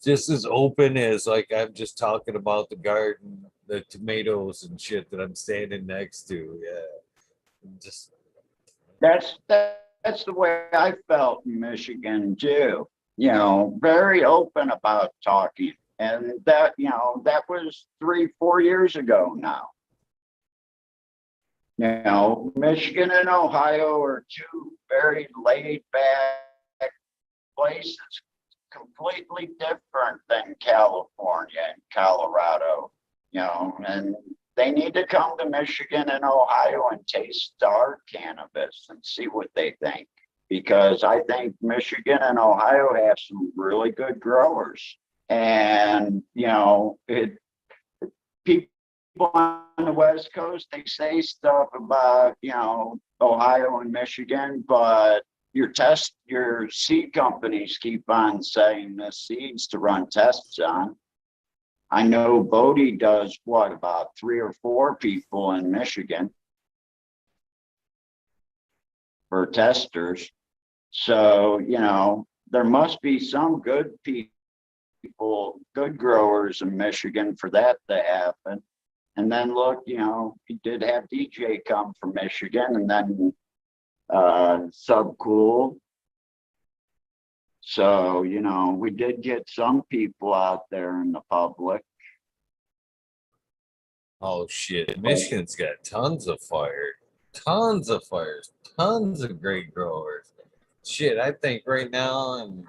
Just as open as like I'm just talking about the garden, the tomatoes and shit that I'm standing next to. Yeah, just That's the way I felt in Michigan too. You know, very open about talking. And that, you know, that was 3, 4 years ago now. You know, Michigan and Ohio are two very laid back places, completely different than California and Colorado, you know, and they need to come to Michigan and Ohio and taste our cannabis and see what they think. Because I think Michigan and Ohio have some really good growers. And, you know, people on the West Coast, they say stuff about, you know, Ohio and Michigan, but your seed companies keep on saying the seeds to run tests on. I know Bodie does what, about 3 or 4 people in Michigan for testers. So, you know, there must be some good people, good growers in Michigan for that to happen. And then look, you know, he did have DJ come from Michigan, and then Subcool. So, you know, we did get some people out there in the public. oh shit. Michigan's got tons of tons of fires, tons of great growers. Shit, I think right now, and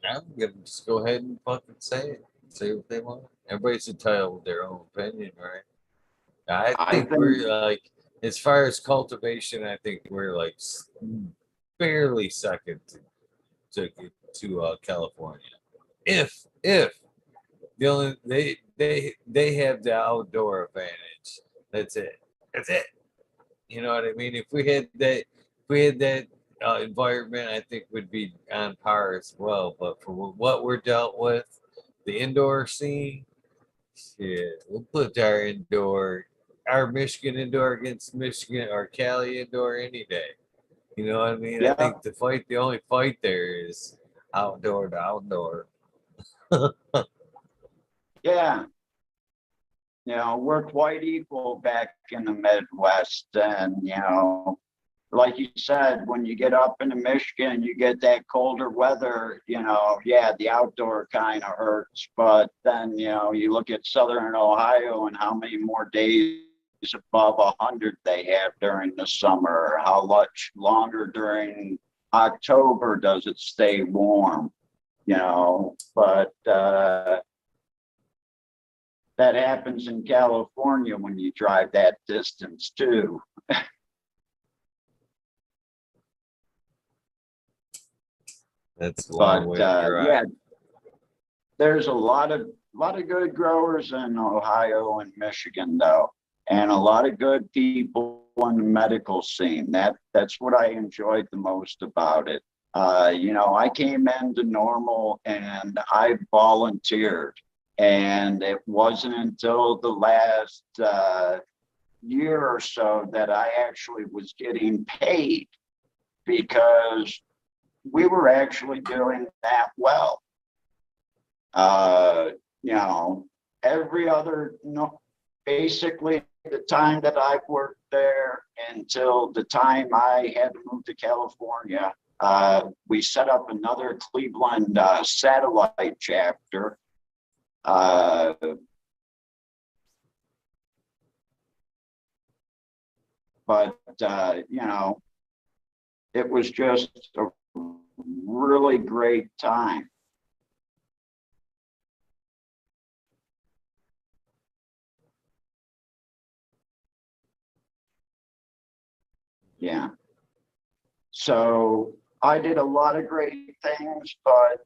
I'm gonna just go ahead and fucking say what they want. Everybody's entitled with their own opinion, right? I I think think we're like, as far as cultivation, I think we're like barely second to California. If the only they have the outdoor advantage. That's it. That's it. You know what I mean? If we had that environment, I think would be on par as well. But for what we're dealt with, the indoor scene, shit, we'll put our Michigan indoor against Michigan or Cali indoor any day. You know what I mean? I Yeah, think the only fight there is outdoor to outdoor. yeah. We're quite equal back in the Midwest. And, like you said, when you get up into Michigan, you get that colder weather, yeah, the outdoor kind of hurts. But then, you look at Southern Ohio and how many more days above 100 they have during the summer, how much longer during October does it stay warm, but that happens in California when you drive that distance too. That's a long But way to drive. yeah, there's a lot of good growers in Ohio and Michigan though, and a lot of good people in the medical scene. That's what I enjoyed the most about it. I came into Normal and I volunteered, and it wasn't until the last year or so that I actually was getting paid, because we were actually doing that well. Uh, every other, basically the time that I worked there until the time I had to move to California, we set up another Cleveland satellite chapter. But it was just a really great time. Yeah. So I did a lot of great things, but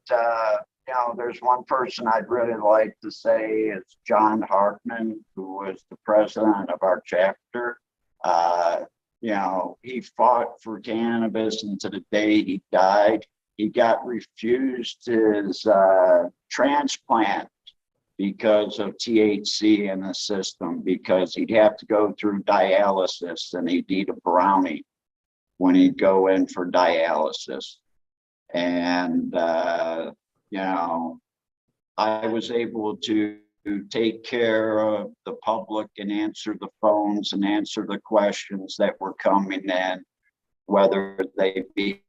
there's one person I'd really like to say is John Hartman, who was the president of our chapter. He fought for cannabis, and to the day he died, he got refused his transplant because of THC in the system, because he'd have to go through dialysis and he'd eat a brownie when he'd go in for dialysis. And, I was able to take care of the public and answer the phones and answer the questions that were coming in, whether they be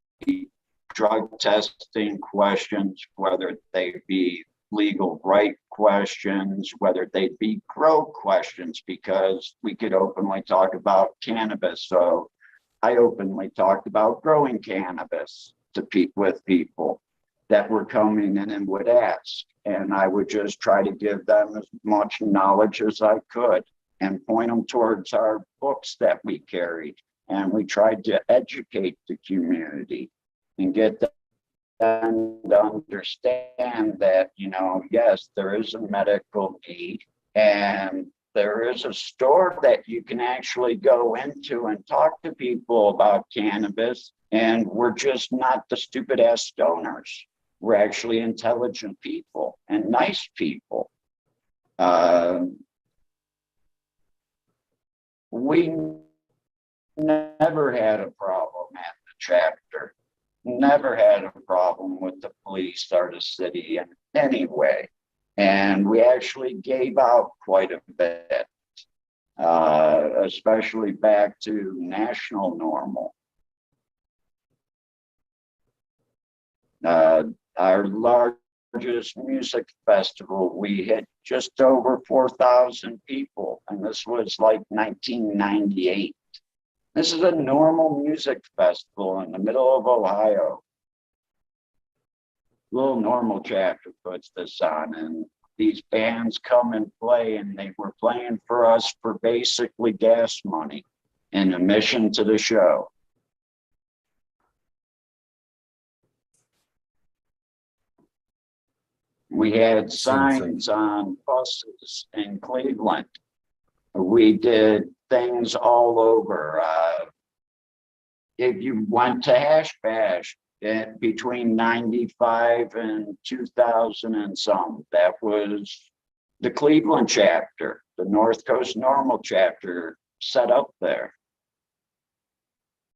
drug testing questions, whether they be legal right questions, whether they be grow questions, because we could openly talk about cannabis. So I openly talked about growing cannabis with people that were coming in and would ask. And I would just try to give them as much knowledge as I could and point them towards our books that we carried. And we tried to educate the community and get them to understand that, yes, there is a medical need, and there is a store that you can actually go into and talk to people about cannabis. And we're just not the stupid ass stoners. We're actually intelligent people and nice people. We never had a problem at the chapter. Never had a problem with the police or the city in any way. And we actually gave out quite a bit, especially back to national Normal. Our largest music festival, we had just over 4,000 people, and this was like 1998. This is a Normal music festival in the middle of Ohio. Little Normal chapter puts this on, and these bands come and play, and they were playing for us for basically gas money and admission to the show. We had signs on buses in Cleveland. We did things all over. If you went to Hash Bash between 95 and 2000 and some, that was the Cleveland chapter, the North Coast Normal chapter set up there,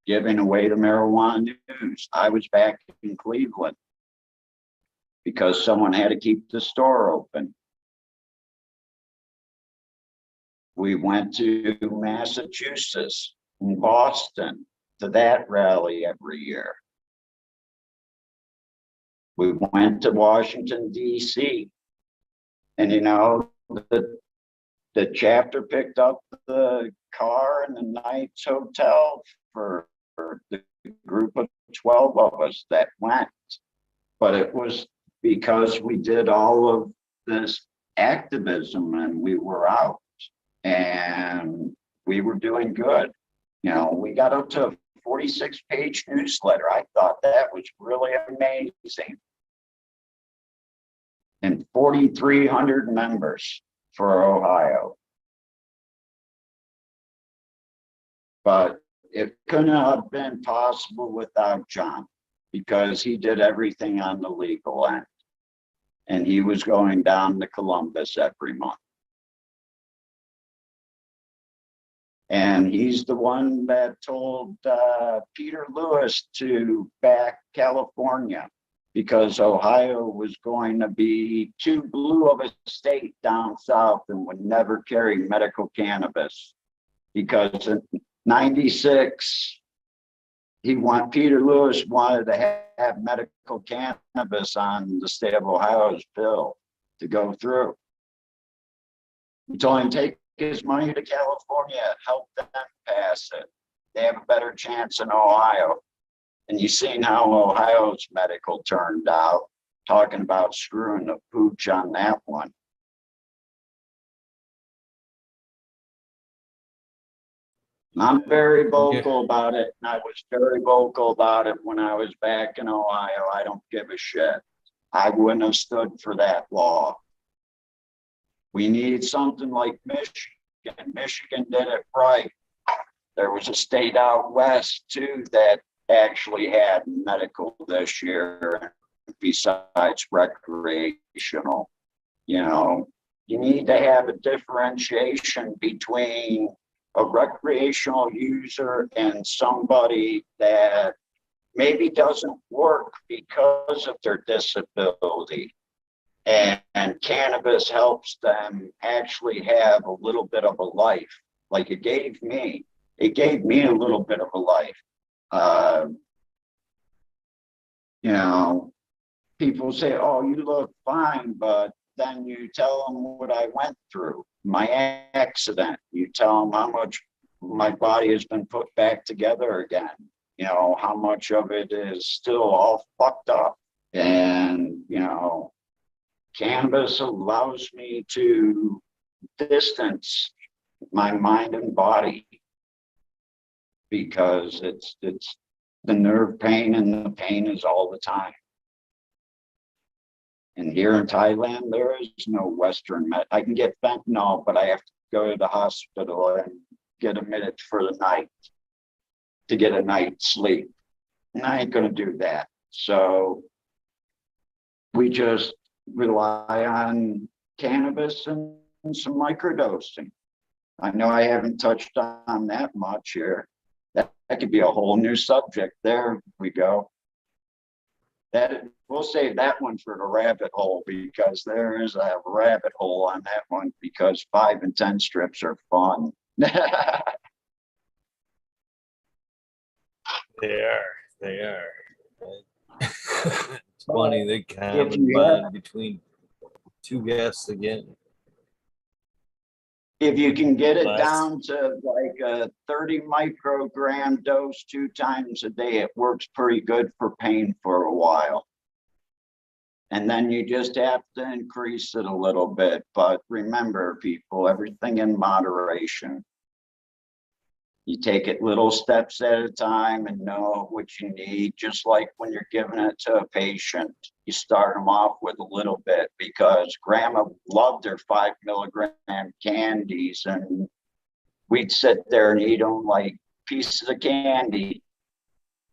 giving away the marijuana news. I was back in Cleveland because someone had to keep the store open. We went to Massachusetts and Boston to that rally every year. We went to Washington, D.C. And, you know, the chapter picked up the car in the Knights Hotel for the group of 12 of us that went. But it was because we did all of this activism and we were out and we were doing good. You know, we got up to a 46-page newsletter. I thought that was really amazing. And 4,300 members for Ohio. But it couldn't have been possible without John, because he did everything on the legal end. And he was going down to Columbus every month. And he's the one that told Peter Lewis to back California, because Ohio was going to be too blue of a state down south and would never carry medical cannabis. Because in 96, Peter Lewis wanted to have medical cannabis on the state of Ohio's bill to go through. He told him, take his money to California, help them pass it. They have a better chance in Ohio. And you've seen how Ohio's medical turned out, talking about screwing the pooch on that one. I'm very vocal about it, and I was very vocal about it when I was back in Ohio. I don't give a shit. I wouldn't have stood for that law. We need something like Michigan. Michigan did it right. There was a state out west too that actually had medical this year besides recreational. You know, you need to have a differentiation between a recreational user and somebody that maybe doesn't work because of their disability. And cannabis helps them actually have a little bit of a life. Like it gave me a little bit of a life. You know, people say, oh, you look fine, but then you tell them what I went through, my accident. You tell them how much my body has been put back together again. You know, how much of it is still all fucked up. And, you know, cannabis allows me to distance my mind and body, because it's the nerve pain, and the pain is all the time. And here in Thailand, there is no Western med. I can get fentanyl, but I have to go to the hospital and get admitted for the night to get a night's sleep. And I ain't gonna do that. So we just rely on cannabis and some microdosing. I know I haven't touched on that much here. That could be a whole new subject. There we go. We'll save that one for the rabbit hole, because there is a rabbit hole on that one, because 5 and 10 strips are fun. They are. It's funny, they common bond between two guests again. If you can get it down to like a 30 microgram dose 2 times a day, it works pretty good for pain for a while. And then you just have to increase it a little bit. But remember, people, everything in moderation. You take it little steps at a time and know what you need. Just like when you're giving it to a patient, you start them off with a little bit, because grandma loved her 5 milligram candies, and we'd sit there and eat them like pieces of candy.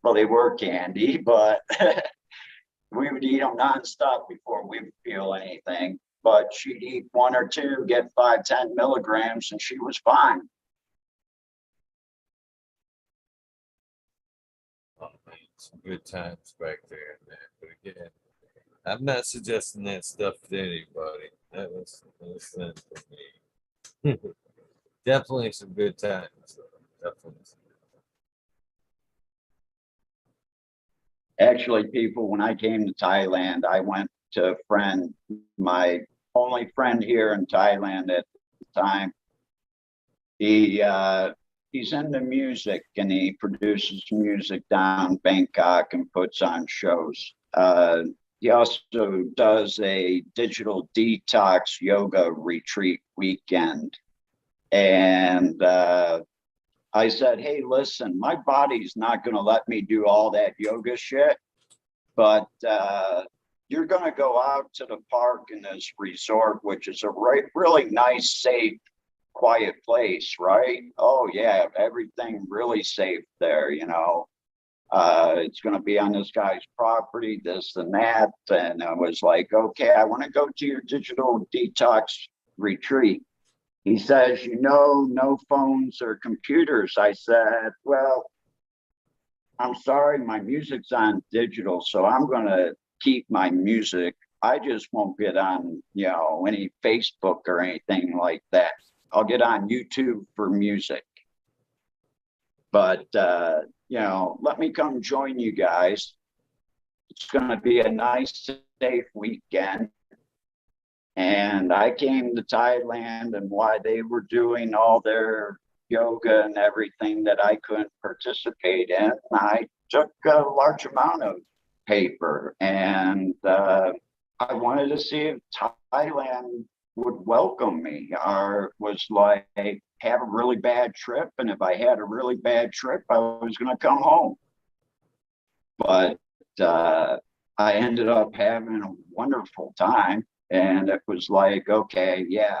Well, they were candy, but we would eat them nonstop before we would feel anything. But she'd eat one or two, get 5-10 milligrams, and she was fine. Oh, man, some good times back there, man. But again, I'm not suggesting that stuff to anybody. That was nothing for me. Definitely some good times. Definitely. Actually, people, when I came to Thailand, I went to a friend, my only friend here in Thailand at the time. He's into music and he produces music down in Bangkok and puts on shows. He also does a digital detox yoga retreat weekend. And I said, hey, listen, my body's not going to let me do all that yoga shit, but you're going to go out to the park in this resort, which is a really nice, safe, quiet place, right? Oh, yeah, everything really safe there, you know. It's going to be on this guy's property, this and that. And I was like, okay, I want to go to your digital detox retreat. He says, you know, no phones or computers. I said, well, I'm sorry, my music's on digital, so I'm going to keep my music. I just won't get on, you know, any Facebook or anything like that. I'll get on YouTube for music. But, you know, let me come join you guys. It's going to be a nice, safe weekend. And I came to Thailand, and while they were doing all their yoga and everything that I couldn't participate in, I took a large amount of paper, and I wanted to see if Thailand would welcome me, or was like, have a really bad trip. And if I had a really bad trip, I was going to come home. But I ended up having a wonderful time. And it was like, okay, yeah,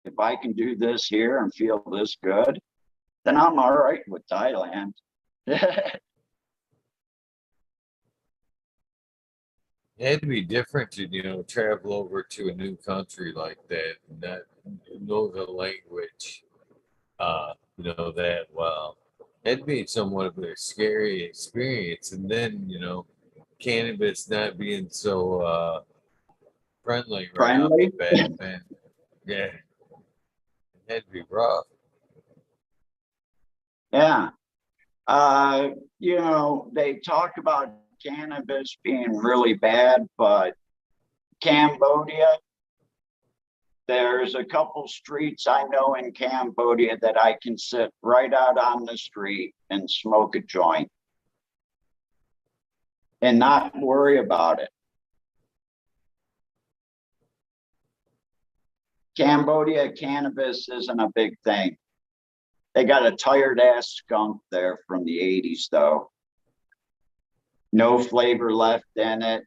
if I can do this here and feel this good, then I'm all right with Thailand. It'd be different to, you know, travel over to a new country like that and not know the language, you know, that well. It'd be somewhat of a scary experience. And then, you know, cannabis not being so friendly right off the Friendly. bat, man. Yeah, it'd be rough. Yeah. You know, they talk about cannabis being really bad, but Cambodia, there's a couple streets I know in Cambodia that I can sit right out on the street and smoke a joint and not worry about it. Cambodia, cannabis isn't a big thing. They got a tired ass skunk there from the 80s, though. No flavor left in it,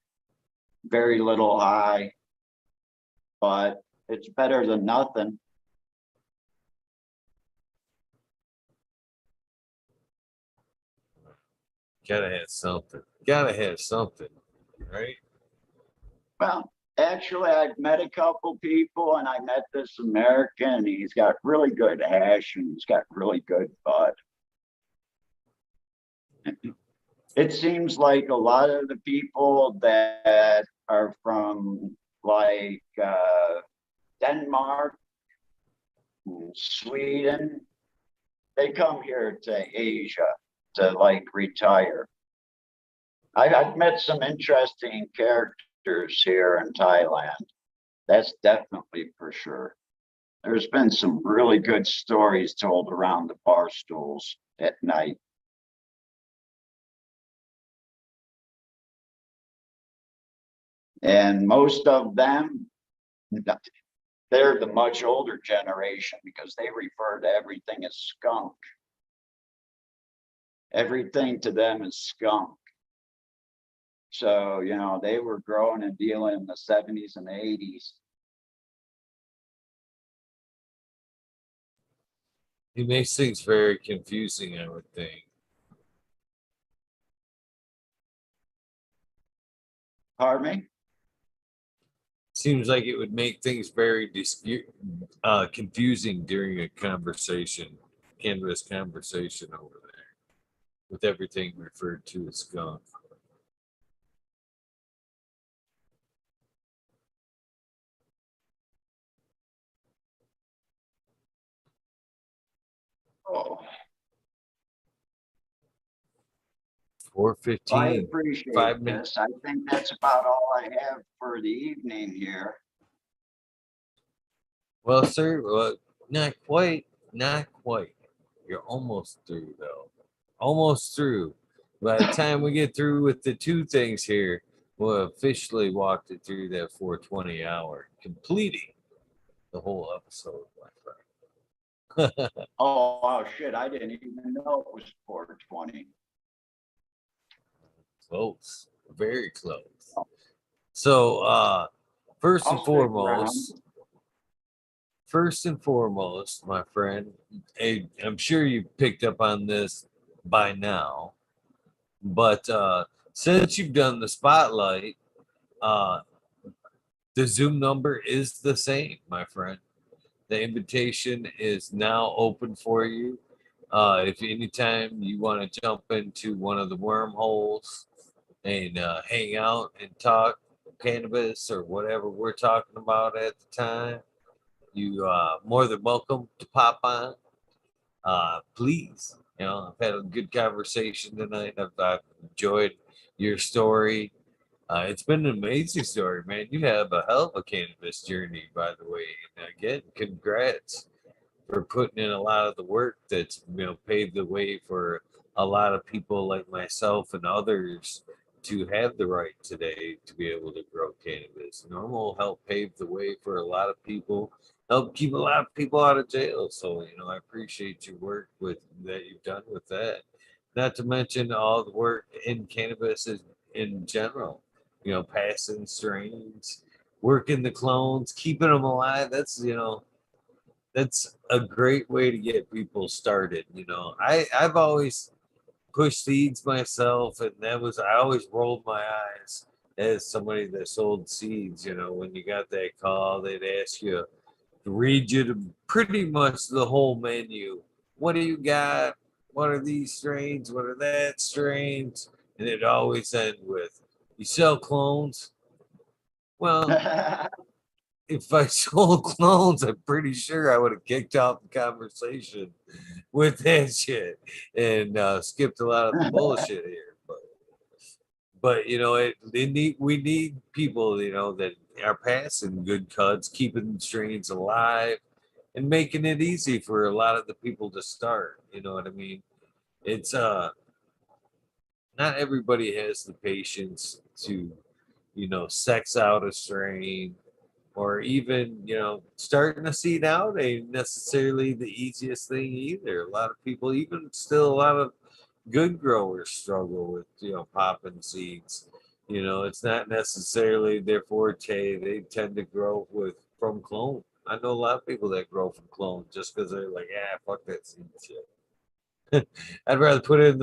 very little high, but it's better than nothing. Gotta have something. Gotta have something, right? Well, actually, I've met a couple people, and I met this American, and he's got really good hash and he's got really good bud. It seems like a lot of the people that are from like Denmark, Sweden, they come here to Asia to like retire. I've met some interesting characters here in Thailand. That's definitely for sure. There's been some really good stories told around the bar stools at night. And most of them, they're the much older generation because they refer to everything as skunk. Everything to them is skunk. So, you know, they were growing and dealing in the 70s and 80s. He makes things very confusing, I would think. Pardon me? Seems like it would make things very confusing during a conversation, canvas conversation over there, with everything referred to as skunk. Oh, I 4:15, appreciate 5 minutes. this. I think that's about all I have for the evening here. Well, sir, not quite, not quite. You're almost through, though. Almost through. By the time we get through with the two things here, we'll officially walked it through that 420 hour, completing the whole episode, my friend. Oh, shit, I didn't even know it was 420. Close, very close. So, first and I'll stick around. foremost, my friend, I'm sure you picked up on this by now, but since you've done the spotlight, uh, the Zoom number is the same, my friend. The invitation is now open for you. If anytime you want to jump into one of the wormholes and hang out and talk cannabis or whatever we're talking about at the time, you more than welcome to pop on. Please, I've had a good conversation tonight. I've enjoyed your story. It's been an amazing story, man. You have a hell of a cannabis journey, by the way. And again, congrats for putting in a lot of the work that's paved the way for a lot of people like myself and others to have the right today to be able to grow cannabis. Normal help pave the way for a lot of people, help keep a lot of people out of jail. So I appreciate your work with that you've done with that. Not to mention all the work in cannabis in general. Passing strains, working the clones, keeping them alive. That's a great way to get people started. I've always pushed seeds myself, and I always rolled my eyes as somebody that sold seeds. When you got that call, they'd ask you to read you pretty much the whole menu. What do you got? What are these strains? What are that strains? And it always end with, "You sell clones?" Well, if I sold clones, I'm pretty sure I would have kicked off the conversation with that shit and skipped a lot of the bullshit here. But we need people that are passing good cuts, keeping strains alive, and making it easy for a lot of the people to start. You know what I mean? It's not everybody has the patience to sex out a strain, or even starting a seed out ain't necessarily the easiest thing either. A lot of people, even still, a lot of good growers struggle with popping seeds. It's not necessarily their forte. They tend to grow from clone. I know a lot of people that grow from clone just because they're like, yeah, fuck that seed shit. I'd rather put in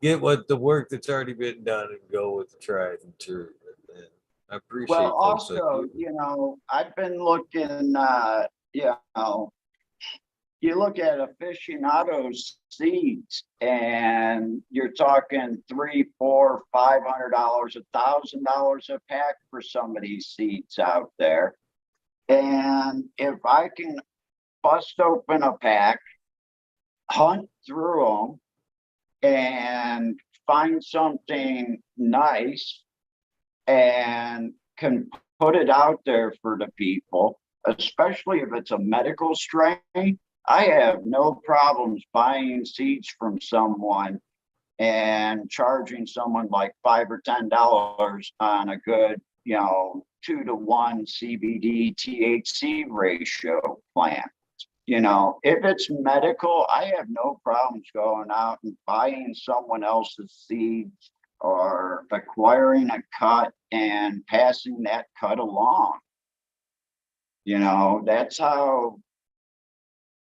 get what the work that's already been done and go with the tried and true. And I Well, appreciate folks like also, you. I've been looking, you know, you look at aficionados seeds and you're talking $300, $400, $500, $1,000 a pack for some of these seeds out there. And if I can bust open a pack, hunt through them, and find something nice and can put it out there for the people, especially if it's a medical strain, I have no problems buying seeds from someone and charging someone like $5 or $10 on a good, 2-to-1 CBD THC ratio plant. If it's medical, I have no problems going out and buying someone else's seeds or acquiring a cut and passing that cut along. That's how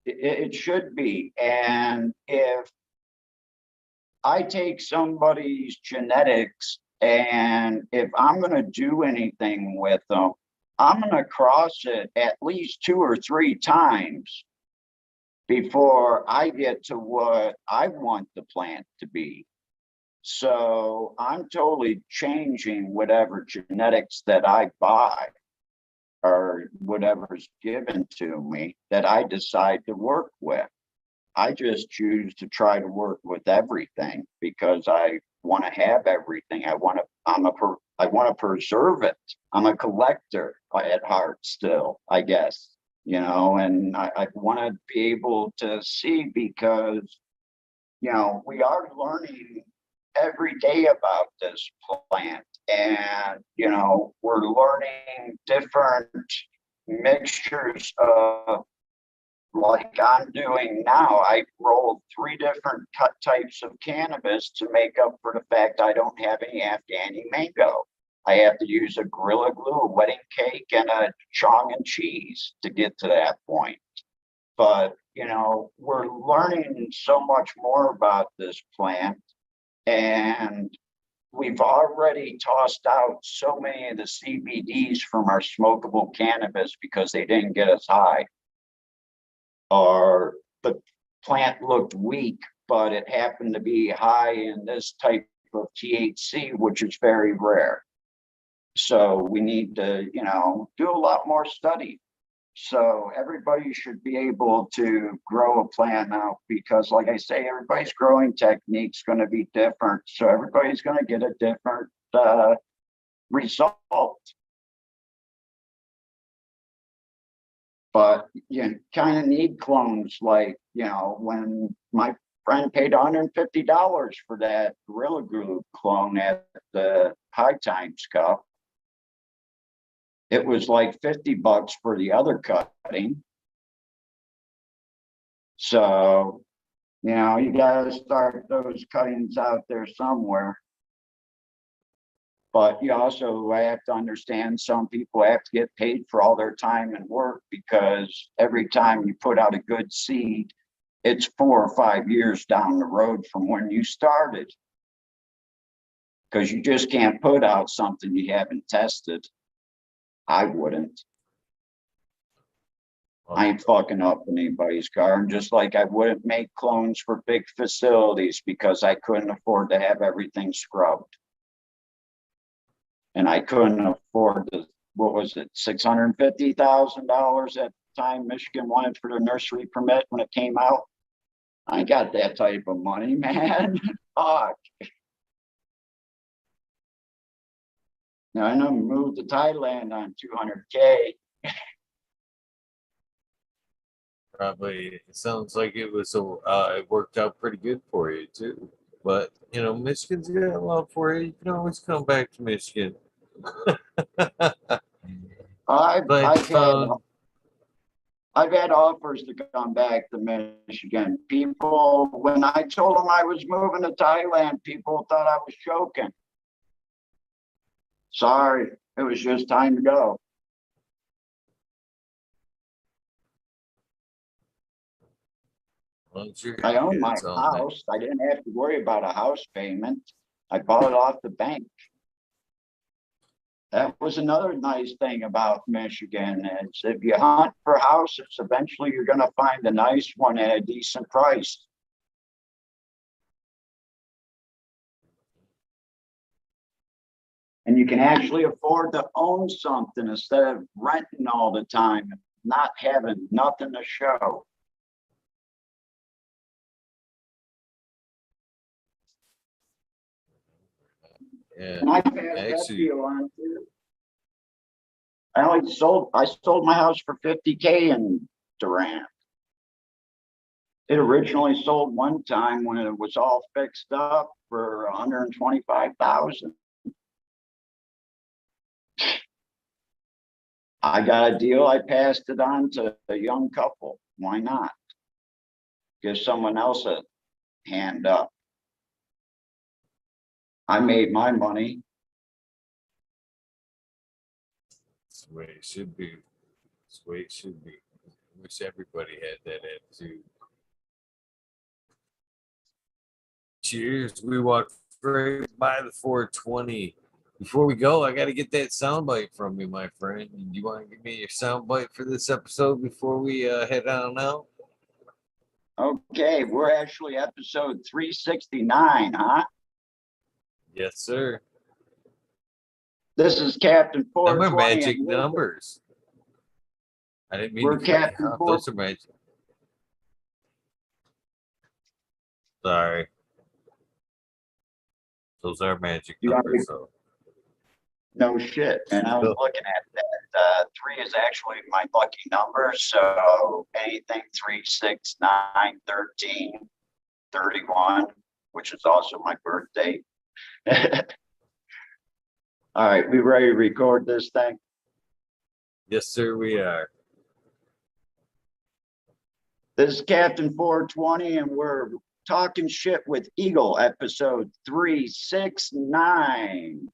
It should be. And if I take somebody's genetics and if I'm going to do anything with them, I'm going to cross it at least 2 or 3 times before I get to what I want the plant to be. So I'm totally changing whatever genetics that I buy or whatever's given to me that I decide to work with. I just choose to try to work with everything because I want to have everything. I want to preserve it. I'm a collector at heart still, I guess, you know, and I want to be able to see because, you know, we are learning every day about this plant, and, you know, we're learning different mixtures of, like I'm doing now. I rolled 3 different cut types of cannabis to make up for the fact I don't have any Afghani mango. I have to use a Gorilla Glue, a wedding cake, and a chong and cheese to get to that point. But, you know, we're learning so much more about this plant, and we've already tossed out so many of the CBDs from our smokable cannabis because they didn't get us high, or the plant looked weak, but it happened to be high in this type of THC, which is very rare. So we need to, you know, do a lot more study. So everybody should be able to grow a plant now because, like I say, everybody's growing technique's going to be different. So everybody's going to get a different result. But you kind of need clones, like, you know, when my friend paid $150 for that Gorilla Glue clone at the High Times Cup, it was like $50 for the other cutting. So, you know, you got to start those cuttings out there somewhere. But you also have to understand some people have to get paid for all their time and work, because every time you put out a good seed, it's 4 or 5 years down the road from when you started. Because you just can't put out something you haven't tested. I wouldn't. I ain't fucking up anybody's garden, just like I wouldn't make clones for big facilities because I couldn't afford to have everything scrubbed. And I couldn't afford the, what was it, $650,000 at the time Michigan wanted for the nursery permit when it came out. I ain't got that type of money, man. Fuck. Now I know moved to Thailand on 200K. Probably it sounds like it was it worked out pretty good for you too. But you know, Michigan's got love for you. You can always come back to Michigan. I've But had offers to come back to Michigan. People, when I told them I was moving to Thailand, people thought I was joking. Sorry, it was just time to go. I own my house. I didn't have to worry about a house payment. I bought it off the bank. That was another nice thing about Michigan, is if you hunt for houses, eventually you're going to find a nice one at a decent price. And you can actually afford to own something instead of renting all the time and not having nothing to show. Yeah, And I passed that deal on too. I sold my house for 50K in Durant. It originally sold one time when it was all fixed up for 125,000. I got a deal. I passed it on to a young couple. Why not? Give someone else a hand up. I made my money. That's the way it should be. That's the way it should be. Wish everybody had that attitude. Cheers. We walked right by the 420. Before we go, I got to get that soundbite from you, my friend. Do you want to give me your soundbite for this episode before we head on out? Okay, we're actually episode 369, huh? Yes, sir. This is Captain Them 420. are magic numbers. I didn't mean We're to cut Captain you off. 4. Those are magic. Sorry. Those are magic You want me- numbers, though. No shit. And I was Cool. looking at that. 3 is actually my lucky number. So anything 3, 6, 9, 13, 31, which is also my birthday. All right, we ready to record this thing? Yes, sir, we are. This is Captain 420, and we're talking shit with Eagle, episode 369.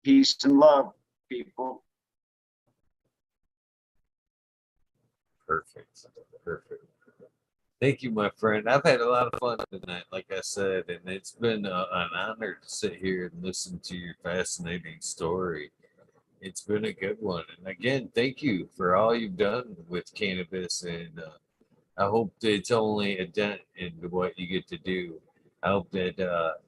Peace and love, people. Perfect. Perfect. Thank you, my friend. I've had a lot of fun tonight, like I said, and it's been an honor to sit here and listen to your fascinating story. It's been a good one. And again, thank you for all you've done with cannabis. And I hope that it's only a dent into what you get to do. I hope that,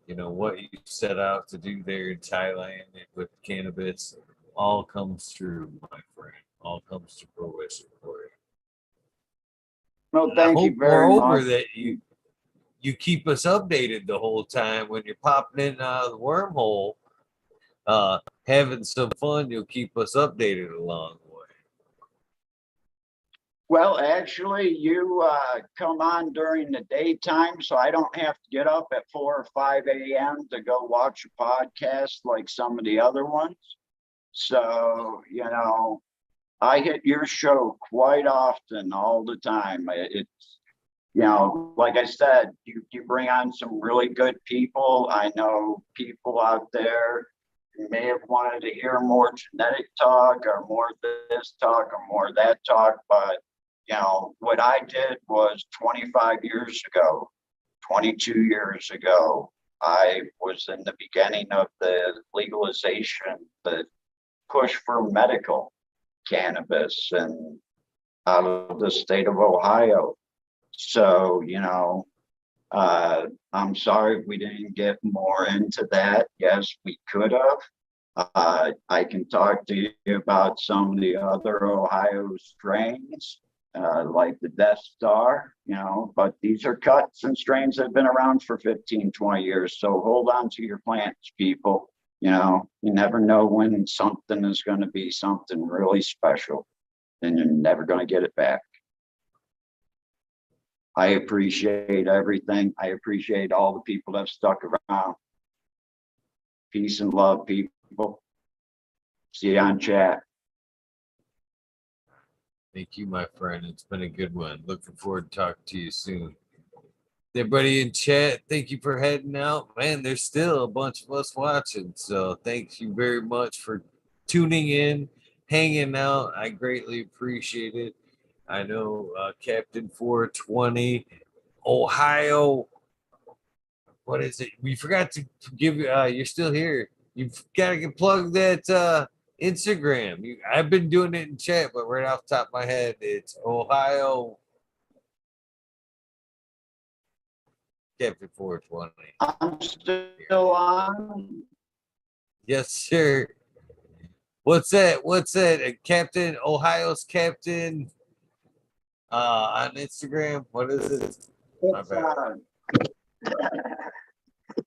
what you set out to do there in Thailand and with cannabis all comes true, my friend. All comes to fruition for you. No, I thank hope, you very moreover, much. that you keep us updated the whole time when you're popping in the wormhole, having some fun. You'll keep us updated along the way. Well, actually, you come on during the daytime, so I don't have to get up at 4 or 5 a.m. to go watch a podcast like some of the other ones. So, I hit your show quite often, all the time. It's, like I said, you bring on some really good people. I know people out there who may have wanted to hear more genetic talk or more this talk or more that talk, but what I did was 25 years ago, 22 years ago, I was in the beginning of the legalization, the push for medical cannabis and out of the state of Ohio. So, I'm sorry we didn't get more into that. Yes, we could have. I can talk to you about some of the other Ohio strains, like the Death Star, but these are cuts and strains that have been around for 15, 20 years. So hold on to your plants, people. You never know when something is going to be something really special, and you're never going to get it back. I appreciate everything. I appreciate all the people that have stuck around. Peace and love, people. See you on chat. Thank you, my friend. It's been a good one. Looking forward to talking to you soon. Everybody in chat, thank you for heading out. Man, there's still a bunch of us watching. So thank you very much for tuning in, hanging out. I greatly appreciate it. I know Captain 420, Ohio. What is it? We forgot to give you, you're still here. You've got to plug that Instagram. I've been doing it in chat, but right off the top of my head, it's Ohio Captain 420. I'm still on. Yes, sir. What's that? Captain Ohio's Captain on Instagram. What is it? My bad.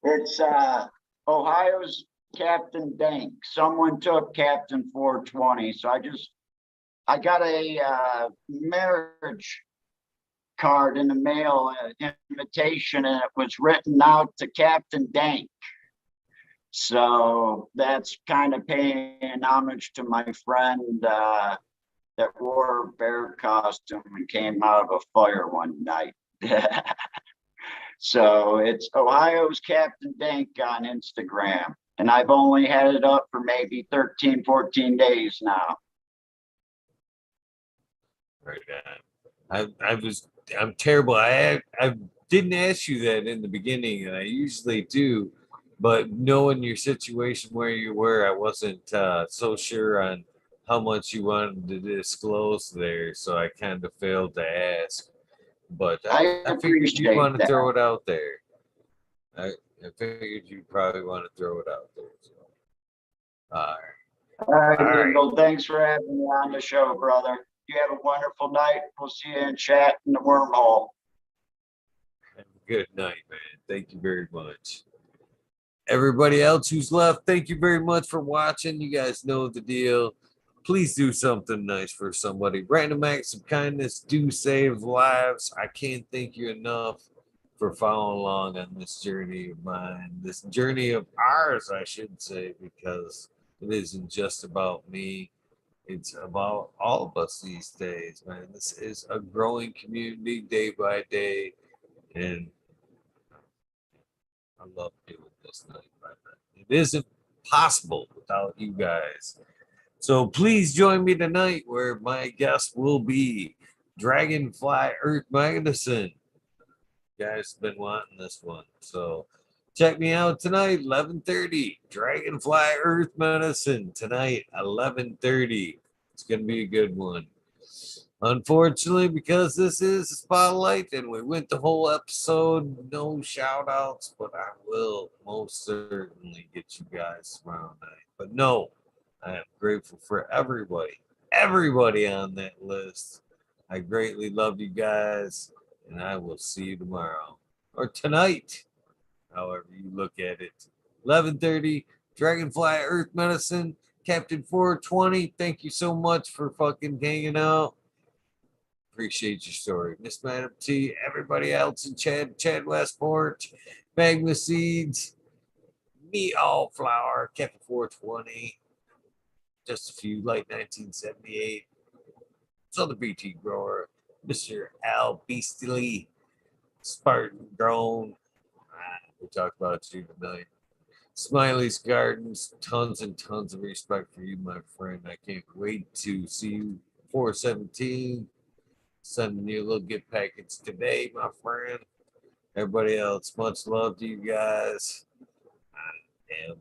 It's Ohio's Captain Dank. Someone took Captain 420, so I got a marriage card in the mail, an invitation, and it was written out to Captain Dank. So that's kind of paying homage to my friend that wore a bear costume and came out of a fire one night. So it's Ohio's Captain Dank on Instagram. And I've only had it up for maybe 13, 14 days now. Right on. I'm terrible. I didn't ask you that in the beginning, and I usually do, but knowing your situation where you were, I wasn't so sure on how much you wanted to disclose there, so I kind of failed to ask. But I I figured you'd appreciate want to that. throw it out there. I, I figured you'd probably want to throw it out there. So. All All right, All right. Eagle, thanks for having me on the show, brother. You have a wonderful night. We'll see you in chat in the wormhole. Have a good night, man. Thank you very much. Everybody else who's left, thank you very much for watching. You guys know the deal. Please do something nice for somebody. Random acts of kindness do save lives. I can't thank you enough for following along on this journey of mine, this journey of ours, I should say, because it isn't just about me. It's about all of us these days, man. This is a growing community day by day, and I love doing this night by night. It isn't possible without you guys. So please join me tonight where my guest will be Dragonfly Earth Magnuson. You guys have been wanting this one. So check me out tonight, 11:30. Dragonfly Earth Medicine tonight, 11:30. It's gonna be a good one. Unfortunately, because this is a spotlight and we went the whole episode, no shout outs, but I will most certainly get you guys tomorrow night. But no, I am grateful for everybody on that list. I greatly love you guys, and I will see you tomorrow or tonight, however you look at it. 11:30, Dragonfly Earth Medicine, Cpt420. Thank you so much for fucking hanging out. Appreciate your story. Miss Madam T, everybody else in Chad Westport, Magma Seeds, Me All Flower, Kevin 420, just a few, like 1978. Southern BT Grower, Mr. Al Beastly, Spartan Grown. We talked about you tonight. Smiley's Gardens, tons and tons of respect for you, my friend. I can't wait to see you 417. Sending you a little gift package today, my friend. Everybody else, much love to you guys. I am